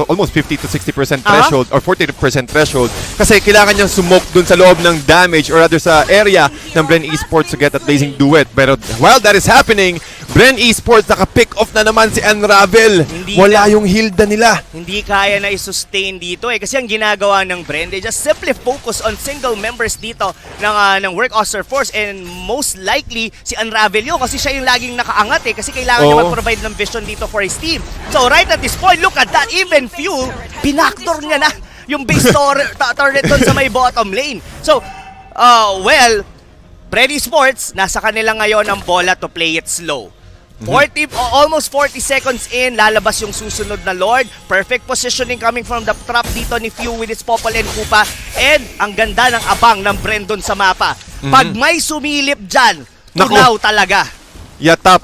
almost 50 to 60% threshold or 40% threshold. Kasi kailangan niyang smoke dun sa loob ng damage or rather sa area ng Bren Esports to get that blazing duet. Pero while that is happening, Bren Esports naka-pick off na naman si Unravel. Wala yung Hilda nila. Hindi kaya na i-sustain dito kasi ang ginagawa ng Bren, they just simply focus on single members dito ng Work Oster Force, and most likely si Unravel yun kasi siya yung laging nakaangat kasi kailangan niya mag-provide ng vision dito for his team. So right at this point, look at that, even Fuel, binaktor niya na yung base turret doon sa may bottom lane. So, well, Bren Esports, nasa kanila ngayon ang bola to play it slow. Almost 40 seconds in, lalabas yung susunod na Lord. Perfect positioning coming from the trap dito ni Few with his Popol and Koopa. And ang ganda ng abang ng Bren doon sa mapa. Pag may sumilip dyan, tunaw talaga. Yatap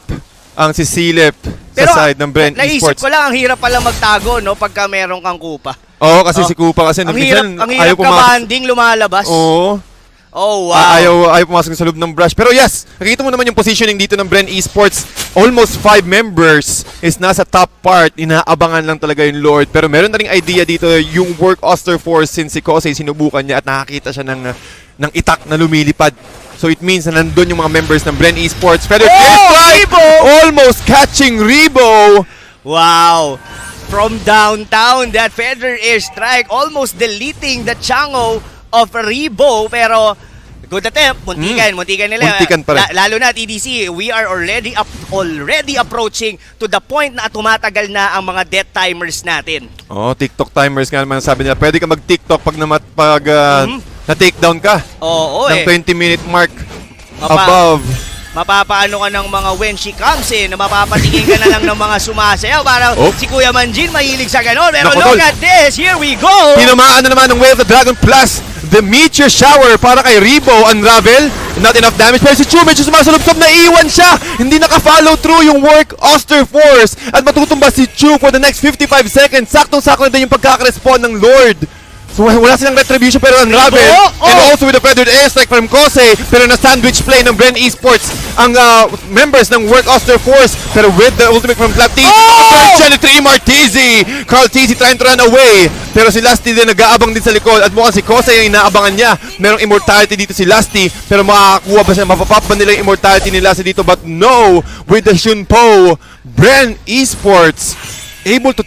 ang sisilip sa side ng Bren Esports. Naisip ko lang, ang hirap pala magtago pagka meron kang Koopa. Oo, kasi si Koopa kasi ang hirap ka-banding lumalabas. Oo. Oh, wow. Ayaw pumasok sa loob ng brush. Pero yes, nakita mo naman yung positioning dito ng Bren Esports. Almost 5 members is nasa top part. Inaabangan lang talaga yung Lord. Pero meron na ring idea dito yung Work Oster Force since si Kosei sinubukan niya at nakakita siya ng itak na lumilipad. So it means na nandun yung mga members ng Bren Esports. Pero Rebo! Almost catching Rebo! Wow! From downtown, that Feather Airstrike almost deleting the Chango of Rebo, pero good attempt, muntikan nila. Muntikan pa rin. Lalo na TDC, we are already approaching to the point na tumatagal na ang mga death timers natin. TikTok timers nga naman sabi nila. Pwede ka mag-TikTok pag na-takedown ka. Ng 20-minute mark above. Mapapaano ka ng mga when she comes in, na mapapatingin ka na lang ng mga sumasayaw. Parang si Kuya Manjin mahilig sa ganon. Pero look at this, here we go! Tinamaan na naman ng Way of the Dragon plus the Meteor Shower para kay Rebo. Unravel, not enough damage. Pero si Chu medyo sumasalubsob, naiwan siya. Hindi naka-follow through yung Work Oster Force. At matutumba si Chu for the next 55 seconds. Saktong-sakto na din yung pagkaka-respond ng Lord. So wala silang retribution pero Unravel. And also with a feathered airstrike from Kosei. Pero na-sandwich play ng Bren Esports ang members ng Work Oster Force. Pero with the ultimate from Clap TZ. Three Martizi. Carl TZ trying to run away. Pero si Lasty din nag-aabang din sa likod. At mukhang si Kosei yung inaabangan niya. Merong immortality dito si Lasty. Pero makakakuha ba siya? Mapapap ba nila yung immortality ni Lasty dito? But no. With the Shunpo, Bren Esports able to...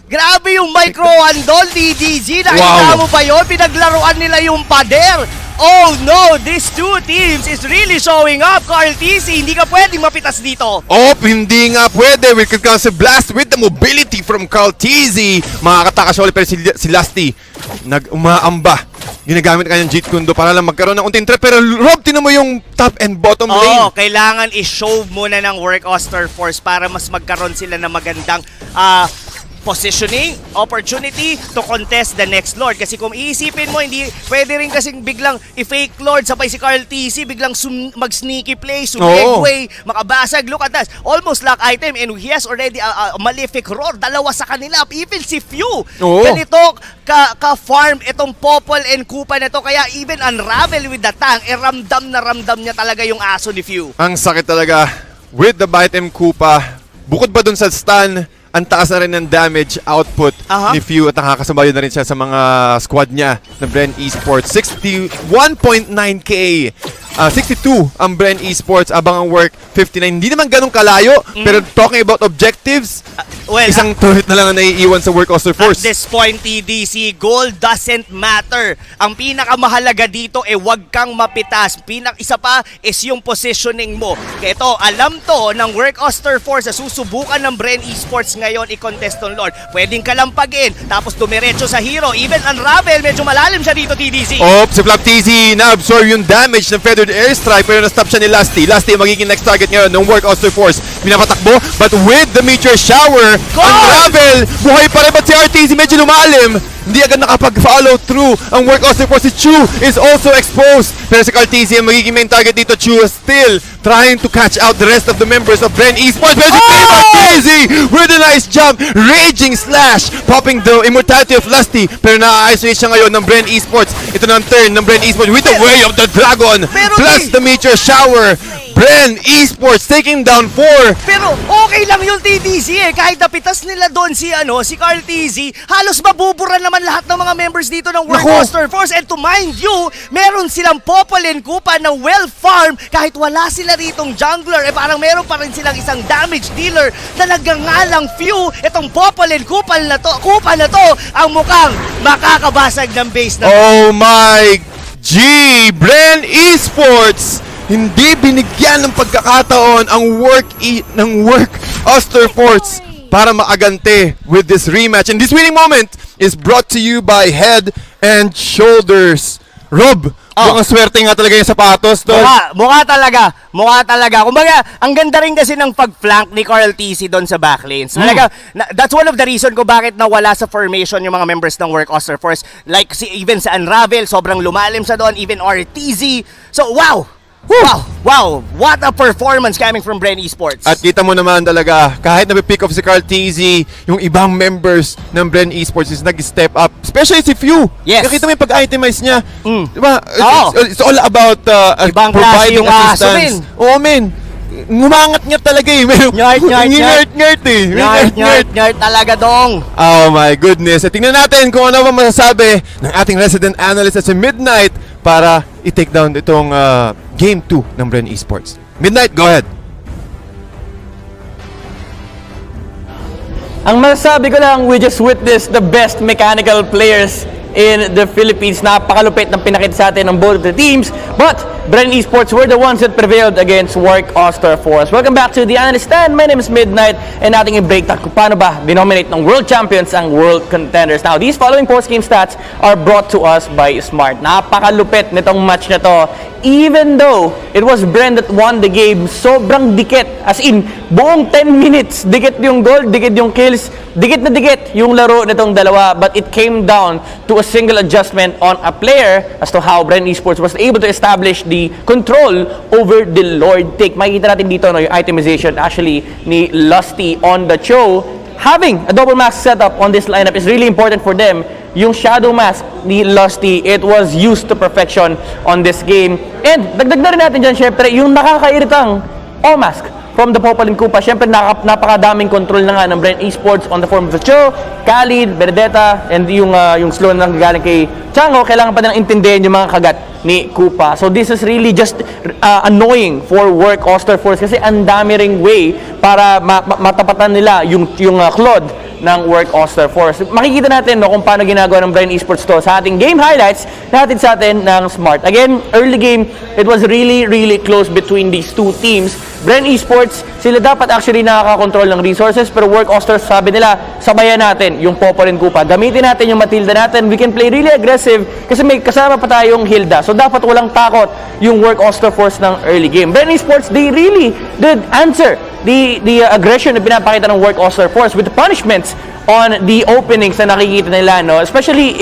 Grabe yung micro-handle, DDG. Nakita mo ba yun? Pinaglaruan nila yung pader. Oh no, these two teams is really showing up. Carl TC, hindi ka pwedeng mapitas dito. Hindi nga pwede. We could cancel blast with the mobility from Carl TZ. Makakatakas ulit pero si Lasty nag-umaamba. Ginagamit kanyang Jeet Kundo para lang magkaroon ng unting trap. Pero Rob, tinan mo yung top and bottom lane. Kailangan i-show muna ng Work Oster Force para mas magkaroon sila ng magandang positioning, opportunity to contest the next Lord. Kasi kung iisipin mo, hindi pwede rin kasing biglang i-fake Lord sabay si Carl TC, biglang mag-sneaky play, sumegway, makabasag. Look at that. Almost lock item and he has already a malefic roar. Dalawa sa kanila. Even si Few. Ganito ka-farm itong Popol and Koopa na to. Kaya even Unravel with the tank, ramdam na ramdam niya talaga yung aso ni Few. Ang sakit talaga with the bite and Koopa. Bukod ba dun sa stun, ang taas na rin ng damage output ni Few at nakakasabay na rin siya sa mga squad niya ng Bren Esports. 61.9k. 62 ang Bren Esports, abang ang Work 59. Hindi naman ganun kalayo, pero talking about objectives, isang turret na lang ang naiiwan sa Work Oster Force. At this point, TDC, goal doesn't matter. Ang pinakamahalaga dito wag kang mapitas. Isa pa is yung positioning mo. Kaya ito, alam to ng Work Oster Force na susubukan ng Bren Esports ngayon i-contest on Lord. Pwedeng kalampagin, tapos dumiretso sa hero. Even Unravel, medyo malalim siya dito, TDC. Si Flap TZ na-absorb yung damage ng Feather feathered airstrike pero na-stop siya ni Lusty. Lusty ang magiging next target ngayon ng Work Oster Force. Pinapatakbo, but with the meteor shower, Unravel, buhay pa rin, but si RTZ medyo lumalim. Hindi agad nakapag-follow through ang Work Oster Force. Si Chu is also exposed. Pero si Cartesian magiging main target dito. Chu is still trying to catch out the rest of the members of Bren Esports. Pero si Cartesi with a nice jump. Raging slash. Popping the immortality of Lusty. Pero na-isolate siya ngayon ng Bren Esports. Ito na ang turn ng Bren Esports with the way of the dragon. Plus the meteor shower. Bren Esports taking down 4. Pero okay lang yung TDC kahit napitas nila doon si Carl TZ, halos mabubura naman lahat ng mga members dito ng World Oster Force. And to mind you, meron silang Popolin Kupa na well-farm kahit wala sila ritong jungler. Parang meron pa rin silang isang damage dealer na nagngangalang few. Itong Popolin Kupa na to ang mukhang makakabasag ng base na. Oh my G! Bren Esports! Hindi binigyan ng pagkakataon ang Work Oster Force para maagante with this rematch. And this winning moment is brought to you by Head and Shoulders. Rob, mukhang swerte nga talaga yung sapatos, tol. Mukha talaga. Kumbaga, ang ganda rin kasi ng pag-flank ni Carl TC doon sa backlanes. Talaga, that's one of the reason ko bakit nawala sa formation yung mga members ng Work Oster Force. Like, even sa Unravel, sobrang lumalim sa doon. Even RTZ. So, wow! Wow! What a performance coming from Bren Esports. At kita mo naman talaga, kahit napipick off si Carl TZ, yung ibang members ng Bren Esports is nag-step up. Especially si Few. Yes. Nakita mo yung pag-itemize niya. Diba? It's all about providing assistance. Oo, men. Ngumangat-ngat talaga eh. Nyart talaga dong. Oh my goodness. At tingnan natin kung ano ba masasabi ng ating resident analyst at si Midnight para i-take down itong Game 2 ng Bren Esports. Midnight, go ahead. Ang masasabi ko lang, we just witnessed the best mechanical players in the Philippines. Napakalupit ng pinakita sa atin ng both of the teams. But Bren Esports were the ones that prevailed against Work Oster Force. Welcome back to the Analyst Stand. My name is Midnight and ating i-break kung paano ba binominate ng world champions ang world contenders. Now, these following post-game stats are brought to us by Smart. Napakalupit nitong match na to. Even though it was Bren that won the game, sobrang dikit. As in, buong 10 minutes, dikit yung goal, dikit yung kills, dikit na dikit yung laro nitong dalawa. But it came down to a single adjustment on a player as to how Bren Esports was able to establish the control over the Lord Take. Makikita natin dito yung itemization actually ni Lusty on the show. Having a double mask setup on this lineup is really important for them. Yung shadow mask ni Lusty, it was used to perfection on this game. And dagdag na rin natin dyan, syempre, yung nakakairitang mask from the Popolin Kupa. Syempre, napakadaming control na nga ng Bren Esports on the form of the Cho, Khalid, Benedetta, and yung slow na galing kay Chango. Kailangan pa nilang intindihin yung mga kagat ni Kupa. So this is really just annoying for Work Oster Force kasi ang dami ring way para matapatan nila yung Claude ng Work Oster Force. Makikita natin kung paano ginagawa ng Bren Esports to sa ating game highlights natin sa atin ng Smart. Again, early game, it was really close between these two teams. Bren Esports, sila dapat actually nakaka-control ng resources pero Work Oster, sabi nila, sabayan natin yung Popolin Kupa. Gamitin natin yung Matilda natin. We can play really aggressive kasi may kasama pa tayong Hilda. So dapat walang takot yung Work Oster Force ng early game. Bren Esports, they really did answer the aggression na pinapakita ng Work Oster Force with the punishments on the openings na nakikita nila, no? Especially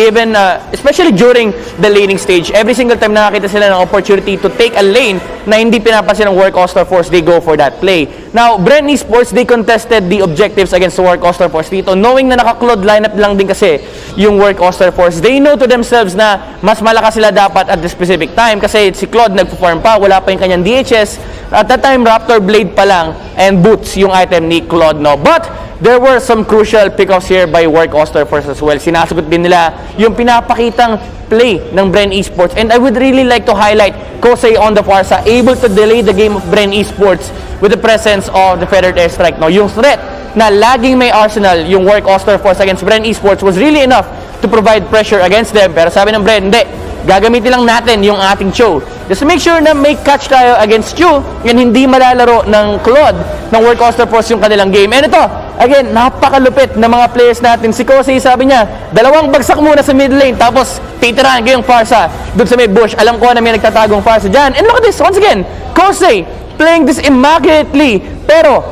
during the laning stage. Every single time nakakita sila ng opportunity to take a lane na hindi pinapansin ng Work Oster Force, they go for that play. Now, Bren Esports, they contested the objectives against the Work Oster Force dito, knowing na naka-Claude lineup lang din kasi yung Work Oster Force. They know to themselves na mas malakas sila dapat at the specific time kasi si Claude nagpo-farm pa, wala pa yung kanyang DHS. At that time, Raptor Blade pa lang and Boots yung item ni Claude, no? But there were some crucial pickoffs here by Work Oster Force as well. Sinasagot din nila yung pinapakitang play ng Bren Esports. And I would really like to highlight Kosei on the Farsa, able to delay the game of Bren Esports with the presence of the Feathered Airstrike. No, yung threat na laging may arsenal yung Work Oster Force against Bren Esports was really enough to provide pressure against them. Pero sabi ng Bren, hindi. gagamitin lang natin yung ating Cho. Just to make sure na may catch tayo against Chu and hindi malalaro ng Claude ng Work Oster Force yung kanilang game. And ito, again, napakalupit na mga players natin. Si Kosei sabi niya, 2 bagsak muna sa mid lane tapos titirahan ko yung Farsa doon sa may bush. Alam ko na may nagtatagong Farsa dyan. And look at this, once again, Kosei playing this immaculately. Pero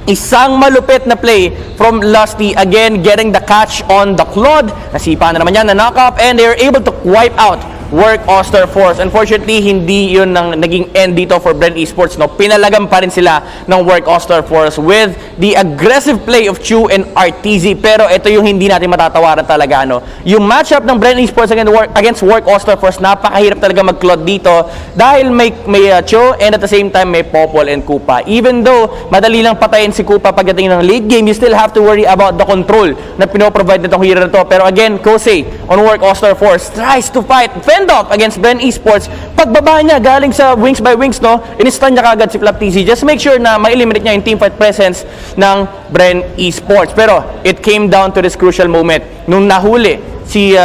isang malupit na play from Lusty, again getting the catch on the Claude. Nasipa na naman yan na knock up and they're able to wipe out Work Oster Force. Unfortunately, hindi yun naging end dito for Brent Esports. No? Pinalagam pa rin sila ng Work Oster Force with the aggressive play of Chu and RTZ. Pero ito yung hindi natin matatawaran talaga. No? Yung matchup ng Brent Esports against Work Oster Force, napakahirap talaga mag-clod dito dahil may Chu and at the same time may Popol and Koopa. Even though madali lang patayin si Koopa pagdating ng late game, you still have to worry about the control na pinoprovide nitong hero na to. Pero again, Kosei on Work Oster Force tries to fight off against Brent Esports. Pagbaba niya galing sa wings by wings, no, in-stun niya kagad si Flap TZ. Just make sure na ma-eliminate niya yung teamfight presence ng Brent Esports. Pero it came down to this crucial moment nung nahuli si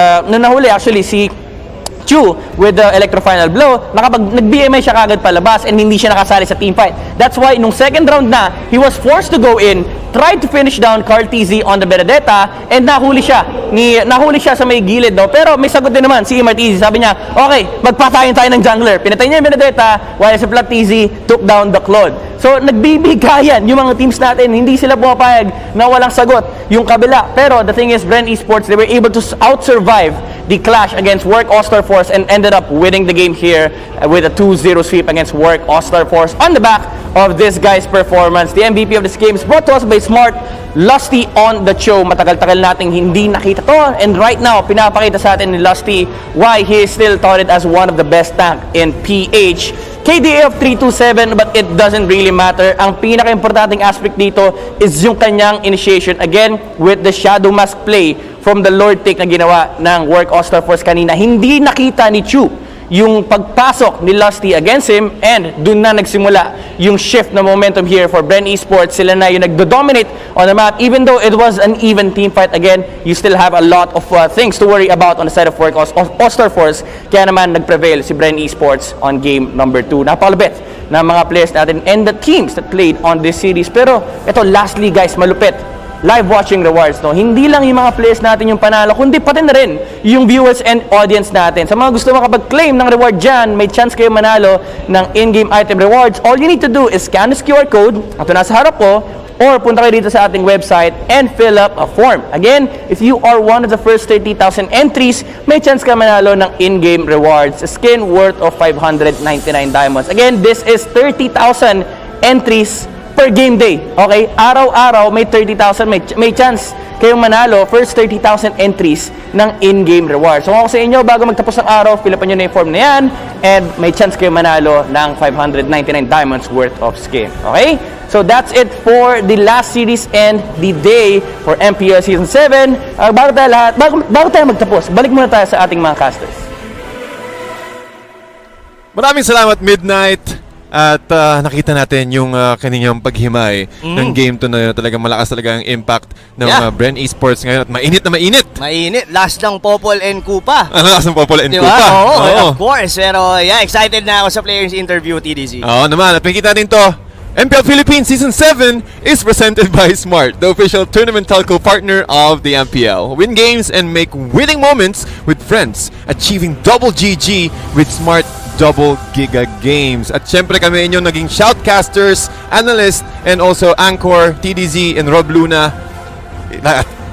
Chu with the electro final blow. Nag-BMI siya kagad palabas and hindi siya nakasali sa teamfight. That's why nung second round na, he was forced to go in, tried to finish down Carl TZ on the Benedetta and nahuli siya sa may gilid, no? Pero may sagot din naman si MRTZ. Sabi niya, okay, magpatayin tayo ng jungler. Pinatay niya yung Benedetta while si Flap TZ took down the Claude. So nagbibigayan yung mga teams natin. Hindi sila pumapayag na walang sagot yung kabila. Pero the thing is, Brent Esports, they were able to out-survive the clash against Work Oster Force and ended up winning the game here with a 2-0 sweep against Work Oster Force on the back of this guy's performance. The MVP of this game is brought to us by Smart, Lusty on the show. Matagal-tagal nating hindi nakita to and right now pinapakita sa atin ni Lusty why he is still touted as one of the best tank in PH. KDA of 327, but it doesn't really matter. Ang pinaka-importanting aspect dito is yung kanyang initiation again with the Shadow Mask play from the Lord take na ginawa ng Work Oster Force kanina. Hindi nakita ni Chu yung pagpasok ni Lusty against him and dun na nagsimula yung shift na momentum here for Brent Esports. Sila na yung nagdo-dominate on the map. Even though it was an even team fight, again, you still have a lot of things to worry about on the side of Work Oster Force. Kaya naman nag-prevail si Brent Esports on game number 2. Napalupit na mga players natin and the teams that played on this series. Pero ito, lastly guys, malupit. Live watching rewards, no? Hindi lang yung mga players natin yung panalo, kundi pati na rin yung viewers and audience natin. Sa mga gusto makapag-claim ng reward dyan, may chance kayo manalo ng in-game item rewards. All you need to do is scan this QR code, ito nasa harap ko, or punta kayo dito sa ating website and fill up a form. Again, if you are one of the first 30,000 entries, may chance ka manalo ng in-game rewards. A skin worth of 599 diamonds. Again, this is 30,000 entries per game day. Okay? Araw-araw may 30,000, may chance kayong manalo first 30,000 entries ng in-game reward. So kung ako sa inyo, bago magtapos ng araw, fill up nyo na yung form na yan and may chance kayong manalo ng 599 diamonds worth of skin. Okay? So that's it for the last series and the day for MPL Season 7. Bago tayo magtapos, balik muna tayo sa ating mga casters. Maraming salamat, Midnight. At nakita natin yung kaninyang paghimay ng game to na talagang malakas talaga ang impact ng Brent Esports ngayon. At mainit na mainit. Mainit. Last ng Popol and Koopa. Last ng Popol and diba? Koopa. Of course. Pero yeah, excited na ako sa players interview, TDZ. Oo naman. At makikita natin to. MPL Philippines Season 7 is presented by Smart, the official tournament telco partner of the MPL. Win games and make winning moments with friends. Achieving double GG with Smart Double Giga Games. At syempre kami inyong naging shoutcasters, analyst, and also anchor, TDZ and Rob Luna.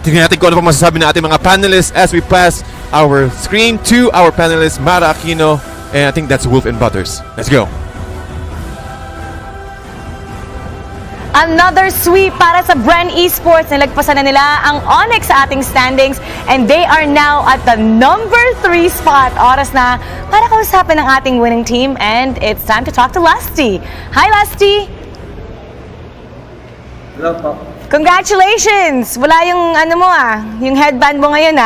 Tingnan natin kung ano pa masasabi na ating mga panelists as we pass our screen to our panelists, Mara Aquino, and I think that's Wolf and Butters. Let's go. Another sweep para sa Brent Esports. Nilagpasan na nila ang Onyx sa ating standings and they are now at the number 3 spot. Oras na para kausapin ang ating winning team and it's time to talk to Lusty. Hi Lusty! Hello po. Congratulations! Wala yung yung headband mo ngayon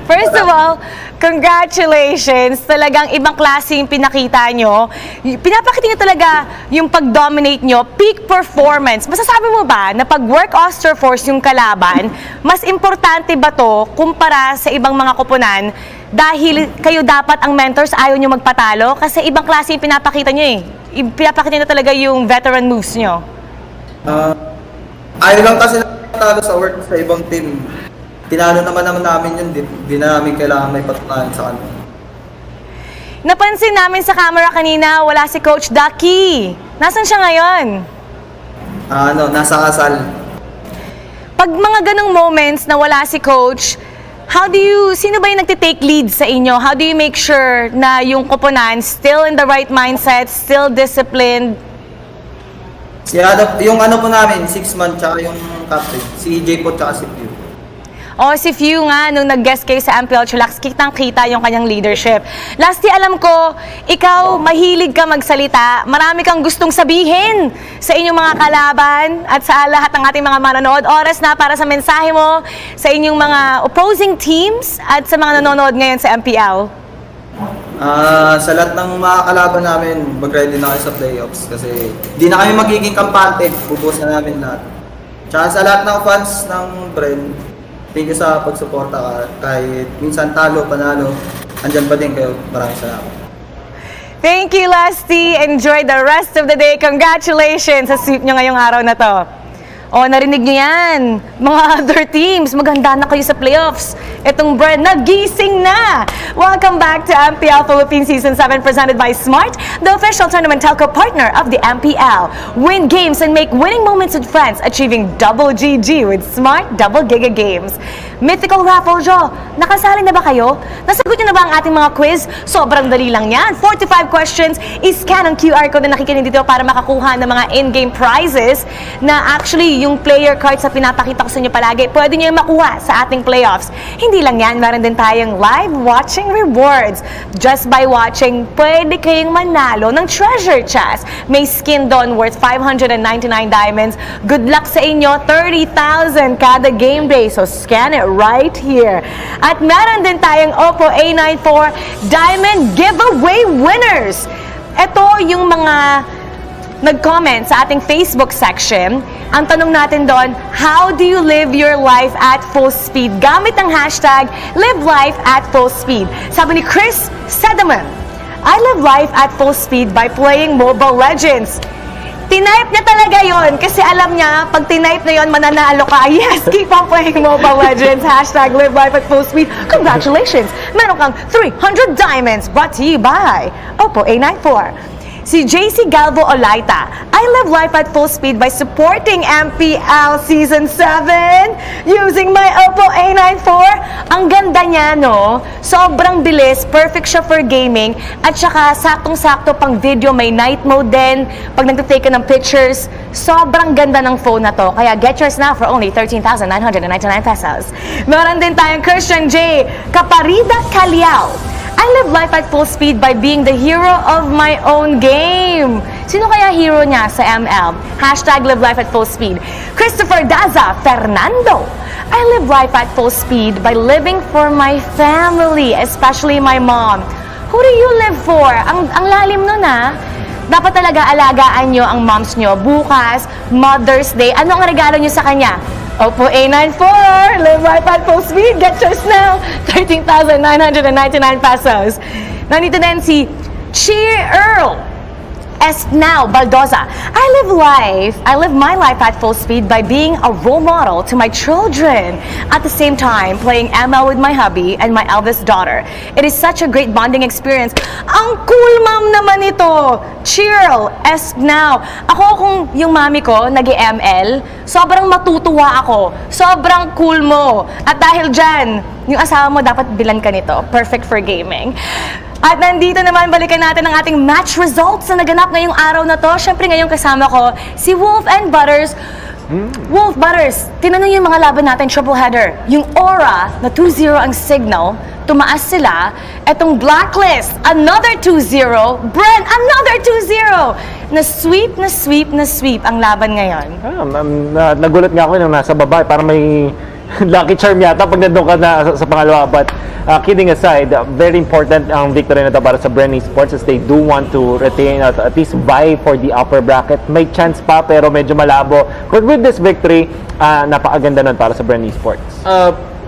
First of all, congratulations! Talagang ibang klase yung pinakita nyo. Pinapakita nyo talaga yung pag-dominate nyo, peak performance. Masasabi mo ba na pag Work Oster Force yung kalaban, mas importante ba to kumpara sa ibang mga koponan dahil kayo dapat ang mentors, ayaw nyo magpatalo? Kasi ibang klase yung pinapakita nyo eh. Pinapakita nyo talaga yung veteran moves nyo. Ayaw lang kasi natalo sa work sa ibang team. Tinalo naman namin yun, di na namin kailangan may patunayan sa kanila. Napansin namin sa camera kanina, wala si Coach Ducky. Nasaan siya ngayon? Nasa kasal. Pag mga ganong moments na wala si Coach, sino ba yung nagtitake lead sa inyo? How do you make sure na yung koponan still in the right mindset, still disciplined? Yung po namin, 6-man, tsaka yung captain, si J po tsaka si Pew. Si Few nga, nung nag-guest kayo sa MPL Chillax, kitang-kita yung kanyang leadership. Lastly, alam ko, ikaw, mahilig ka magsalita. Marami kang gustong sabihin sa inyong mga kalaban at sa lahat ng ating mga manonood. Oras na para sa mensahe mo sa inyong mga opposing teams at sa mga nanonood ngayon sa MPL. Sa lahat ng mga kalaban namin, mag-ready na kayo sa playoffs kasi di na kami magiging kampante, pupusan namin lahat. Tsaka sa lahat ng fans ng Bren, thank you sa pagsuporta kahit minsan talo, panalo, andyan pa din kayo. Maraming salamat. Thank you, Lasty. Enjoy the rest of the day. Congratulations sa sweep nyo ngayong araw na to. Narinig nyo yan. Mga other teams, maganda na kayo sa playoffs. Itong Bren, nagising na! Welcome back to MPL Philippines Season 7 presented by Smart, the official tournament telco partner of the MPL. Win games and make winning moments with friends, achieving double GG with Smart Double Giga Games. Mythical Raffle Draw, nakasali na ba kayo? Nasagot nyo na ba ang ating mga quiz? Sobrang dali lang yan. 45 questions, iscan ang QR code na nakikita dito para makakuha ng mga in-game prizes na actually yung player cards na pinapakita ko sa inyo palagi, pwede nyo yung makuha sa ating playoffs. Hindi lang yan, meron din tayong live watching rewards. Just by watching, pwede kayong manalo ng treasure chest. May skin doon worth 599 diamonds. Good luck sa inyo, 30,000 kada game day. So scan it right here. At meron din tayong Oppo A94 Diamond Giveaway winners. Ito yung mga nag-comment sa ating Facebook section. Ang tanong natin doon, how do you live your life at full speed? Gamit ang hashtag, live life at full speed. Sabi ni Chris Sedaman, I live life at full speed by playing Mobile Legends. Tinype niya talaga yon kasi alam niya, pag tinype na yon, mananalo ka. Yes, keep on playing Mobile Legends. Hashtag live life at full speed. Congratulations! Meron kang 300 diamonds brought to you by Oppo A94. Si JC Galvo Olaita, I live life at full speed by supporting MPL Season 7 using my Oppo A94. Ang ganda niya, no? Sobrang bilis, perfect siya for gaming, at saka saktong-sakto pang video, may night mode din. Pag nagtitake ka ng pictures, sobrang ganda ng phone na to. Kaya get yours now for only 13,999 pesos. Meron din tayong Christian J. Caparida Caliao. I live life at full speed by being the hero of my own game. Sino kaya hero niya sa ML? Hashtag live life at full speed. Christopher Daza Fernando. I live life at full speed by living for my family, especially my mom. Who do you live for? Ang lalim nun, ah. Dapat talaga alagaan nyo ang moms nyo. Bukas, Mother's Day, ano ang regalo nyo sa kanya? Oppo A94, live life at full speed, get yours now, 13,999 pesos. Nandito din si Cheer Earl S. Now Baldoza. I live my life at full speed by being a role model to my children. At the same time, playing ML with my hubby and my eldest daughter. It is such a great bonding experience. Ang cool mom naman ito. Cheryl S. Now. Ako kung yung mami ko nag-ML, sobrang matutuwa ako. Sobrang cool mo. At dahil dyan, yung asawa mo dapat bilan ka nito. Perfect for gaming. At nandito naman, balikan natin ang ating match results na naganap ngayong araw na to. Siyempre ngayong kasama ko, si Wolf and Butters. Wolf, Butters, tinanong yung mga laban natin, triple header. Yung aura na 2-0 ang signal, tumaas sila. Etong Blacklist, another 2-0. Bren, another 2-0. Na-sweep ang laban ngayon. Nagulat nga ako nung nasa baba, parang may lucky charm yata pag nandun ka na sa pangalawa. But kidding aside, very important ang victory na ito para sa Bren Esports as they do want to retain at least vie for the upper bracket. May chance pa pero medyo malabo. But with this victory, napakaganda nun para sa Bren Esports.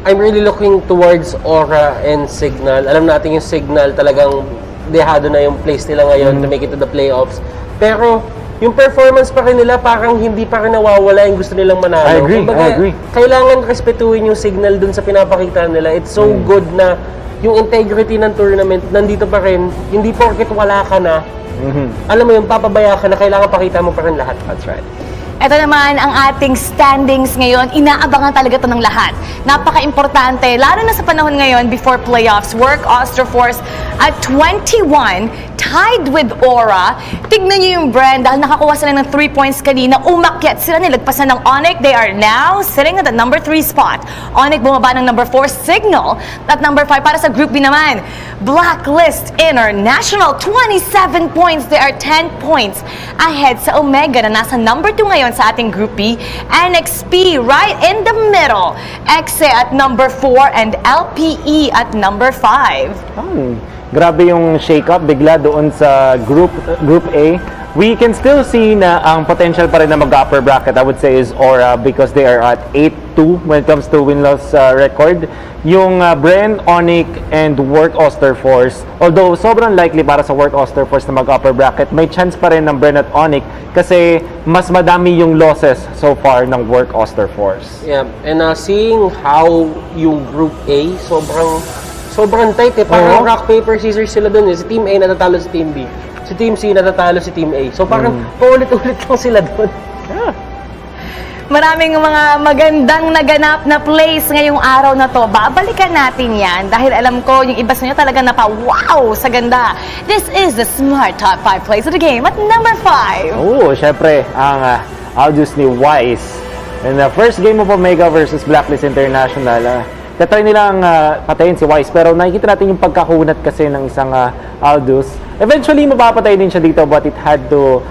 I'm really looking towards Aura and Signal. Alam natin yung Signal talagang dehado na yung place nila ngayon to make it to the playoffs. Pero yung performance pa rin nila parang hindi pa rin nawawala yung gusto nilang manalo. I agree, Kumbaga, I agree. kailangan respetuhin yung Signal dun sa pinapakita nila. It's so good na yung integrity ng tournament nandito pa rin. Hindi porket wala ka na, alam mo yung papabaya ka na kailangan pakita mo pa rin lahat. That's right. Ito naman ang ating standings ngayon. Inaabangan talaga ito ng lahat. Napaka-importante, lalo na sa panahon ngayon before playoffs. Work Osterforce at 21, tied with Aura. Tignan niyo yung brand dahil nakakuha sila ng 3 points kanina. Umakyat sila, nilagpasan ng Onyx. They are now sitting at the number 3 spot. Onyx bumaba ng number 4, Signal. At number 5 para sa Group B naman. Blacklist International, 27 points. They are 10 points ahead sa Omega na nasa number 2 ngayon sa ating Group B. NXP right in the middle. EXE at number 4 and LPE at number 5. Grabe yung shake-up bigla doon sa Group A. We can still see na ang potential pa rin na mag-upper bracket, I would say, is Aura because they are at 8-2 when it comes to win-loss record. Yung Bren, Onyx, and Work Osterforce, although sobrang likely para sa Work Osterforce na mag-upper bracket, may chance pa rin ng Bren at Onyx kasi mas madami yung losses so far ng Work Osterforce. Yeah, and seeing how yung Group A, sobrang tight eh. Parang rock, paper, scissors sila dun eh. Si Team A natatalo si Team B. Si Team C natatalo si Team A. So parang paulit-ulit lang sila dun. Maraming mga magandang naganap na plays ngayong araw na to. Babalikan natin yan dahil alam ko yung iba sa inyo talaga wow sa ganda. This is the Smart Top 5 plays of the game at number 5. Syempre, ang Aldous ni Wise. In the first game of Omega versus Blacklist International, katry nilang patayin si Wise pero nakikita natin yung pagkakunat kasi ng isang Aldous. Eventually, mapapatay din siya dito but it had to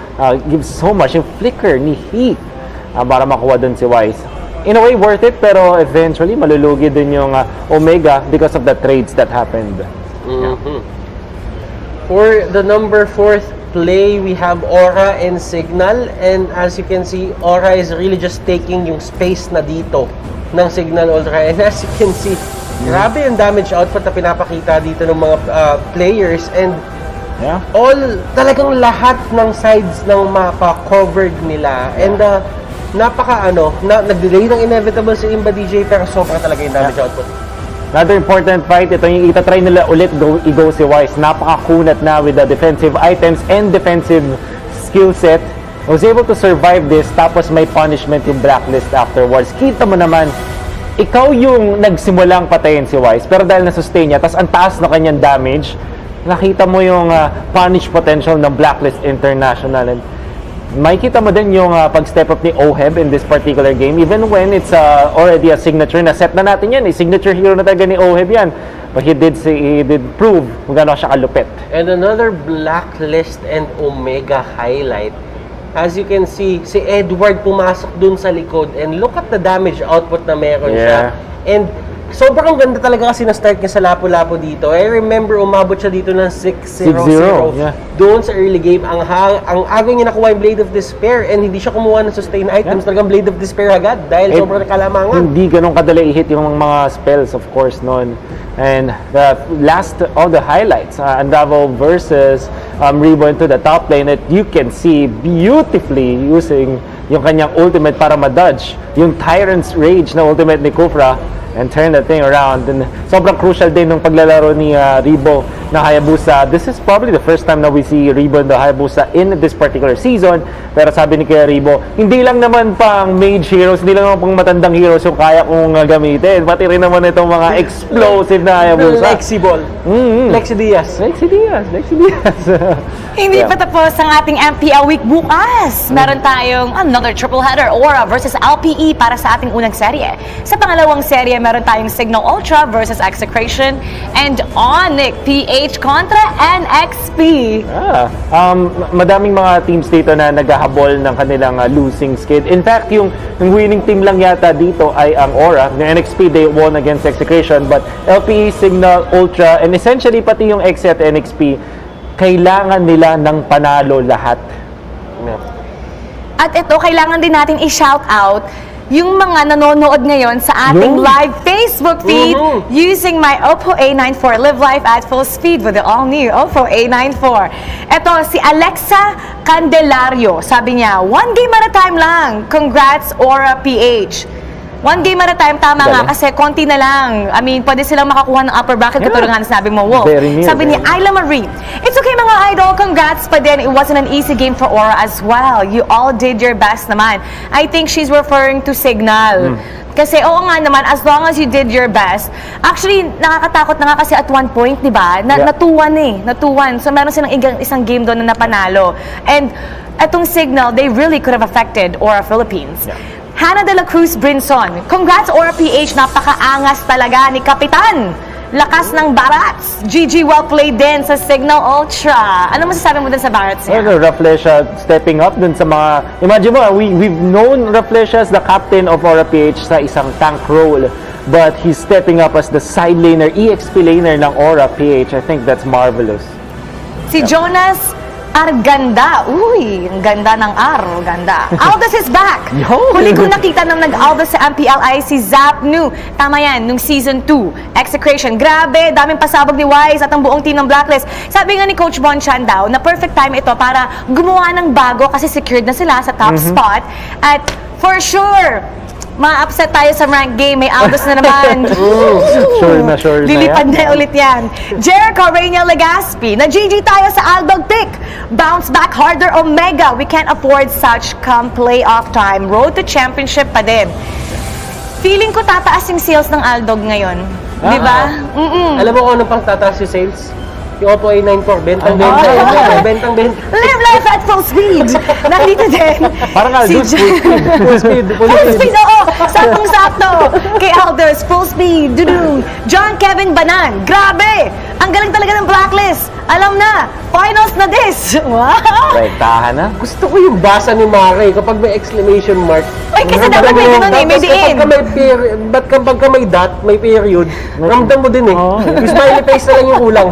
give so much yung flicker ni Heat para makuha dun si Wise. In a way, worth it pero eventually, malulugi din yung Omega because of the trades that happened. For the number 4th play, we have Aura and Signal, and as you can see, Aura is really just taking yung space na dito ng Signal Ultra, and as you can see, grabe yung damage output na pinapakita dito ng mga players, and all, talagang lahat ng sides ng mapa covered nila, and nag-delay ng inevitable si Imba DJ, pero sobra talaga yung damage output. Another important fight, ito yung itatry nila ulit i-go si Wise. Napakakunat na with the defensive items and defensive skill set. Was able to survive this, tapos may punishment yung Blacklist afterwards. Kita mo naman, ikaw yung nagsimulang patayin si Wise, pero dahil na-sustain niya, tapos ang taas na kanyang damage, nakita mo yung punish potential ng Blacklist International. And makikita mo din yung pag-step up ni Oheb in this particular game, even when it's already a signature na set na natin yan. Signature hero na talaga ni Oheb yan. But he did prove kung gano'n siya kalupit. And another Blacklist and Omega highlight. As you can see, si Edward pumasok dun sa likod and look at the damage output na meron siya. And sobrang ganda talaga kasi na-start niya sa Lapu-Lapu dito. I remember umabot siya dito ng 6-0. Doon sa early game, ang agaw niya nakuha yung Blade of Despair and hindi siya kumuha ng sustain items. Talagang Blade of Despair agad dahil sobrang kalamangan. Hindi ganun kadali i-hit yung mga spells, of course, noon. And the last of the highlights, Andavo versus Rebo into the top lane that you can see beautifully using yung kanyang ultimate para ma-dodge yung Tyrant's Rage na ultimate ni Kufra and turn the thing around. And sobrang crucial din nung paglalaro ni Rebo na Hayabusa. This is probably the first time na we see Rebo and the Hayabusa in this particular season. Pero sabi ni Kuya Rebo, hindi lang naman pang mage heroes, hindi lang naman pang matandang heroes yung kaya kong gamitin. Pati rin naman itong mga explosive na Hayabusa. Lexi Ball. Lexi Diaz. Hindi pa tapos ang ating MPL week bukas. Meron tayong another triple header, Aura versus LPE para sa ating unang serye. Sa pangalawang serye, meron tayong Signal Ultra versus Execration and Onyx PH kontra NXP. Madaming mga teams dito na naghahabol ng kanilang losing skid. In fact, yung winning team lang yata dito ay ang Aura. Yung NXP, they won against Execration, but LPE, Signal, Ultra, and essentially pati yung EXE at NXP, kailangan nila ng panalo lahat. At ito, kailangan din natin i-shout out yung mga nanonood ngayon sa ating live Facebook feed using my Oppo A94. Live life at full speed with the all-new Oppo A94. Ito, si Alexa Candelario. Sabi niya, 1 game at a time lang. Congrats, Aura PH. 1 game at a time, tama nga, kasi konti na lang. I mean, pwede silang makakuha ng upper bracket, katulad nga na sabi mo, Wolf. Sabi ni Ayla Marie, it's okay mga idol, congrats pa din. It wasn't an easy game for Aura as well. You all did your best naman. I think she's referring to Signal. Kasi oo nga naman, as long as you did your best. Actually, nakakatakot na nga kasi at one point, di ba? Natuwan eh. Natuwan. So meron silang isang game doon na napanalo. And etong Signal, they really could have affected Aura Philippines. Hannah de la Cruz Brinson. Congrats, Aura PH. Napakaangas talaga ni Kapitan. Lakas ng Barats. GG, well played din sa Signal Ultra. Ano masasabi mo din sa Barats niya? Raflesia stepping up dun sa mga... Imagine mo, we've known Raflesia as the captain of Aura PH sa isang tank role. But he's stepping up as the side laner, EXP laner ng Aura PH. I think that's marvelous. Si Jonas Arganda. Uy, ang ganda ng R. Ganda. Aldous is back. Huli kong nakita nang nag-Aldous sa MPL ay si Zap New. Tama yan, nung Season 2. Execration. Grabe, daming pasabog ni Wise at ang buong team ng Blacklist. Sabi nga ni Coach Bon Chan daw na perfect time ito para gumawa ng bago kasi secured na sila sa top spot. At for sure, ma-upset tayo sa rank game. May Aldous na naman. Sure na Lilipad na ulit yan. Jericho Reina Legaspi. Na-GG tayo sa Aldog pick. Bounce back harder, Omega. We can't afford such come playoff time. Road to championship pa din. Feeling ko tataas yung sales ng Aldog ngayon. Di ba? Alam mo kung ano pang tataas yung sales? Yung Oppo A94, bentang-benta. Bentang-benta. Live life at full speed. Nandito din. Parang Aldous, full speed. Full speed, oo. Saktong-sakto. Kay Aldous, full speed. Dudung. John Kevin Banan. Grabe. Ang galing talaga ng Blacklist. Alam na. Finals na this. Wow. Rektahan na. Gusto ko yung basa ni Mare kapag may exclamation mark. Ay, kasi dapat may ganun eh. May diin. Ba't kapag may dot, may period, ramdam mo din eh. Yung smiley face na lang yung kulang.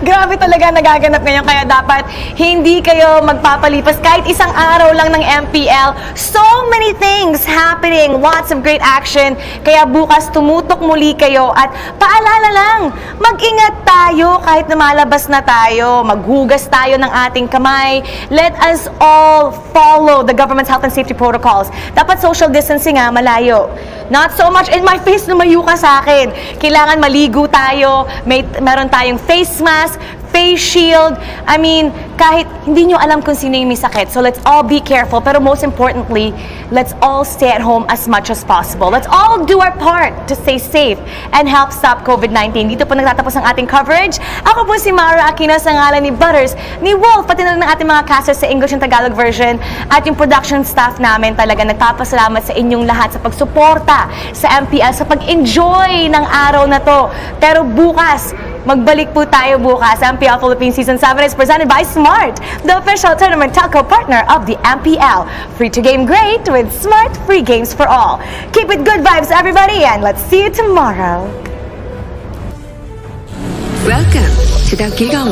Grabe talaga nagaganap ngayon, kaya dapat hindi kayo magpapalipas kahit isang araw lang ng MPL. So many things happening, lots of great action. Kaya bukas tumutok muli kayo at paalala lang, mag-ingat tayo kahit lumalabas na tayo. Maghugas tayo ng ating kamay. Let us all follow the government's health and safety protocols. Dapat social distancing malayo. Not so much in my face, lumayo ka sa akin. Kailangan maligo tayo, meron tayong face mask, face shield. I mean, kahit hindi nyo alam kung sino yung may sakit. So let's all be careful. Pero most importantly, let's all stay at home as much as possible. Let's all do our part to stay safe and help stop COVID-19. Dito po nagtatapos ang ating coverage. Ako po si Mara Aquino sa ngalan ni Butters, ni Wolf, pati na ng ating mga casters sa English and Tagalog version at yung production staff namin talaga nagpapasalamat sa inyong lahat sa pagsuporta sa MPL, sa pag-enjoy ng araw na to. Pero bukas, magbalik po tayo bukas. MPL Philippines Season 7 is presented by Smart, the official tournament telco partner of the MPL. Free to game great with Smart, free games for all. Keep it good vibes, everybody, and let's see you tomorrow. Welcome to the Giga